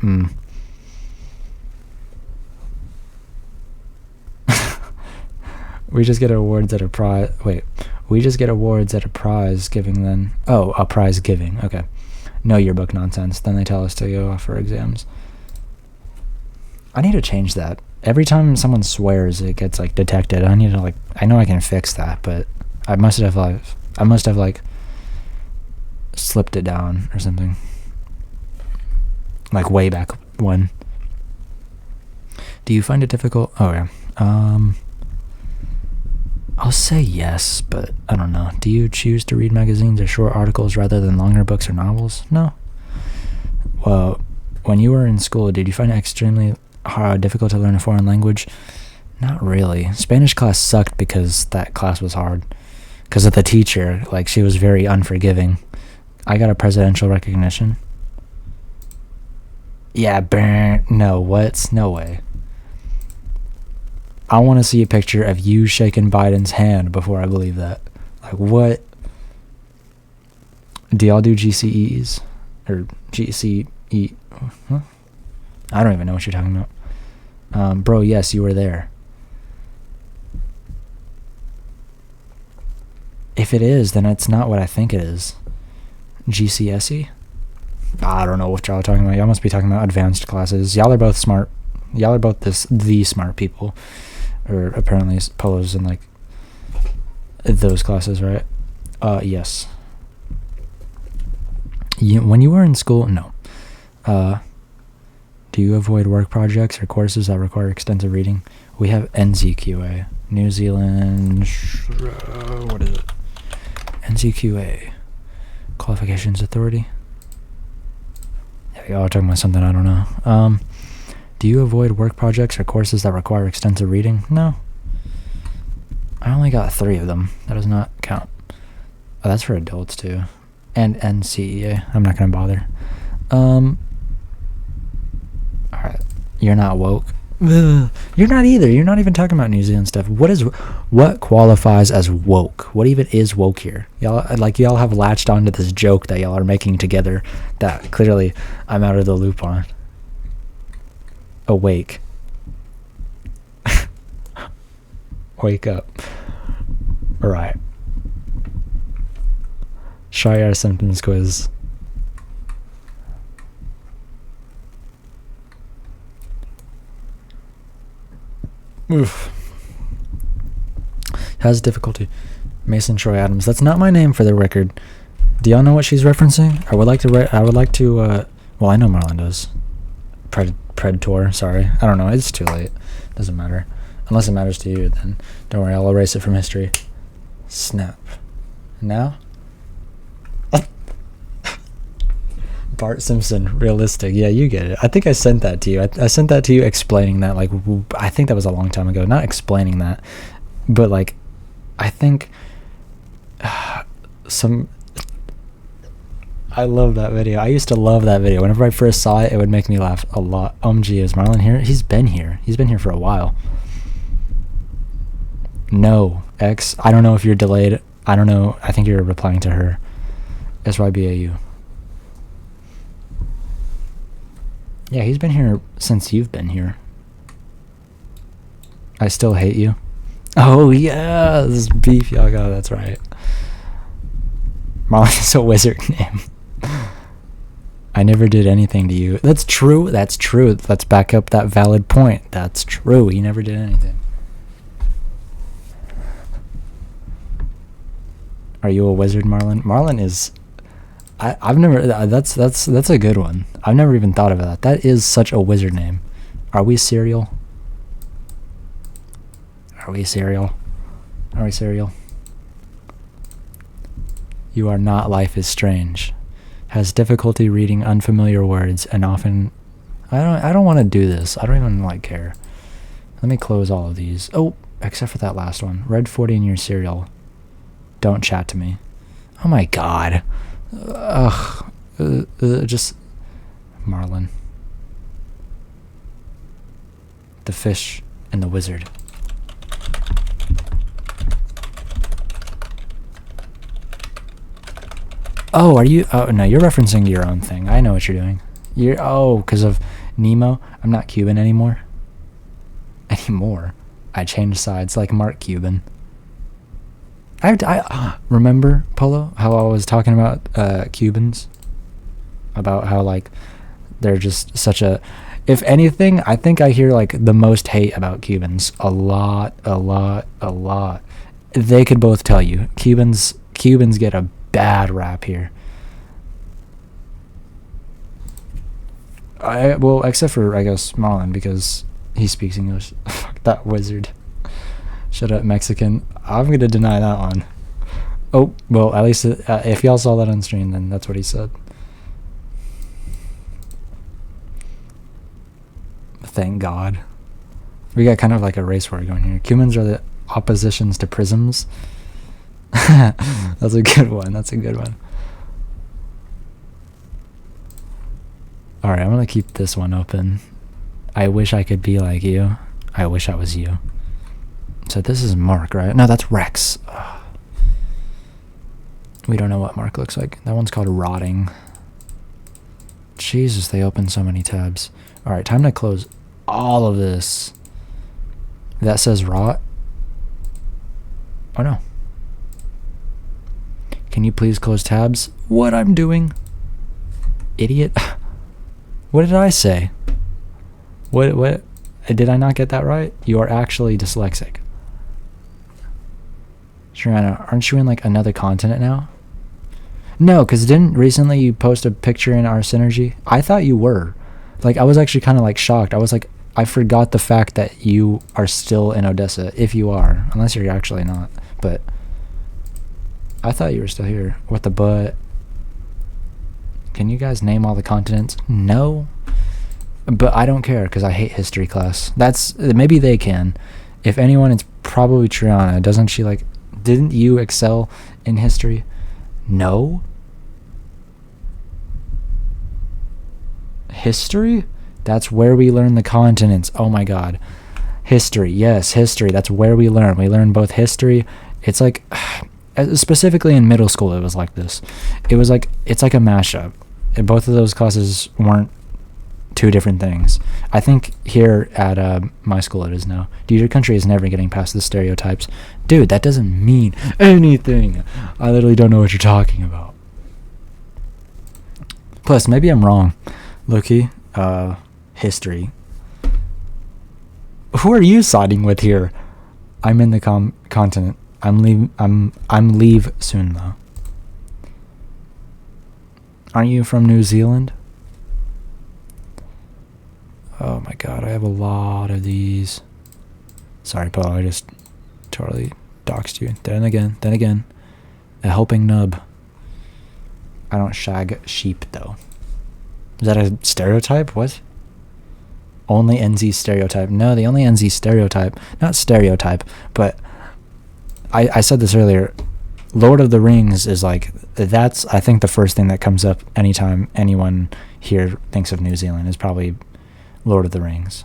We just get awards at a prize. Wait, we just get awards at a prize giving then. Oh, a prize giving. Okay. No yearbook nonsense. Then they tell us to go off for exams. I need to change that. every time someone swears, it gets like detected. I need to like, I know I can fix that, but I must have like slipped it down or something. Like way back when. Do you find it difficult? Oh yeah. I'll say yes, but I don't know. Do you choose to read magazines or short articles rather than longer books or novels? No. Well, when you were in school, did you find it extremely difficult to learn a foreign language? Not really. Spanish class sucked because that class was hard. Because of the teacher. Like, she was very unforgiving. I got a presidential recognition. Yeah, no, what? No way. I want to see a picture of you shaking Biden's hand before I believe that. Like, what? Do y'all do GCEs? Or GCE? Huh? I don't even know what you're talking about. Bro, yes, you were there. If it is, then it's not what I think it is. GCSE? I don't know what y'all are talking about. Y'all must be talking about advanced classes. Y'all are both smart. Y'all are both the smart people. Or apparently Polo's in like those classes, right? Yes. When you were in school, no. Do you avoid work projects or courses that require extensive reading? We have NZQA, New Zealand. What is it? NZQA, Qualifications Authority. Yeah, y'all are talking about something I don't know. Do you avoid work projects or courses that require extensive reading? No. I only got 3 of them. That does not count. Oh, that's for adults too. And NCEA. I'm not going to bother. Alright. You're not woke. Ugh. You're not either. You're not even talking about New Zealand stuff. What qualifies as woke? What even is woke here? Y'all have latched onto this joke that y'all are making together that clearly I'm out of the loop on. Awake. Wake up. Alright. Try our symptoms quiz. Oof. Has difficulty. Mason Troy Adams. That's not my name for the record. Do y'all know what she's referencing? I would like to well, I know Marlon does. Predator, sorry. I don't know, it's too late. Doesn't matter. Unless it matters to you, then don't worry, I'll erase it from history. Snap. Now? Bart Simpson, realistic. Yeah, you get it. I think I sent that to you. I sent that to you explaining that, like, I think that was a long time ago. Not explaining that, but, like, I think I love that video. I used to love that video. Whenever I first saw it, it would make me laugh a lot. OMG, is Marlon here? He's been here. He's been here for a while. No, X. I don't know if you're delayed. I don't know. I think you're replying to her. SYBAU. Yeah, he's been here since you've been here. I still hate you. Oh, yeah. This beef y'all got. That's right. Marlon is a wizard name. I never did anything to you. That's true. That's true. Let's back up that valid point. That's true. He never did anything. Are you a wizard, Marlon? Marlon is... I've never... That's a good one. I've never even thought of that. That is such a wizard name. Are we cereal? Are we cereal? Are we cereal? You are not Life is Strange. Has difficulty reading unfamiliar words and often... I don't want to do this. I don't even like care. Let me close all of these. Oh, except for that last one. Red 40 in your cereal. Don't chat to me. Oh my god. Ugh. Just... Marlon. The fish and the wizard. Oh, are you... Oh, no, you're referencing your own thing. I know what you're doing. Oh, because of Nemo? I'm not Cuban anymore. Anymore? I changed sides like Mark Cuban. I remember, Polo, how I was talking about Cubans? About how, like, they're just such a... If anything, I think I hear like the most hate about Cubans. A lot. They could both tell you. Cubans get a bad rap here. Well, except for I guess Marlon, because he speaks English. Fuck that wizard. Shut up, Mexican. I'm gonna deny that one. Oh, well, at least if y'all saw that on stream, then that's what he said. Thank God. We got kind of like a race war going here. Cubans are the oppositions to prisms. That's a good one. That's a good one. Alright, I'm gonna keep this one open. I wish I could be like you. I wish I was you. So this is Mark, right? No, that's Rex. Ugh. We don't know what Mark looks like. That one's called Rotting. Jesus, they open so many tabs. Alright, time to close all of this. That says rot. Oh no. Can you please close tabs? What I'm doing? Idiot. What did I say? What? Did I not get that right? You are actually dyslexic. Sharana, aren't you in like another continent now? No, because didn't recently you post a picture in our synergy? I thought you were. Like, I was actually kind of like shocked. I was like, I forgot the fact that you are still in Odessa, if you are. Unless you're actually not. But I thought you were still here. What the butt? Can you guys name all the continents? No. But I don't care, because I hate history class. Maybe they can. If anyone, it's probably Triana. Doesn't she like... Didn't you excel in history? No? History? That's where we learn the continents. Oh my god. History. Yes, history. That's where we learn. We learn both history. It's like... Specifically in middle school, it was like this. It was like... It's like a mashup. And both of those classes weren't two different things. I think here at my school it is now. Dude, your country is never getting past the stereotypes. Dude, that doesn't mean anything. I literally don't know what you're talking about. Plus, maybe I'm wrong. Loki, history. Who are you siding with here? I'm in the continent. I'm leave soon though. Aren't you from New Zealand? Oh my god, I have a lot of these. Sorry, Paul, I just totally doxed you. Then again. A helping nub. I don't shag sheep, though. Is that a stereotype? What? Only NZ stereotype. No, the only NZ stereotype. Not stereotype, but... I said this earlier. Lord of the Rings is like... That's, I think, the first thing that comes up anytime anyone here thinks of New Zealand is probably... Lord of the Rings.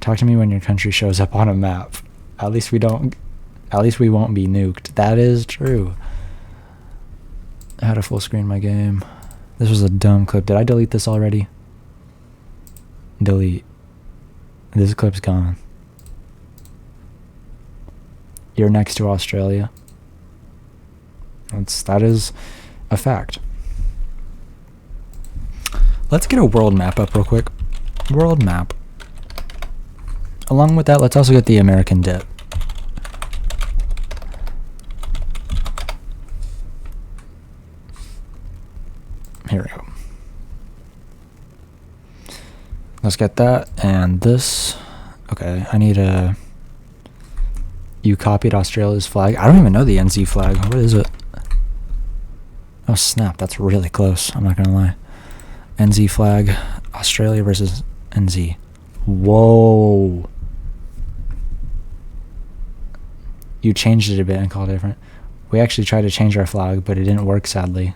Talk to me when your country shows up on a map. At least we won't be nuked. That is true. I had to full screen my game. This was a dumb clip. Did I delete this already? Delete. This clip's gone. You're next to Australia. That is a fact. Let's get a world map up real quick. World map. Along with that, let's also get the American dip. Here we go. Let's get that and this. Okay, I need a... You copied Australia's flag? I don't even know the NZ flag. What is it? Oh snap, that's really close. I'm not gonna lie. NZ flag, Australia versus NZ. Whoa. You changed it a bit and called it different. We actually tried to change our flag, but it didn't work, sadly.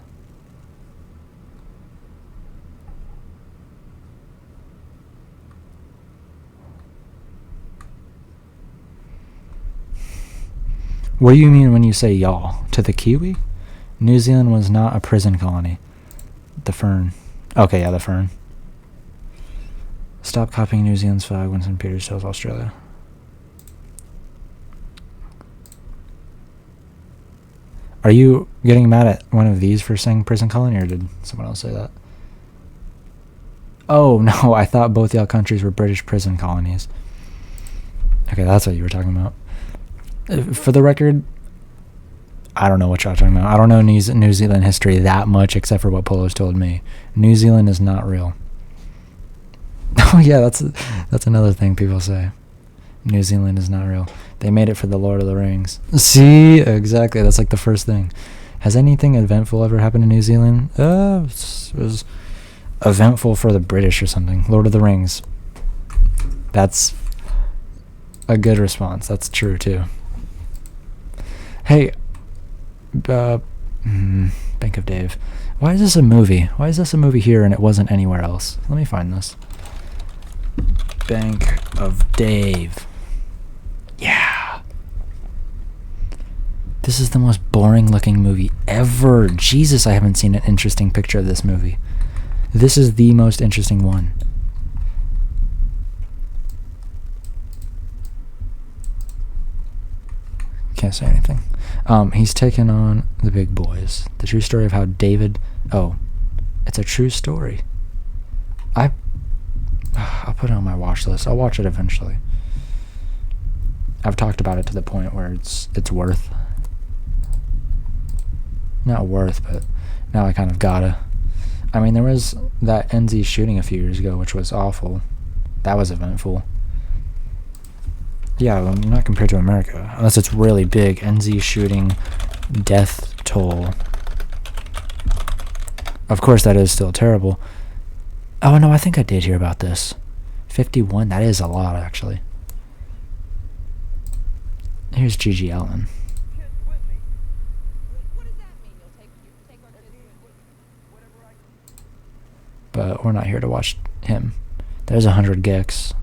What do you mean when you say y'all? To the Kiwi? New Zealand was not a prison colony. The Fern. Okay, yeah, the Fern. Stop copying New Zealand's flag when St. Peter's tells Australia. Are you getting mad at one of these for saying prison colony, or did someone else say that? Oh, no, I thought both y'all countries were British prison colonies. Okay, that's what you were talking about. For the record, I don't know what y'all talking about. I don't know New Zealand history that much, except for what Polo's told me. New Zealand is not real. Oh yeah, that's another thing people say. New Zealand is not real. They made it for the Lord of the Rings. See, exactly. That's like the first thing. Has anything eventful ever happened in New Zealand? It was eventful for the British or something. Lord of the Rings. That's a good response. That's true too. Hey, Bank of Dave. Why is this a movie? Why is this a movie here and it wasn't anywhere else? Let me find this. Bank of Dave. Yeah. This is the most boring looking movie ever. Jesus, I haven't seen an interesting picture of this movie. This is the most interesting one. Can't say anything. He's taken on the big boys. The true story of how David... Oh, it's a true story. I'll put it on my watch list. I'll watch it eventually. I've talked about it to the point where it's worth. Not worth, but now I kind of gotta. I mean, there was that NZ shooting a few years ago, which was awful. That was eventful. Yeah, well, not compared to America. Unless it's really big. NZ shooting, death toll. Of course, that is still terrible. Oh, no, I think I did hear about this. 51, that is a lot, actually. Here's Gigi Allen. But we're not here to watch him. There's 100 gex.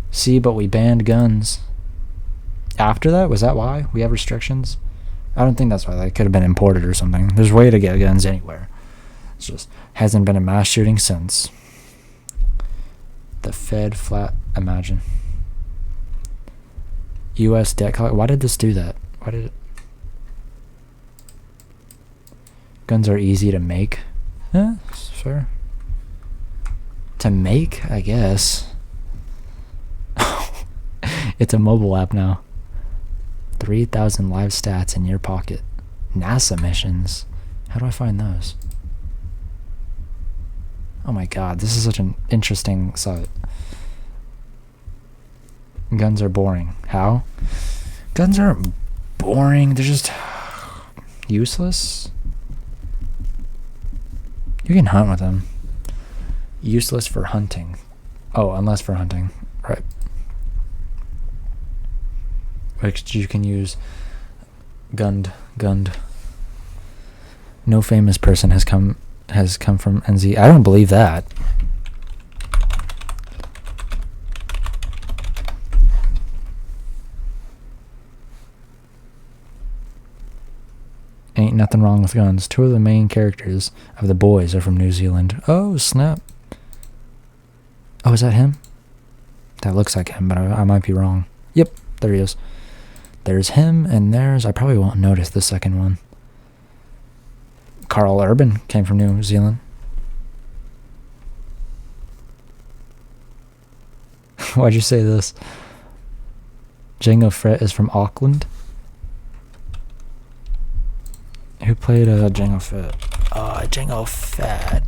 See, but we banned guns. After that? Was that why? We have restrictions? I don't think that's why. They could have been imported or something. There's a way to get guns anywhere. It's just hasn't been a mass shooting since. The Fed flat, imagine. U.S. debt collector. Why did this do that? Why did it? Guns are easy to make. Sure. To make, I guess. It's a mobile app now. 3,000 live stats in your pocket. NASA missions. How do I find those? Oh my god, this is such an interesting site. Guns are boring. How? Guns aren't boring, they're just useless. You can hunt with them. Useless for hunting. Oh, unless for hunting. Right. Which you can use gunned. No famous person has come from NZ. I don't believe that. Ain't nothing wrong with guns. 2 of the main characters of The Boys are from New Zealand. Oh, snap. Oh, is that him? That looks like him, but I might be wrong. Yep, there he is. There's him, and there's... I probably won't notice the second one. Carl Urban came from New Zealand. Why'd you say this? Django Fett is from Auckland. Who played Django Fett? Django Fett.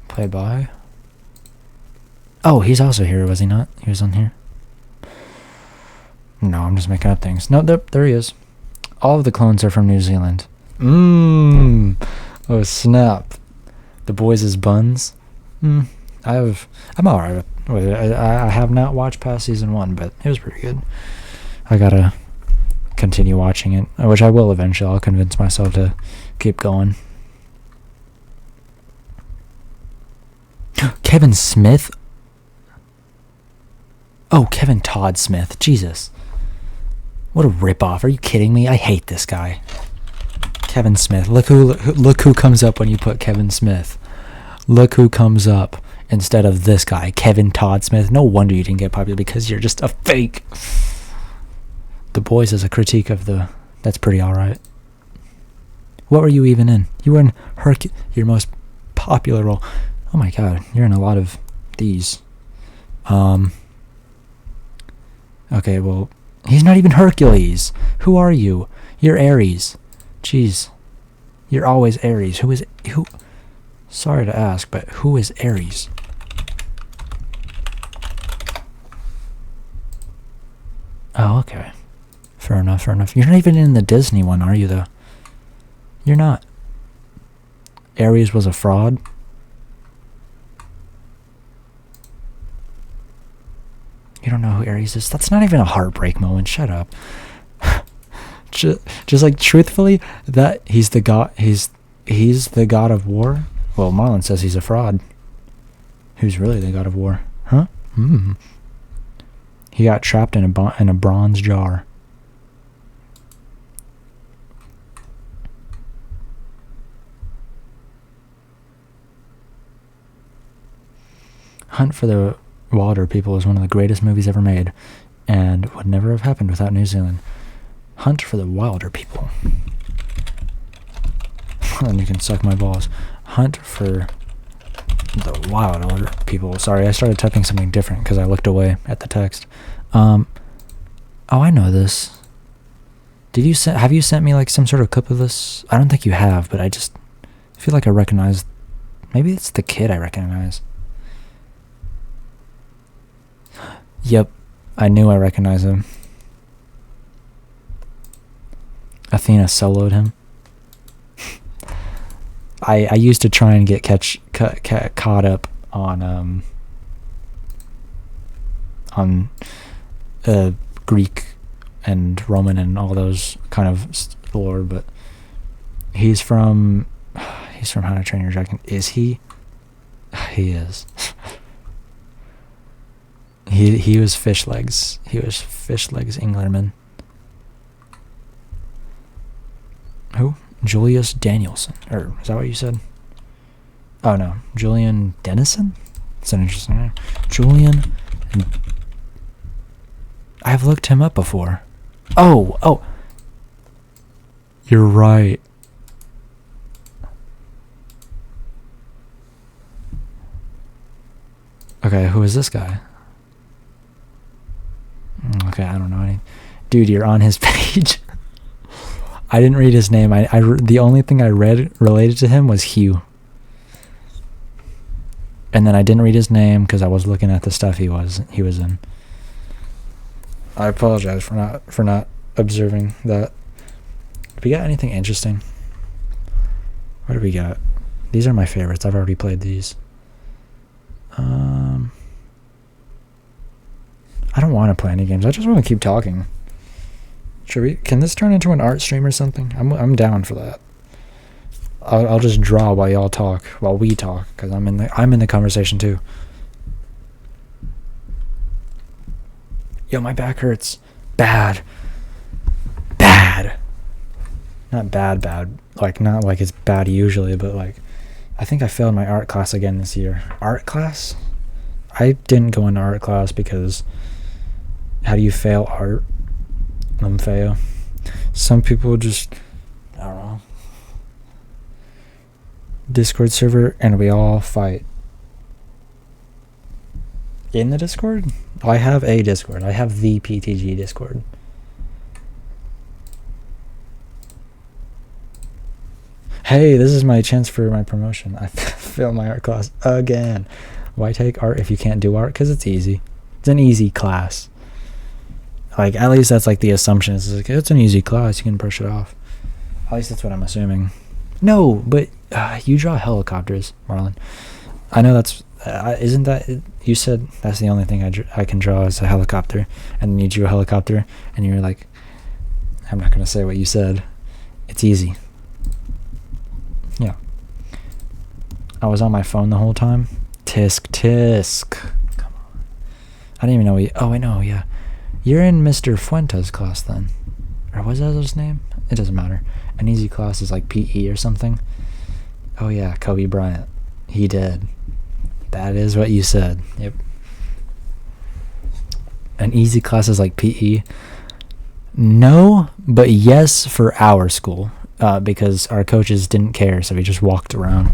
Played by... Oh, he's also here, was he not? He was on here. No, I'm just making up things. No, there he is. All of the clones are from New Zealand. Oh, snap. The Boys is buns. I'm alright with it. I have not watched past season 1, but it was pretty good. I gotta continue watching it, which I will eventually. I'll convince myself to keep going. Kevin Smith? Oh, Kevin Todd Smith. Jesus. What a ripoff. Are you kidding me? I hate this guy. Kevin Smith. Look who comes up when you put Kevin Smith. Look who comes up instead of this guy, Kevin Todd Smith. No wonder you didn't get popular, because you're just a fake. The Boys is a critique of the... That's pretty alright. What were you even in? You were in your most popular role. Oh my god, you're in a lot of these. Okay, well, he's not even Hercules. Who are you? You're Ares. Jeez. You're always Ares. Who? Sorry to ask, but who is Ares? Oh, okay. Fair enough, fair enough. You're not even in the Disney one, are you, though? You're not. Ares was a fraud? You don't know who Ares is? That's not even a heartbreak moment. Shut up. just like, truthfully, that he's the god. He's the god of war. Well, Marlon says he's a fraud. Who's really the god of war? Huh? He got trapped in a bronze jar. Hunt for the Wilder People is one of the greatest movies ever made, and would never have happened without New Zealand. Hunt for the Wilder People. And you can suck my balls. Hunt for the Wilder People. Sorry, I started typing something different because I looked away at the text. Oh, I know this. Have you sent me like some sort of clip of this? I don't think you have, but I just feel like I recognize. Maybe it's the kid I recognize. Yep, I knew I recognized him. Athena soloed him. I used to try and get caught up on Greek and Roman and all those kind of lore, but he's from How to Train Your Dragon. Is he? He is. He was Fish Legs. He was Fish Legs Englerman. Who? Julius Danielson. Or is that what you said? Oh no, Julian Dennison? That's an interesting name. Julian. I've looked him up before. Oh. You're right. Okay, who is this guy? Okay, I don't know any. Dude, you're on his page. I didn't read his name. The only thing I read related to him was Hugh. And then I didn't read his name because I was looking at the stuff he was in. I apologize for not observing that. Did we got anything interesting? What do we got? These are my favorites. I've already played these. I don't want to play any games. I just want to keep talking. Can this turn into an art stream or something? I'm down for that. I'll just draw while y'all talk, while we talk, because I'm in the conversation too. Yo, my back hurts. Bad. Not bad. Like, not like it's bad usually, but like, I think I failed my art class again this year. Art class? I didn't go into art class because how do you fail art? Fail. Some people just, I don't know. Discord server and we all fight. In the Discord? I have a Discord. I have the PTG Discord. Hey, this is my chance for my promotion. I failed my art class again. Why take art if you can't do art? Because it's easy. It's an easy class. Like, at least that's like the assumption. It's like, it's an easy class. You can brush it off. At least that's what I'm assuming. No, but you draw helicopters, Marlon. I know that's... isn't that... You said that's the only thing I can draw is a helicopter. And then you drew a helicopter. And you're like... I'm not going to say what you said. It's easy. Yeah. I was on my phone the whole time. Tisk. Come on. I didn't even know oh, I know, yeah. You're in Mr. Fuentes' class then. Or was that his name? It doesn't matter. An easy class is like PE or something. Oh yeah, Kobe Bryant. He did. That is what you said. Yep. An easy class is like PE. No, but yes for our school, because our coaches didn't care, so we just walked around.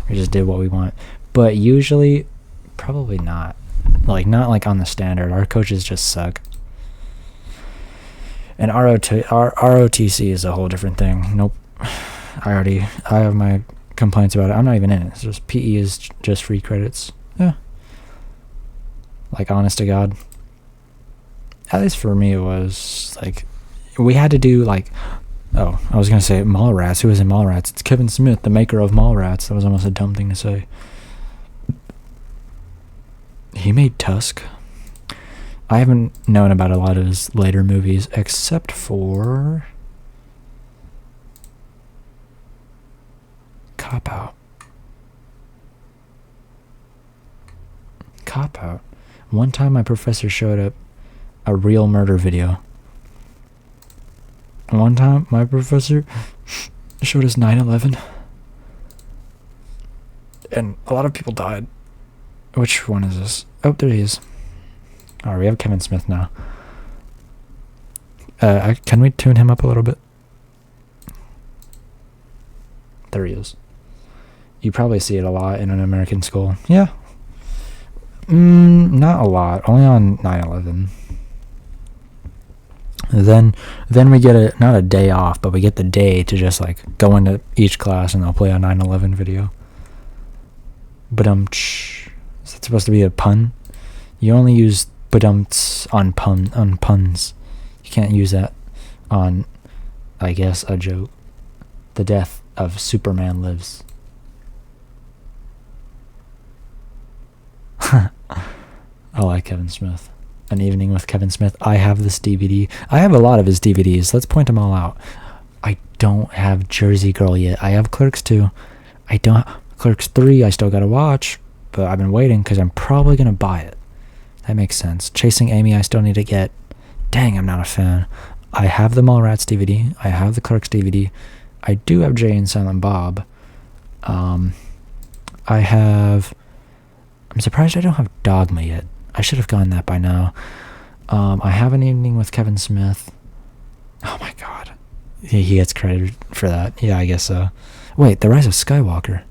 We just did what we want. But usually, probably not. Like, not like on the standard. Our coaches just suck. And ROTC is a whole different thing. Nope. I have my complaints about it. I'm not even in it. It's just PE is just free credits. Yeah. Like, honest to God. At least for me, it was like, we had to do like, oh, I was going to say Mallrats. Who was in Mallrats? It's Kevin Smith, the maker of Mallrats. That was almost a dumb thing to say. He made Tusk. I haven't known about a lot of his later movies, except for Cop Out. Cop Out. One time my professor showed up a real murder video. One time my professor showed us 9/11. And a lot of people died. Which one is this? Oh, there he is. Alright, we have Kevin Smith now. Can we tune him up a little bit? There he is. You probably see it a lot in an American school. Yeah. Not a lot. Only on 9/11. Then we get not a day off, but we get the day to just like go into each class and they'll play a 9/11 video. But is that supposed to be a pun? You only use "badumts" on puns. You can't use that on, I guess, a joke. The death of Superman lives. I like Kevin Smith. An Evening with Kevin Smith. I have this DVD. I have a lot of his DVDs. Let's point them all out. I don't have Jersey Girl yet. I have Clerks 2. I don't. Clerks 3 I still gotta watch, but I've been waiting because I'm probably gonna buy it. That makes sense. Chasing Amy I still need to get. Dang, I'm not a fan. I have the Mallrats DVD. I have the Clerks DVD. I do have Jay and Silent Bob. I'm surprised I don't have Dogma yet. I should have gotten that by now. I have An Evening with Kevin Smith. Oh my god. He gets credit for that. Yeah, I guess so. Wait, The Rise of Skywalker.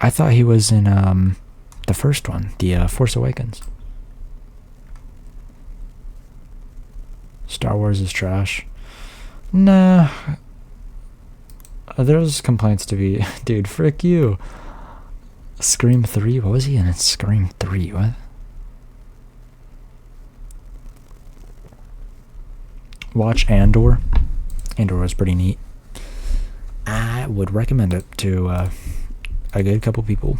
I thought he was in the first one, the Force Awakens. Star Wars is trash. Nah. There's complaints to be... Dude, frick you. Scream 3? What was he in Scream 3? What? Watch Andor. Andor was pretty neat. I would recommend it to a good couple people.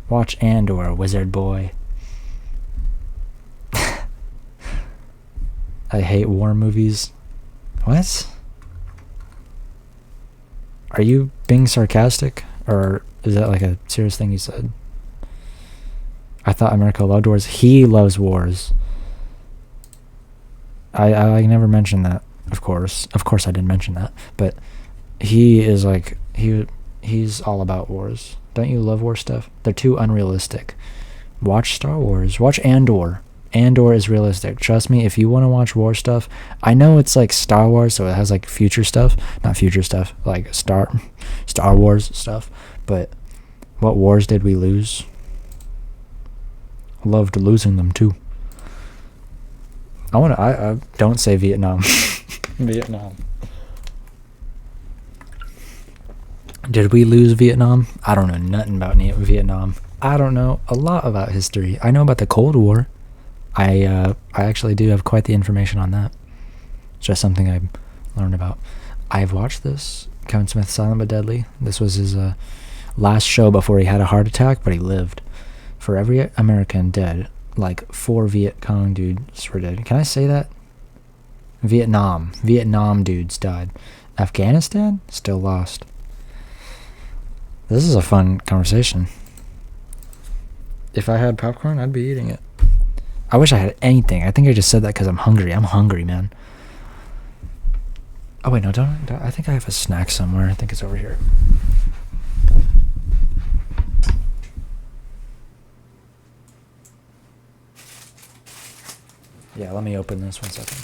Watch Andor, Wizard Boy. I hate war movies. What? Are you being sarcastic? Or is that like a serious thing you said? I thought America loved wars. He loves wars. I never mentioned that, of course. Of course I didn't mention that. But he is like, he's all about wars. Don't you love war stuff? They're too unrealistic. Watch Star Wars. Watch Andor. Andor is realistic. Trust me, if you want to watch war stuff, I know it's like Star Wars, so it has like future stuff. Not future stuff, like Star Wars stuff. But what wars did we lose? Loved losing them too. I don't say Vietnam. Vietnam. Did we lose Vietnam? I don't know nothing about Vietnam. I don't know a lot about history. I know about the Cold War. I actually do have quite the information on that. It's just something I learned about. I've watched this. Kevin Smith, Silent but Deadly. This was his last show before he had a heart attack, but he lived. For every American dead, like 4 Viet Cong dudes were dead. Can I say that? Vietnam dudes died. Afghanistan still lost. This is a fun conversation. If I had popcorn, I'd be eating it. I wish I had anything. I think I just said that because I'm hungry. I'm hungry, man. Oh wait, no, don't. I think I have a snack somewhere. I think it's over here. Yeah, let me open this 1 second.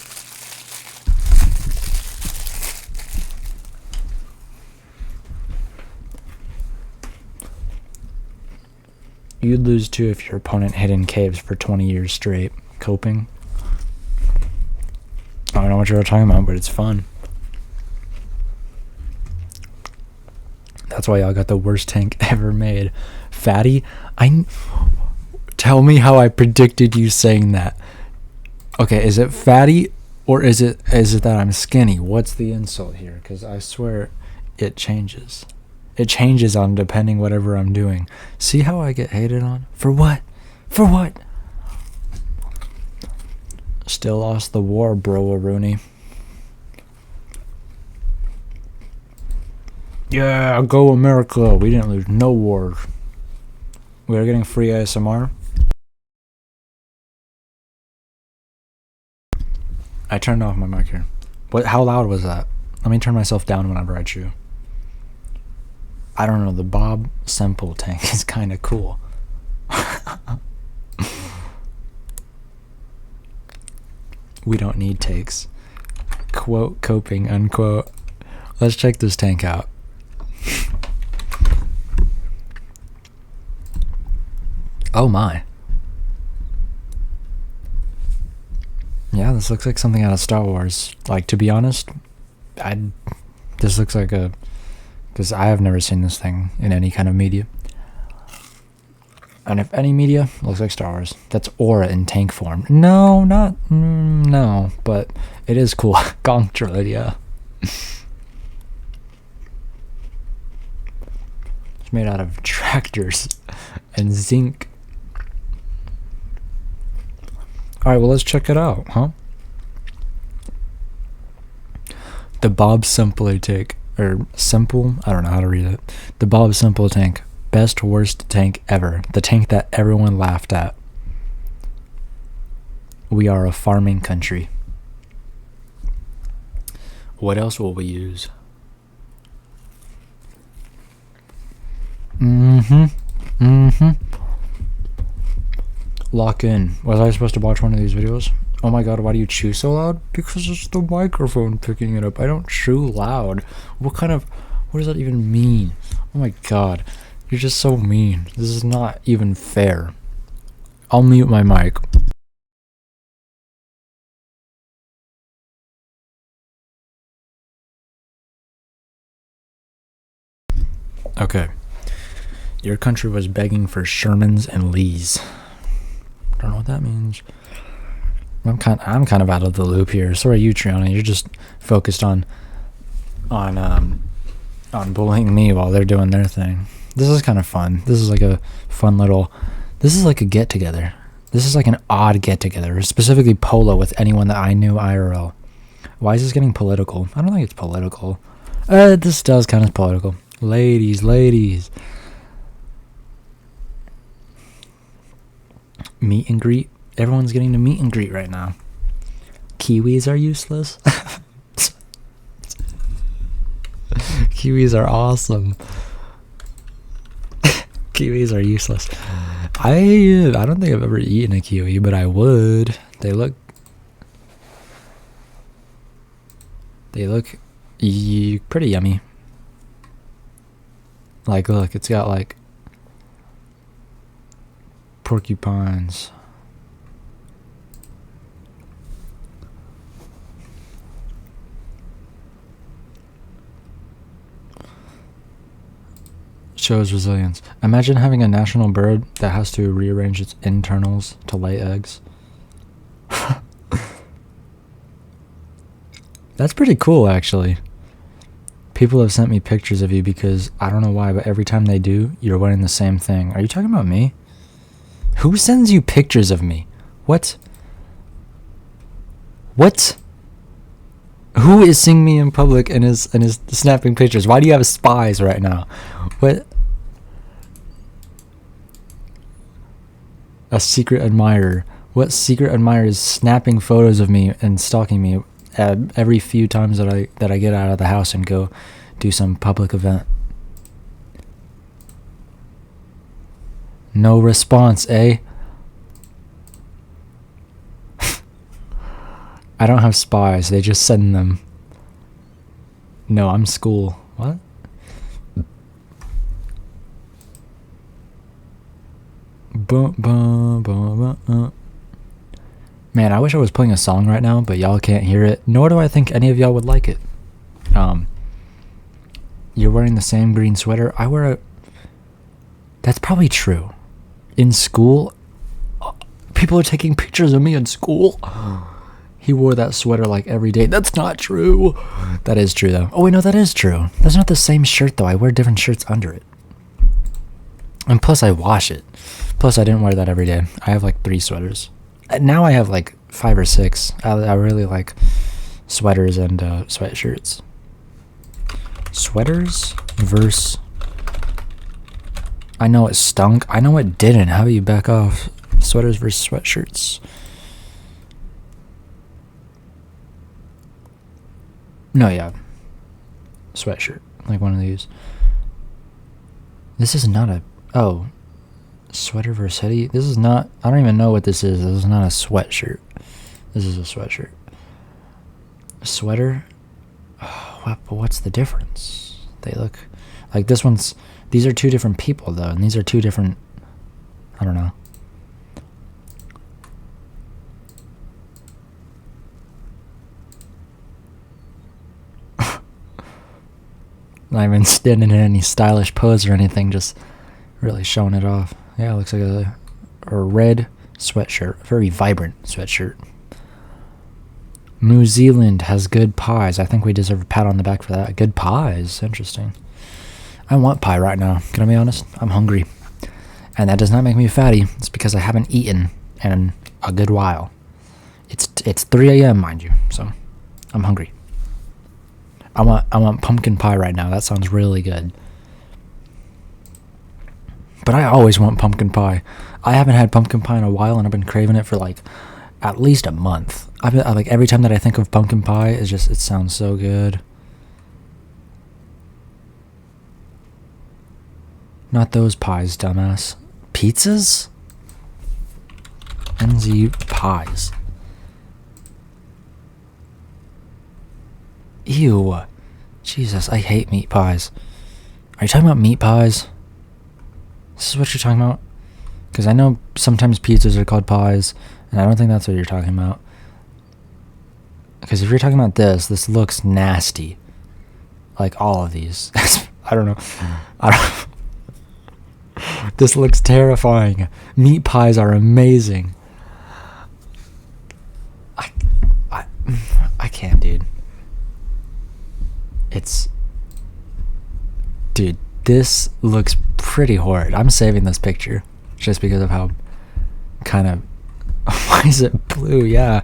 You'd lose too if your opponent hid in caves for 20 years straight. Coping. I don't know what you're talking about, but it's fun. That's why y'all got the worst tank ever made. Fatty, tell me how I predicted you saying that. Okay, is it fatty or is it that I'm skinny? What's the insult here? Because I swear it changes. It changes on depending whatever I'm doing. See how I get hated on? For what? For what? Still lost the war, bro, Rooney. Yeah, go America. We didn't lose no war. We are getting free ASMR. I turned off my mic here. How loud was that? Let me turn myself down whenever I chew. I don't know, the Bob Semple tank is kind of cool. We don't need takes. Quote, coping, unquote. Let's check this tank out. Oh my. Yeah, this looks like something out of Star Wars. Like, to be honest, this looks like a... Because I have never seen this thing in any kind of media. And if any media, looks like Star Wars. That's Aura in tank form. No, no, but it is cool. Gong droid, yeah. It's made out of tractors and zinc. Alright, well, let's check it out, huh? The Bob Semple tank. Or Simple, I don't know how to read it. The Bob Semple tank. Best worst tank ever. The tank that everyone laughed at. We are a farming country. What else will we use? Lock in. Was I supposed to watch one of these videos? Oh my god, why do you chew so loud? Because it's the microphone picking it up. I don't chew loud. What does that even mean? Oh my god, you're just so mean. This is not even fair. I'll mute my mic. Okay. Your country was begging for Shermans and Lees. Don't know what that means. I'm kind of out of the loop here. So are you, Triana. You're just focused on bullying me while they're doing their thing. This is kind of fun. This is like a fun little... This is like a get-together. This is like an odd get-together. Specifically Polo with anyone that I knew IRL. Why is this getting political? I don't think it's political. This does kind of political. Ladies. Meet and greet. Everyone's getting to meet and greet right now. Kiwis are useless. Kiwis are awesome. Kiwis are useless. I don't think I've ever eaten a kiwi, but I would. They look pretty yummy. Like, look, it's got like porcupines. Shows resilience. Imagine having a national bird that has to rearrange its internals to lay eggs. That's pretty cool, actually. People have sent me pictures of you because, I don't know why, but every time they do, you're wearing the same thing. Are you talking about me? Who sends you pictures of me? What? Who is seeing me in public and is snapping pictures? Why do you have spies right now? What? A secret admirer. What secret admirer is snapping photos of me and stalking me every few times that I get out of the house and go do some public event? No response, eh? I don't have spies. They just send them. No, I'm school. What? Man, I wish I was playing a song right now, but y'all can't hear it. Nor do I think any of y'all would like it. You're wearing the same green sweater. I wear a... That's probably true. In school, people are taking pictures of me in school. He wore that sweater like every day. That's not true. That is true, though. Oh, wait, no, that is true. That's not the same shirt, though. I wear different shirts under it. And plus, I wash it. Plus, I didn't wear that every day. I have like 3 sweaters. Now I have like 5 or 6. I really like sweaters and sweatshirts. Sweaters versus... I know it stunk. I know it didn't. How about you back off? Sweaters versus sweatshirts. No, yeah. Sweatshirt. Like one of these. This is not a... Oh. Sweater versus hoodie? This is not... I don't even know what this is. This is not a sweatshirt. This is a sweatshirt. A sweater? Oh, but what's the difference? They look... Like this one's... These are 2 different people, though. And these are 2 different... I don't know. Not even standing in any stylish pose or anything, just really showing it off. Yeah, it looks like a red sweatshirt. Very vibrant sweatshirt. New Zealand has good pies. I think we deserve a pat on the back for that. Good pies. Interesting. I want pie right now. Can I be honest? I'm hungry. And that does not make me fatty. It's because I haven't eaten in a good while. It's 3 a.m., mind you. So, I'm hungry. I want pumpkin pie right now. That sounds really good. But I always want pumpkin pie. I haven't had pumpkin pie in a while, and I've been craving it for like at least a month. Like every time that I think of pumpkin pie, it sounds so good. Not those pies, dumbass. Pizzas? NZ pies. Ew. Jesus, I hate meat pies. Are you talking about meat pies? This is what you're talking about? Because I know sometimes pizzas are called pies, and I don't think that's what you're talking about. Because if you're talking about this looks nasty. Like all of these. I don't know. This looks terrifying. Meat pies are amazing. I can't, dude. Dude, this looks pretty horrid. I'm saving this picture just because of how kind of... Why is it blue? Yeah.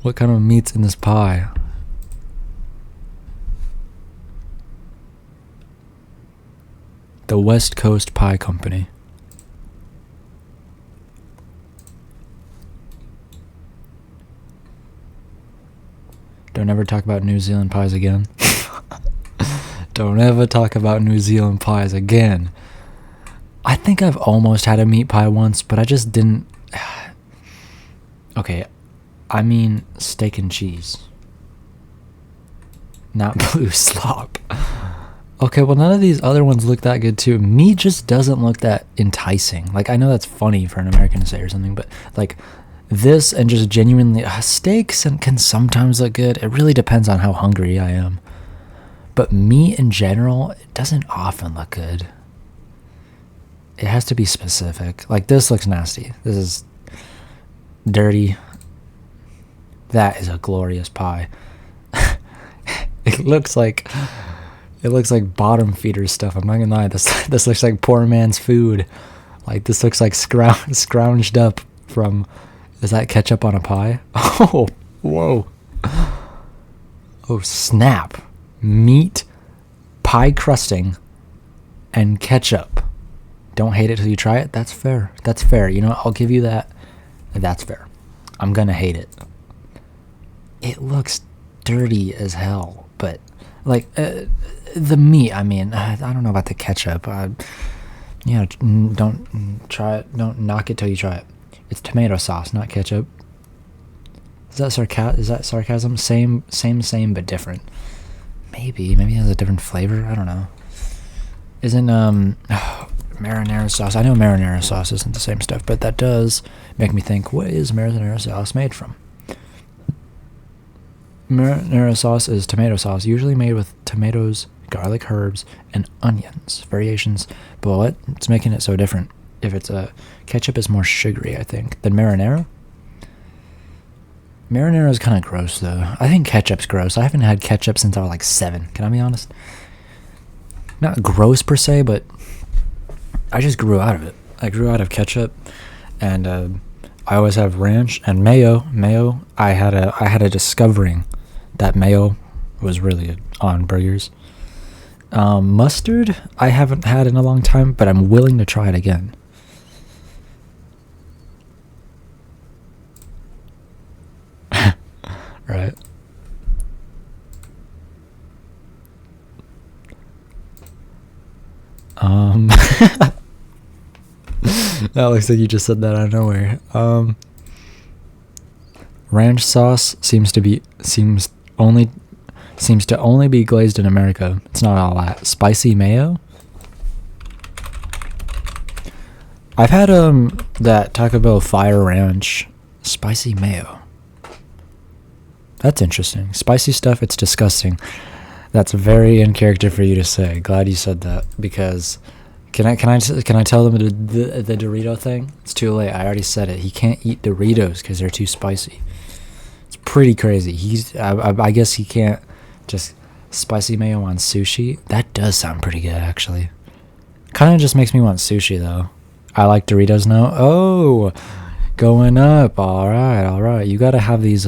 What kind of meat's in this pie? The West Coast Pie Company. Don't ever talk about New Zealand pies again. Don't ever talk about New Zealand pies again. I think I've almost had a meat pie once, but I just didn't... Okay, I mean steak and cheese. Not blue slop. Okay, well none of these other ones look that good too. Meat just doesn't look that enticing. Like, I know that's funny for an American to say or something, but like this and just genuinely... steaks can sometimes look good. It really depends on how hungry I am. But meat in general, it doesn't often look good. It has to be specific. Like, this looks nasty. This is dirty. That is a glorious pie. It looks like bottom feeder stuff. I'm not gonna lie. This looks like poor man's food. Like, this looks like scrounged up from... Is that ketchup on a pie? Oh, whoa. Oh, snap. Meat, pie crusting, and ketchup. Don't hate it till you try it. That's fair. That's fair. You know what? I'll give you that. That's fair. I'm gonna hate it. It looks dirty as hell, but like the meat. I mean, I don't know about the ketchup. Don't try it. Don't knock it till you try it. It's tomato sauce, not ketchup. Is that sarcasm? Same, but different. Maybe it has a different flavor. I don't know. Isn't marinara sauce? I know marinara sauce isn't the same stuff, but that does make me think, what is marinara sauce made from? Marinara sauce is tomato sauce, usually made with tomatoes, garlic, herbs, and onions. Variations, but what's making it so different? If it's ketchup is more sugary, I think, than marinara. Marinara is kind of gross, though. I think ketchup's gross. I haven't had ketchup since I was like 7. Can I be honest? Not gross per se, but I just grew out of it. I grew out of ketchup, and I always have ranch and mayo. I had a discovering that mayo was really good on burgers. Mustard, I haven't had in a long time, but I'm willing to try it again. Right. That looks like you just said that out of nowhere. Ranch sauce seems to only be glazed in America. It's not all that. Spicy mayo. I've had that Taco Bell Fire Ranch spicy mayo. That's interesting. Spicy stuff, it's disgusting. That's very in character for you to say. Glad you said that, because can I tell them the Dorito thing? It's too late. I already said it. He can't eat Doritos because they're too spicy. It's pretty crazy. I guess he can't just spicy mayo on sushi. That does sound pretty good, actually. Kind of just makes me want sushi, though. I like Doritos now. Oh, going up. All right. You gotta have these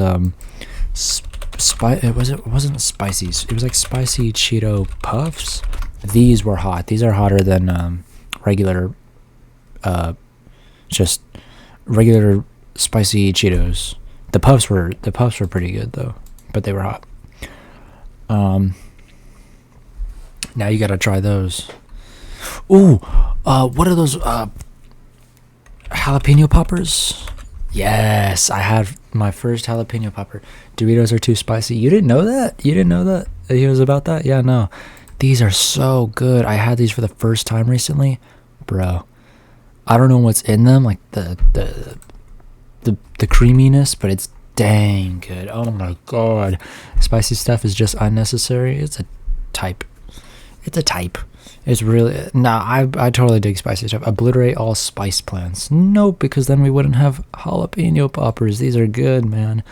it wasn't spicy. It was like spicy Cheeto puffs. These were hot. These are hotter than regular just regular spicy Cheetos. The puffs were pretty good though, but they were hot. Now you gotta try those. Ooh, what are those jalapeno poppers? Yes, I had my first jalapeno popper. Doritos are too spicy. You didn't know that? You didn't know that he was about that? Yeah, no. These are so good. I had these for the first time recently. Bro, I don't know what's in them, like the creaminess, but it's dang good. Oh my god. Spicy stuff is just unnecessary. It's a type. It's really... Nah, I totally dig spicy stuff. Obliterate all spice plants. Nope, because then we wouldn't have jalapeno poppers. These are good, man.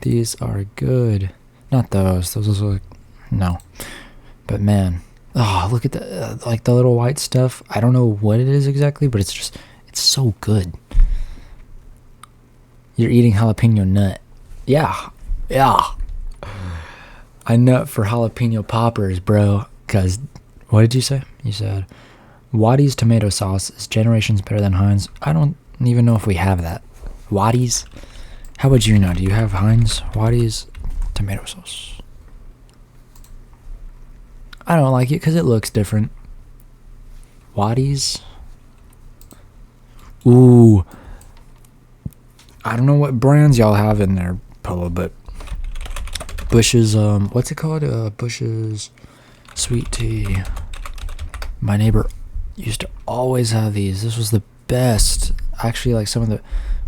These are good. Not those. Those are like... No. But man. Oh, look at the... like the little white stuff. I don't know what it is exactly, but it's just... It's so good. You're eating jalapeno nut. Yeah. I nut for jalapeno poppers, bro. Because... What did you say? You said, Waddy's tomato sauce is generations better than Heinz. I don't even know if we have that. Waddy's? How would you know? Do you have Heinz? Waddy's tomato sauce. I don't like it because it looks different. Waddy's? Ooh. I don't know what brands y'all have in there, Polo, but Bush's, what's it called? Bush's sweet tea. My neighbor used to always have these. This was the best. Actually, like some of the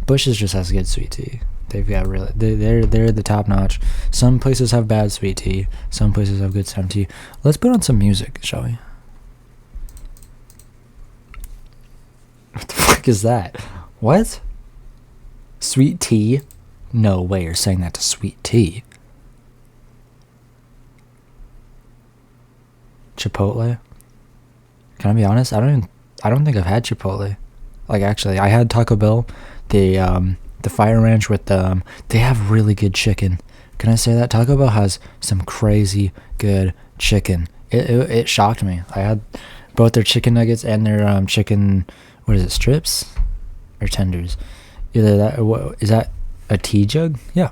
Bush's just has good sweet tea. They've got really they're the top notch. Some places have bad sweet tea. Some places have good stem tea. Let's put on some music, shall we? What the fuck is that? What? Sweet tea? No way you're saying that to sweet tea. Chipotle? Can I be honest? I don't think I've had Chipotle. Like, actually, I had Taco Bell, the Fire Ranch with they have really good chicken. Can I say that? Taco Bell has some crazy good chicken. It shocked me. I had both their chicken nuggets and their chicken, what is it, strips? Or tenders? Either that, is that a tea jug? Yeah.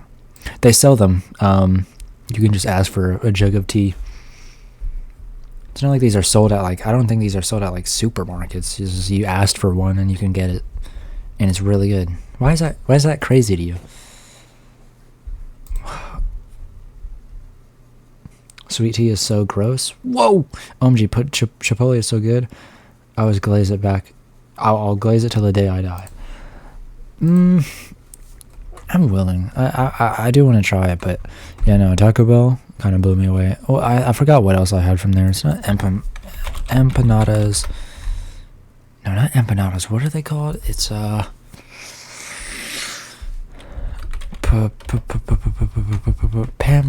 They sell them. You can just ask for a jug of tea. It's not like these are sold at, like, I don't think these are sold at, like, supermarkets. It's just you asked for one and you can get it. And it's really good. Why is that crazy to you? Sweet tea is so gross. Whoa! OMG, put Chipotle is so good. I always glaze it back. I'll glaze it till the day I die. I'm willing. I do want to try it, but yeah, no, Taco Bell kind of blew me away. Oh, I forgot what else I had from there. It's not empanadas. No, not empanadas. What are they called? It's Pam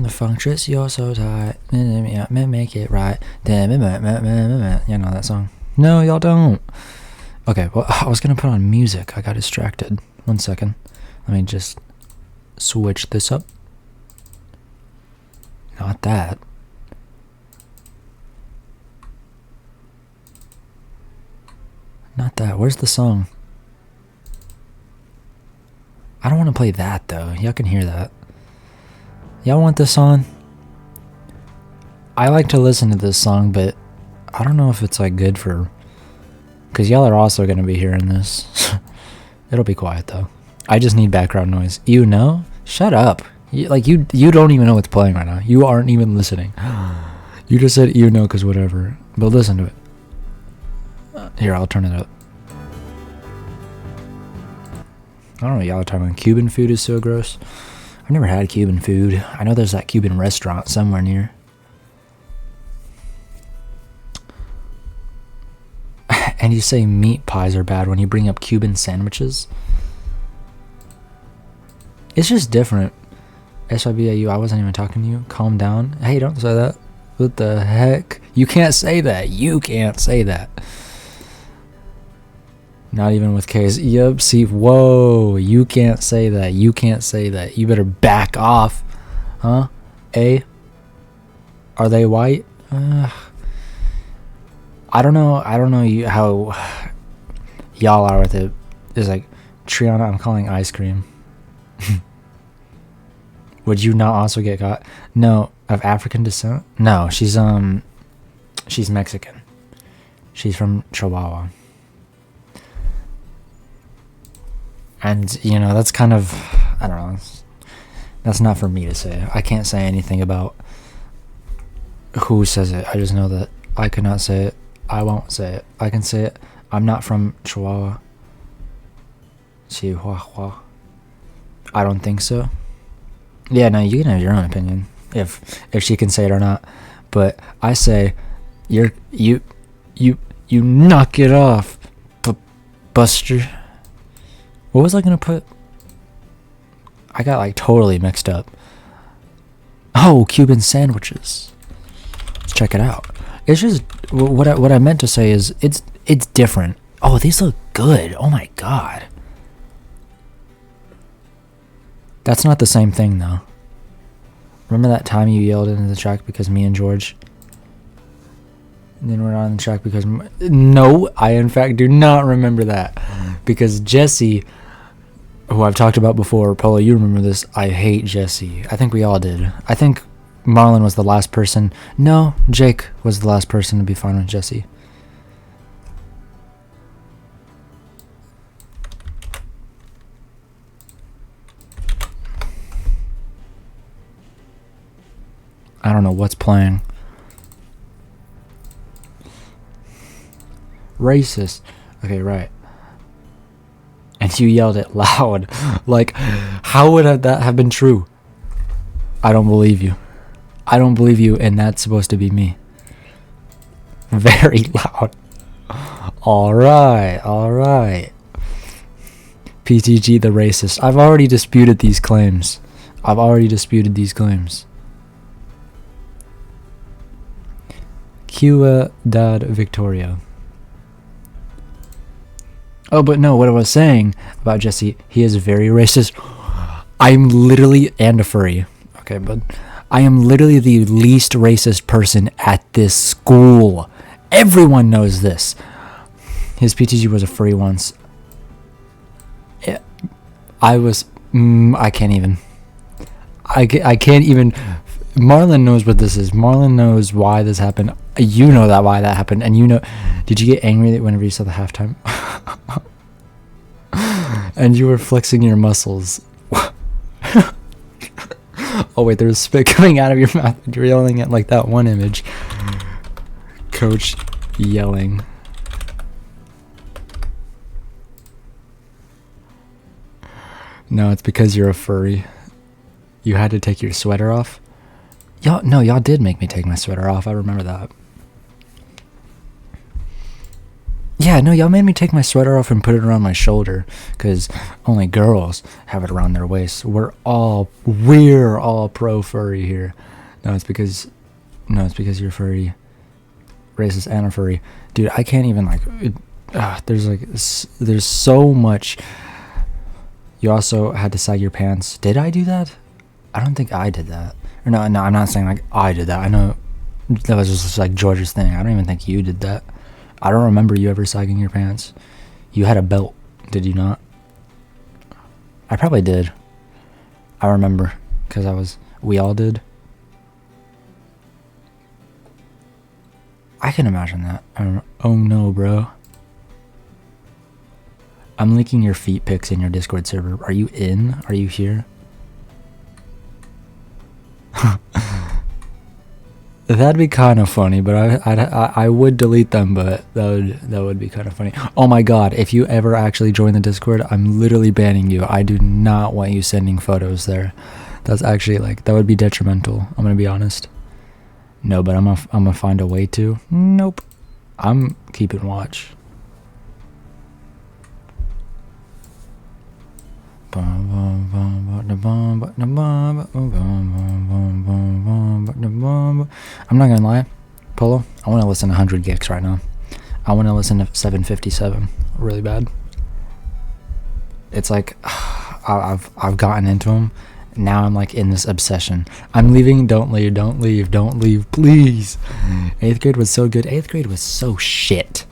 the Functress, you're so tight. Make it right. You know that song? No, y'all don't. Okay, well, I was gonna put on music. I got distracted. 1 second. Let me just switch this up. Not that. Not that. Where's the song? I don't want to play that, though. Y'all can hear that. Y'all want this on? I like to listen to this song, but I don't know if it's, like, good for... Because y'all are also going to be hearing this. It'll be quiet, though. I just need background noise. You know? Shut up. You don't even know what's playing right now. You aren't even listening. You just said you know because whatever. But listen to it. Here, I'll turn it up. I don't know, y'all are talking about Cuban food is so gross. I've never had Cuban food. I know there's that Cuban restaurant somewhere near. And you say meat pies are bad when you bring up Cuban sandwiches. It's just different. SIBAU, I wasn't even talking to you. Calm down. Hey, don't say that. What the heck? You can't say that. You can't say that. Not even with K's. Yup, see, whoa. You can't say that. You can't say that. You better back off. Huh? A? Are they white? I don't know how y'all are with it. It's like, Triana, I'm calling ice cream. Would you not also get caught? No, of African descent? No, she's Mexican. She's from Chihuahua. And, you know, that's kind of, I don't know, that's not for me to say. I can't say anything about who says it. I just know that I could not say it. I won't say it. I can say it. I'm not from Chihuahua. Chihuahua. I don't think so. Yeah, no, you can have your own opinion if she can say it or not. But I say, you knock it off, Buster. What was I gonna put? I got like totally mixed up. Oh, Cuban sandwiches. Let's check it out. It's just what I meant to say is it's different. Oh, these look good. Oh my god. That's not the same thing though. Remember that time you yelled into the track because me and George didn't run on the track because no, I in fact do not remember that because Jesse, who I've talked about before, Polo, you remember this. I hate Jesse. I think we all did. I think Marlon was the last person. No, Jake was the last person to be fine with Jesse. I don't know what's playing. Racist. Okay, right. And you yelled it loud. Like, how would that have been true? I don't believe you. I don't believe you, and that's supposed to be me. Very loud. Alright. PTG the racist. I've already disputed these claims. Ciudad Victoria. Oh, but no, what I was saying about Jesse, he is very racist. I'm literally, and a furry. Okay, but I am literally the least racist person at this school. Everyone knows this. His PTG was a furry once. I can't even. I can't even. Marlon knows what this is. Marlon knows why this happened. You know why that happened. And you know, did you get angry whenever you saw the halftime? And you were flexing your muscles. Oh wait, there's spit coming out of your mouth. You're yelling at like that one image. Coach yelling. No, it's because you're a furry. You had to take your sweater off. Y'all did make me take my sweater off. I remember that. Yeah, no, y'all made me take my sweater off and put it around my shoulder, because only girls have it around their waist. We're all pro furry here. No, it's because you're furry. Racist and a furry. Dude, I can't even like, there's so much. You also had to sag your pants. Did I do that? I don't think I did that. Or no, I'm not saying like I did that. I know that was just like George's thing. I don't even think you did that. I don't remember you ever sagging your pants. You had a belt, did you not? I probably did. I remember, because we all did. I can imagine that. Oh no, bro. I'm linking your feet pics in your Discord server. Are you in? Are you here? That'd be kind of funny, but I would delete them, but that would be kind of funny. Oh my god, if you ever actually join the Discord, I'm literally banning you. I do not want you sending photos there. That's actually like, that would be detrimental. I'm gonna be honest. No, but I'm gonna find a way to. Nope. I'm keeping watch. I'm not gonna lie, Polo, I want to listen to 100 gigs right now. I want to listen to 757 really bad. It's like I've gotten into them. Now I'm like in this obsession. I'm leaving. Don't leave, please. 8th grade was so good. 8th grade was so shit.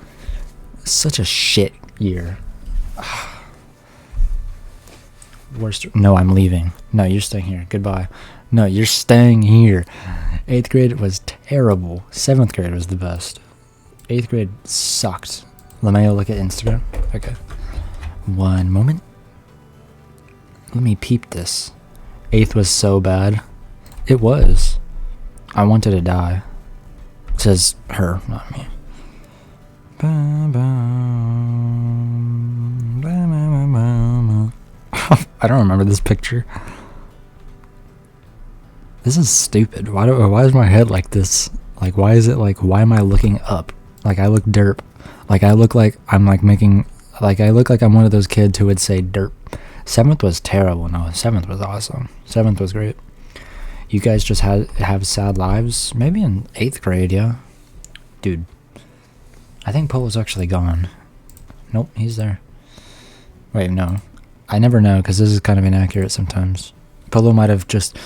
Such a shit year. Worst. No, I'm leaving. No, you're staying here. Goodbye. No, you're staying here. 8th grade was terrible. 7th grade was the best. 8th grade sucked. Let me look at Instagram. Okay. One moment. Let me peep this. 8th was so bad. It was. I wanted to die. It says her, not me. I don't remember this picture. This is stupid. Why is my head like this? Like, why is it like, why am I looking up? Like, I look derp. Like, I look like I'm like making, like, I look like I'm one of those kids who would say derp. 7th was terrible. No, 7th was awesome. 7th was great. You guys just have sad lives? Maybe in 8th grade, yeah. Dude. I think Polo's actually gone. Nope, he's there. Wait, no. I never know, because this is kind of inaccurate sometimes. Polo might have just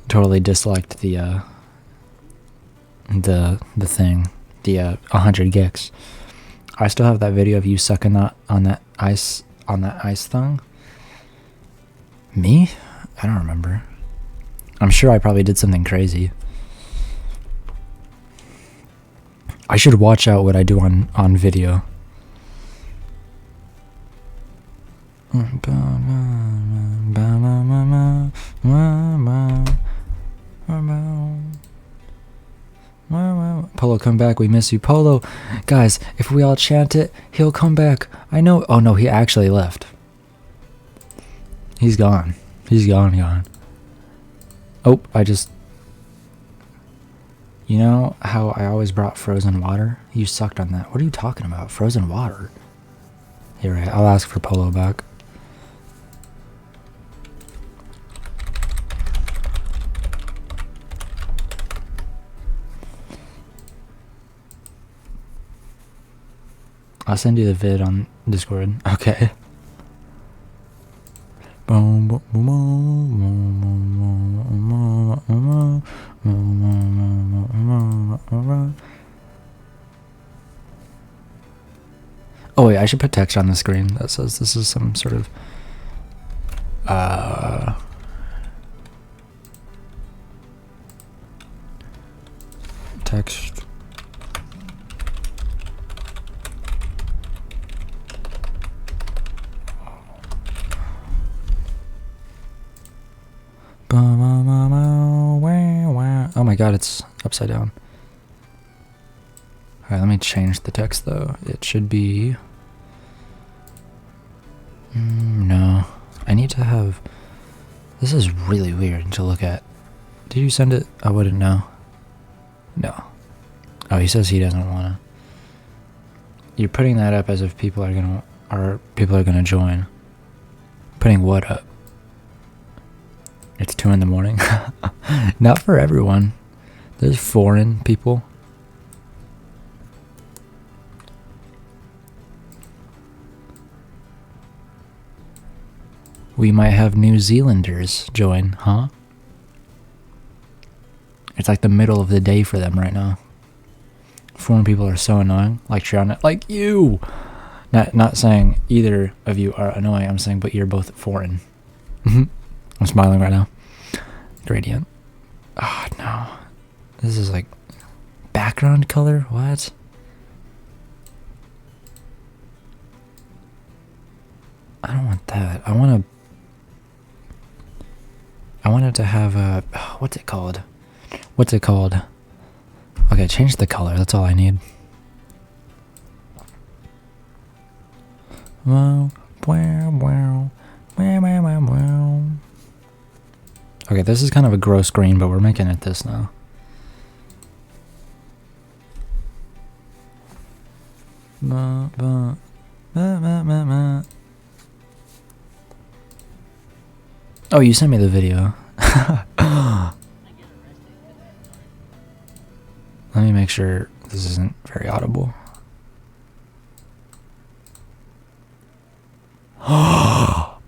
totally disliked the thing. The 100 gigs. I still have that video of you sucking that on that ice thing. Me? I don't remember. I'm sure I probably did something crazy. I should watch out what I do on video. Polo, come back, we miss you. Polo, guys, if we all chant it, he'll come back. I know. Oh no, he actually left. He's gone. He's gone. Oh, you know how I always brought frozen water? You sucked on that. What are you talking about? Frozen water? You're right, I'll ask for Polo back. I'll send you the vid on Discord. Okay. Oh wait, I should put text on the screen that says this is some sort of text. my god, it's upside down. Alright, let me change the text though. It should be... no. I need to have... This is really weird to look at. Did you send it? I wouldn't know. No. Oh, he says he doesn't wanna. You're putting that up as if people are gonna join. Putting what up? It's 2 in the morning. Not for everyone. There's foreign people. We might have New Zealanders join, huh? It's like the middle of the day for them right now. Foreign people are so annoying. Like Triana, like you! Not saying either of you are annoying, I'm saying but you're both foreign. I'm smiling right now. Gradient. Oh no. This is like background color? What? I don't want that. I want it to have a... what's it called? What's it called? Okay, change the color. That's all I need. Okay, this is kind of a gross green, but we're making it this now. Oh, you sent me the video. Let me make sure this isn't very audible.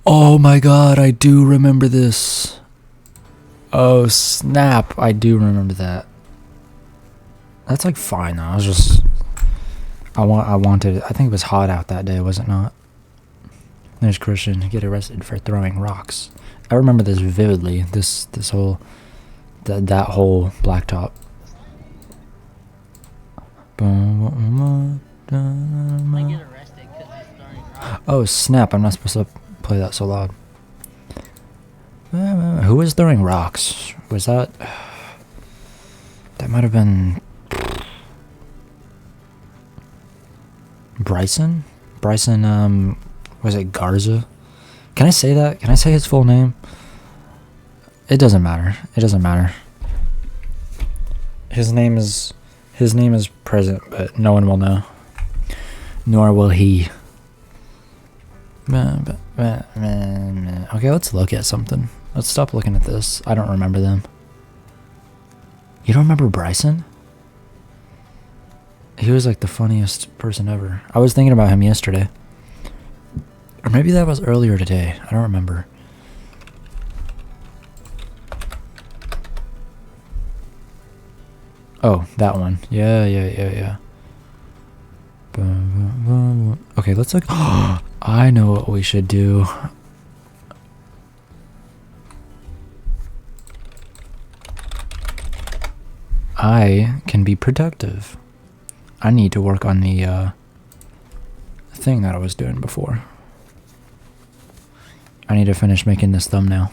Oh my god, I do remember this. Oh snap, I do remember that. That's like fine though. I was just I wanted I think it was hot out that day, was it not? There's Christian, get arrested for throwing rocks. I remember this vividly. This whole that whole blacktop. Oh snap, I'm not supposed to play that so loud. Who was throwing rocks? Was that... That might have been... Bryson? Bryson, was it Garza? Can I say that? Can I say his full name? It doesn't matter. It doesn't matter. His name is present, but no one will know. Nor will he. Okay, let's look at something. Let's stop looking at this. I don't remember them. You don't remember Bryson? He was like the funniest person ever. I was thinking about him yesterday. Or maybe that was earlier today. I don't remember. Oh, that one. Yeah. Okay, let's look. I know what we should do. I can be productive. I need to work on the thing that I was doing before. I need to finish making this thumbnail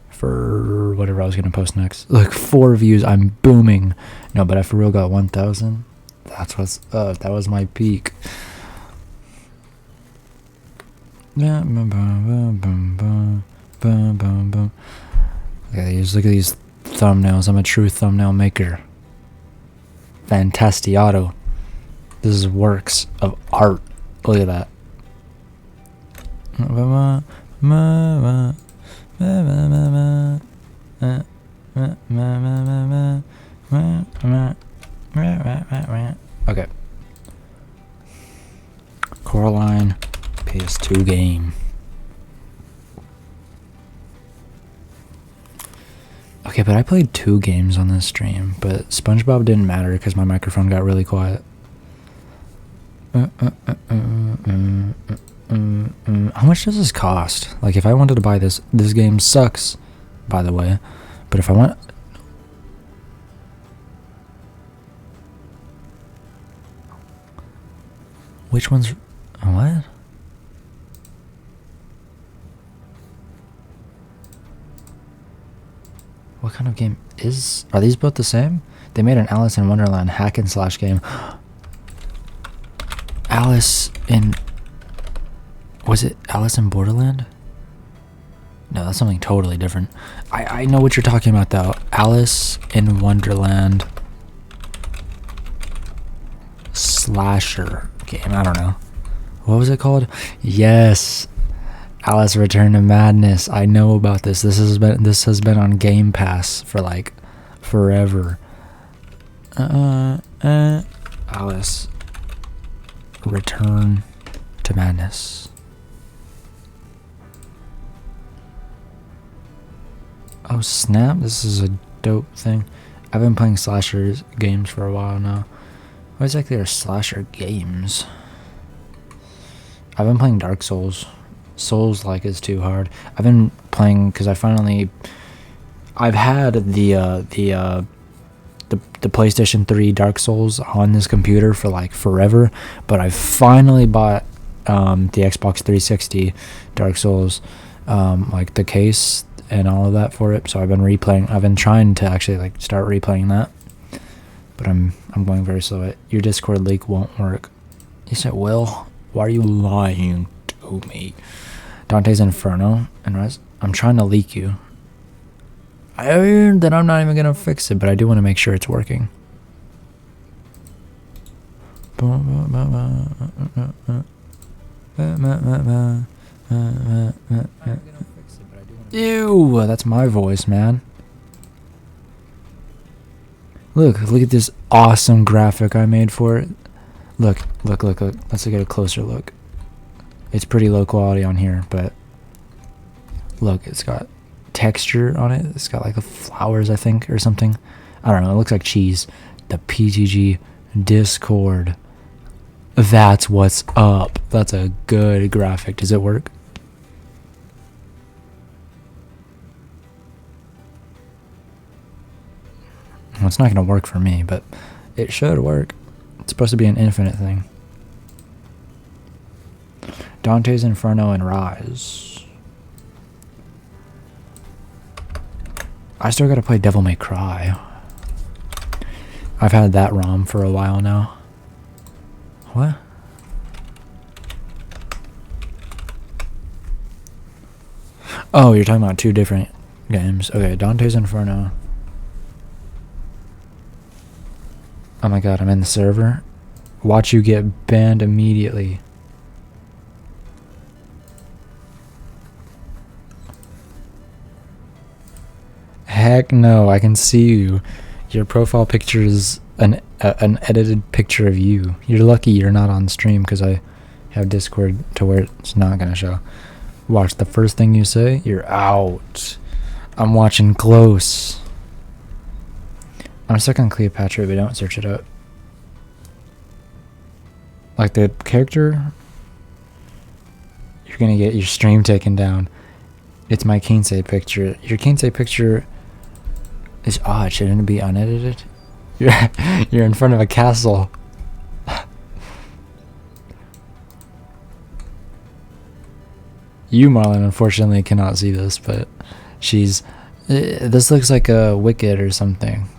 for whatever I was going to post next. Look, 4 views. I'm booming. No, but I for real got 1,000. That's what's up. That was my peak. Okay, just look at these thumbnails. I'm a true thumbnail maker. Fantastiato. This is works of art. Look at that. Okay. Coraline PS2 game. Okay, but I played 2 games on this stream, but SpongeBob didn't matter because my microphone got really quiet. How much does this cost? Like, if I wanted to buy this game sucks, by the way, but if I want... Which one's... What? What kind kind of game is... Are these both the same? They made an Alice in Wonderland hack and slash game. Alice in... Was it Alice in Borderland? No, that's something totally different. I know what you're talking about, though. Alice in Wonderland slasher game. I don't know. What was it called? Yes, Alice Return to Madness. I know about this. This has been on Game Pass for like forever. Alice Return to Madness. Oh snap! This is a dope thing. I've been playing slasher games for a while now. What exactly are slasher games? I've been playing Dark Souls. Souls like is too hard. I've been playing because I've had the PlayStation 3 Dark Souls on this computer for like forever, but I finally bought the Xbox 360 Dark Souls, like the case and all of that for it. So I've been trying to actually like start replaying that, but I'm going very slow. Your Discord leak won't work. Yes, it will. Why are you lying to me? Dante's Inferno and Rise. I'm trying to leak you. I heard that I'm not even gonna fix it, but I do want to make sure it's working. Ew, that's my voice, man. Look at this awesome graphic I made for it. Look. Let's get a closer look. It's pretty low quality on here, but look, it's got texture on it. It's got like flowers, I think, or something. I don't know. It looks like cheese. The PTG Discord. That's what's up. That's a good graphic. Does it work? Well, it's not going to work for me, but it should work. It's supposed to be an infinite thing. Dante's Inferno and Rise. I still gotta play Devil May Cry. I've had that ROM for a while now. What? Oh, you're talking about two different games. Okay, Dante's Inferno. Oh my god, I'm in the server. Watch you get banned immediately. Heck no, I can see you. Your profile picture is an edited picture of you. You're lucky you're not on stream because I have Discord to where it's not gonna show. Watch, the first thing you say, you're out. I'm watching close. I'm stuck on Cleopatra, but don't search it up. Like the character, you're gonna get your stream taken down. It's my Kinsey picture. Your Kinsey picture is odd. Shouldn't it be unedited? You're in front of a castle. You, Marlon, unfortunately cannot see this, but she's... this looks like a Wicked or something.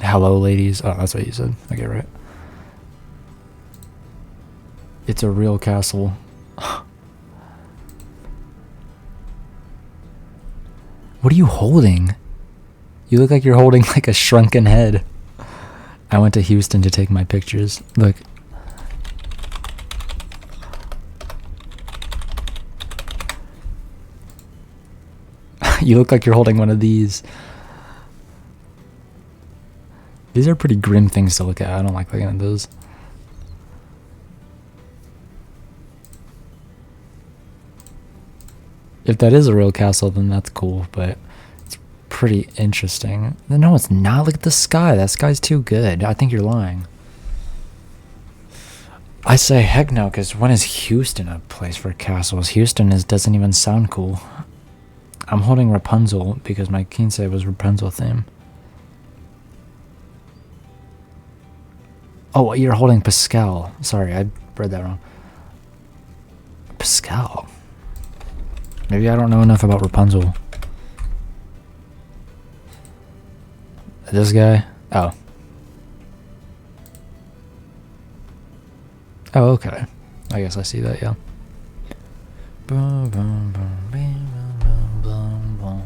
Hello, ladies. Oh, that's what you said. Okay, right. It's a real castle. What are you holding? You look like you're holding like a shrunken head. I went to Houston to take my pictures. Look. You look like you're holding one of these. These are pretty grim things to look at. I don't like looking at those. If that is a real castle, then that's cool, but it's pretty interesting. No, it's not. Look at the sky. That sky's too good. I think you're lying. I say heck no, because when is Houston a place for castles? Houston doesn't even sound cool. I'm holding Rapunzel because my Kinsey was Rapunzel theme. Oh, you're holding Pascal. Sorry, I read that wrong. Pascal. Maybe I don't know enough about Rapunzel. This guy? Oh. Oh, okay. I guess I see that, yeah. Boom, boom, boom, boom, boom, boom, boom.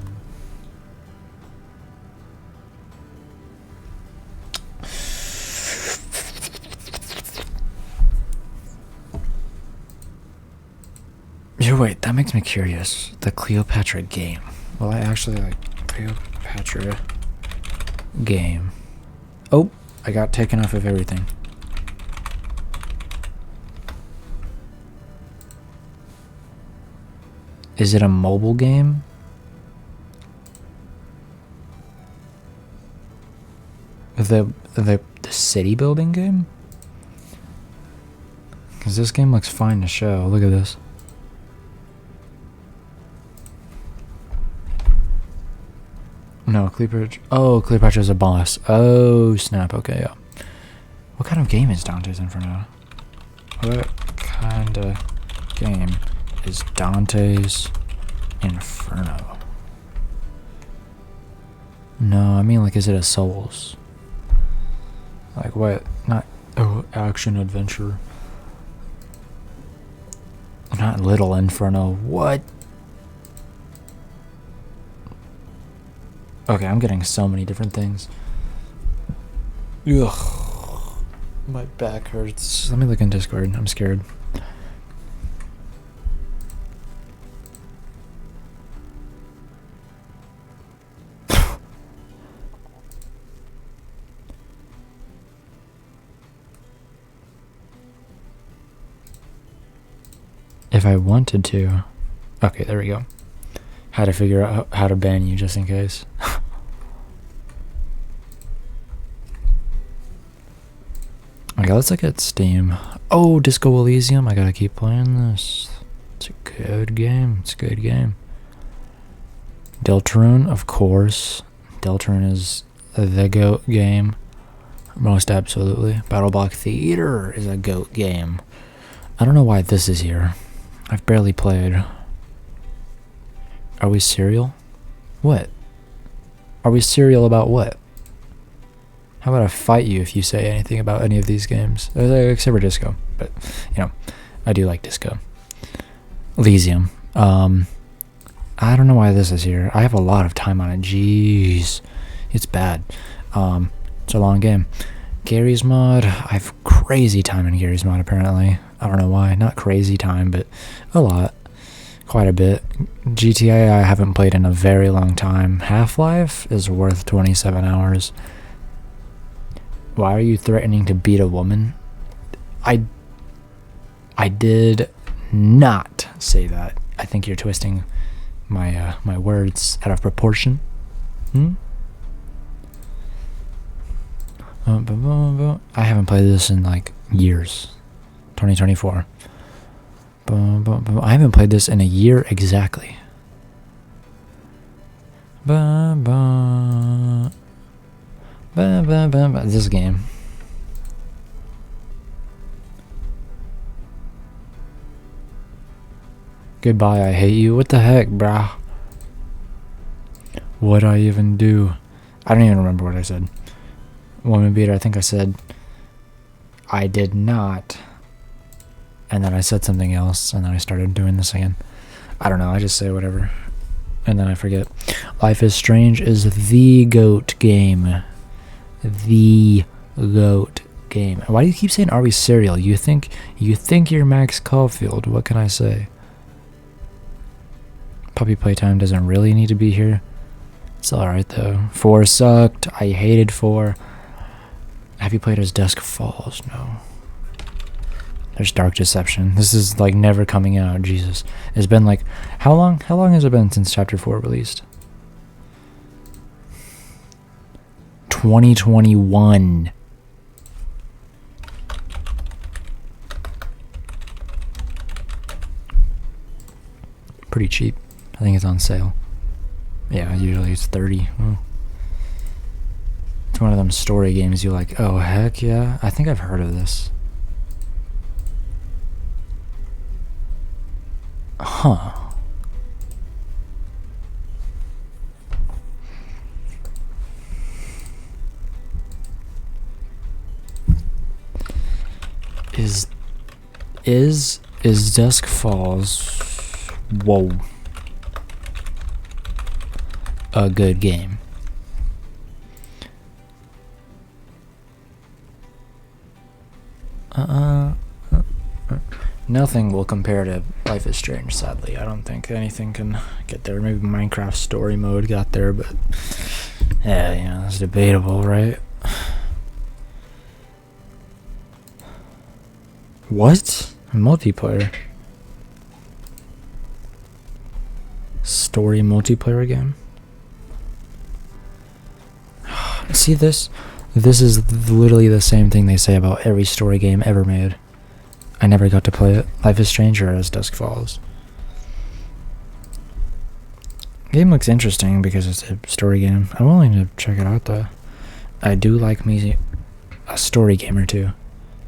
Yeah, wait, that makes me curious. The Cleopatra game. Well, I actually like Cleopatra game. Oh, I got taken off of everything. Is it a mobile game? The city building game? Because this game looks fine to show. Look at this. No, Cleopatra. Oh, Cleopatra's a boss. Oh, snap. Okay, yeah. What kind of game is Dante's Inferno? What kind of game is Dante's Inferno? No, I mean, like, is it a Souls? Like, what? Not. Oh, action adventure. Not Little Inferno. What? Okay, I'm getting so many different things. Ugh. My back hurts. Let me look in Discord. I'm scared. If I wanted to. Okay, there we go. How to figure out how to ban you just in case. Okay, let's look at Steam. Oh, Disco Elysium. I gotta keep playing this. It's a good game. It's a good game. Deltarune, of course. Deltarune is the GOAT game. Most absolutely. BattleBlock Theater is a GOAT game. I don't know why this is here. I've barely played. Are we serial? What? Are we serial about what? How about I fight you if you say anything about any of these games? Except for Disco. But, you know, I do like Disco. Elysium. I don't know why this is here. I have a lot of time on it. Jeez. It's bad. It's a long game. Gary's Mod. I have crazy time in Gary's Mod, apparently. I don't know why. Not crazy time, but a lot. Quite a bit. GTA I haven't played in a very long time. Half-Life is worth 27 hours. Why are you threatening to beat a woman? I did not say that. I think you're twisting my my words out of proportion. I haven't played this in like years. 2024. I haven't played this in a year exactly. This game. Goodbye, I hate you. What the heck, brah? What'd I even do? I don't even remember what I said. Woman beater, I think I said I did not. And then I said something else, and then I started doing this again. I don't know, I just say whatever. And then I forget. Life is Strange is the GOAT game. The GOAT game. Why do you keep saying are we serial? You think you're Max Caulfield. What can I say? Puppy Playtime doesn't really need to be here. It's alright though. 4 sucked. I hated 4. Have you played as Dusk Falls? No. There's Dark Deception. This is like never coming out. Jesus. It's been like how long has it been since chapter 4 released? 2021. Pretty cheap. I think it's on sale. Yeah, usually it's 30. Oh. It's one of them story games you like, oh heck yeah. I think I've heard of this. Huh. Is Dusk Falls, whoa, a good game? Nothing will compare to Life is Strange, sadly. I don't think anything can get there. Maybe Minecraft story mode got there, but yeah, you know, it's debatable, right? What? Multiplayer? Story multiplayer game? See this? This is literally the same thing they say about every story game ever made. I never got to play it. Life is Strange or as Dusk Falls. Game looks interesting because it's a story game. I'm willing to check it out though. I do like me a story gamer too.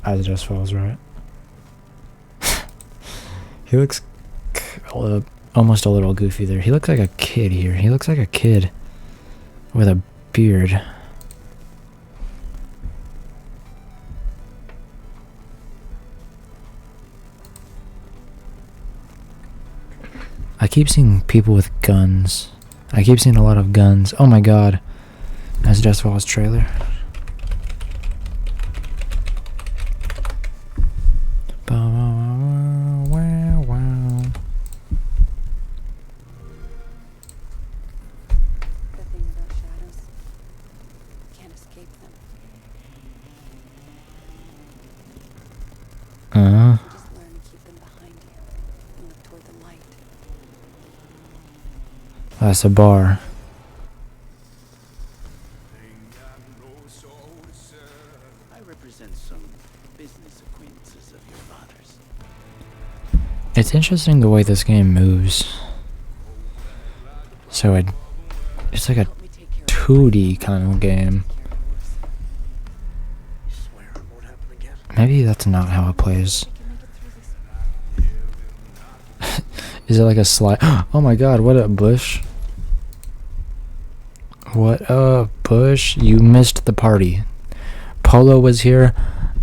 As Dusk Falls, right? He looks almost a little goofy there. He looks like a kid here. He looks like a kid with a beard. I keep seeing people with guns. I keep seeing a lot of guns. Oh my god. That's Dusk Falls trailer. That's a bar. I represent some business acquaintances of your father's. It's interesting the way this game moves. So it's like a 2D kind of game. Maybe that's not how it plays. Is it like a slide? Oh my god, what a bush. What up, Bush? You missed the party. Polo was here,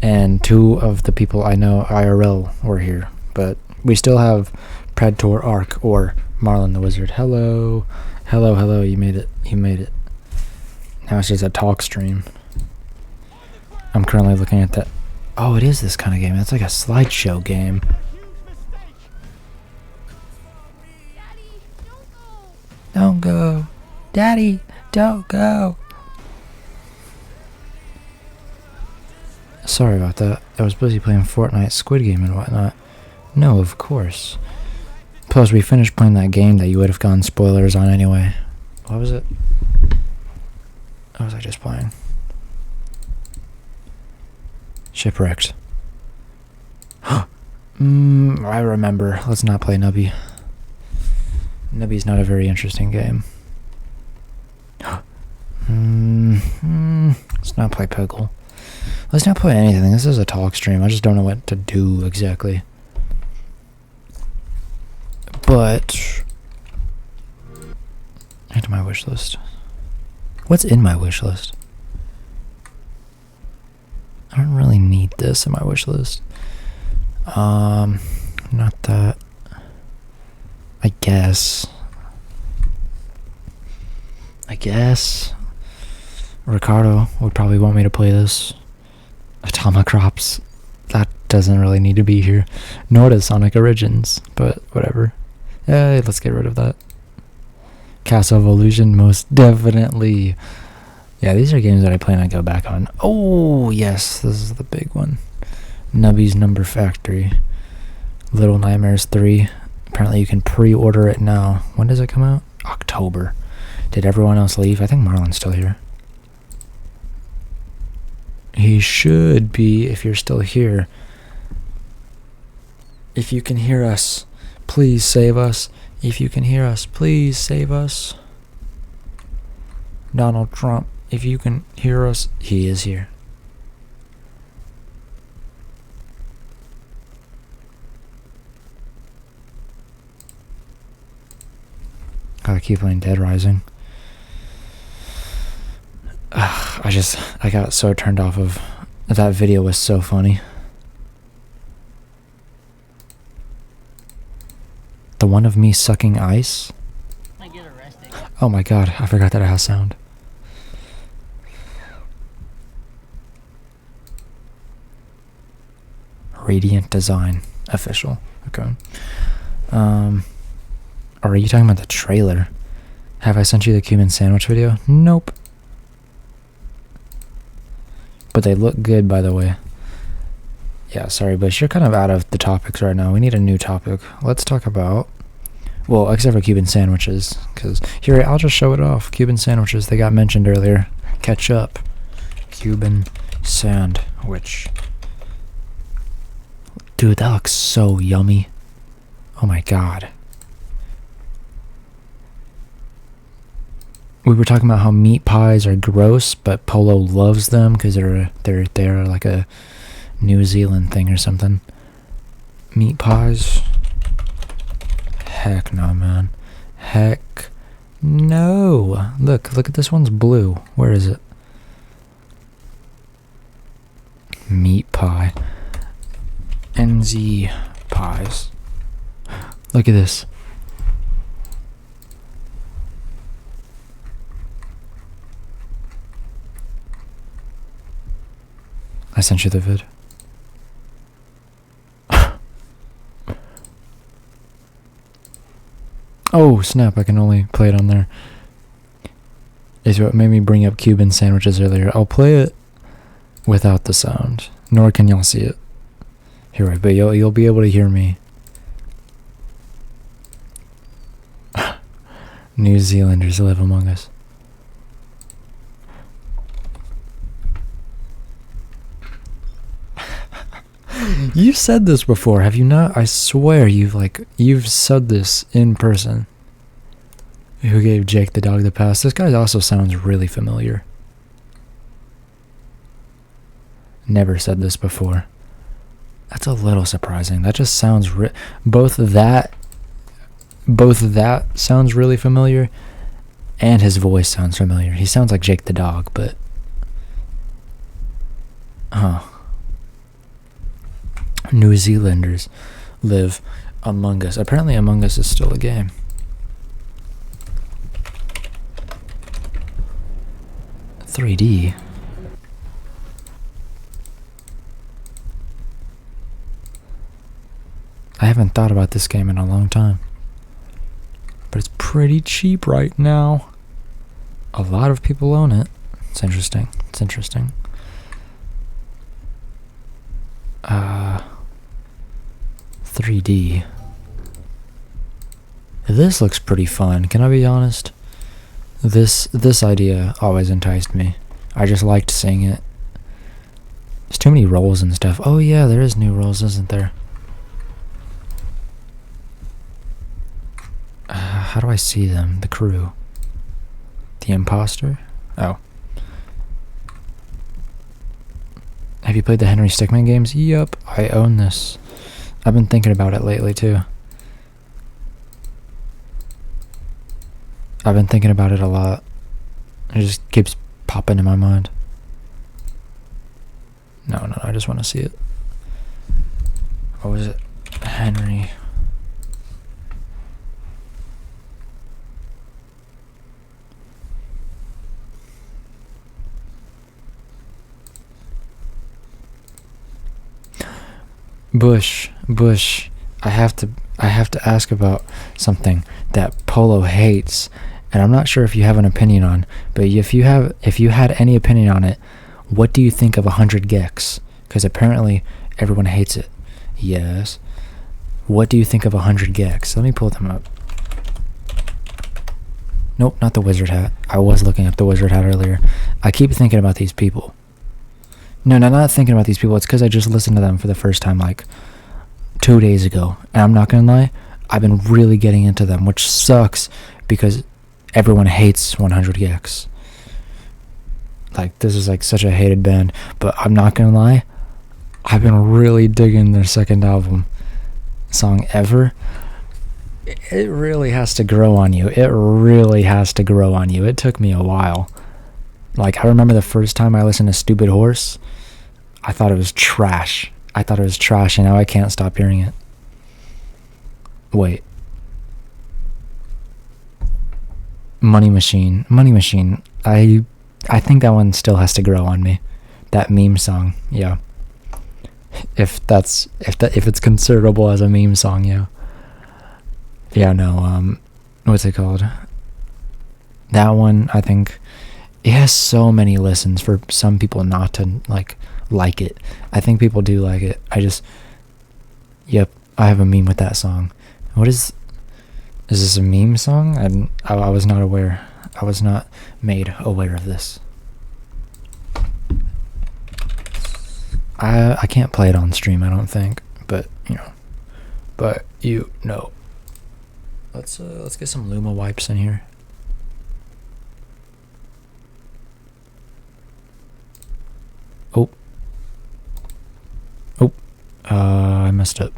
and 2 of the people I know IRL were here. But we still have Predator Arc or Marlin the Wizard. Hello. Hello, hello, you made it. You made it. Now it's just a talk stream. I'm currently looking at that. Oh, it is this kind of game. It's like a slideshow game. Don't go. Daddy, don't go. Sorry about that. I was busy playing Fortnite, Squid Game, and whatnot. No, of course. Plus, we finished playing that game that you would have gotten spoilers on anyway. What was it? What was I just playing? Shipwrecked. I remember. Let's not play Nubby. Nubby's not a very interesting game. Let's not play Pickle. Let's not play anything. This is a talk stream. I just don't know what to do exactly. But add to my wish list. What's in my wish list? I don't really need this in my wish list. Not that. I guess Ricardo would probably want me to play this. Atomic Crops, that doesn't really need to be here. Nor does Sonic Origins, but whatever. Let's get rid of that. Castle of Illusion, most definitely. Yeah, these are games that I plan to go back on. Oh yes, this is the big one. Nubby's Number Factory. Little Nightmares 3. Apparently you can pre-order it now. When does it come out? October. Did everyone else leave? I think Marlon's still here. He should be if you're still here. If you can hear us, please save us. If you can hear us, please save us. Donald Trump, if you can hear us, he is here. Gotta keep playing Dead Rising. I got so turned off of that video. Was so funny. The one of me sucking ice? Might get arrested. Oh my god, I forgot that it has sound. Radiant Design. Official. Okay. Are you talking about the trailer? Have I sent you the Cuban sandwich video? Nope. But they look good, by the way. Yeah, sorry, but you're kind of out of the topics right now. We need a new topic. Let's talk about... Well, except for Cuban sandwiches. Because, here, I'll just show it off. Cuban sandwiches, they got mentioned earlier. Catch up. Cuban sandwich. Dude, that looks so yummy. Oh my god. We were talking about how meat pies are gross, but Polo loves them because they're like a New Zealand thing or something. Meat pies? Heck no, man. Heck no. Look at this one's blue. Where is it? Meat pie. NZ pies. Look at this. I sent you the vid. Oh snap, I can only play it on there. Is what made me bring up Cuban sandwiches earlier. I'll play it without the sound, nor can y'all see it. Here, but you'll be able to hear me. New Zealanders live among us. You've said this before, have you not? I swear you've said this in person. Who gave Jake the dog the pass? This guy also sounds really familiar. Never said this before. That's a little surprising. That just sounds both that sounds really familiar, and his voice sounds familiar. He sounds like Jake the dog, but New Zealanders live among us. Apparently Among Us is still a game. .3D. I haven't thought about this game in a long time. But it's pretty cheap right now. A lot of people own it. It's interesting. It's interesting. 3D. This looks pretty fun. Can I be honest? This idea always enticed me. I just liked seeing it. There's too many roles and stuff. Oh yeah, there is new roles, isn't there? How do I see them? The crew. The imposter? Oh. Have you played the Henry Stickmin games? Yup, I own this. I've been thinking about it lately too. I've been thinking about it a lot. It just keeps popping in my mind. No, I just want to see it. What was it? Henry. Bush, I have to ask about something that Polo hates, and I'm not sure if you have an opinion on, but if you had any opinion on it, what do you think of 100 gex? Because apparently everyone hates it. Yes. What do you think of 100 gex? Let me pull them up. Nope, not the wizard hat. I was looking up the wizard hat earlier. I keep thinking about these people. No, not thinking about these people. It's because I just listened to them for the first time like 2 days ago. And I'm not going to lie, I've been really getting into them, which sucks because everyone hates 100 gex. Like, this is like such a hated band. But I'm not going to lie, I've been really digging their second album song ever. It really has to grow on you. It really has to grow on you. It took me a while. Like, I remember the first time I listened to Stupid Horse, I thought it was trash. And now I can't stop hearing it. Wait. Money Machine. Money Machine. I think that one still has to grow on me. That meme song, yeah. If it's considerable as a meme song, yeah. Yeah, no, what's it called? That one, I think, it has so many listens for some people not to like it. I think people do like it. Yep, I have a meme with that song. What is this a meme song? I was not aware. I was not made aware of this. I can't play it on stream, I don't think, but you know. Let's get some Luma wipes in here. I messed up.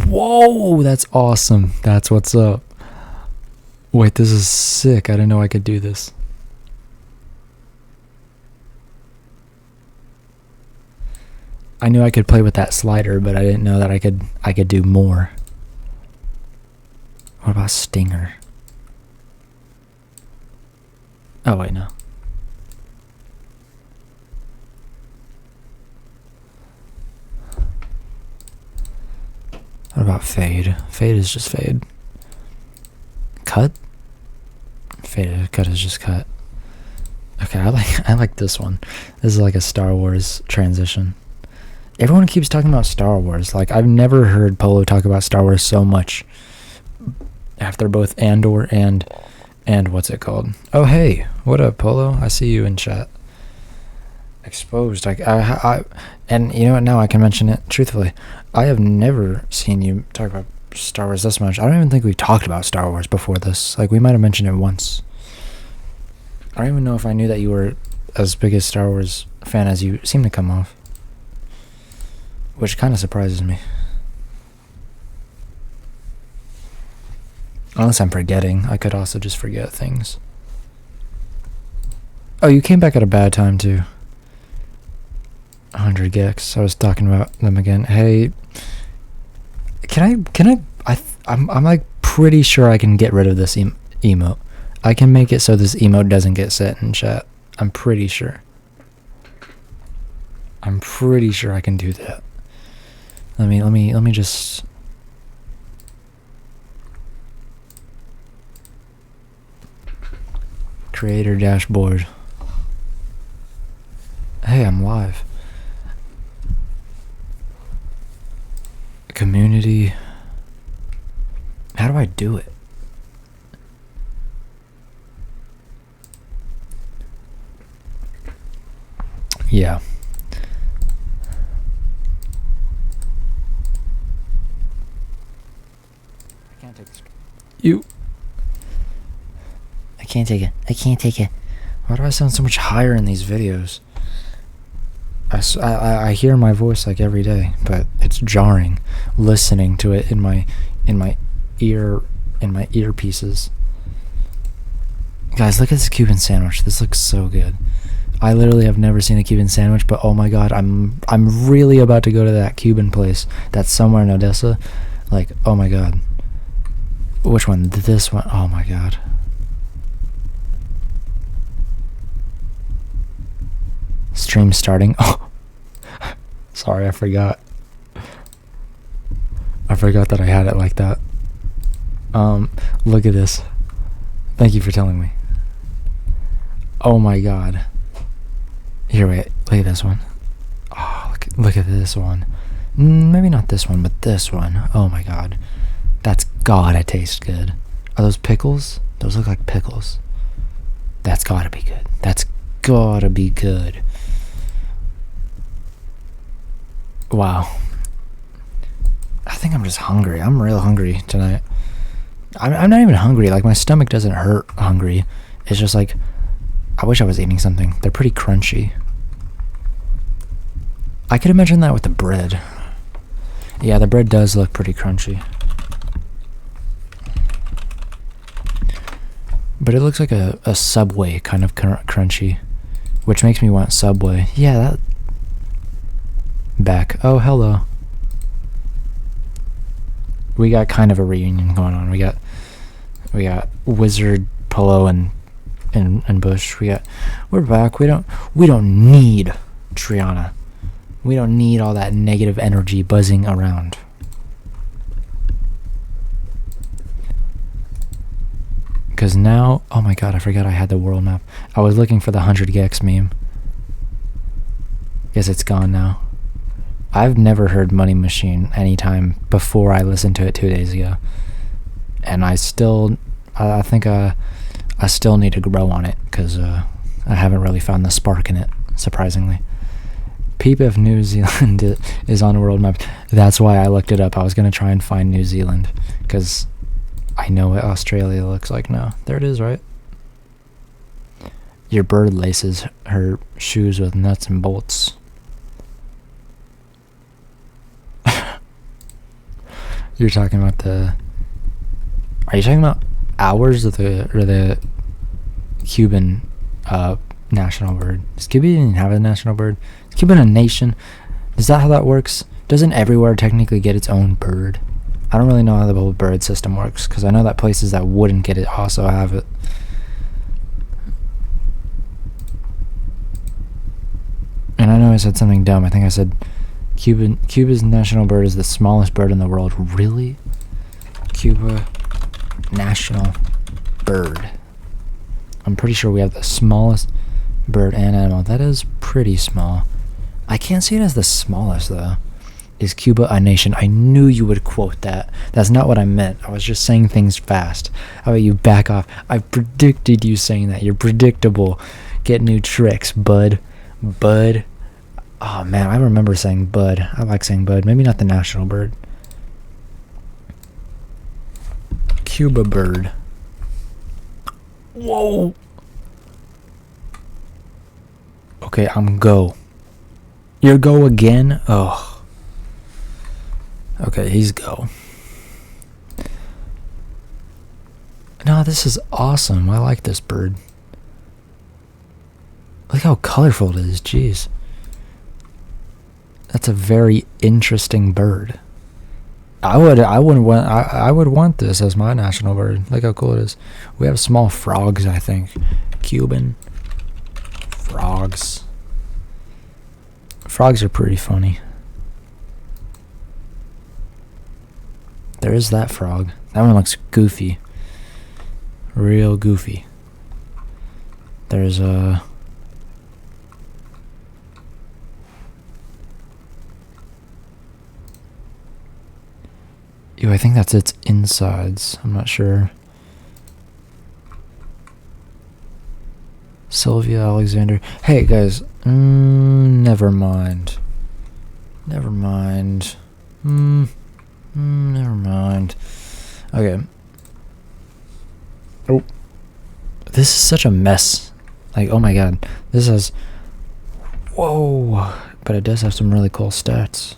Whoa, that's awesome. That's what's up. Wait, this is sick. I didn't know I could do this. I knew I could play with that slider, but I didn't know that I could do more. What about Stinger? Oh wait, no. What about Fade? Fade is just Fade. Cut? Cut is just cut. Okay, I like this one. This is like a Star Wars transition. Everyone keeps talking about Star Wars. Like, I've never heard Polo talk about Star Wars so much. After both Andor and what's it called? Oh hey, what up, Polo? I see you in chat. Exposed. And you know what? Now I can mention it truthfully. I have never seen you talk about Star Wars this much. I don't even think we talked about Star Wars before this. Like, we might have mentioned it once. I don't even know if I knew that you were as big a Star Wars fan as you seem to come off. Which kind of surprises me. Unless I'm forgetting. I could also just forget things. Oh, you came back at a bad time too. 100 gex. I was talking about them again. Hey, I'm like pretty sure I can get rid of this emote. I can make it so this emote doesn't get set in chat. I'm pretty sure. I'm pretty sure I can do that. Let me just. Creator dashboard. Hey, I'm live. Community. How do I do it? Yeah. I can't take this. I can't take it. I can't take it. Why do I sound so much higher in these videos? I hear my voice like every day, but it's jarring listening to it in my earpieces. Guys, look at this Cuban sandwich. This looks so good. I literally have never seen a Cuban sandwich, but oh my god, I'm really about to go to that Cuban place that's somewhere in Odessa. Like, oh my god. Which one? This one? Oh my god. Stream starting. Oh, sorry, I forgot. I forgot that I had it like that. Look at this. Thank you for telling me. Oh my god. Here, wait. Look at this one. Oh, look at this one. Maybe not this one, but this one. Oh my god. That's gotta taste good. Are those pickles? Those look like pickles. That's gotta be good. That's gotta be good. Wow. I think I'm just hungry. I'm real hungry tonight. I'm not even hungry. Like, my stomach doesn't hurt hungry. It's just like, I wish I was eating something. They're pretty crunchy. I could imagine that with the bread. Yeah, the bread does look pretty crunchy. But it looks like a Subway kind of crunchy. Which makes me want Subway. Yeah, that... Back. Oh, hello. we got kind of a reunion going on. We got Wizard, Polo, and Bush. We're back. We don't need Triana. We don't need all that negative energy buzzing around. Because now, oh my god, I forgot I had the world map. I was looking for the 100 gex meme. Guess it's gone now. I've never heard Money Machine anytime before I listened to it 2 days ago. And I think I still need to grow on it, because I haven't really found the spark in it, surprisingly. Peep if New Zealand is on a world map. That's why I looked it up. I was going to try and find New Zealand, because I know what Australia looks like now. There it is, right? Your bird laces her shoes with nuts and bolts. You're talking about the... Are you talking about ours or the Cuban national bird? Does Cuba even have a national bird? Is Cuba a nation? Is that how that works? Doesn't everywhere technically get its own bird? I don't really know how the whole bird system works, because I know that places that wouldn't get it also have it. And I know I said something dumb. I think I said Cuba's national bird is the smallest bird in the world. Really? Cuba national bird. I'm pretty sure we have the smallest bird and animal. That is pretty small. I can't see it as the smallest, though. Is Cuba a nation? I knew you would quote that. That's not what I meant. I was just saying things fast. How about you back off? I predicted you saying that. You're predictable. Get new tricks, bud. Bud. Oh, man, I remember saying bud. I like saying bud. Maybe not the national bird. Cuba bird. Whoa. Okay, I'm go. You're go again? Oh. Okay, he's go. No, this is awesome. I like this bird. Look how colorful it is. Jeez. That's a very interesting bird. I would want this as my national bird. Look how cool it is. We have small frogs, I think. Cuban frogs. Frogs are pretty funny. There is that frog. That one looks goofy. Real goofy. There's a... Ew, I think that's its insides. I'm not sure. Sylvia Alexander. Hey, guys. Never mind. Never mind. Never mind. Okay. Oh. This is such a mess. Like, oh my god. This has... Whoa. But it does have some really cool stats.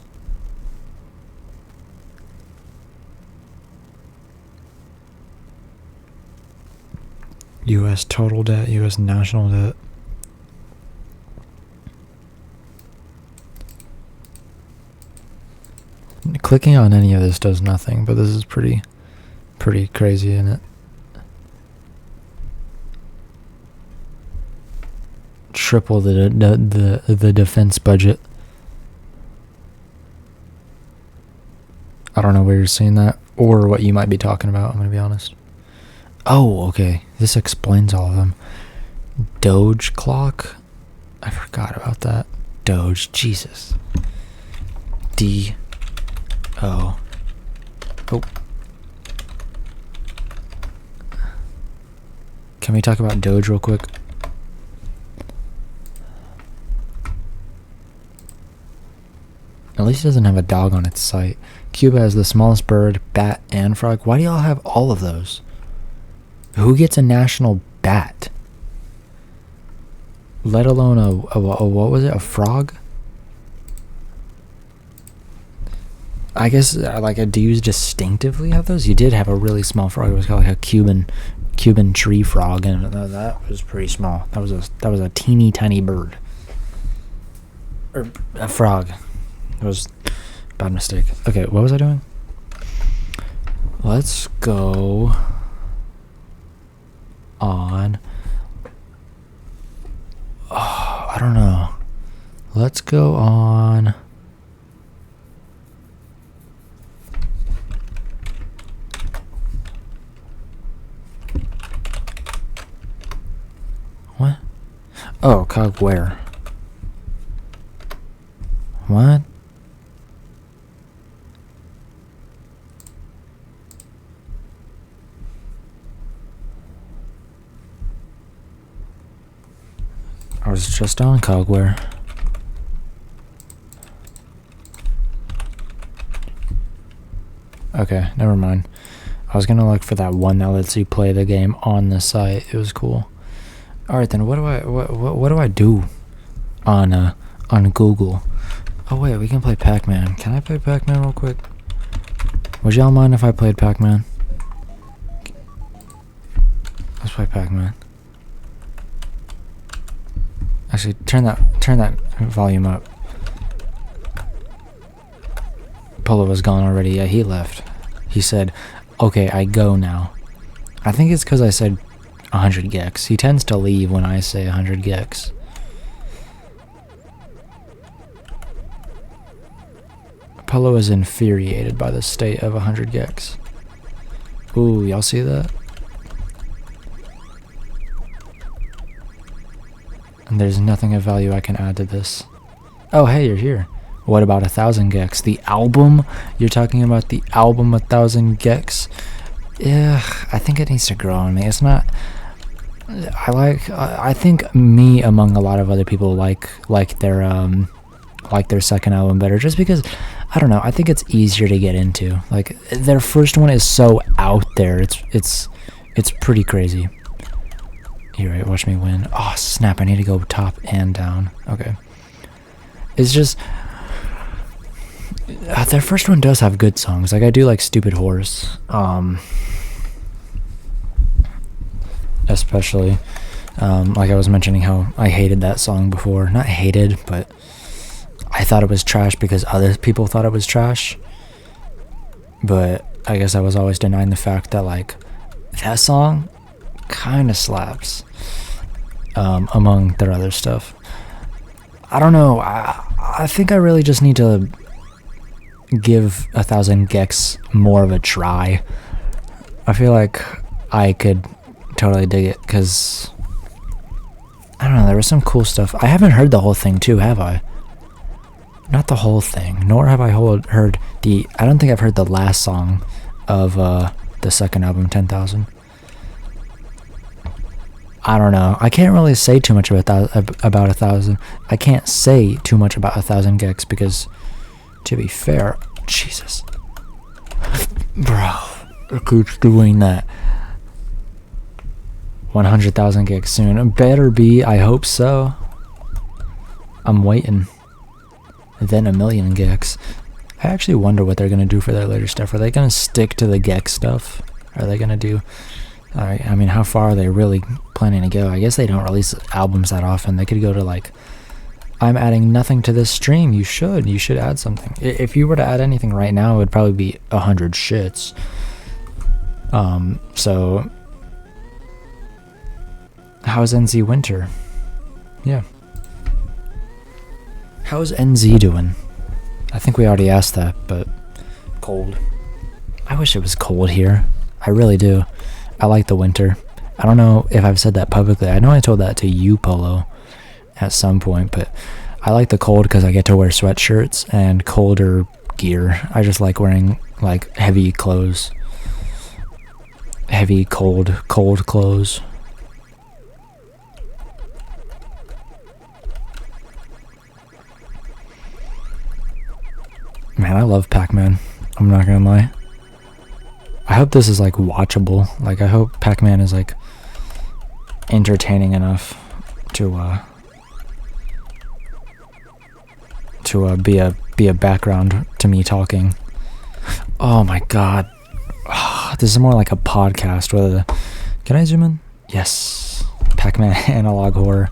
U.S. total debt, U.S. national debt. Clicking on any of this does nothing, but this is pretty crazy, isn't it? Triple the defense budget. I don't know where you're seeing that or what you might be talking about, I'm gonna be honest. Oh, okay. This explains all of them. Doge clock? I forgot about that. Doge. Jesus. D. O. Oh. Can we talk about Doge real quick? At least it doesn't have a dog on its site. Cuba has the smallest bird, bat, and frog. Why do y'all have all of those? Who gets a national bat? Let alone a what was it? A frog? I guess, do you distinctively have those? You did have a really small frog. It was called like a Cuban tree frog, and that was pretty small. That was a teeny tiny bird. Or a frog. It was a bad mistake. Okay, what was I doing? Let's go on. Oh, I don't know. Let's go on. What? Oh, cog where? What? I was just on Cogware. Okay, never mind. I was gonna look for that one that lets you play the game on the site. It was cool. All right, then what do I do on Google? Oh wait, we can play Pac-Man. Can I play Pac-Man real quick? Would y'all mind if I played Pac-Man? Let's play Pac-Man. Actually, turn that volume up. Polo was gone already. Yeah, he left. He said, "Okay, I go now." I think it's because I said 100 gex. He tends to leave when I say 100 gex. Polo is infuriated by the state of 100 gex. Ooh, y'all see that? And there's nothing of value I can add to this. Oh, hey, you're here. What about 1,000 gex? The album? You're talking about the album 1,000 gex? Yeah, I think it needs to grow on me. It's not... I think me among a lot of other people like their second album better, just because, I don't know, I think it's easier to get into. Like, their first one is so out there. It's pretty crazy. Here, right, watch me win. Oh, snap, I need to go top and down. Okay. It's just... their first one does have good songs. Like, I do like Stupid Horse. Especially. Like I was mentioning how I hated that song before. Not hated, but I thought it was trash because other people thought it was trash. But I guess I was always denying the fact that, like, that song kind of slaps among their other stuff. I don't know. I think I really just need to give 1,000 gex more of a try. I feel like I could totally dig it, because I don't know, there was some cool stuff. I haven't heard the whole thing too, have I? Not the whole thing, nor have I heard the... I don't think I've heard the last song of the second album, 10,000. I don't know. I can't really say too much about 1,000. I can't say too much about 1,000 gex because, to be fair, Jesus, bro, it keeps doing that. 100,000 gex soon. It better be. I hope so. I'm waiting. Then 1,000,000 gex. I actually wonder what they're gonna do for their later stuff. Are they gonna stick to the gex stuff? Are they gonna do? Alright, I mean, how far are they really planning to go? I guess they don't release albums that often. They could go to, like, I'm adding nothing to this stream. You should add something. If you were to add anything right now, it would probably be 100 shits. So how's NZ Winter? Yeah. How's NZ doing? I think we already asked that, but cold. I wish it was cold here. I really do. I like the winter. I don't know if I've said that publicly. I know I told that to you, Polo, at some point, but I like the cold because I get to wear sweatshirts and colder gear. I just like wearing, like, heavy clothes. Heavy, cold clothes. Man, I love Pac-Man. I'm not gonna lie. I hope this is, like, watchable. Like, I hope Pac-Man is, like, entertaining enough to be a background to me talking. Oh my god. This is more like a podcast. Can I zoom in? Yes. Pac-Man analog horror.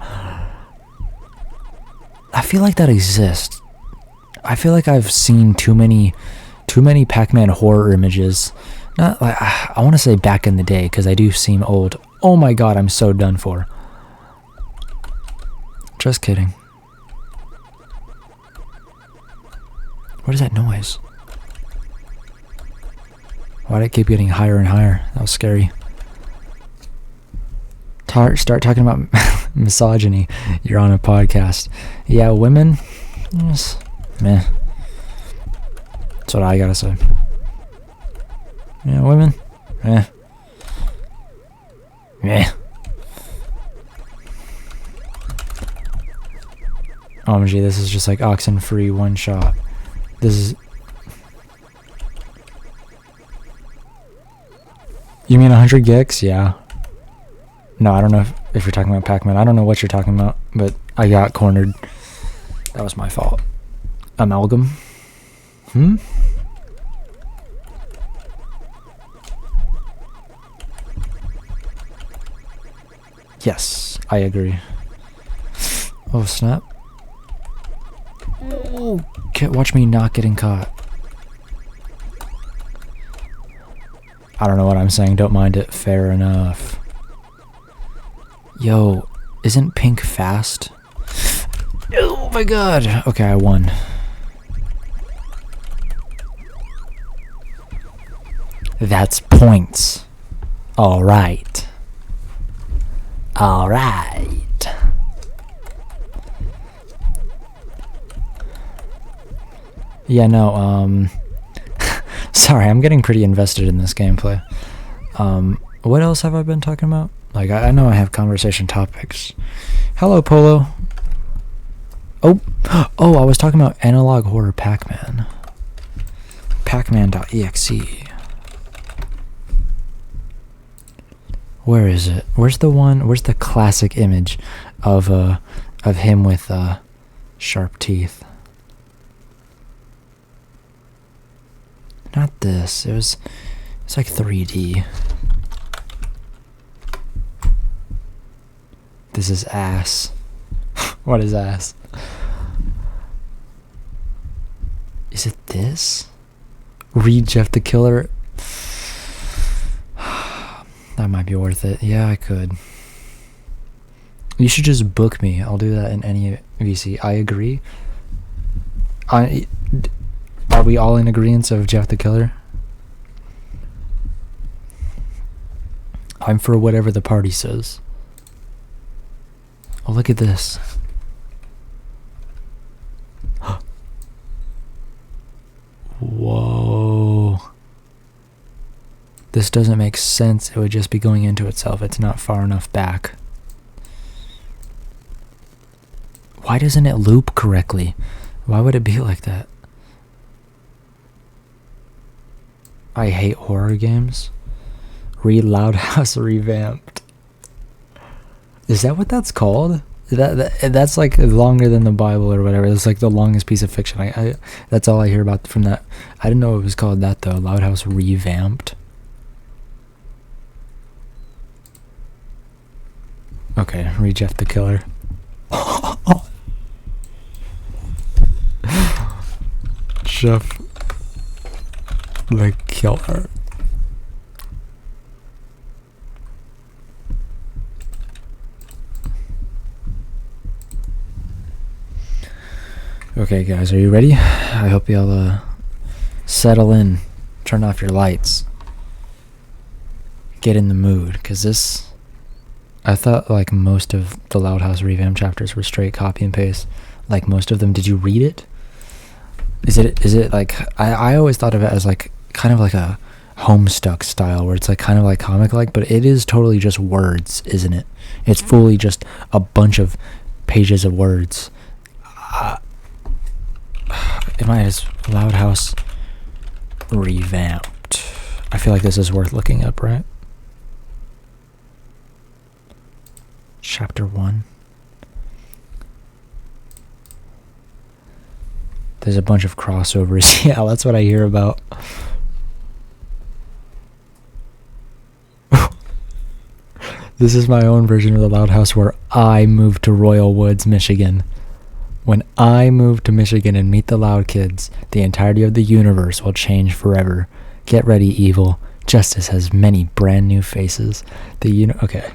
I feel like that exists. I feel like I've seen too many Pac-Man horror images Not like, I want to say back in the day, because I do seem old. Oh my god, I'm so done for. Just kidding. What is that noise? Why did it keep getting higher and higher? That was scary. Start talking about misogyny. You're on a podcast. Yeah, women. Yes. Meh. That's what I gotta say. Yeah, women. Meh. Meh. OMG, this is just like oxen-free one shot. This is... You mean 100 gigs? Yeah. No, I don't know if you're talking about Pac-Man. I don't know what you're talking about, but I got cornered. That was my fault. Amalgam? Hmm? Yes, I agree. Oh, snap. Oh, watch me not getting caught. I don't know what I'm saying. Don't mind it. Fair enough. Yo, isn't pink fast? Oh my god. Okay, I won. That's points. Alright. Alright. Yeah, no, sorry, I'm getting pretty invested in this gameplay. What else have I been talking about? Like, I know I have conversation topics. Hello, Polo. Oh, I was talking about Analog Horror Pac-Man. Pac-Man.exe. Where is it? Where's the classic image of him with sharp teeth? Not this. It's like 3D. This is ass. What is ass? Is it this? Read Jeff the Killer? That might be worth it. Yeah, I could. You should just book me. I'll do that in any VC. I agree. Are we all in agreement of Jeff the Killer? I'm for whatever the party says. Oh, look at this. Whoa. This doesn't make sense. It would just be going into itself. It's not far enough back. Why doesn't it loop correctly? Why would it be like that? I hate horror games. Read Loud House Revamped. Is that what that's called? That's like longer than the Bible or whatever. It's like the longest piece of fiction. I that's all I hear about from that. I didn't know it was called that though. Loud House Revamped. Okay, read Jeff the Killer. Jeff the Killer. Okay guys, are you ready? I hope y'all settle in, turn off your lights, get in the mood, cause this, I thought like most of the Loud House Revamp chapters were straight copy and paste, like most of them. Did you read it? Is it like, I always thought of it as like kind of like a Homestuck style where it's like kind of like comic like, but it is totally just words, isn't it? It's fully just a bunch of pages of words. It might as Loud House Revamped. I feel like this is worth looking up, right? Chapter 1. There's a bunch of crossovers. Yeah, that's what I hear about. This is my own version of the Loud House where I moved to Royal Woods, Michigan. When I move to Michigan and meet the Loud Kids, the entirety of the universe will change forever. Get ready, evil. Justice has many brand new faces. Okay.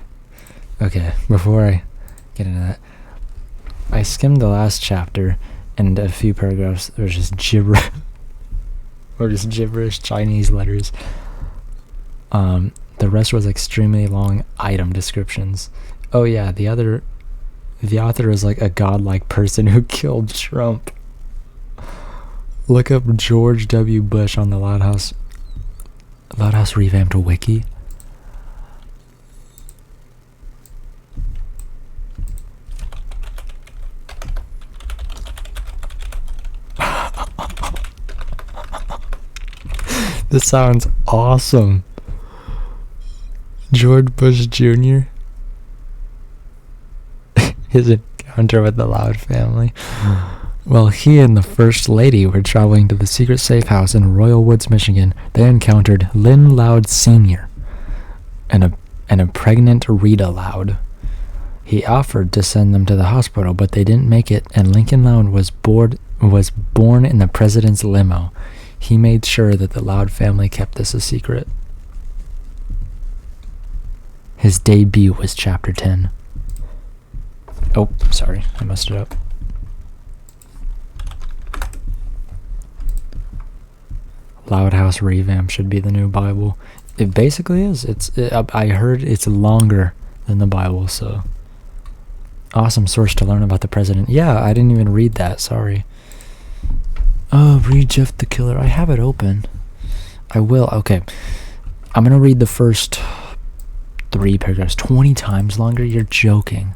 Before I get into that, I skimmed the last chapter, and a few paragraphs were just gibberish, Chinese letters. The rest was extremely long item descriptions. Oh yeah, the author is like a godlike person who killed Trump. Look up George W. Bush on the Loud House revamped wiki. This sounds awesome. George Bush Jr. His encounter with the Loud family. While he and the First Lady were traveling to the secret safe house in Royal Woods, Michigan, they encountered Lynn Loud Sr. and a pregnant Rita Loud. He offered to send them to the hospital, but they didn't make it, and Lincoln Loud was born in the president's limo. He made sure that the Loud family kept this a secret. His debut was Chapter 10. Oh, sorry, I messed it up. Loud House Revamp should be the new Bible. It basically is. I heard it's longer than the Bible, so awesome source to learn about the president. Yeah, I didn't even read that. Sorry. Oh, read Jeff the Killer. I have it open. I will. Okay, I'm gonna read the first 3 paragraphs 20 times longer. You're joking.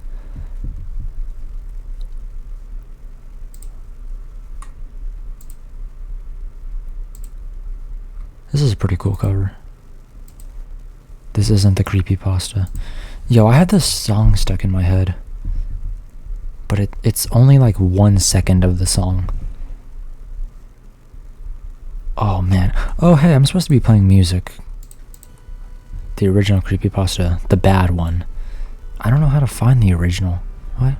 This is a pretty cool cover. This isn't the creepypasta. Yo, I had this song stuck in my head, but it's only like 1 second of the song. Oh man. Oh hey, I'm supposed to be playing music. The original creepypasta, the bad one. I don't know how to find the original. What?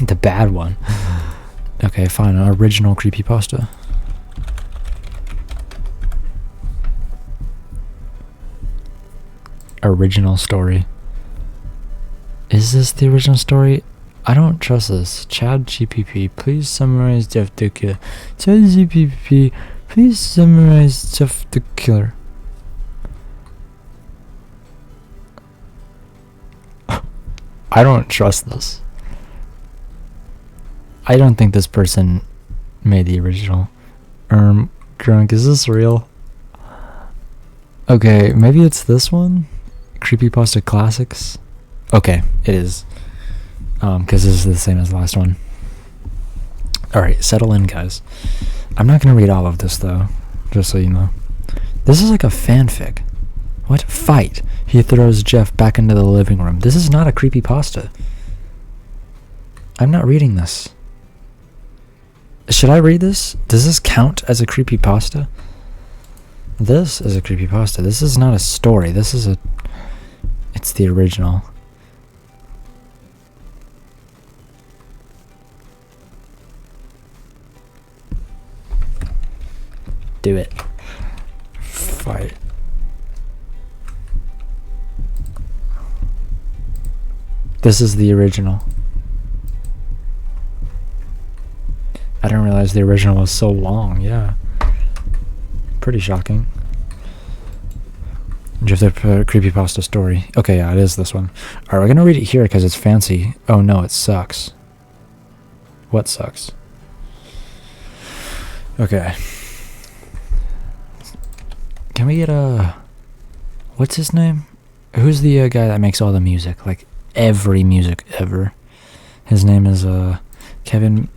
The bad one. Okay, fine. Original creepypasta. Original story. Is this the original story? I don't trust this. Chad GPP, please summarize Jeff the Killer. Chad GPP, please summarize Jeff the Killer. I don't trust this. I don't think this person made the original. Drunk, is this real? Okay, maybe it's this one? Creepypasta Classics? Okay, it is. Because this is the same as the last one. Alright, settle in, guys. I'm not going to read all of this, though. Just so you know. This is like a fanfic. What? Fight. He throws Jeff back into the living room. This is not a creepypasta. I'm not reading this. Should I read this? Does this count as a creepypasta? This is a creepypasta. This is not a story. This is a... It's the original. Do it. Fight. This is the original. I didn't realize the original was so long. Yeah. Pretty shocking. Jeff the creepypasta story. Okay, yeah, it is this one. Alright, we're gonna read it here because it's fancy. Oh no, it sucks. What sucks? Okay. Can we get a... What's his name? Who's the guy that makes all the music? Like, every music ever. His name is Kevin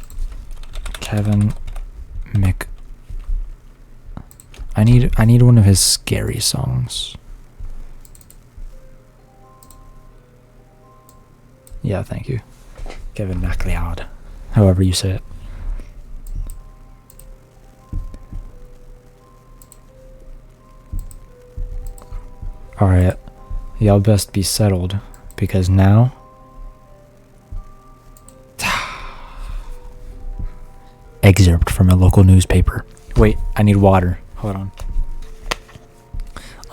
Mick. I need one of his scary songs. Yeah, thank you. Kevin MacLeod. However you say it. Alright. Y'all best be settled, because now... Excerpt from a local newspaper. Wait, I need water. Hold on.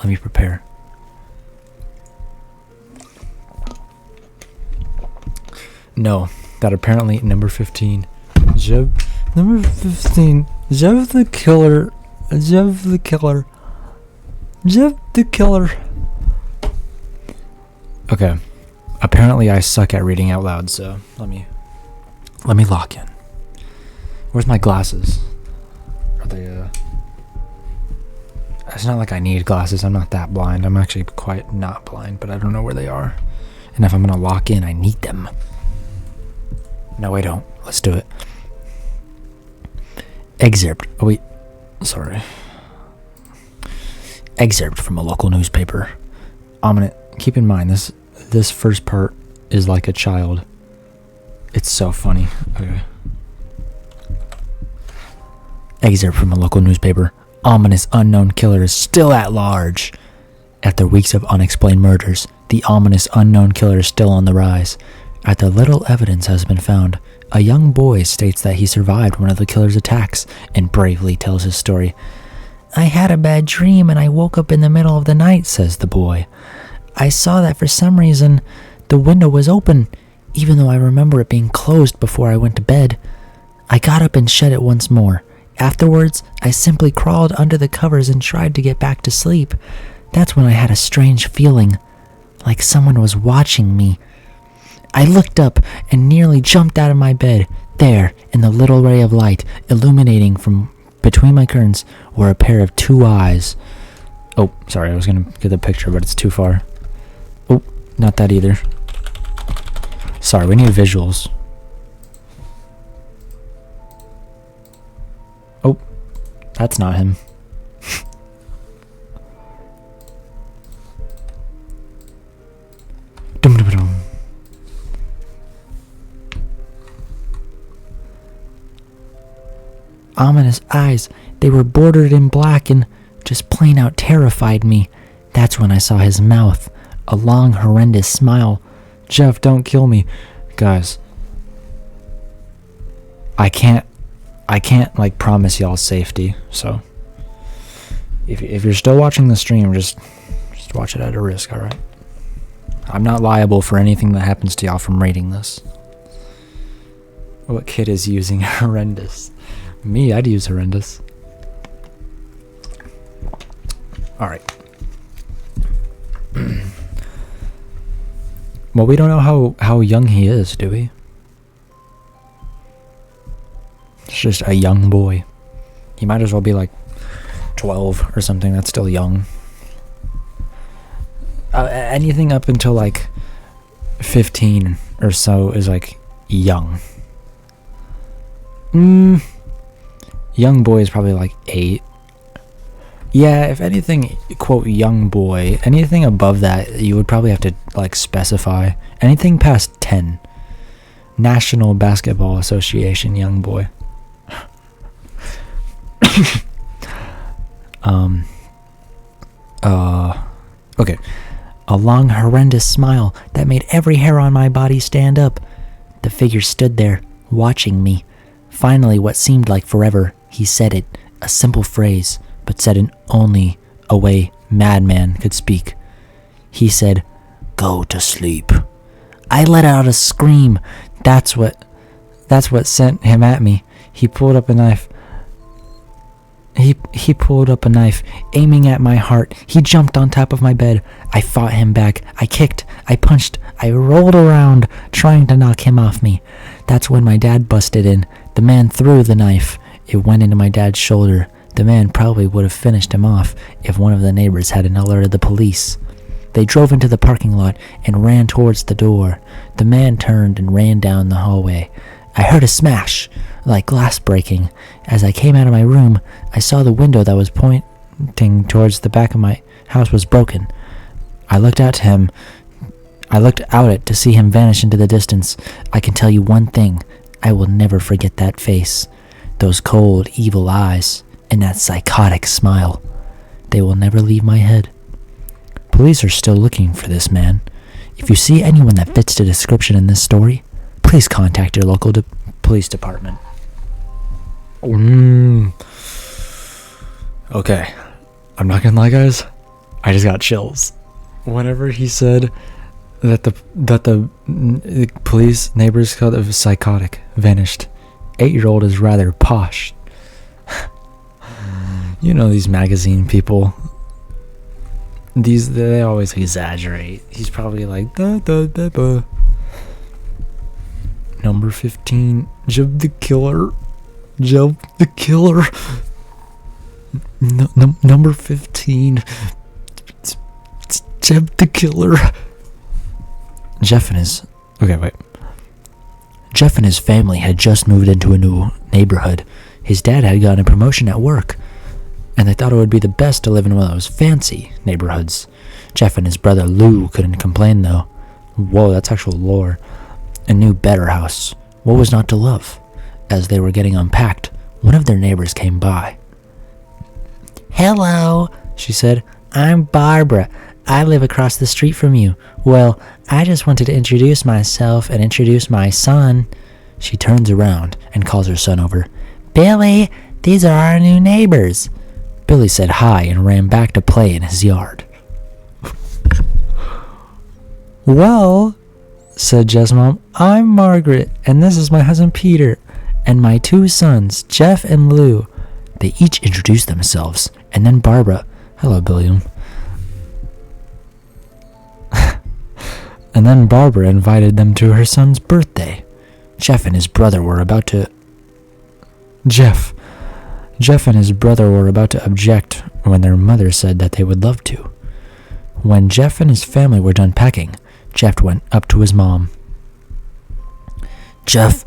Let me prepare. No, that apparently number 15. Number 15. Jeff the killer. Jeff the killer. Jeff the killer. Okay. Apparently I suck at reading out loud, so let me lock in. Where's my glasses? Are they It's not like I need glasses. I'm not that blind. I'm actually quite not blind, but I don't know where they are. And if I'm gonna lock in, I need them. No, I don't. Let's do it. Excerpt. Oh, wait. Sorry. Excerpt from a local newspaper. Ominous. Keep in mind, this first part is like a child. It's so funny. Okay. Excerpt from a local newspaper. Ominous unknown killer is still at large. After weeks of unexplained murders, the ominous unknown killer is still on the rise. After little evidence has been found, a young boy states that he survived one of the killer's attacks and bravely tells his story. I had a bad dream and I woke up in the middle of the night, says the boy. I saw that for some reason the window was open, even though I remember it being closed before I went to bed. I got up and shut it once more. Afterwards, I simply crawled under the covers and tried to get back to sleep. That's when I had a strange feeling, like someone was watching me. I looked up and nearly jumped out of my bed. There, in the little ray of light illuminating from between my curtains, were a pair of 2 eyes. Oh, sorry, I was gonna get the picture, but it's too far. Oh, not that either. Sorry, we need visuals. Oh, that's not him. Dum dum dum. Ominous eyes. They were bordered in black and just plain out terrified me. That's when I saw his mouth. A long, horrendous smile. Jeff, don't kill me. Guys. I can't like promise y'all safety, so if you're still watching the stream, just watch it at a risk, alright? I'm not liable for anything that happens to y'all from rating this. What kid is using horrendous? Me, I'd use horrendous. Alright. Well, we don't know how young he is, do we? It's just a young boy. He might as well be like 12 or something. That's still young. Anything up until like 15 or so is like young. Young boy is probably like 8. Yeah, if anything, quote, young boy, anything above that, you would probably have to like specify. Anything past 10. National Basketball Association young boy. Okay. A long, horrendous smile that made every hair on my body stand up. The figure stood there, watching me. Finally, what seemed like forever, he said it, a simple phrase, but said it only a way madman could speak. He said, "Go to sleep." I let out a scream. That's what sent him at me. He pulled up a knife. He pulled up a knife, aiming at my heart. He jumped on top of my bed. I fought him back. I kicked. I punched. I rolled around, trying to knock him off me. That's when my dad busted in. The man threw the knife. It went into my dad's shoulder. The man probably would have finished him off if one of the neighbors hadn't alerted the police. They drove into the parking lot and ran towards the door. The man turned and ran down the hallway. I heard a smash, like glass breaking. As I came out of my room, I saw the window that was pointing towards the back of my house was broken. I looked out it to see him vanish into the distance. I can tell you one thing. I will never forget that face. Those cold, evil eyes, and that psychotic smile. They will never leave my head. Police are still looking for this man. If you see anyone that fits the description in this story, please contact your local police department. Okay. I'm not gonna lie, guys. I just got chills. Whenever he said that the police neighbors called it psychotic, vanished. 8-year-old is rather posh. You know these magazine people. They always exaggerate. He's probably like Number 15, Jeb the Killer. Jeb the Killer. Number 15, Jeb the Killer. Jeff and his family had just moved into a new neighborhood. His dad had gotten a promotion at work, and they thought it would be the best to live in one of those fancy neighborhoods. Jeff and his brother Lou couldn't complain though. Whoa, that's actual lore. A new better house. What was not to love? As they were getting unpacked, one of their neighbors came by. "Hello," she said. "I'm Barbara. I live across the street from you. Well, I just wanted to introduce myself and introduce my son." She turns around and calls her son over. "Billy, these are our new neighbors." Billy said hi and ran back to play in his yard. "Well," said Jeff's mom, "I'm Margaret, and this is my husband Peter, and my 2 sons, Jeff and Lou." They each introduced themselves, and then Barbara, "Hello, Billiam." And then Barbara invited them to her son's birthday. Jeff and his brother were about to object when their mother said that they would love to. When Jeff and his family were done packing, Jeff went up to his mom. "Jeff,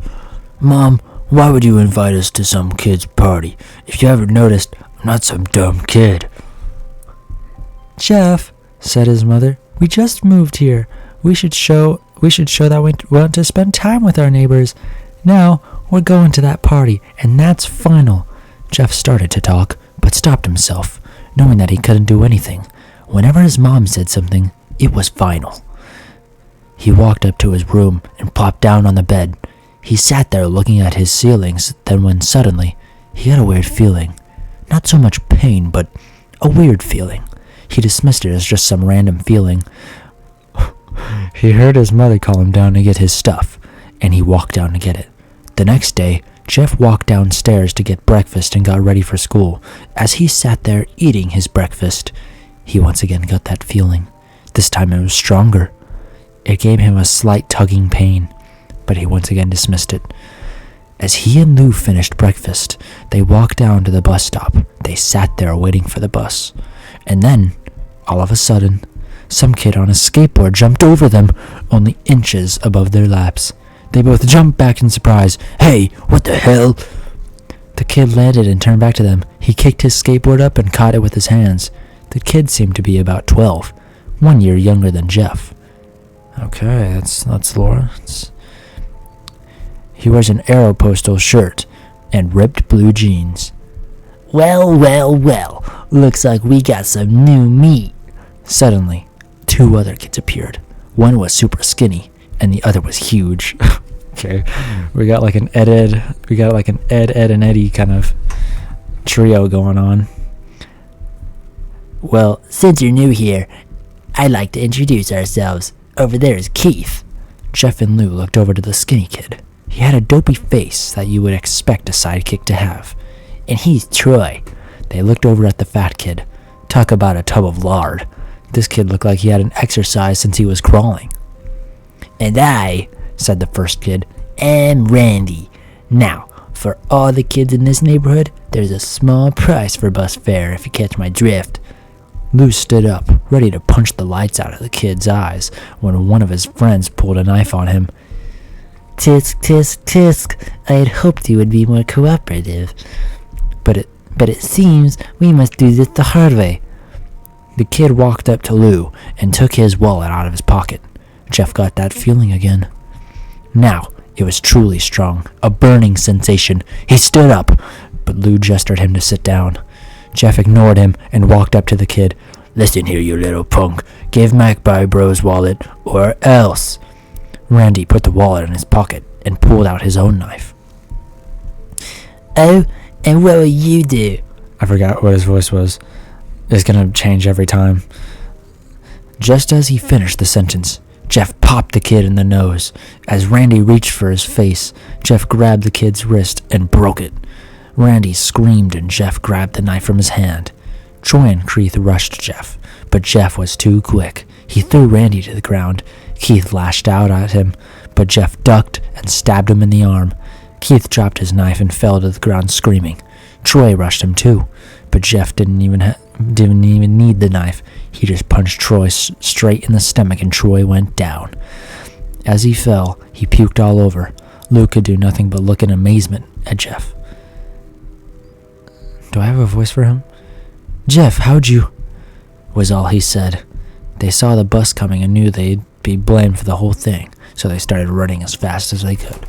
Mom, why would you invite us to some kid's party? If you haven't noticed, I'm not some dumb kid." "Jeff," said his mother, "we just moved here. We should show that we want to spend time with our neighbors. Now, we're going to that party, and that's final." Jeff started to talk, but stopped himself, knowing that he couldn't do anything. Whenever his mom said something, it was final. He walked up to his room and plopped down on the bed. He sat there looking at his ceilings, then when suddenly, he had a weird feeling. Not so much pain, but a weird feeling. He dismissed it as just some random feeling. He heard his mother call him down to get his stuff, and he walked down to get it. The next day, Jeff walked downstairs to get breakfast and got ready for school. As he sat there eating his breakfast, he once again got that feeling. This time it was stronger. It gave him a slight tugging pain, but he once again dismissed it. As he and Lou finished breakfast, they walked down to the bus stop. They sat there waiting for the bus. And then, all of a sudden, some kid on a skateboard jumped over them, only inches above their laps. They both jumped back in surprise. "Hey, what the hell?" The kid landed and turned back to them. He kicked his skateboard up and caught it with his hands. The kid seemed to be about 12, 1 year younger than Jeff. Okay, that's Laura. He wears an Aeropostale shirt and ripped blue jeans. Well, looks like we got some new meat." Suddenly, 2 other kids appeared. One was super skinny, and the other was huge. Okay, we got like an Ed, and Eddie kind of trio going on. "Well, since you're new here, I'd like to introduce ourselves. Over there is Keith." Jeff and Lou looked over to the skinny kid. He had a dopey face that you would expect a sidekick to have. "And he's Troy." They looked over at the fat kid. Talk about a tub of lard. This kid looked like he hadn't exercised since he was crawling. "And I," said the first kid, "am Randy. Now, for all the kids in this neighborhood, there's a small price for bus fare if you catch my drift." Lou stood up, ready to punch the lights out of the kid's eyes, when one of his friends pulled a knife on him. "Tisk, tisk, tisk. I had hoped you would be more cooperative. But it seems we must do this the hard way." The kid walked up to Lou and took his wallet out of his pocket. Jeff got that feeling again. Now, it was truly strong, a burning sensation. He stood up, but Lou gestured him to sit down. Jeff ignored him and walked up to the kid. "Listen here, you little punk. Give Mac Bro's wallet, or else." Randy put the wallet in his pocket and pulled out his own knife. "Oh, and what will you do?" I forgot what his voice was. is gonna change every time. Just as he finished the sentence, Jeff popped the kid in the nose. As Randy reached for his face, Jeff grabbed the kid's wrist and broke it. Randy screamed and Jeff grabbed the knife from his hand. Troy and Keith rushed Jeff, but Jeff was too quick. He threw Randy to the ground. Keith lashed out at him, but Jeff ducked and stabbed him in the arm. Keith dropped his knife and fell to the ground screaming. Troy rushed him too, but Jeff didn't even need the knife. He just punched Troy straight in the stomach and Troy went down. As he fell, he puked all over. Luke could do nothing but look in amazement at Jeff. Do I have a voice for him? Jeff, how'd you... was all he said. They saw the bus coming and knew they'd be blamed for the whole thing, so they started running as fast as they could.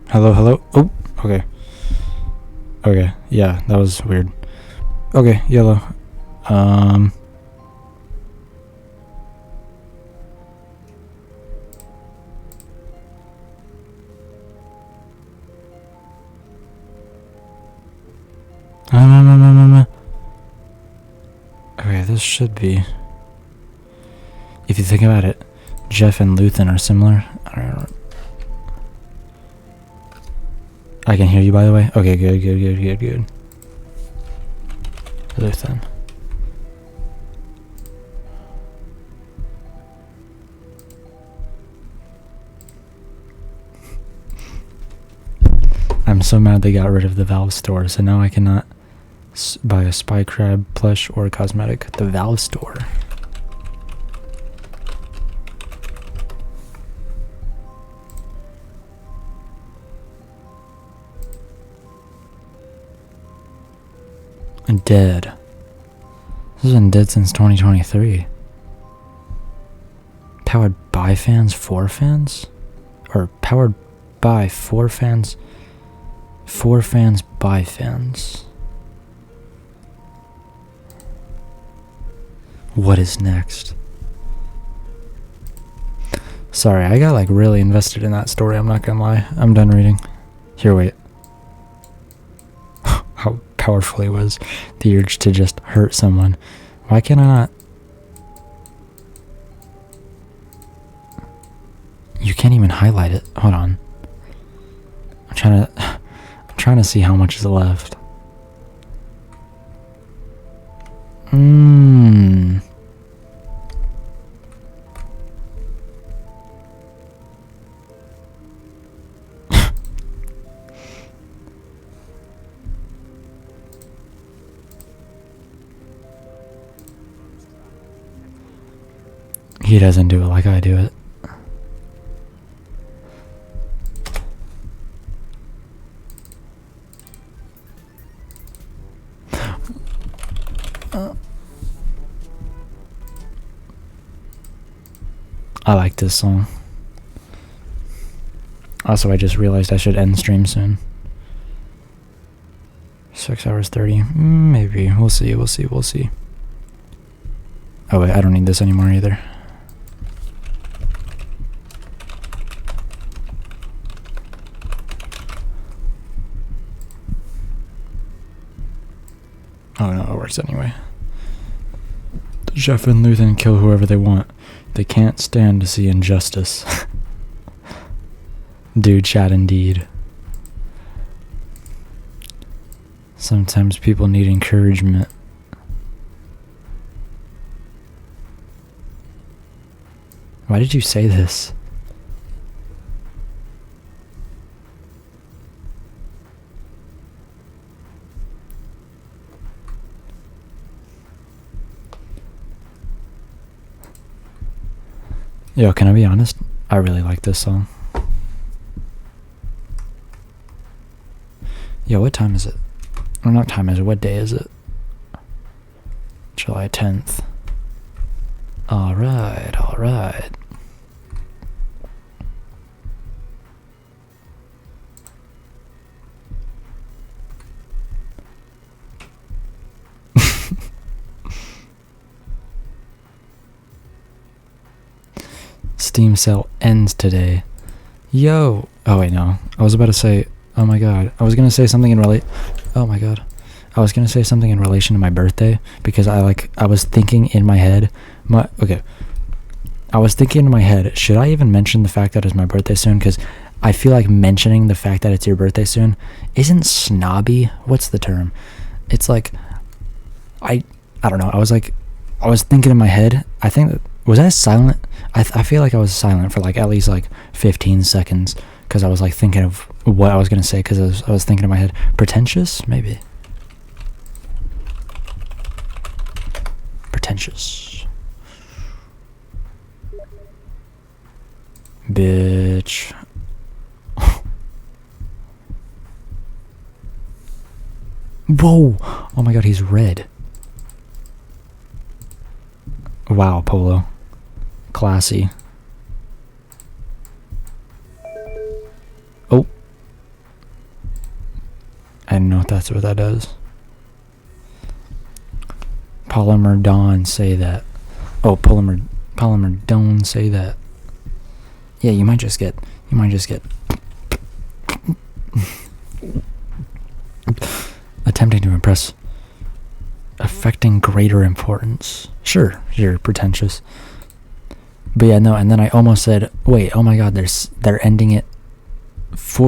Hello? Oh, okay. Okay, yeah, that was weird. Okay, yellow. Okay, this should be... If you think about it, Jeff and Luthen are similar. I don't know. I can hear you, by the way. Okay, good. Luthen. I'm so mad they got rid of the Valve store, so now I cannot buy a Spy Crab plush or cosmetic. The Valve store. Dead. This has been dead since 2023. Powered by fans for fans? Or powered by for fans? For fans by fans. What is next? Sorry, I got like really invested in that story, I'm not gonna lie. I'm done reading. Here, wait. How powerful it was. The urge to just hurt someone. Why can I not? You can't even highlight it. Hold on. I'm trying to see how much is left. He doesn't do it like I do it. I like this song. Also, I just realized I should end stream soon. 6 hours 30. Maybe. We'll see. Oh wait, I don't need this anymore either. Oh no, it works anyway. Jeff and Luthen kill whoever they want. They can't stand to see injustice. Dude, chat indeed. Sometimes people need encouragement. Why did you say this? Yo, can I be honest? I really like this song. Yo, what time is it? Or not time is it, what day is it? July 10th. Alright, alright. Steam sale ends today. Yo! Oh wait, no. I was about to say, oh my god. I was gonna say something in oh my god. I was gonna say something in relation to my birthday, because I was thinking in my head, okay. I was thinking in my head, should I even mention the fact that it's my birthday soon? Because I feel like mentioning the fact that it's your birthday soon isn't snobby. What's the term? It's like, I don't know. I was thinking in my head, I think, was I silent? I feel like I was silent for like at least like 15 seconds, because I was like thinking of what I was going to say, because I was thinking in my head, pretentious? Maybe. Pretentious. Bitch. Whoa! Oh my god, he's red. Wow, Polo. Classy. Oh. I don't know if that's what that does. Polymer Dawn say that. Oh, Polymer Dawn say that. Yeah, you might just get attempting to impress, affecting greater importance. Sure, you're pretentious. But yeah, no, and then I almost said, wait, oh my god, they're ending it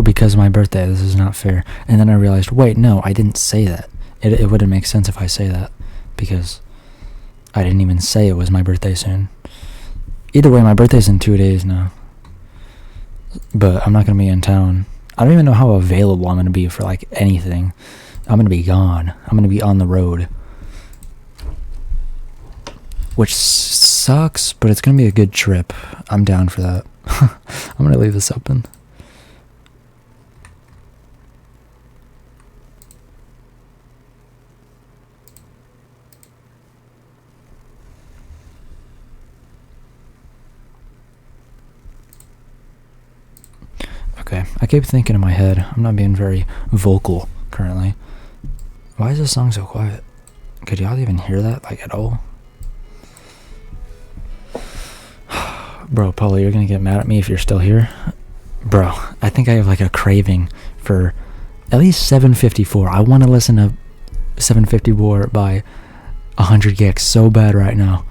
because of my birthday. This is not fair. And then I realized, wait, no, I didn't say that. It wouldn't make sense if I say that, because I didn't even say it was my birthday soon. Either way, my birthday's in 2 days now. But I'm not going to be in town. I don't even know how available I'm going to be for like anything. I'm going to be gone. I'm going to be on the road. Which sucks, but it's going to be a good trip. I'm down for that. I'm going to leave this open. Okay, I keep thinking in my head. I'm not being very vocal currently. Why is this song so quiet? Could y'all even hear that, like, at all? Bro, Paulo, you're gonna get mad at me if you're still here. Bro, I think I have like a craving for at least 754. I want to listen to 754 by 100 gigs so bad right now.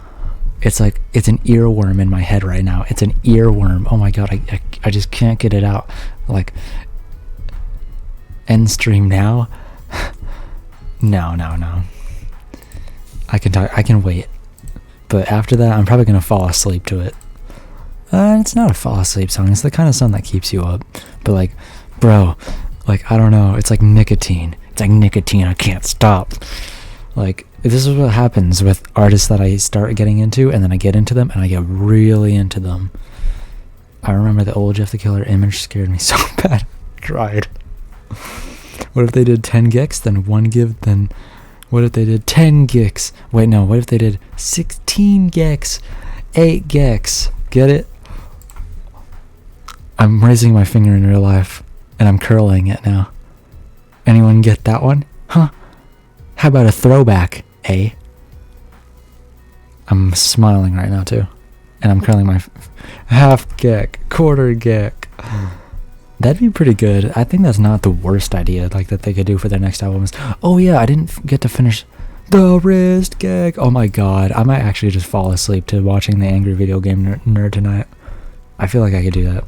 It's like, it's an earworm in my head right now. It's an earworm. Oh my god, I just can't get it out. Like, end stream now? No. I can wait. But after that, I'm probably gonna fall asleep to it. It's not a fall asleep song. It's the kind of song that keeps you up. But like, bro, like, I don't know. It's like nicotine. It's like nicotine. I can't stop. Like, this is what happens with artists that I start getting into, and then I get into them, and I get really into them. I remember the old Jeff the Killer image scared me so bad. I cried. What if they did 10 gigs, then 1 give, then... What if they did 10 gigs? Wait, no, what if they did 16 gigs? 8 gigs? Get it? I'm raising my finger in real life, and I'm curling it now. Anyone get that one? Huh? How about a throwback, eh? I'm smiling right now, too. And I'm curling my half gig, quarter gig. That'd be pretty good. I think that's not the worst idea, like, that they could do for their next albums. Oh, yeah, I didn't get to finish the wrist gag. Oh, my God. I might actually just fall asleep to watching the Angry Video Game Nerd tonight. I feel like I could do that.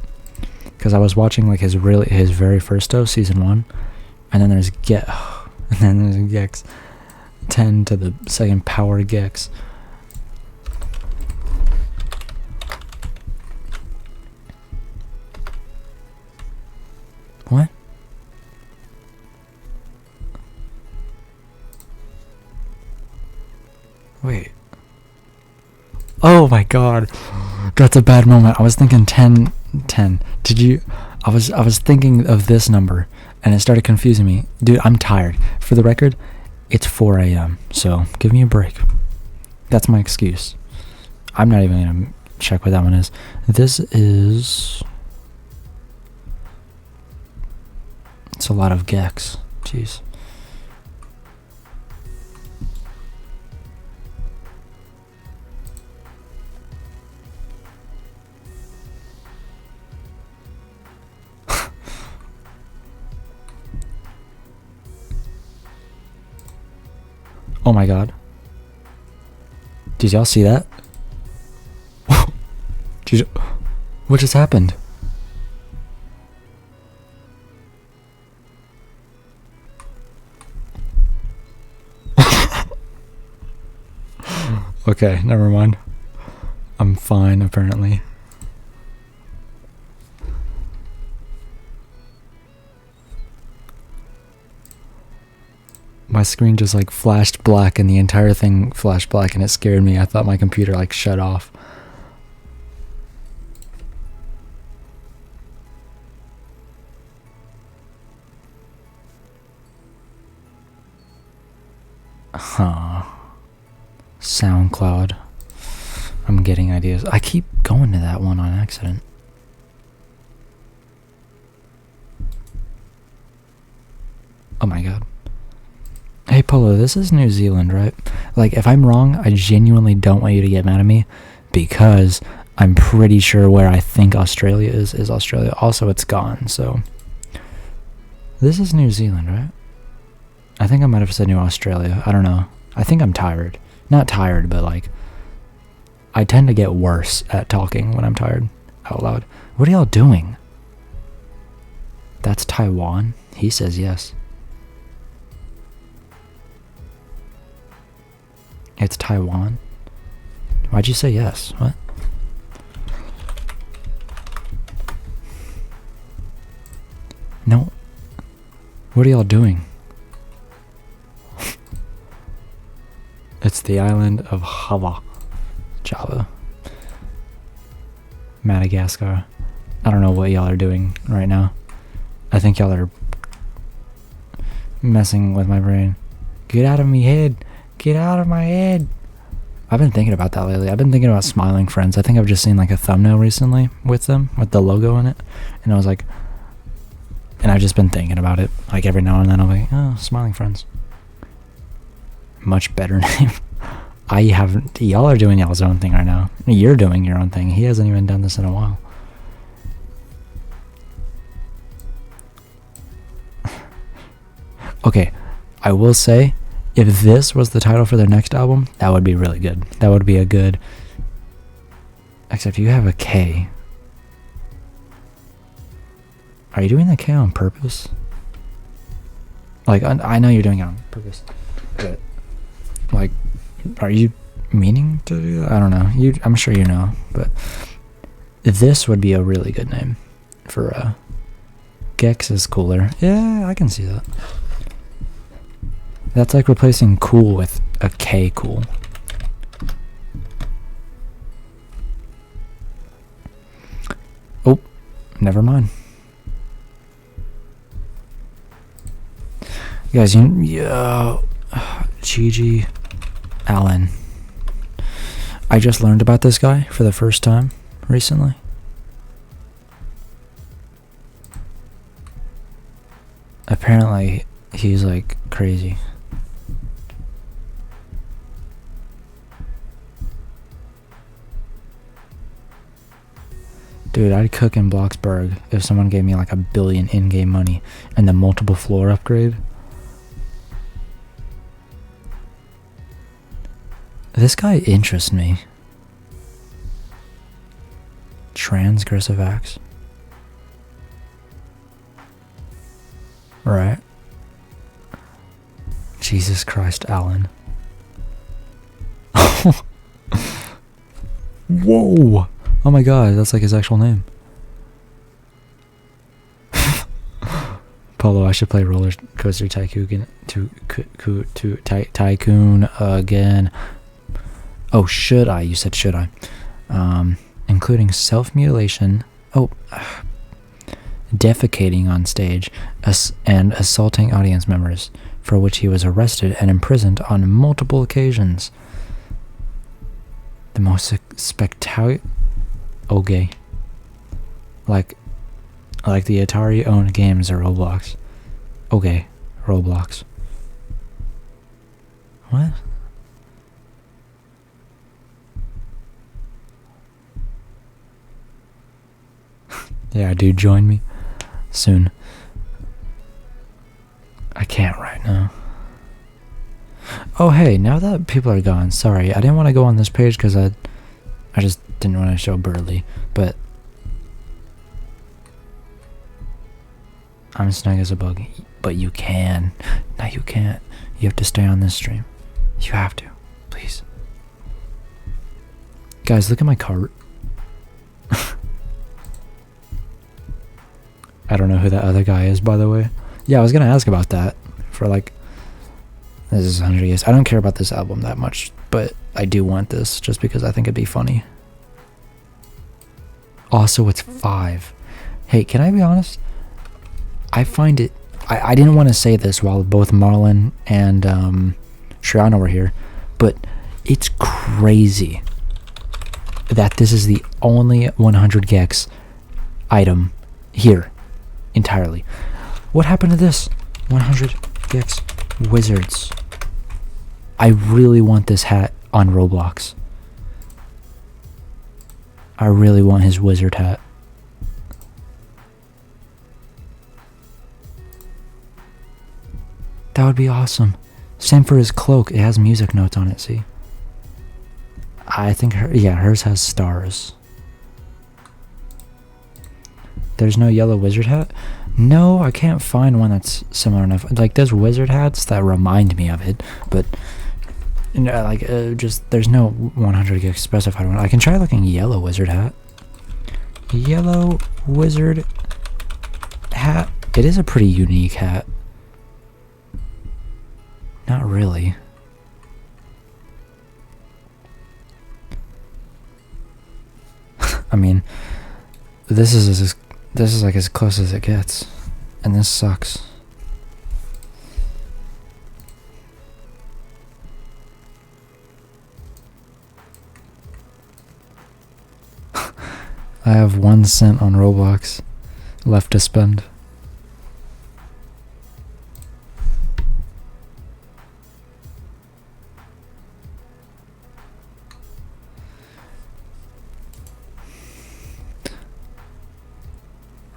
because I was watching like his very first season 1, and then there's and then there's Gex 10 to the second power Gex. What? Wait. Oh my god. That's a bad moment. I was thinking 10. Did you? I was thinking of this number, and it started confusing me. Dude, I'm tired. For the record, it's 4 a.m., so give me a break. That's my excuse. I'm not even gonna check what that one is. This is... It's a lot of Gex. Jeez. Oh my god. Did y'all see that? What just happened? Okay, never mind. I'm fine, apparently. My screen just like flashed black and the entire thing flashed black and it scared me. I thought my computer like shut off. Huh. SoundCloud. I'm getting ideas. I keep going to that one on accident. Oh my god. Hey Polo, this is New Zealand, right? Like, if I'm wrong, I genuinely don't want you to get mad at me, because I'm pretty sure where I think Australia is Australia. Also, it's gone, so... This is New Zealand, right? I think I might have said New Australia. I don't know. I think I'm tired. Not tired, but like... I tend to get worse at talking when I'm tired out loud. What are y'all doing? That's Taiwan? He says yes. It's Taiwan? Why'd you say yes? What? No. What are y'all doing? It's the island of Java. Madagascar. I don't know what y'all are doing right now. I think y'all are messing with my brain. Get out of me head. Get out of my head. I've been thinking about that lately. I've been thinking about Smiling Friends. I think I've just seen like a thumbnail recently with them, with the logo in it. And I was like, and I've just been thinking about it. Like every now and then I'm like, oh, Smiling Friends. Much better name. Y'all are doing y'all's own thing right now. You're doing your own thing. He hasn't even done this in a while. Okay, I will say, if this was the title for their next album, that would be really good. That would be a good... Except you have a K. Are you doing the K on purpose? Like, I know you're doing it on purpose. But, like, are you meaning to do that? I don't know. I'm sure you know. But this would be a really good name for... Gex is cooler. Yeah, I can see that. That's like replacing cool with a K cool. Oh, never mind. You guys, Gigi Allen. I just learned about this guy for the first time recently. Apparently, he's like crazy. Dude, I'd cook in Bloxburg if someone gave me like $1 billion in-game money and the multiple floor upgrade. This guy interests me. Transgressive acts. Right. Jesus Christ, Alan. Whoa! Oh my god, that's like his actual name. Polo, I should play Roller Coaster Tycoon Tycoon again. Oh, should I? You said should I? Including self-mutilation. Oh, defecating on stage, and assaulting audience members, for which he was arrested and imprisoned on multiple occasions. The most spectacular. Okay. Like the Atari-owned games or Roblox. Okay, Roblox. What? Yeah, dude, join me soon. I can't right now. Oh, hey, now that people are gone, sorry, I didn't want to go on this page because I just didn't want to show Burley, but I'm snug as a bug. But you can. No, you can't. You have to stay on this stream. You have to. Please. Guys, look at my cart. I don't know who that other guy is, by the way. Yeah, I was going to ask about that. For like... This is 100 years. I don't care about this album that much, but I do want this just because I think it'd be funny. Also, it's 5. Hey, can I be honest? I find it... I didn't want to say this while both Marlon and Shriano were here, but it's crazy that this is the only 100 gex item here entirely. What happened to this? 100 gex wizards. I really want this hat on Roblox. I really want his wizard hat. That would be awesome. Same for his cloak. It has music notes on it, see? I think hers has stars. There's no yellow wizard hat? No, I can't find one that's similar enough. Like, there's wizard hats that remind me of it, but just there's no 100 gig specified one. I can try looking yellow wizard hat. Yellow wizard hat. It is a pretty unique hat. Not really. I mean, this is like as close as it gets, and this sucks. I have 1 cent on Roblox left to spend.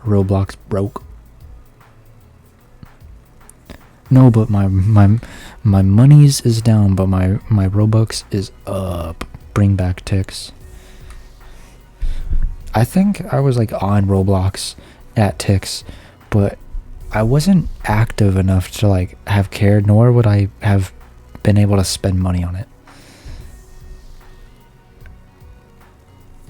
Roblox broke. No, but my monies is down, but my Robux is up. Bring back ticks. I think I was like on Roblox at ticks, but I wasn't active enough to like have cared, nor would I have been able to spend money on it.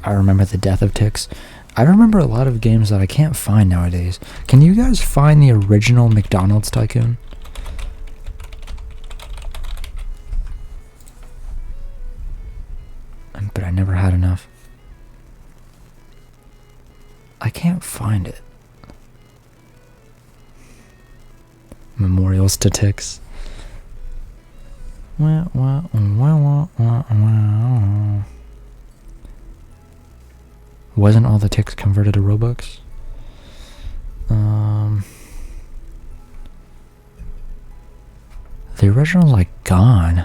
I remember the death of ticks. I remember a lot of games that I can't find nowadays. Can you guys find the original McDonald's Tycoon? But I never had enough. I can't find it. Memorials to ticks. Wasn't all the ticks converted to Robux? The original's like gone.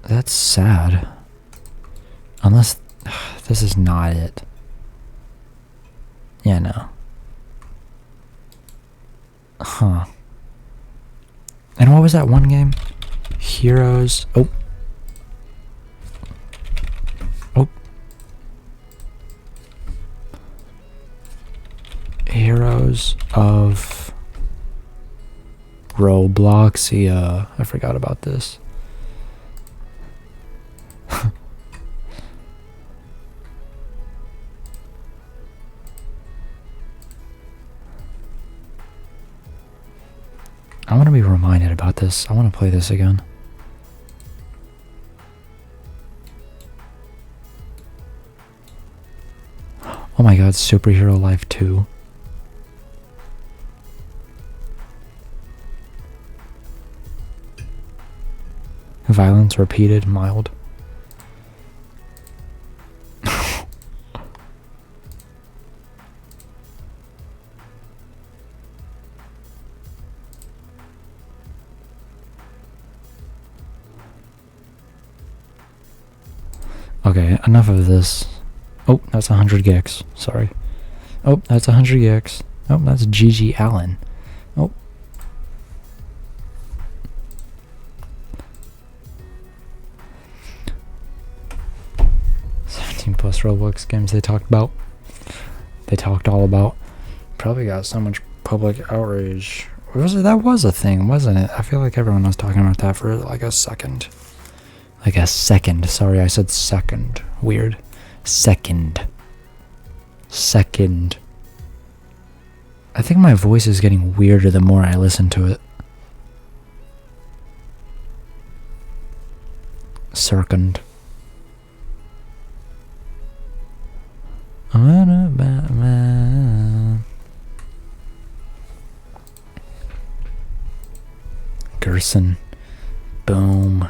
That's sad. Unless this is not it. Yeah, no. Huh. And what was that one game? Heroes. Oh. Heroes videos of Roblox. Yeah, I forgot about this. I want to be reminded about this. I want to play this again. Oh my god, Superhero Life 2. Violence repeated, mild. Okay, enough of this. Oh, that's 100 gigs. Sorry. Oh, that's 100 gigs. Oh, that's Gigi Allen. Oh. Plus Roblox games they talked about. They talked all about. Probably got so much public outrage. That was a thing, wasn't it? I feel like everyone was talking about that for like a second. Like a second. Sorry, I said second. Weird. Second. Second. I think my voice is getting weirder the more I listen to it. Second. Gerson. Boom.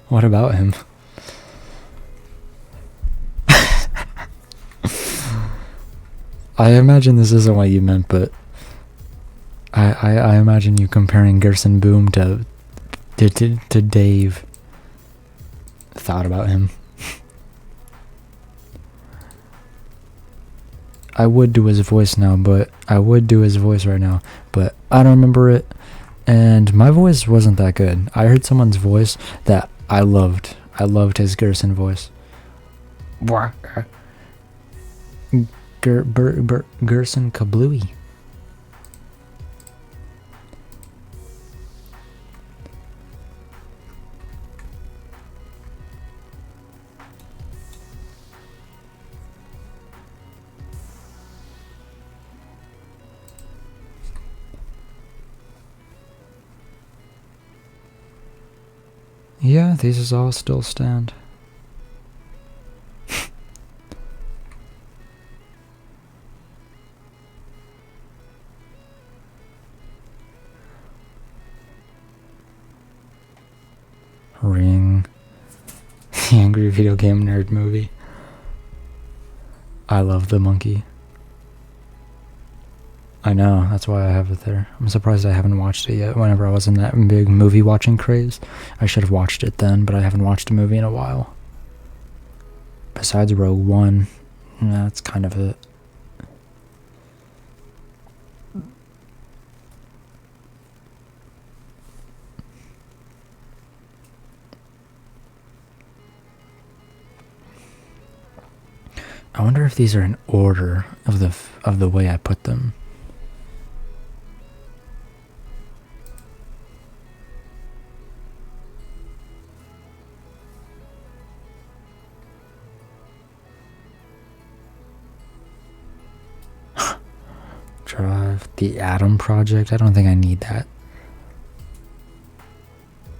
What about him? I imagine this isn't what you meant, but I imagine you comparing Gerson Boom to Dave. Thought about him. I would do his voice now, but I would do his voice right now, but I don't remember it, and my voice wasn't that good. I heard someone's voice that I loved. I loved his Gerson voice. Gerson Kablooey. Yeah, these all still stand. Ring. The Angry Video Game Nerd movie. I love the monkey. I know, that's why I have it there. I'm surprised I haven't watched it yet. Whenever I was in that big movie watching craze, I should have watched it then, but I haven't watched a movie in a while. Besides Rogue One, that's kind of it. I wonder if these are in order of the way I put them. Drive the Atom Project. I don't think I need that.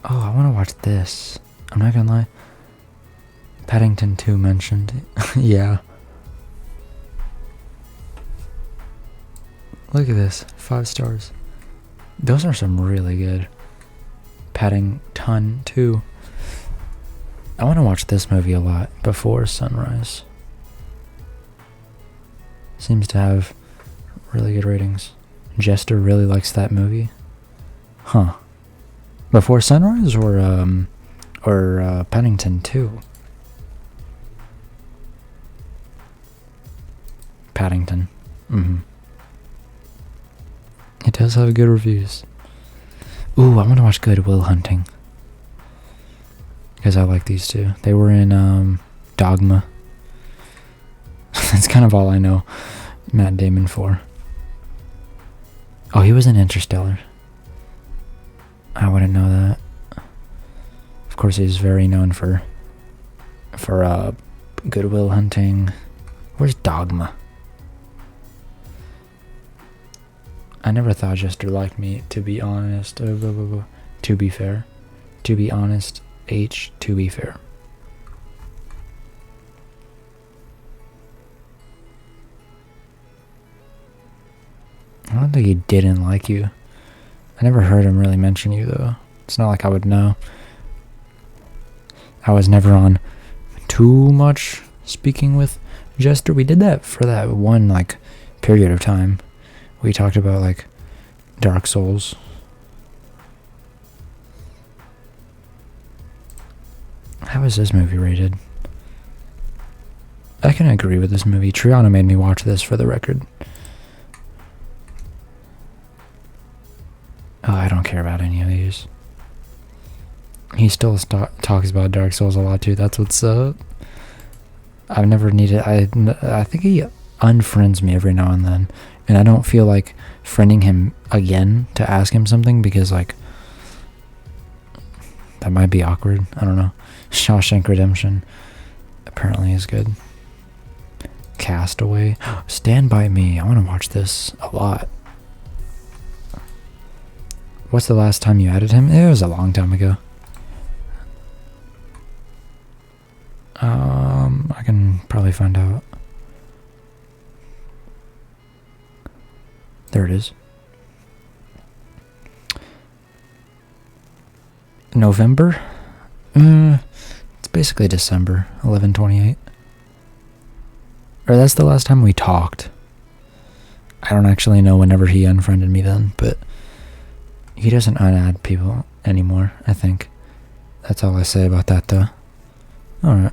Oh, I want to watch this. I'm not gonna lie. Paddington 2 mentioned. Yeah. Look at this. 5 stars. Those are some really good. Paddington 2. I want to watch this movie a lot. Before Sunrise. Seems to have really good ratings. Jester really likes that movie. Huh. Before Sunrise or Paddington 2? Paddington. It does have good reviews. Ooh, I want to watch Good Will Hunting. Because I like these two. They were in Dogma. That's kind of all I know Matt Damon for. Oh, he was in Interstellar. I wouldn't know that. Of course, he's very known for Good Will Hunting. Where's Dogma? I never thought Jester liked me, to be honest. To be fair. To be honest, H, to be fair. I don't think he didn't like you. I never heard him really mention you, though. It's not like I would know. I was never on too much speaking with Jester. We did that for that one, like, period of time. We talked about, like, Dark Souls. How is this movie rated? I can agree with this movie. Triana made me watch this, for the record. Oh, I don't care about any of these. He still talks about Dark Souls a lot, too. That's what's up. I've never needed... I think he unfriends me every now and then. And I don't feel like friending him again to ask him something, because, like, that might be awkward. I don't know. Shawshank Redemption apparently is good. Castaway. Stand By Me. I want to watch this a lot. What's the last time you added him? It was a long time ago. I can probably find out. There it is. November? It's basically December 11/28. Or that's the last time we talked. I don't actually know whenever he unfriended me then, but he doesn't unadd people anymore, I think. That's all I say about that, though. Alright.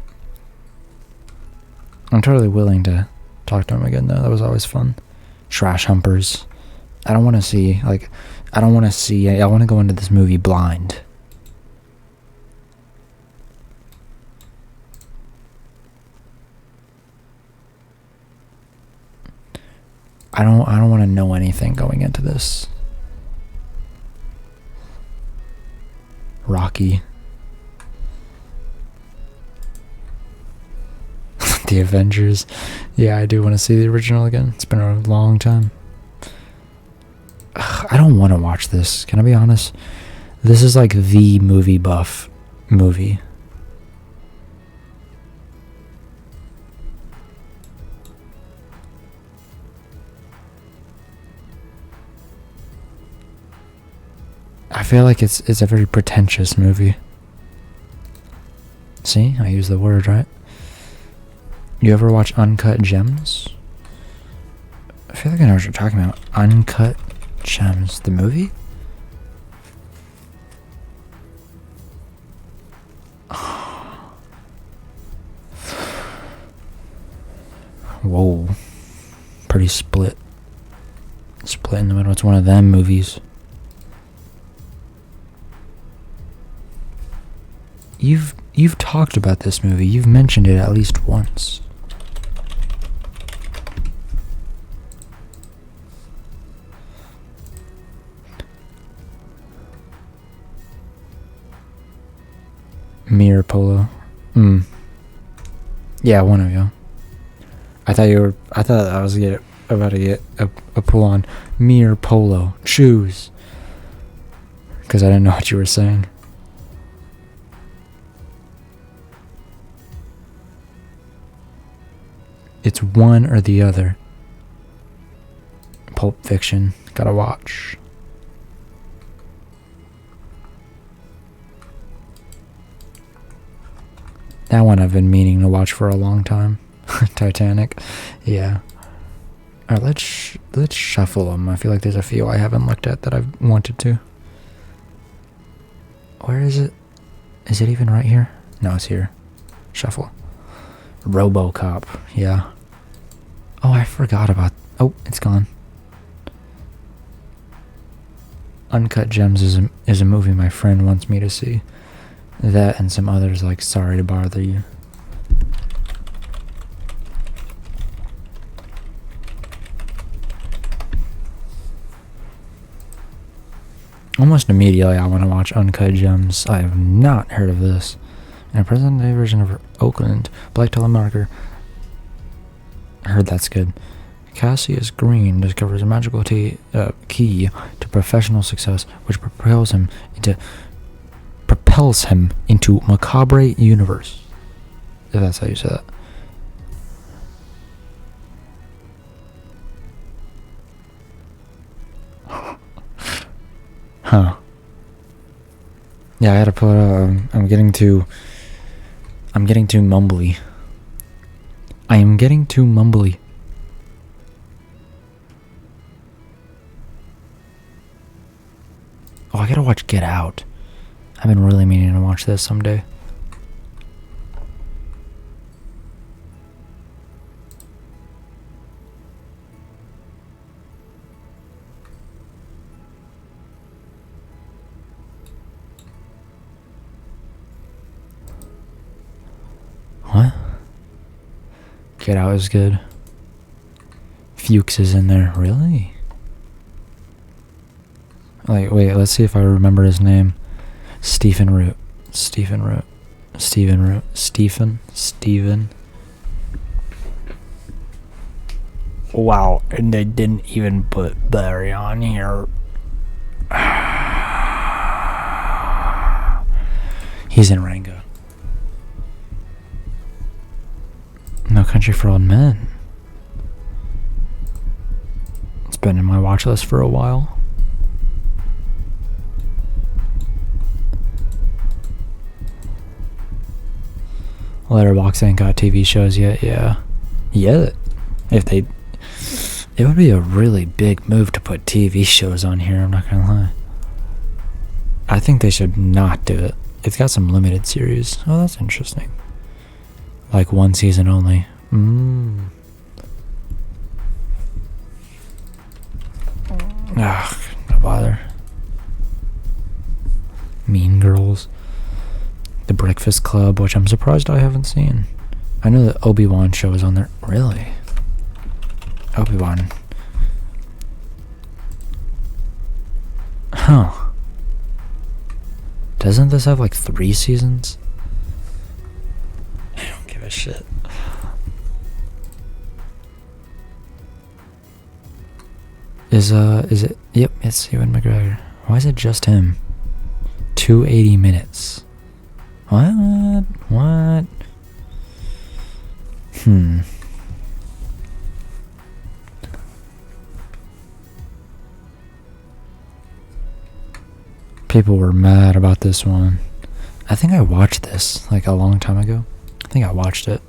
I'm totally willing to talk to him again, though. That was always fun. Trash Humpers. I don't want to see, like, I want to go into this movie blind. I don't want to know anything going into this. Rocky. The Avengers. Yeah, I do want to see the original again. It's been a long time. Ugh, I don't want to watch this. Can I be honest? This is like the movie buff movie. I feel like it's a very pretentious movie. See? I use the word, right? You ever watch Uncut Gems? I feel like I know what you're talking about. Uncut Gems. The movie? Whoa. Pretty split. Split in the middle. It's one of them movies. You've talked about this movie. You've mentioned it at least once. Mir Polo. Yeah, one of you. I thought I was about to get a pull on Mir Polo. Choose. Because I didn't know what you were saying. It's one or the other. Pulp Fiction. Gotta watch. That one I've been meaning to watch for a long time. Titanic. Yeah. Alright, let's shuffle them. I feel like there's a few I haven't looked at that I've wanted to. Where is it? Is it even right here? No, it's here. Shuffle. RoboCop. Yeah. Oh, I forgot about... Oh, it's gone. Uncut Gems is a movie my friend wants me to see. That and some others like Sorry to Bother You. Almost immediately, I want to watch Uncut Gems. I have not heard of this. In a present-day version of Oakland, black telemarketer. I heard that's good. Cassius Green discovers a magical key to professional success, which propels him into macabre universe. If that's how you say that. Huh. Yeah, I gotta put, I'm getting too mumbly. I am getting too mumbly. Oh, I gotta watch Get Out. I've been really meaning to watch this someday. What? Get Out is good. Fuchs is in there. Really? Like, wait, let's see if I remember his name. Stephen Root. Wow, and they didn't even put Barry on here. He's in Rango. No Country for Old Men. It's been in my watch list for a while. Letterboxd ain't got TV shows yet, yeah. Yet. It would be a really big move to put TV shows on here, I'm not gonna lie. I think they should not do it. It's got some limited series. Oh, that's interesting. Like 1 season only. Ugh, no bother. Mean Girls. The Breakfast Club, which I'm surprised I haven't seen. I know the Obi-Wan show is on there. Really? Obi-Wan. Huh. Doesn't this have like 3 seasons? I don't give a shit. Is it? Yep, it's Ewan McGregor. Why is it just him? 280 minutes. What? People were mad about this one. I think I watched this like a long time ago. I think I watched it.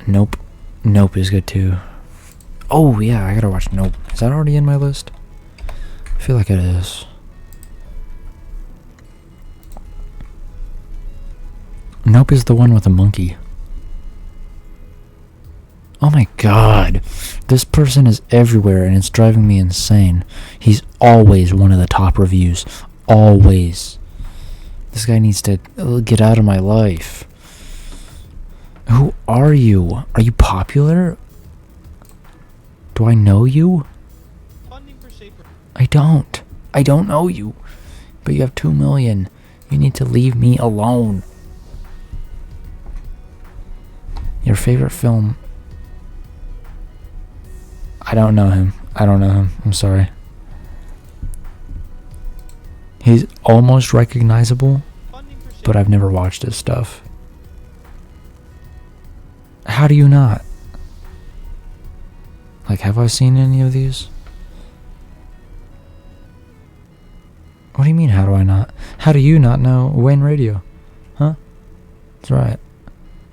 Nope. Nope is good too. Oh yeah, I gotta watch Nope. Is that already in my list? I feel like it is. Nope is the one with the monkey. Oh my god. This person is everywhere and it's driving me insane. He's always one of the top reviews. Always. This guy needs to get out of my life. Who are you? Are you popular? Do I know you? I don't. I don't know you. But you have 2 million. You need to leave me alone. Your favorite film? I don't know him. I'm sorry. He's almost recognizable, but I've never watched his stuff. How do you not? Like, have I seen any of these? What do you mean, how do I not? How do you not know Wayne Radio? Huh? That's right.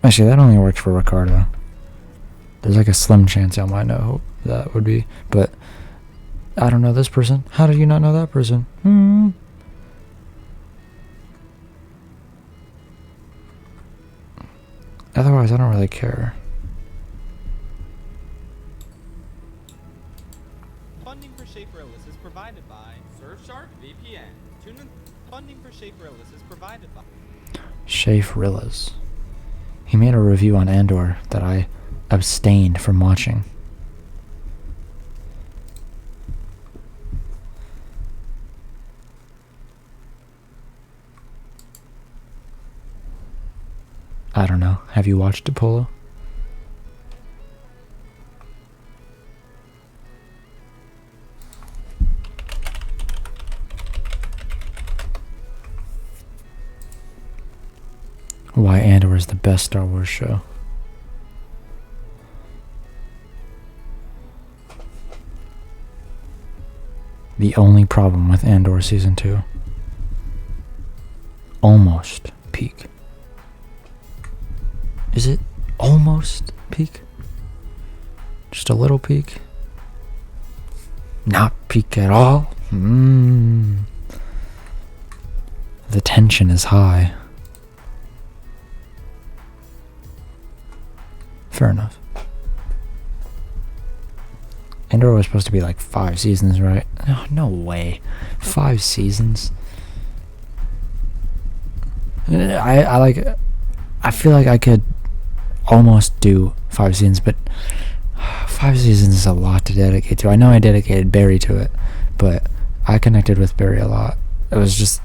Actually, that only works for Ricardo. There's like a slim chance I might know who that would be. But I don't know this person. How do you not know that person? Otherwise, I don't really care. Funding for Schaefer Ellis is provided by Surfshark VPN. Funding for Schaefer Ellis is provided by Schaefer Ellis. He made a review on Andor that I abstained from watching. I don't know. Have you watched Apollo? Why Andor is the best Star Wars show. The only problem with Andor Season 2. Almost peak. Is it almost peak? Just a little peak? Not peak at all? The tension is high. Fair enough. Andor was supposed to be like 5 seasons, right? Oh, no way. 5 seasons? I feel like I could almost do 5 seasons, but 5 seasons is a lot to dedicate to. I know I dedicated Barry to it, but I connected with Barry a lot. It was just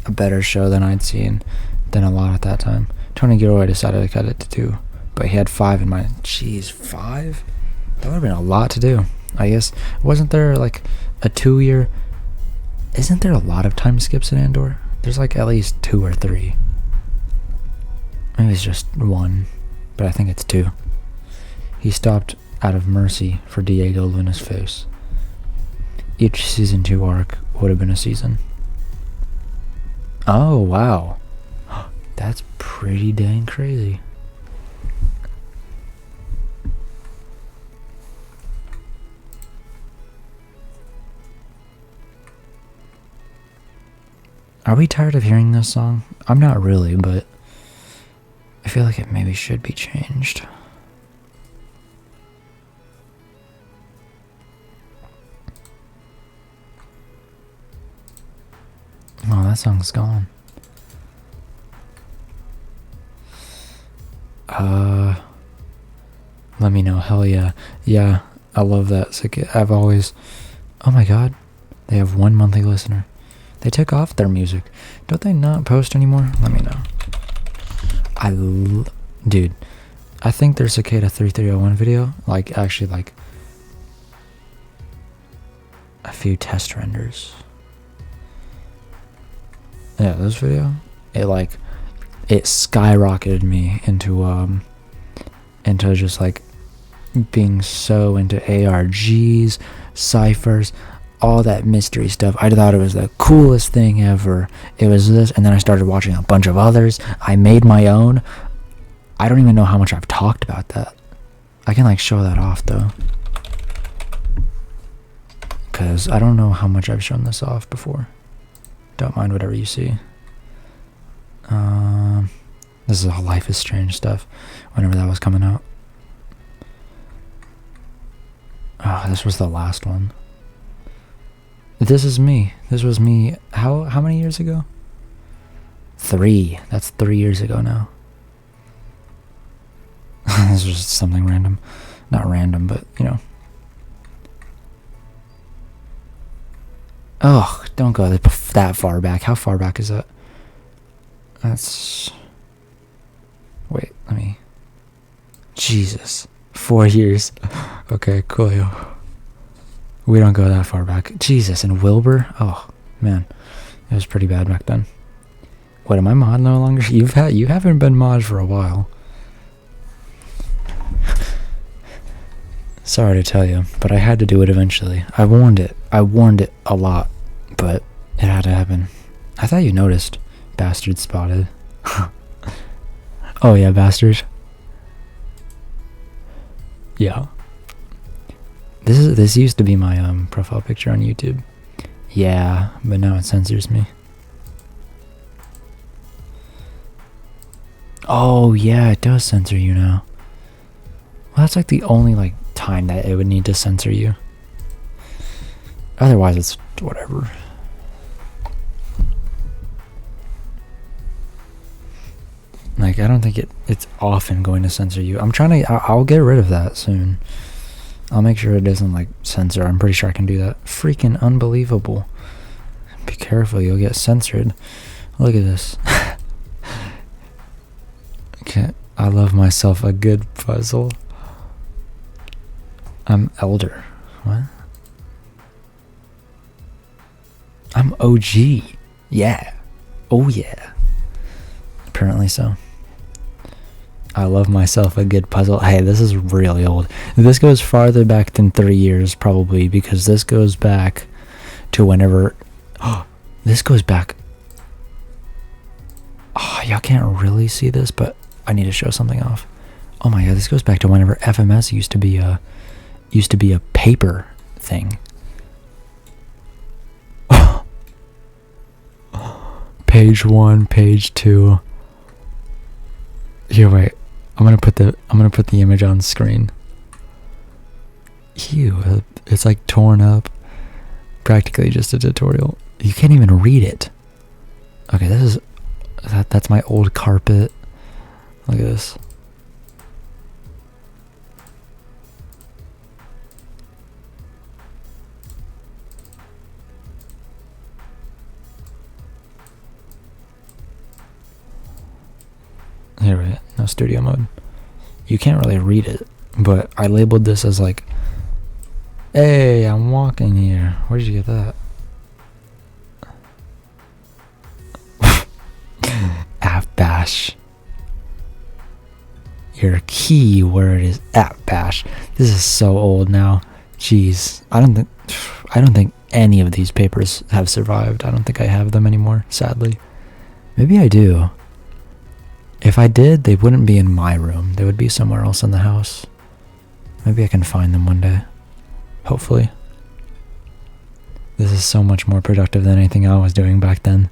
a better show than I'd seen than a lot at that time. Tony Gilroy decided to cut it to 2, but he had 5 in mind. Jeez, 5? That would have been a lot to do. I guess, wasn't there like a 2-year... Isn't there a lot of time skips in Andor? There's like at least 2 or 3. Maybe it's just 1, but I think it's 2. He stopped out of mercy for Diego Luna's face. Each season 2 arc would have been a season. Oh, wow. That's pretty dang crazy. Are we tired of hearing this song? I'm not really, but I feel like it maybe should be changed. Oh, that song's gone. Let me know. Hell yeah. Yeah, I love that. I've always... Oh my god. They have 1 monthly listener. They took off their music. Don't they not post anymore? Let me know. Dude, I think their Cicada 3301 video, like, actually, like, a few test renders. Yeah, this video, it skyrocketed me into just, like, being so into ARGs, ciphers, all that mystery stuff. I thought it was the coolest thing ever. It was this, and then I started watching a bunch of others. I made my own. I don't even know how much I've talked about that. I can like show that off though, because I don't know how much I've shown this off before. Don't mind whatever you see. This is all Life is Strange stuff, whenever that was coming out. Oh, this was the last one. This is me. This was me. How many years ago? 3. That's 3 years ago now. This was just something random. Not random, but, you know. Oh, don't go that far back. How far back is that? That's... Wait, let me... Jesus. 4 years. Okay, cool, yo. We don't go that far back. Jesus, and Wilbur? Oh, man. It was pretty bad back then. What, am I mod no longer? You haven't been mod for a while. Sorry to tell you, but I had to do it eventually. I warned it a lot, but it had to happen. I thought you noticed. Bastard spotted. Oh yeah, bastard. Yeah. This used to be my profile picture on YouTube. Yeah, but now it censors me. Oh yeah, it does censor you now. Well, that's like the only like time that it would need to censor you. Otherwise, it's whatever. Like, I don't think it's often going to censor you. I'll get rid of that soon. I'll make sure it doesn't like censor. I'm pretty sure I can do that. Freaking unbelievable. Be careful, you'll get censored. Look at this. Okay. I love myself a good puzzle. I'm elder. What? I'm OG. Yeah. Oh yeah. Apparently so. I love myself a good puzzle. Hey, this is really old. This goes farther back than 3 years probably, because this goes back to whenever... Oh, this goes back... Oh, y'all can't really see this, but I need to show something off. Oh my god, this goes back to whenever FMS used to be a paper thing. Page 1, page 2. Here, wait. I'm gonna put the image on screen. Ew, it's like torn up. Practically just a tutorial. You can't even read it. Okay, that's my old carpet. Look at this. Here, wait. No studio mode. You can't really read it, but I labeled this as like, hey, I'm walking here. Where did you get that? App bash. Your key word is app bash. This is so old now. Jeez. I don't think any of these papers have survived. I don't think I have them anymore, sadly. Maybe I do. If I did, they wouldn't be in my room. They would be somewhere else in the house. Maybe I can find them one day. Hopefully. This is so much more productive than anything I was doing back then.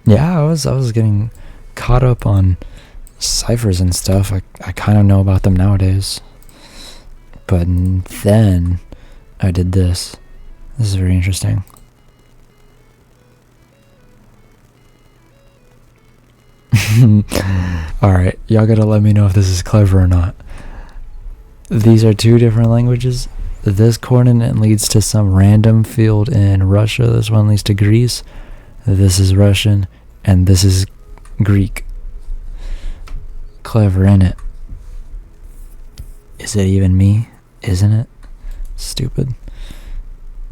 Yeah, I was getting caught up on ciphers and stuff. I kind of know about them nowadays. But then I did this. This is very interesting. Alright, y'all gotta let me know if this is clever or not. These are two different languages. This coordinate leads to some random field in Russia. This one leads to Greece. This is Russian. And this is Greek. Clever, innit? Is it even me? Isn't it? Stupid.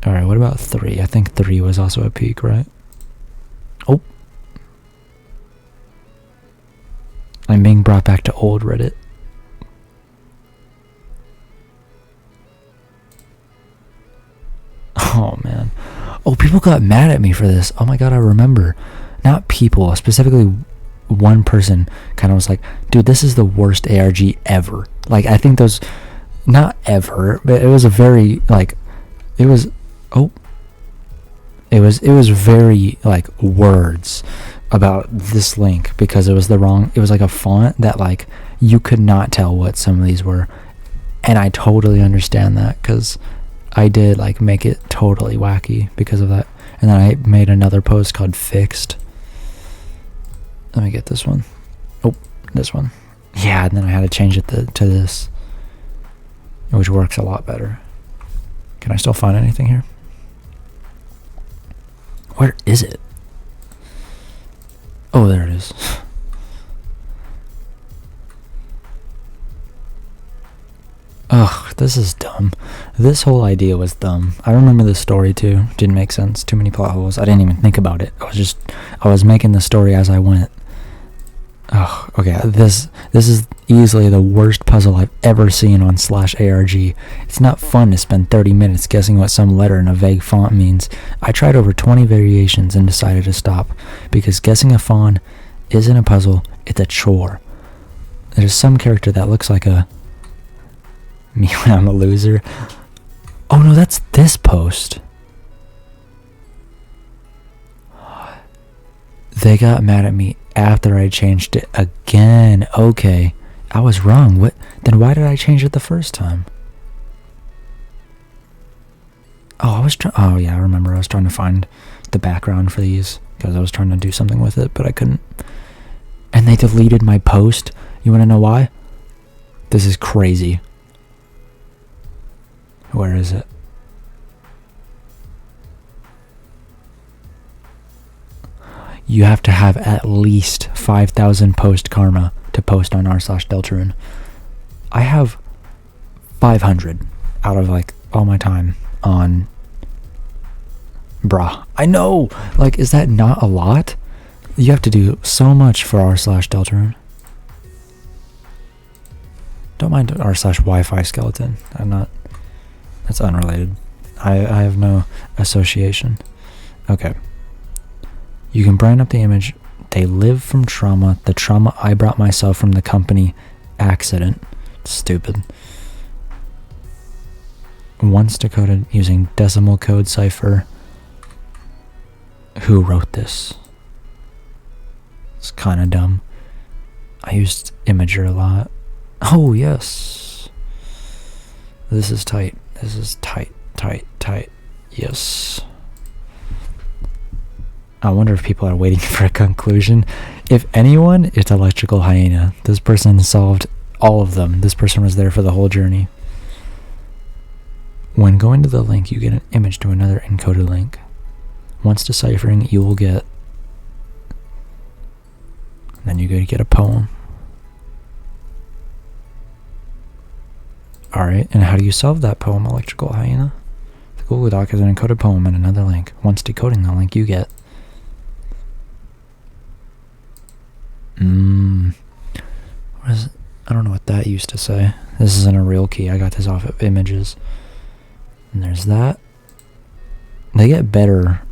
Alright, what about 3? I think 3 was also a peak, right? Oh. I'm being brought back to old Reddit. Oh man. Oh, people got mad at me for this. Oh my god, I remember. Not people, specifically one person kind of was like, dude, this is the worst ARG ever. Like, I think those, not ever, but it was a very, like, it was, oh. It was very, like, words about this link because it was the wrong, it was like a font that, like, you could not tell what some of these were. And I totally understand that because I did, like, make it totally wacky because of that. And then I made another post called Fixed. Let me get this one. Oh, this one. Yeah, and then I had to change it to this, which works a lot better. Can I still find anything here? Where is it? Oh, there it is. Ugh, this is dumb. This whole idea was dumb. I remember the story too. Didn't make sense. Too many plot holes. I didn't even think about it. I was making the story as I went. Oh, okay. This is easily the worst puzzle I've ever seen on /ARG. It's not fun to spend 30 minutes guessing what some letter in a vague font means. I tried over 20 variations and decided to stop because guessing a font isn't a puzzle, it's a chore. There's some character that looks like a me when I'm a loser. Oh no, that's this post. They got mad at me after I changed it again. Okay, I was wrong. What? Then why did I change it the first time? Oh, oh yeah, I remember. I was trying to find the background for these because I was trying to do something with it, but I couldn't. And they deleted my post. You want to know why? This is crazy. Where is it? you have to have at least 5,000 post karma to post on r/Deltarune. I have 500 out of like all my time on. Bruh, I know. Like, is that not a lot? You have to do so much for r/Deltarune. Don't mind r/Wi-Fi skeleton. I'm not. That's unrelated. I have no association. Okay. You can brighten up the image. They live from trauma. The trauma I brought myself from the company accident. Stupid. Once decoded using decimal code cipher. Who wrote this? It's kind of dumb. I used Imager a lot. Oh, yes. This is tight. This is tight. Yes. I wonder if people are waiting for a conclusion. If anyone, it's Electrical Hyena. This person solved all of them. This person was there for the whole journey. When going to the link, you get an image to another encoded link. Once deciphering, you will get... Then you go to get a poem. Alright, and how do you solve that poem, Electrical Hyena? The Google Doc is an encoded poem and another link. Once decoding the link, you get... What is it? I don't know what that used to say. This isn't a real key. I got this off of images. And there's that. They get better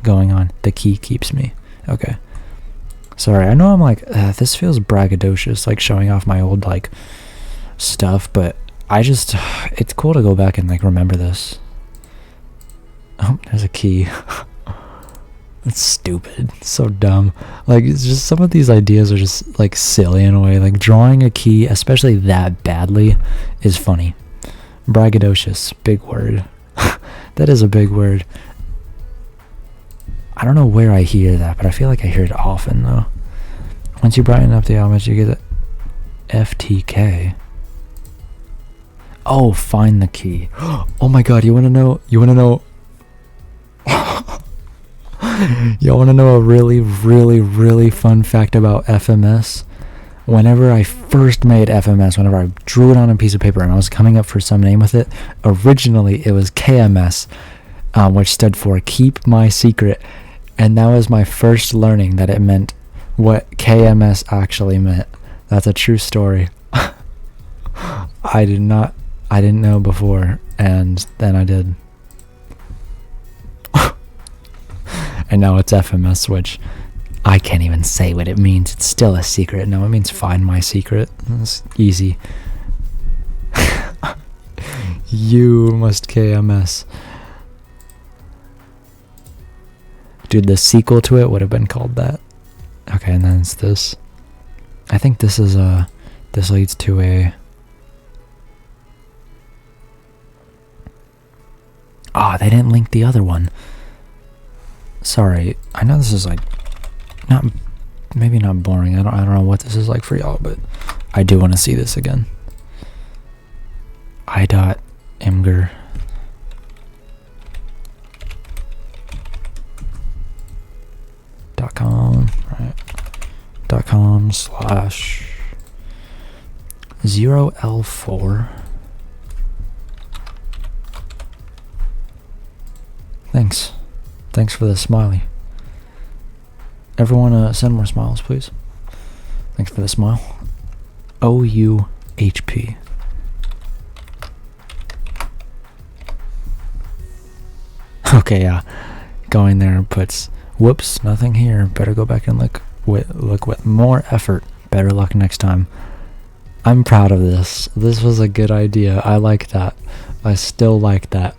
going on. The key keeps me. Okay. Sorry, I know I'm like, this feels braggadocious, like showing off my old, like, stuff, but I just, it's cool to go back and, like, remember this. Oh, there's a key. That's stupid. It's so dumb. Like, it's just, some of these ideas are just, like, silly in a way. Like, drawing a key, especially that badly, is funny. Braggadocious. Big word. That is a big word. I don't know where I hear that, but I feel like I hear it often, though. Once you brighten up the image, you get the FTK. Oh, find the key. Oh my god, you wanna know? You wanna know a really, really, really fun fact about FMS? Whenever I first made FMS, whenever I drew it on a piece of paper and I was coming up for some name with it, originally it was KMS, which stood for Keep My Secret, and that was my first learning that it meant what KMS actually meant. That's a true story. I didn't know before, and then I did. And now it's FMS, which I can't even say what it means. It's still a secret. No, it means find my secret. It's easy. You must KMS. Dude, the sequel to it would have been called that. Okay, and then it's this. I think this is this leads to a... Ah, they didn't link the other one. Sorry, I know this is like maybe not boring. I don't know what this is like for y'all, but I do want to see this again. I.Imgur. .com, right? .com / 0L4. Thanks for the smiley. Everyone, send more smiles, please. Thanks for the smile. OUHP. Okay, yeah. Going there puts, whoops, nothing here. Better go back and look with more effort. Better luck next time. I'm proud of this. This was a good idea. I like that. I still like that.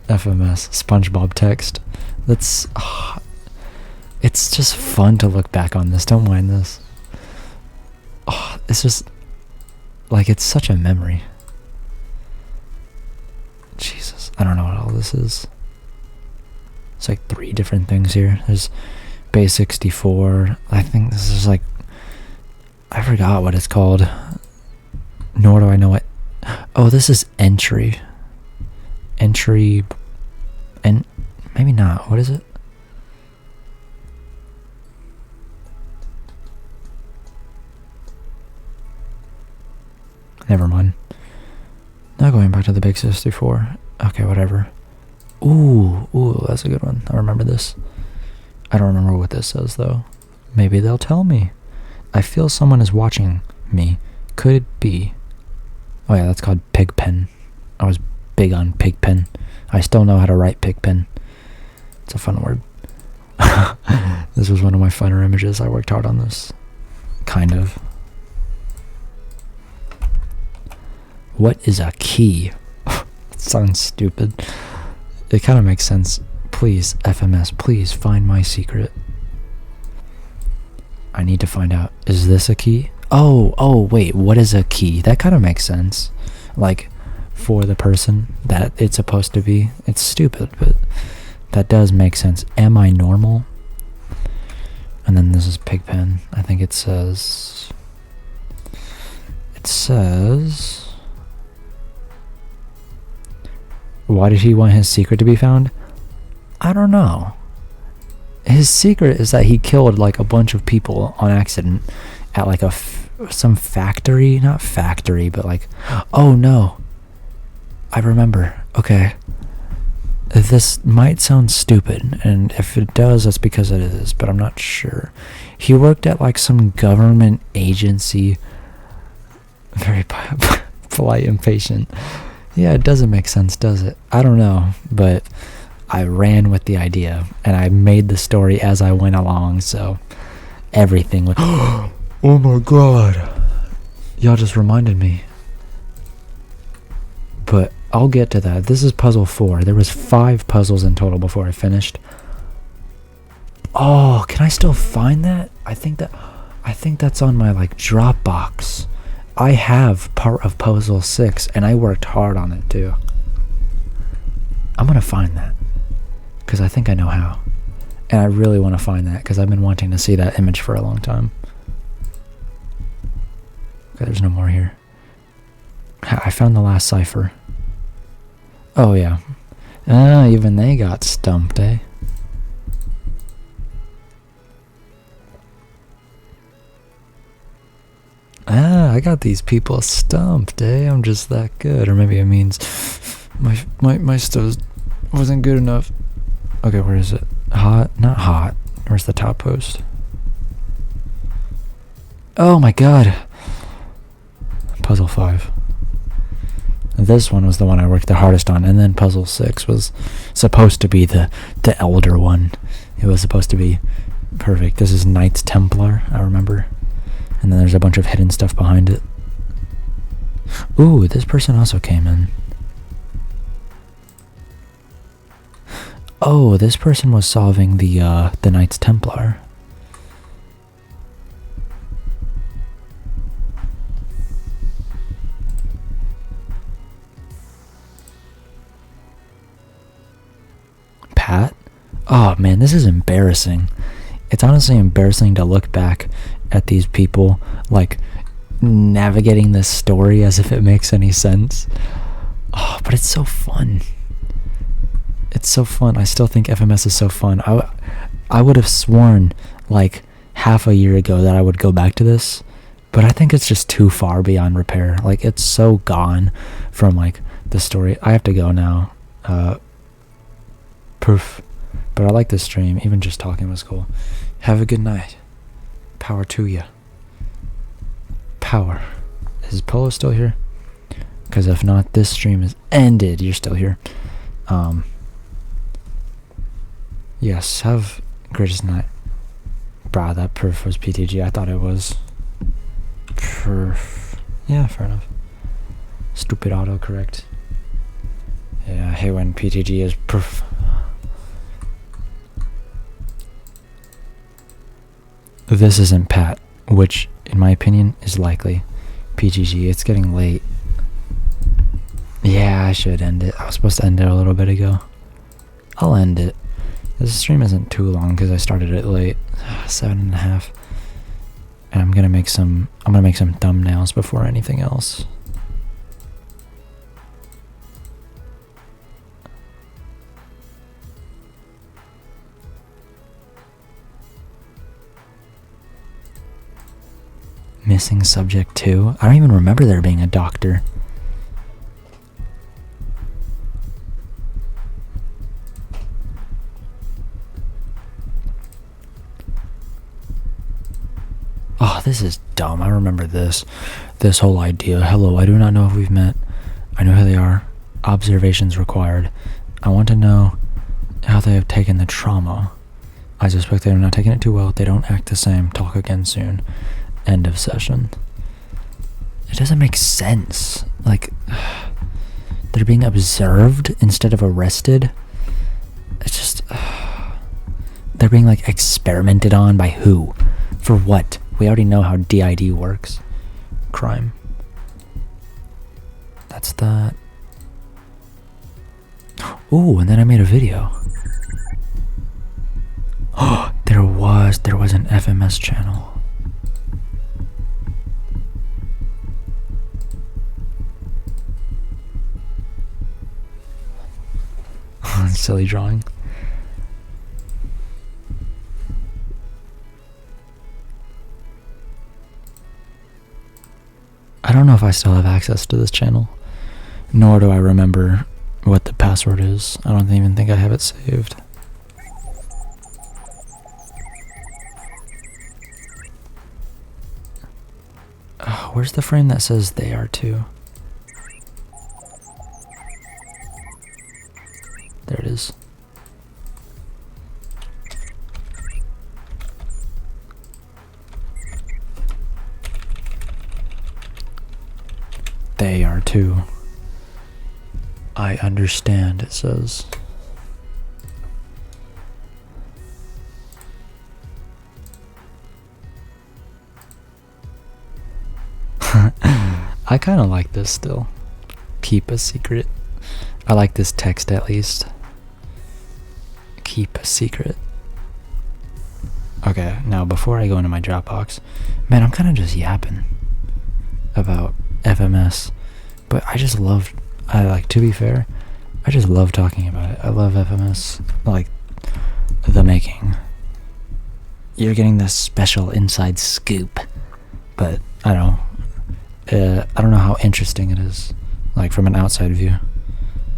FMS, SpongeBob text. That's... it's just fun to look back on this. Don't mind this. It's just... like, it's such a memory. Jesus. I don't know what all this is. It's like 3 different things here. There's base 64. I think this is like... I forgot what it's called. Nor do I know what... Oh, this is entry. Entry... and maybe not. What is it? Never mind. Now going back to the big 64. Okay, whatever. Ooh, that's a good one. I remember this. I don't remember what this says, though. Maybe they'll tell me. I feel someone is watching me. Could it be? Oh yeah, that's called Pigpen. I was big on Pigpen. I still know how to write Pigpen. It's a fun word. This was one of my funner images. I worked hard on this. Kind of. What is a key? It sounds stupid. It kind of makes sense. Please, FMS, please find my secret. I need to find out. Is this a key? Oh, wait, what is a key? That kind of makes sense. Like, for the person that it's supposed to be. It's stupid, but that does make sense. Am I normal? And then this is Pigpen. I think it says... Why did he want his secret to be found? I don't know. His secret is that he killed like a bunch of people on accident at like some factory. Not factory, but like... Oh no. I remember. Okay. This might sound stupid, and if it does, that's because it is, but I'm not sure. He worked at like some government agency. Very polite and patient. Yeah, it doesn't make sense, does it? I don't know, but I ran with the idea, and I made the story as I went along, so everything was... Oh my god. Y'all just reminded me. But I'll get to that. This is puzzle 4. There was 5 puzzles in total before I finished. Oh, can I still find that? I think that's on my like Dropbox. I have part of puzzle 6 and I worked hard on it too. I'm gonna find that because I think I know how. And I really want to find that because I've been wanting to see that image for a long time. Okay, there's no more here. I found the last cipher. Oh yeah. Even they got stumped, eh? I got these people stumped, eh? I'm just that good. Or maybe it means my stuff wasn't good enough. Okay, where is it? Hot? Not hot. Where's the top post? Oh my god. Puzzle 5. This one was the one I worked the hardest on, and then puzzle 6 was supposed to be the elder one. It was supposed to be perfect. This is Knights Templar, I remember. And then there's a bunch of hidden stuff behind it. Ooh, this person also came in. Oh, this person was solving the Knights Templar. Pat? Oh man, this is embarrassing. It's honestly embarrassing to look back at these people like navigating this story as if it makes any sense. Oh, but it's so fun. It's so fun. I still think FMS is so fun. I would have sworn like half a year ago that I would go back to this, but I think it's just too far beyond repair. Like it's so gone from like the story. I have to go now. Proof. But I like this stream. Even just talking was cool. Have a good night. Power to ya. Power. Is Polo still here? Because if not, this stream is ended. You're still here. Yes, have greatest night. Brah, that perf was PTG. I thought it was. Perf. Yeah, fair enough. Stupid autocorrect. Yeah, I hate when PTG is perf. This isn't Pat, which, in my opinion, is likely. PGG, it's getting late. Yeah, I should end it. I was supposed to end it a little bit ago. I'll end it. This stream isn't too long because I started it late. 7.5. And I'm gonna make some thumbnails before anything else. Missing Subject 2? I don't even remember there being a doctor. Oh, this is dumb. I remember this. This whole idea. Hello, I do not know if we've met. I know who they are. Observations required. I want to know how they have taken the trauma. I suspect they are not taking it too well. They don't act the same. Talk again soon. End of session. It doesn't make sense. Like, they're being observed instead of arrested. It's just... they're being, like, experimented on by who? For what? We already know how DID works. Crime. That's that. Ooh, and then I made a video. Oh, there was an FMS channel. Silly drawing. I don't know if I still have access to this channel, nor do I remember what the password is. I don't even think I have it saved. Where's the frame that says they are too? There it is. They are too. I understand, it says. I kind of like this still. Keep a secret. I like this text at least. Keep a secret. Okay, now before I go into my Dropbox, man, I'm kind of just yapping about FMS, but I just love, to be fair, I just love talking about it. I love FMS, like, the making. You're getting this special inside scoop, but I don't know. I don't know how interesting it is, like, from an outside view.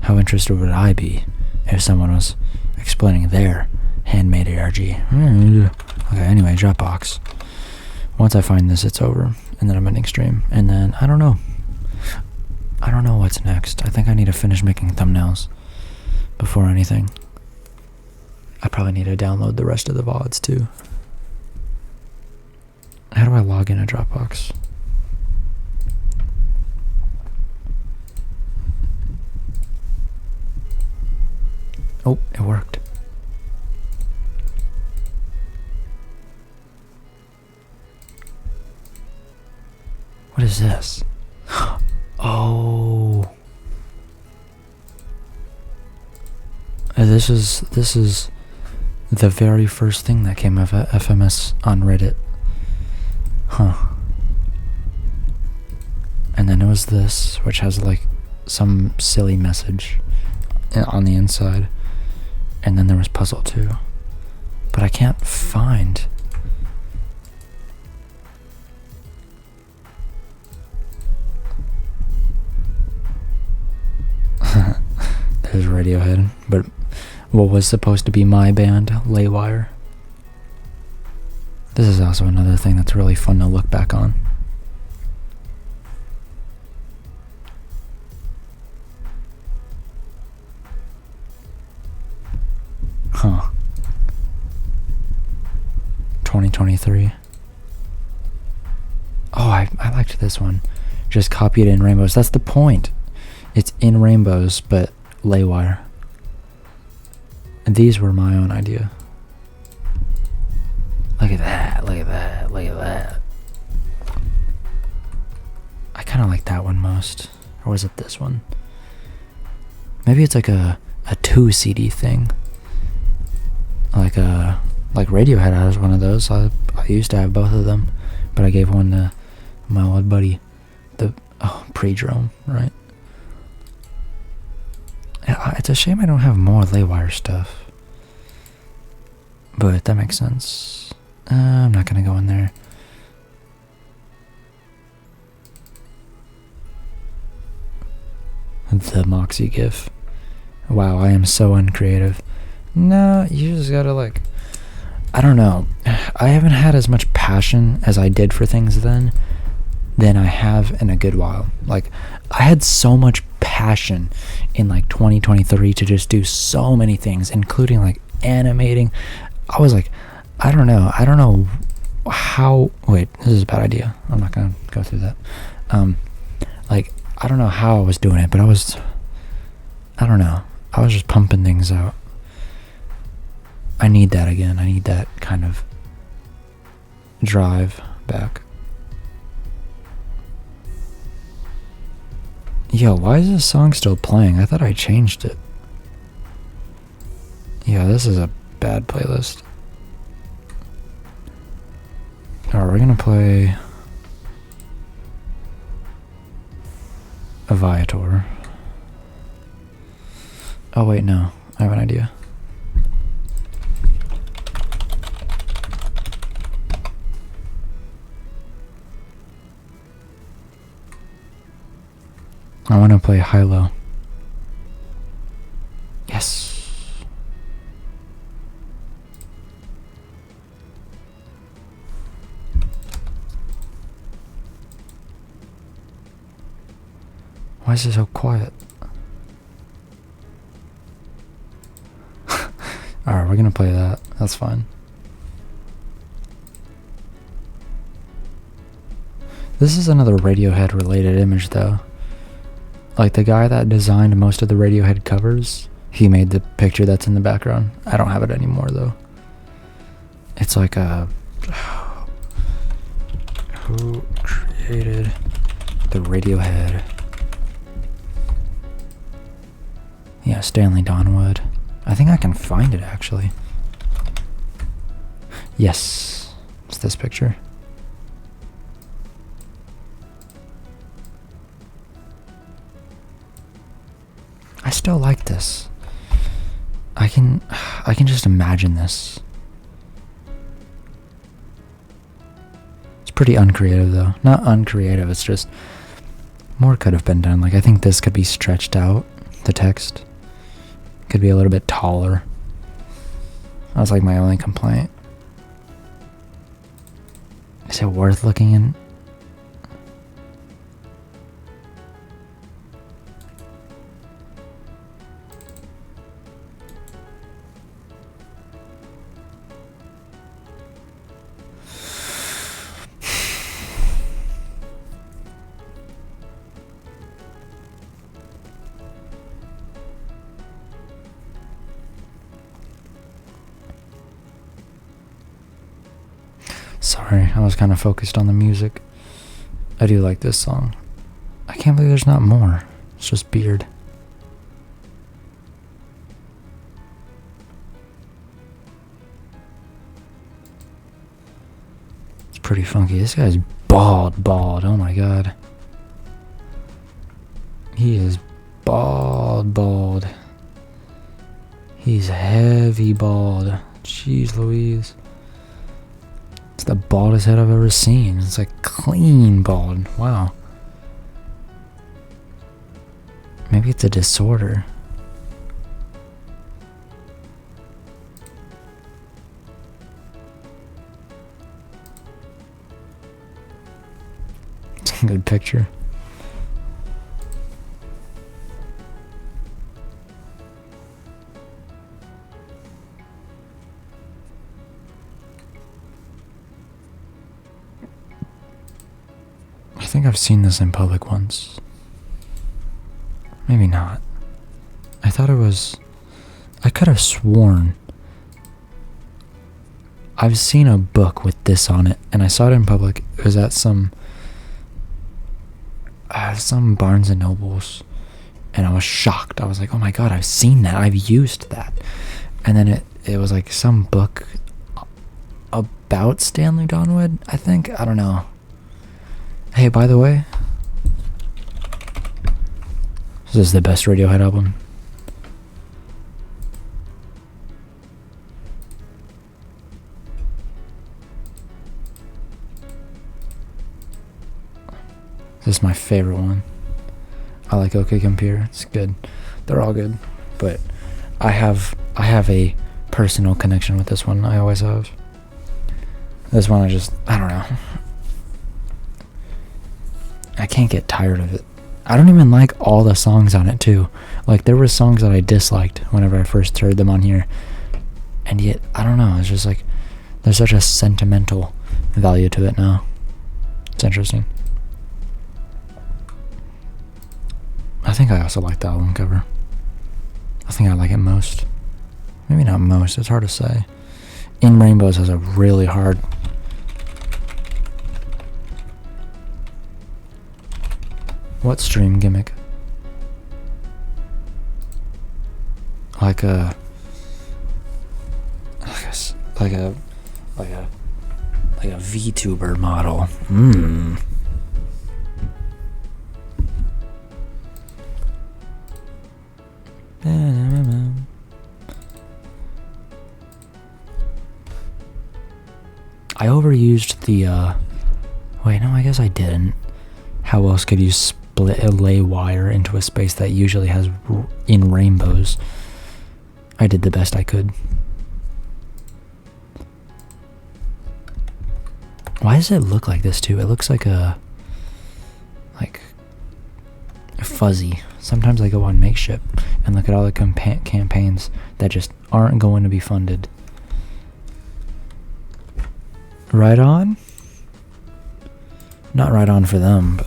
How interested would I be if someone was explaining their handmade ARG? Okay, anyway, Dropbox. Once I find this, it's over, and then I'm ending stream, and then, I don't know. I don't know what's next. I think I need to finish making thumbnails before anything. I probably need to download the rest of the VODs, too. How do I log in a Dropbox? Oh, it worked. What is this? Oh. This is the very first thing that came of FMS on Reddit. Huh. And then it was this, which has like some silly message on the inside. And then there was Puzzle 2. But I can't find. There's Radiohead. But what was supposed to be my band, Laywire. This is also another thing that's really fun to look back on. Huh. 2023. Oh, I liked this one. Just copy it in rainbows. That's the point. It's in rainbows, but Laywire. And these were my own idea. Look at that, look at that, look at that. I kind of like that one most. Or was it this one? Maybe it's like a 2 CD thing. Like Radiohead has one of those. I used to have both of them, but I gave one to my old buddy. The pre-drone, right? It's a shame I don't have more Laywire stuff, but that makes sense. I'm not gonna go in there. the Moxie gif. Wow, I am so uncreative. No, you just gotta like, I don't know. I haven't had as much passion as I did for things then than I have in a good while. Like, I had so much passion in like 2023 to just do so many things, including like animating. I was like, I don't know how, wait, this is a bad idea. I'm not gonna go through that. Like, I don't know how I was doing it, but I was just pumping things out. I need that again. I need that kind of drive back. Yo, why is this song still playing? I thought I changed it. Yeah, this is a bad playlist. Alright, we're gonna play a Viator. Oh wait, no. I have an idea. I want to play high-low. Yes. Why is it so quiet? Alright, we're gonna play that. That's fine. This is another Radiohead related image though. Like the guy that designed most of the Radiohead covers, he made the picture that's in the background. I don't have it anymore though. It's like a... Who created the Radiohead? Yeah, Stanley Donwood. I think I can find it actually. Yes, it's this picture. I still like this. I can just imagine this. It's pretty uncreative though. Not uncreative, it's just more could have been done. Like I think this could be stretched out, the text. Could be a little bit taller. That was like my only complaint. Is it worth looking in? Sorry, I was kind of focused on the music. I do like this song. I can't believe there's not more. It's just Beard. It's pretty funky. This guy's bald. Oh my god. He is bald. He's heavy bald. Jeez Louise. It's the baldest head I've ever seen. It's like clean bald. Wow. Maybe it's a disorder. It's a good picture. I think I've seen this in public once. Maybe not. I thought it was... I could have sworn I've seen a book with this on it, and I saw it in public. It was at some Barnes and Nobles, and I was shocked. I was like, oh my god, I've seen that. I've used that. And then it was like some book about Stanley Donwood, I think. I don't know. Hey, by the way, this is the best Radiohead album. This is my favorite one. I like OK Compare. It's good. They're all good. But I have a personal connection with this one. I always have. This one I don't know. I can't get tired of it. I don't even like all the songs on it too. Like there were songs that I disliked whenever I first heard them on here. And yet, I don't know, it's just like there's such a sentimental value to it now. It's interesting. I think I also like the album cover. I think I like it most. Maybe not most, it's hard to say. In Rainbows has a really hard... What stream gimmick? Like a VTuber model. I overused the wait, no, I guess I didn't. How else could you split a lay wire into a space that usually has in Rainbows? I did the best I could. Why does it look like this too? It looks like fuzzy. Sometimes I go on Makeship and look at all the campaigns that just aren't going to be funded. Right on? Not right on for them, but...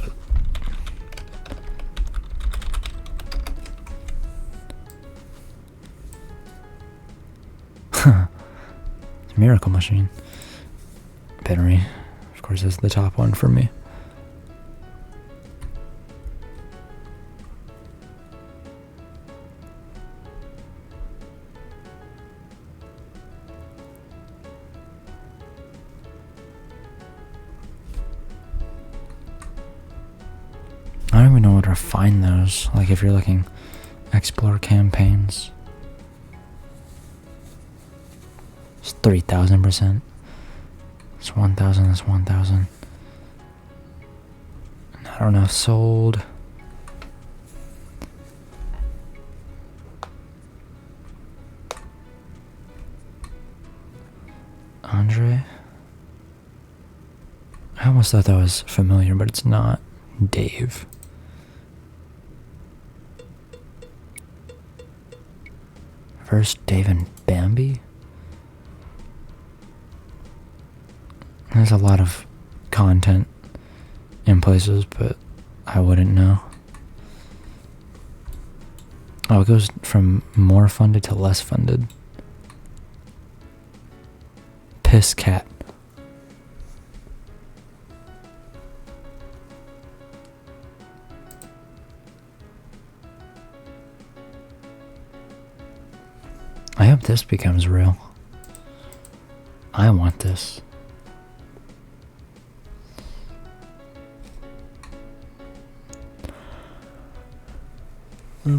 It's a Miracle Machine. Penry. Of course, is the top one for me. I don't even know where to find those. Like if you're looking, explore campaigns. It's 3,000%. It's 1,000. It's 1,000. I don't know. Sold. Andre. I almost thought that was familiar, but it's not. Dave. First, Dave and Bambi? There's a lot of content in places, but I wouldn't know. Oh, it goes from more funded to less funded. Piss Cat. I hope this becomes real. I want this. I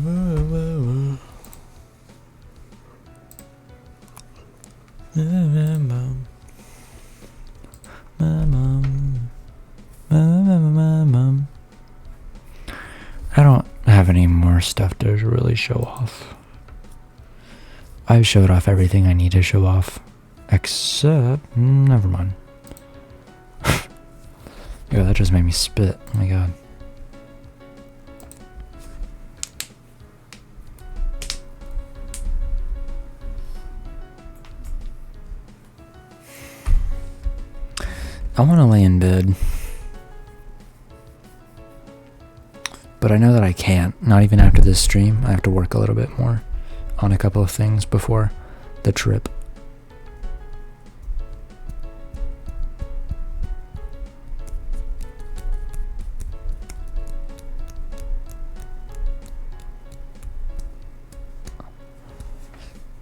don't have any more stuff to really show off. I've showed off everything I need to show off, except... never mind. Yeah, that just made me spit. Oh my god. I want to lay in bed. But I know that I can't. Not even after this stream. I have to work a little bit more on a couple of things before the trip.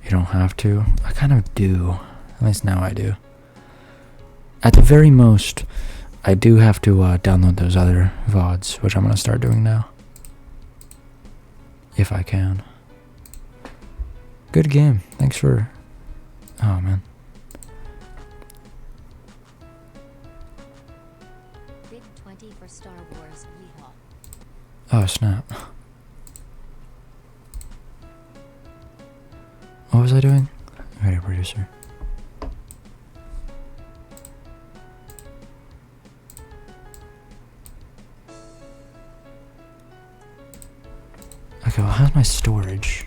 You don't have to. I kind of do. At least now I do. At the very most, I do have to download those other VODs, which I'm going to start doing now. If I can. Good game. Thanks for... Oh, man. Big 20 for Star Wars. Yeehaw. Oh, snap. What was I doing? Okay, producer. Okay, well, how's my storage?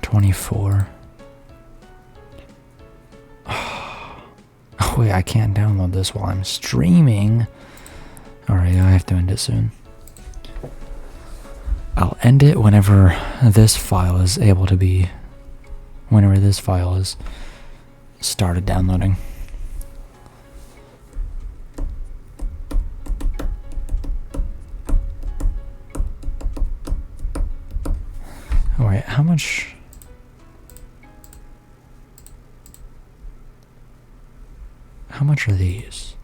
$24. Oh wait, I can't download this while I'm streaming. Alright, I have to end it soon. I'll end it whenever this file is able to be... Whenever this file is started downloading. Alright, how much... How much are these?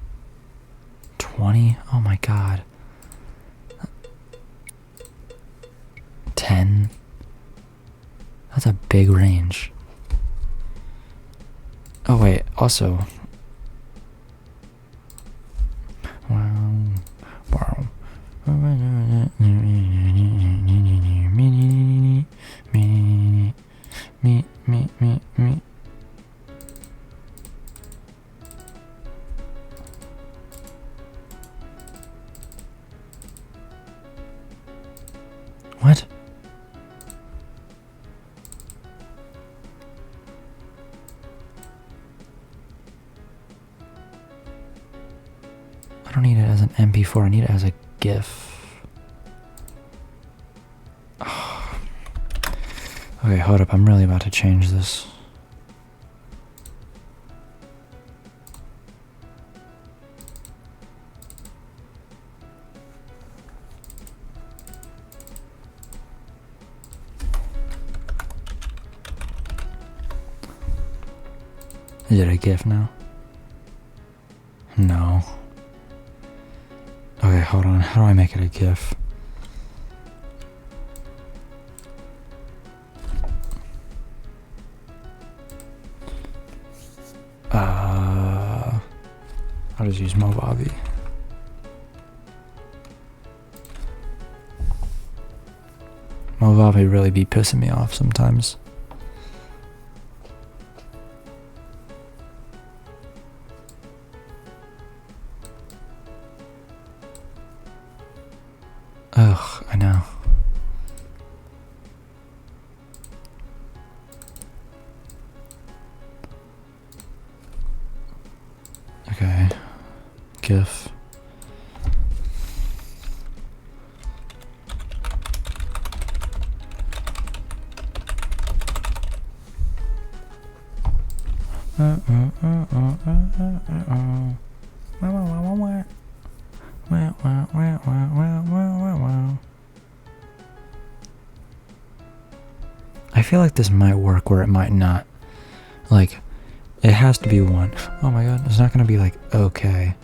20? Oh my god. 10? That's a big range. Oh wait, also... Wow. Wow. Me. What? I don't need it as an MP4, I need it as a GIF. Oh. Okay, hold up, I'm really about to change this. Is it a GIF now? No. Okay, hold on. How do I make it a GIF? I'll just use Movavi. Movavi really be pissing me off sometimes. Ugh, I know. Okay. GIF. I feel like this might work where it might not. Like, it has to be one. Oh my god, it's not gonna be like, okay.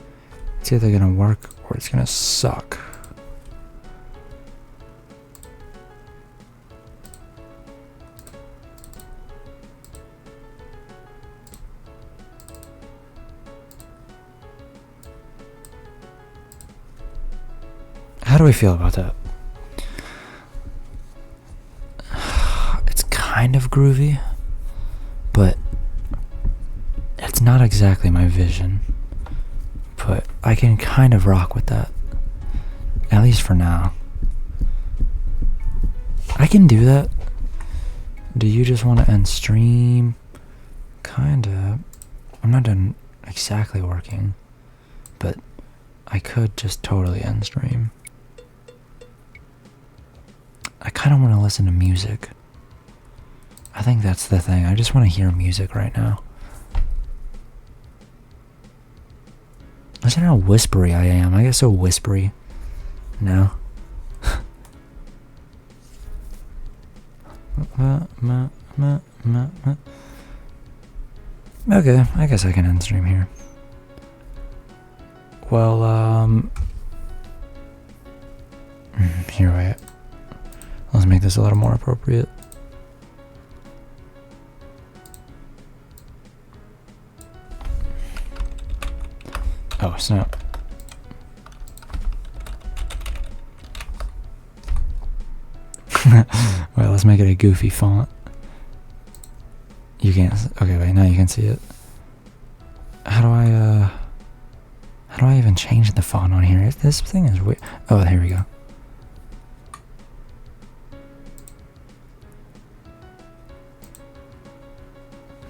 It's either gonna work or it's gonna suck. How do we feel about that? It's kind of groovy, but it's not exactly my vision. But I can kind of rock with that, at least for now. I can do that. Do you just want to end stream? Kinda. I'm not done exactly working, but I could just totally end stream. I kind of want to listen to music. I think that's the thing. I just want to hear music right now. Listen how whispery I am. I get so whispery. No. Okay, I guess I can end stream here. Well, here, wait. Let's make this a little more appropriate. Oh, snap. Wait, let's make it a goofy font. You can't. Okay, wait. Now you can see it. How do I even change the font on here? This thing is weird. Oh, here we go.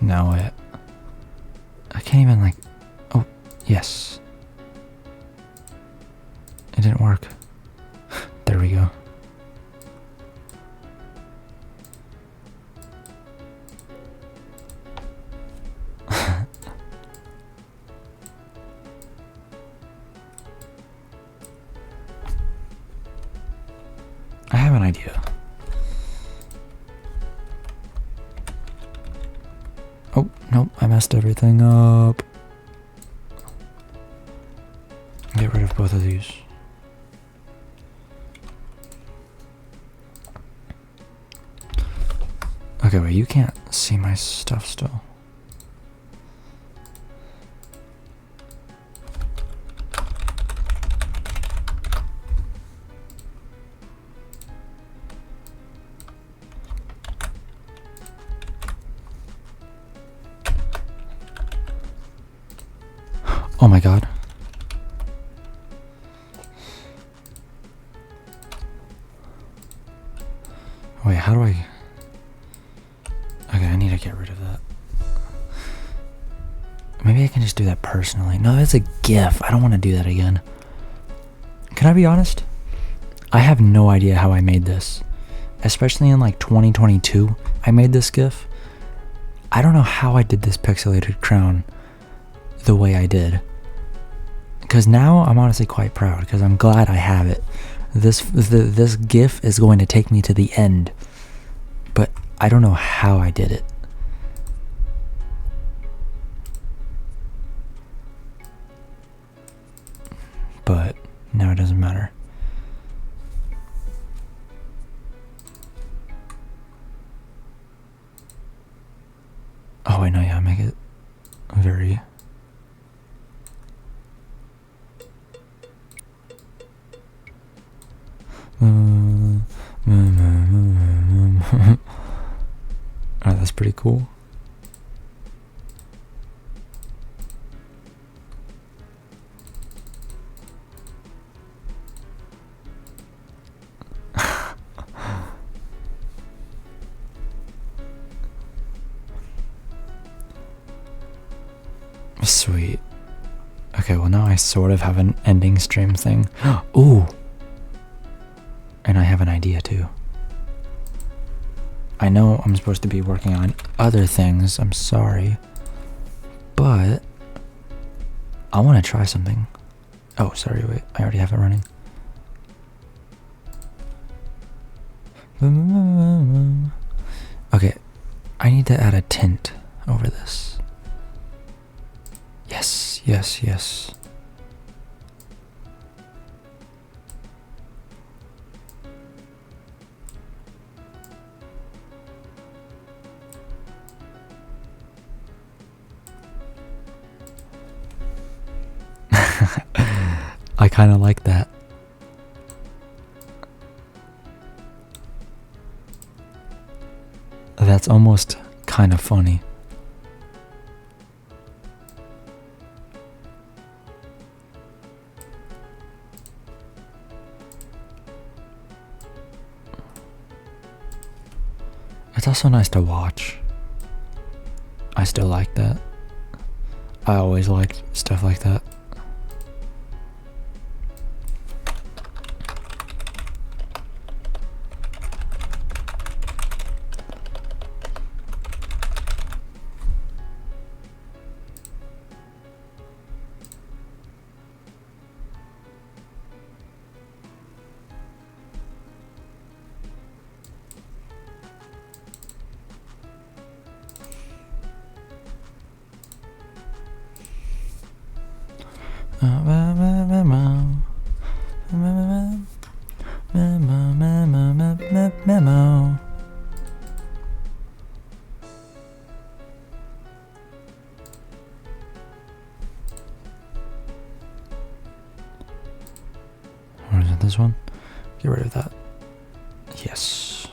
No, wait. I can't even like. Oh, yes. It didn't work. There we go. I have an idea. Oh, nope, I messed everything up. Get rid of both of these. Okay, wait, you can't see my stuff still. Oh my god. Wait, how do I... Okay, I need to get rid of that. Maybe I can just do that personally. No, that's a GIF. I don't want to do that again. Can I be honest? I have no idea how I made this. Especially in like 2022, I made this GIF. I don't know how I did this pixelated crown the way I did. Because now I'm honestly quite proud, because I'm glad I have it. This GIF is going to take me to the end. But I don't know how I did it. But now it doesn't matter. Oh wait, no, yeah, make it very... Alright, that's pretty cool. Sweet. Okay, well now I sort of have an ending stream thing. Ooh! And I have an idea too. I know I'm supposed to be working on other things, I'm sorry. But I want to try something. Oh, sorry, wait, I already have it running. Okay, I need to add a tint over this. Yes, yes, yes. I kind of like that. That's almost kind of funny. It's also nice to watch. I still like that. I always liked stuff like that. Memo. Or is it this one? Get rid of that. Yes.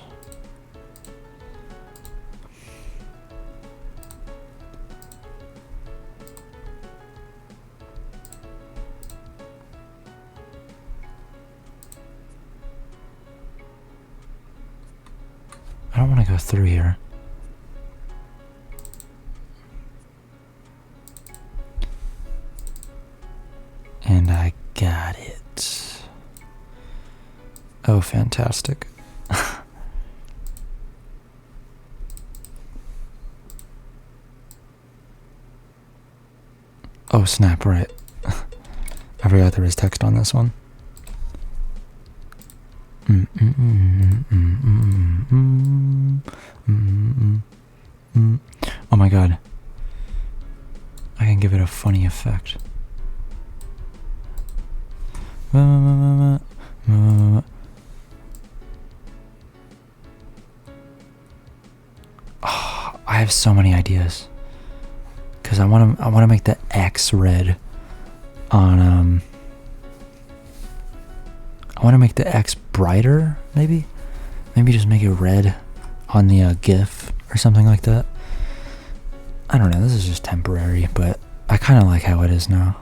I don't want to go through here. And I got it. Oh, fantastic. Oh, snap, right. I forgot there was text on this one. Oh my god. I can give it a funny effect. Oh, I have so many ideas. Cause I wanna make the X red on I wanna make the X brighter, maybe? Maybe just make it red on the GIF or something like that. I don't know, this is just temporary, but I kinda like how it is now.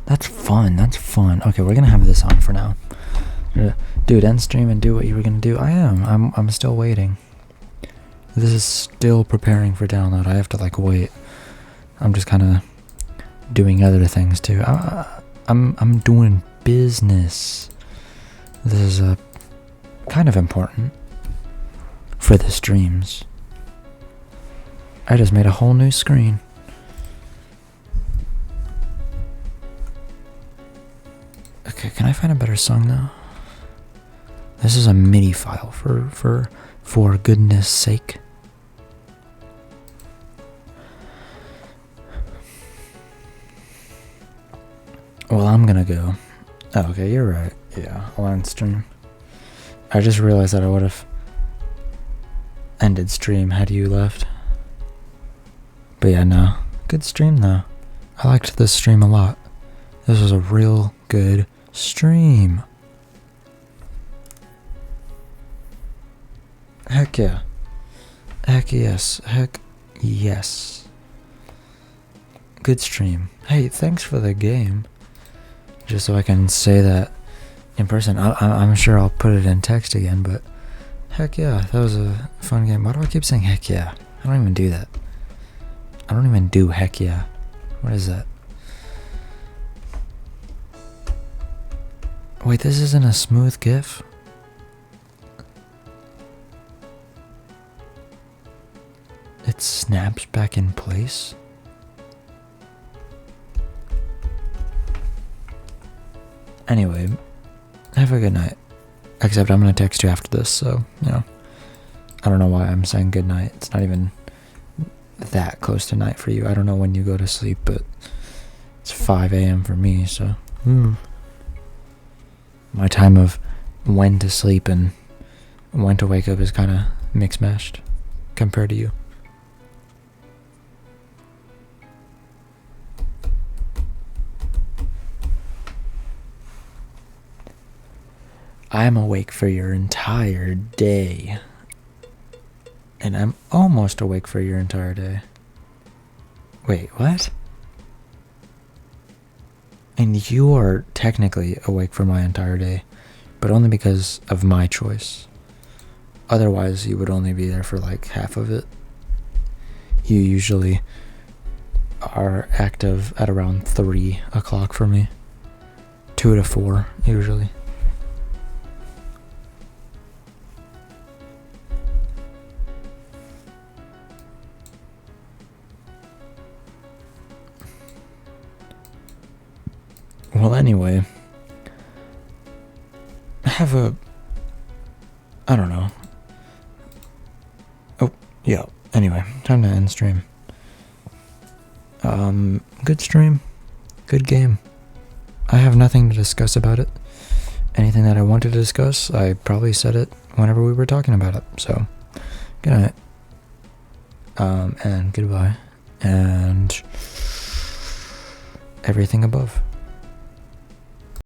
That's fun, that's fun. Okay, we're gonna have this on for now. Dude, end stream and do what you were gonna do. I am. I'm still waiting. This is still preparing for download. I have to like wait. I'm just kind of doing other things too. I'm doing business. This is kind of important for the streams. I just made a whole new screen. Okay, can I find a better song now? This is a MIDI file for goodness sake. Well, I'm gonna go. Oh, okay, you're right. Yeah, I'll end stream. I just realized that I would have ended stream had you left. But yeah, no. Good stream though. I liked this stream a lot. This was a real good stream. Heck yeah. Heck yes. Heck yes. Good stream. Hey, thanks for the game. Just so I can say that in person. I'm sure I'll put it in text again, but heck yeah, that was a fun game. Why do I keep saying heck yeah? I don't even do that. I don't even do heck yeah. What is that? Wait, this isn't a smooth GIF? It snaps back in place? Anyway, have a good night. Except I'm gonna text you after this, so, you know. I don't know why I'm saying good night. It's not even that close to night for you. I don't know when you go to sleep, but it's 5 a.m. for me, so. My time of when to sleep and when to wake up is kind of mixed-mashed compared to you. I'm awake for your entire day. And I'm almost awake for your entire day. Wait, what? And you are technically awake for my entire day, but only because of my choice. Otherwise, you would only be there for like half of it. You usually are active at around 3 o'clock for me. 2 to 4, usually. Well, anyway, have a, I don't know. Oh, yeah, anyway, time to end stream. Good stream, good game. I have nothing to discuss about it. Anything that I wanted to discuss, I probably said it whenever we were talking about it, so, good night. And goodbye, and everything above.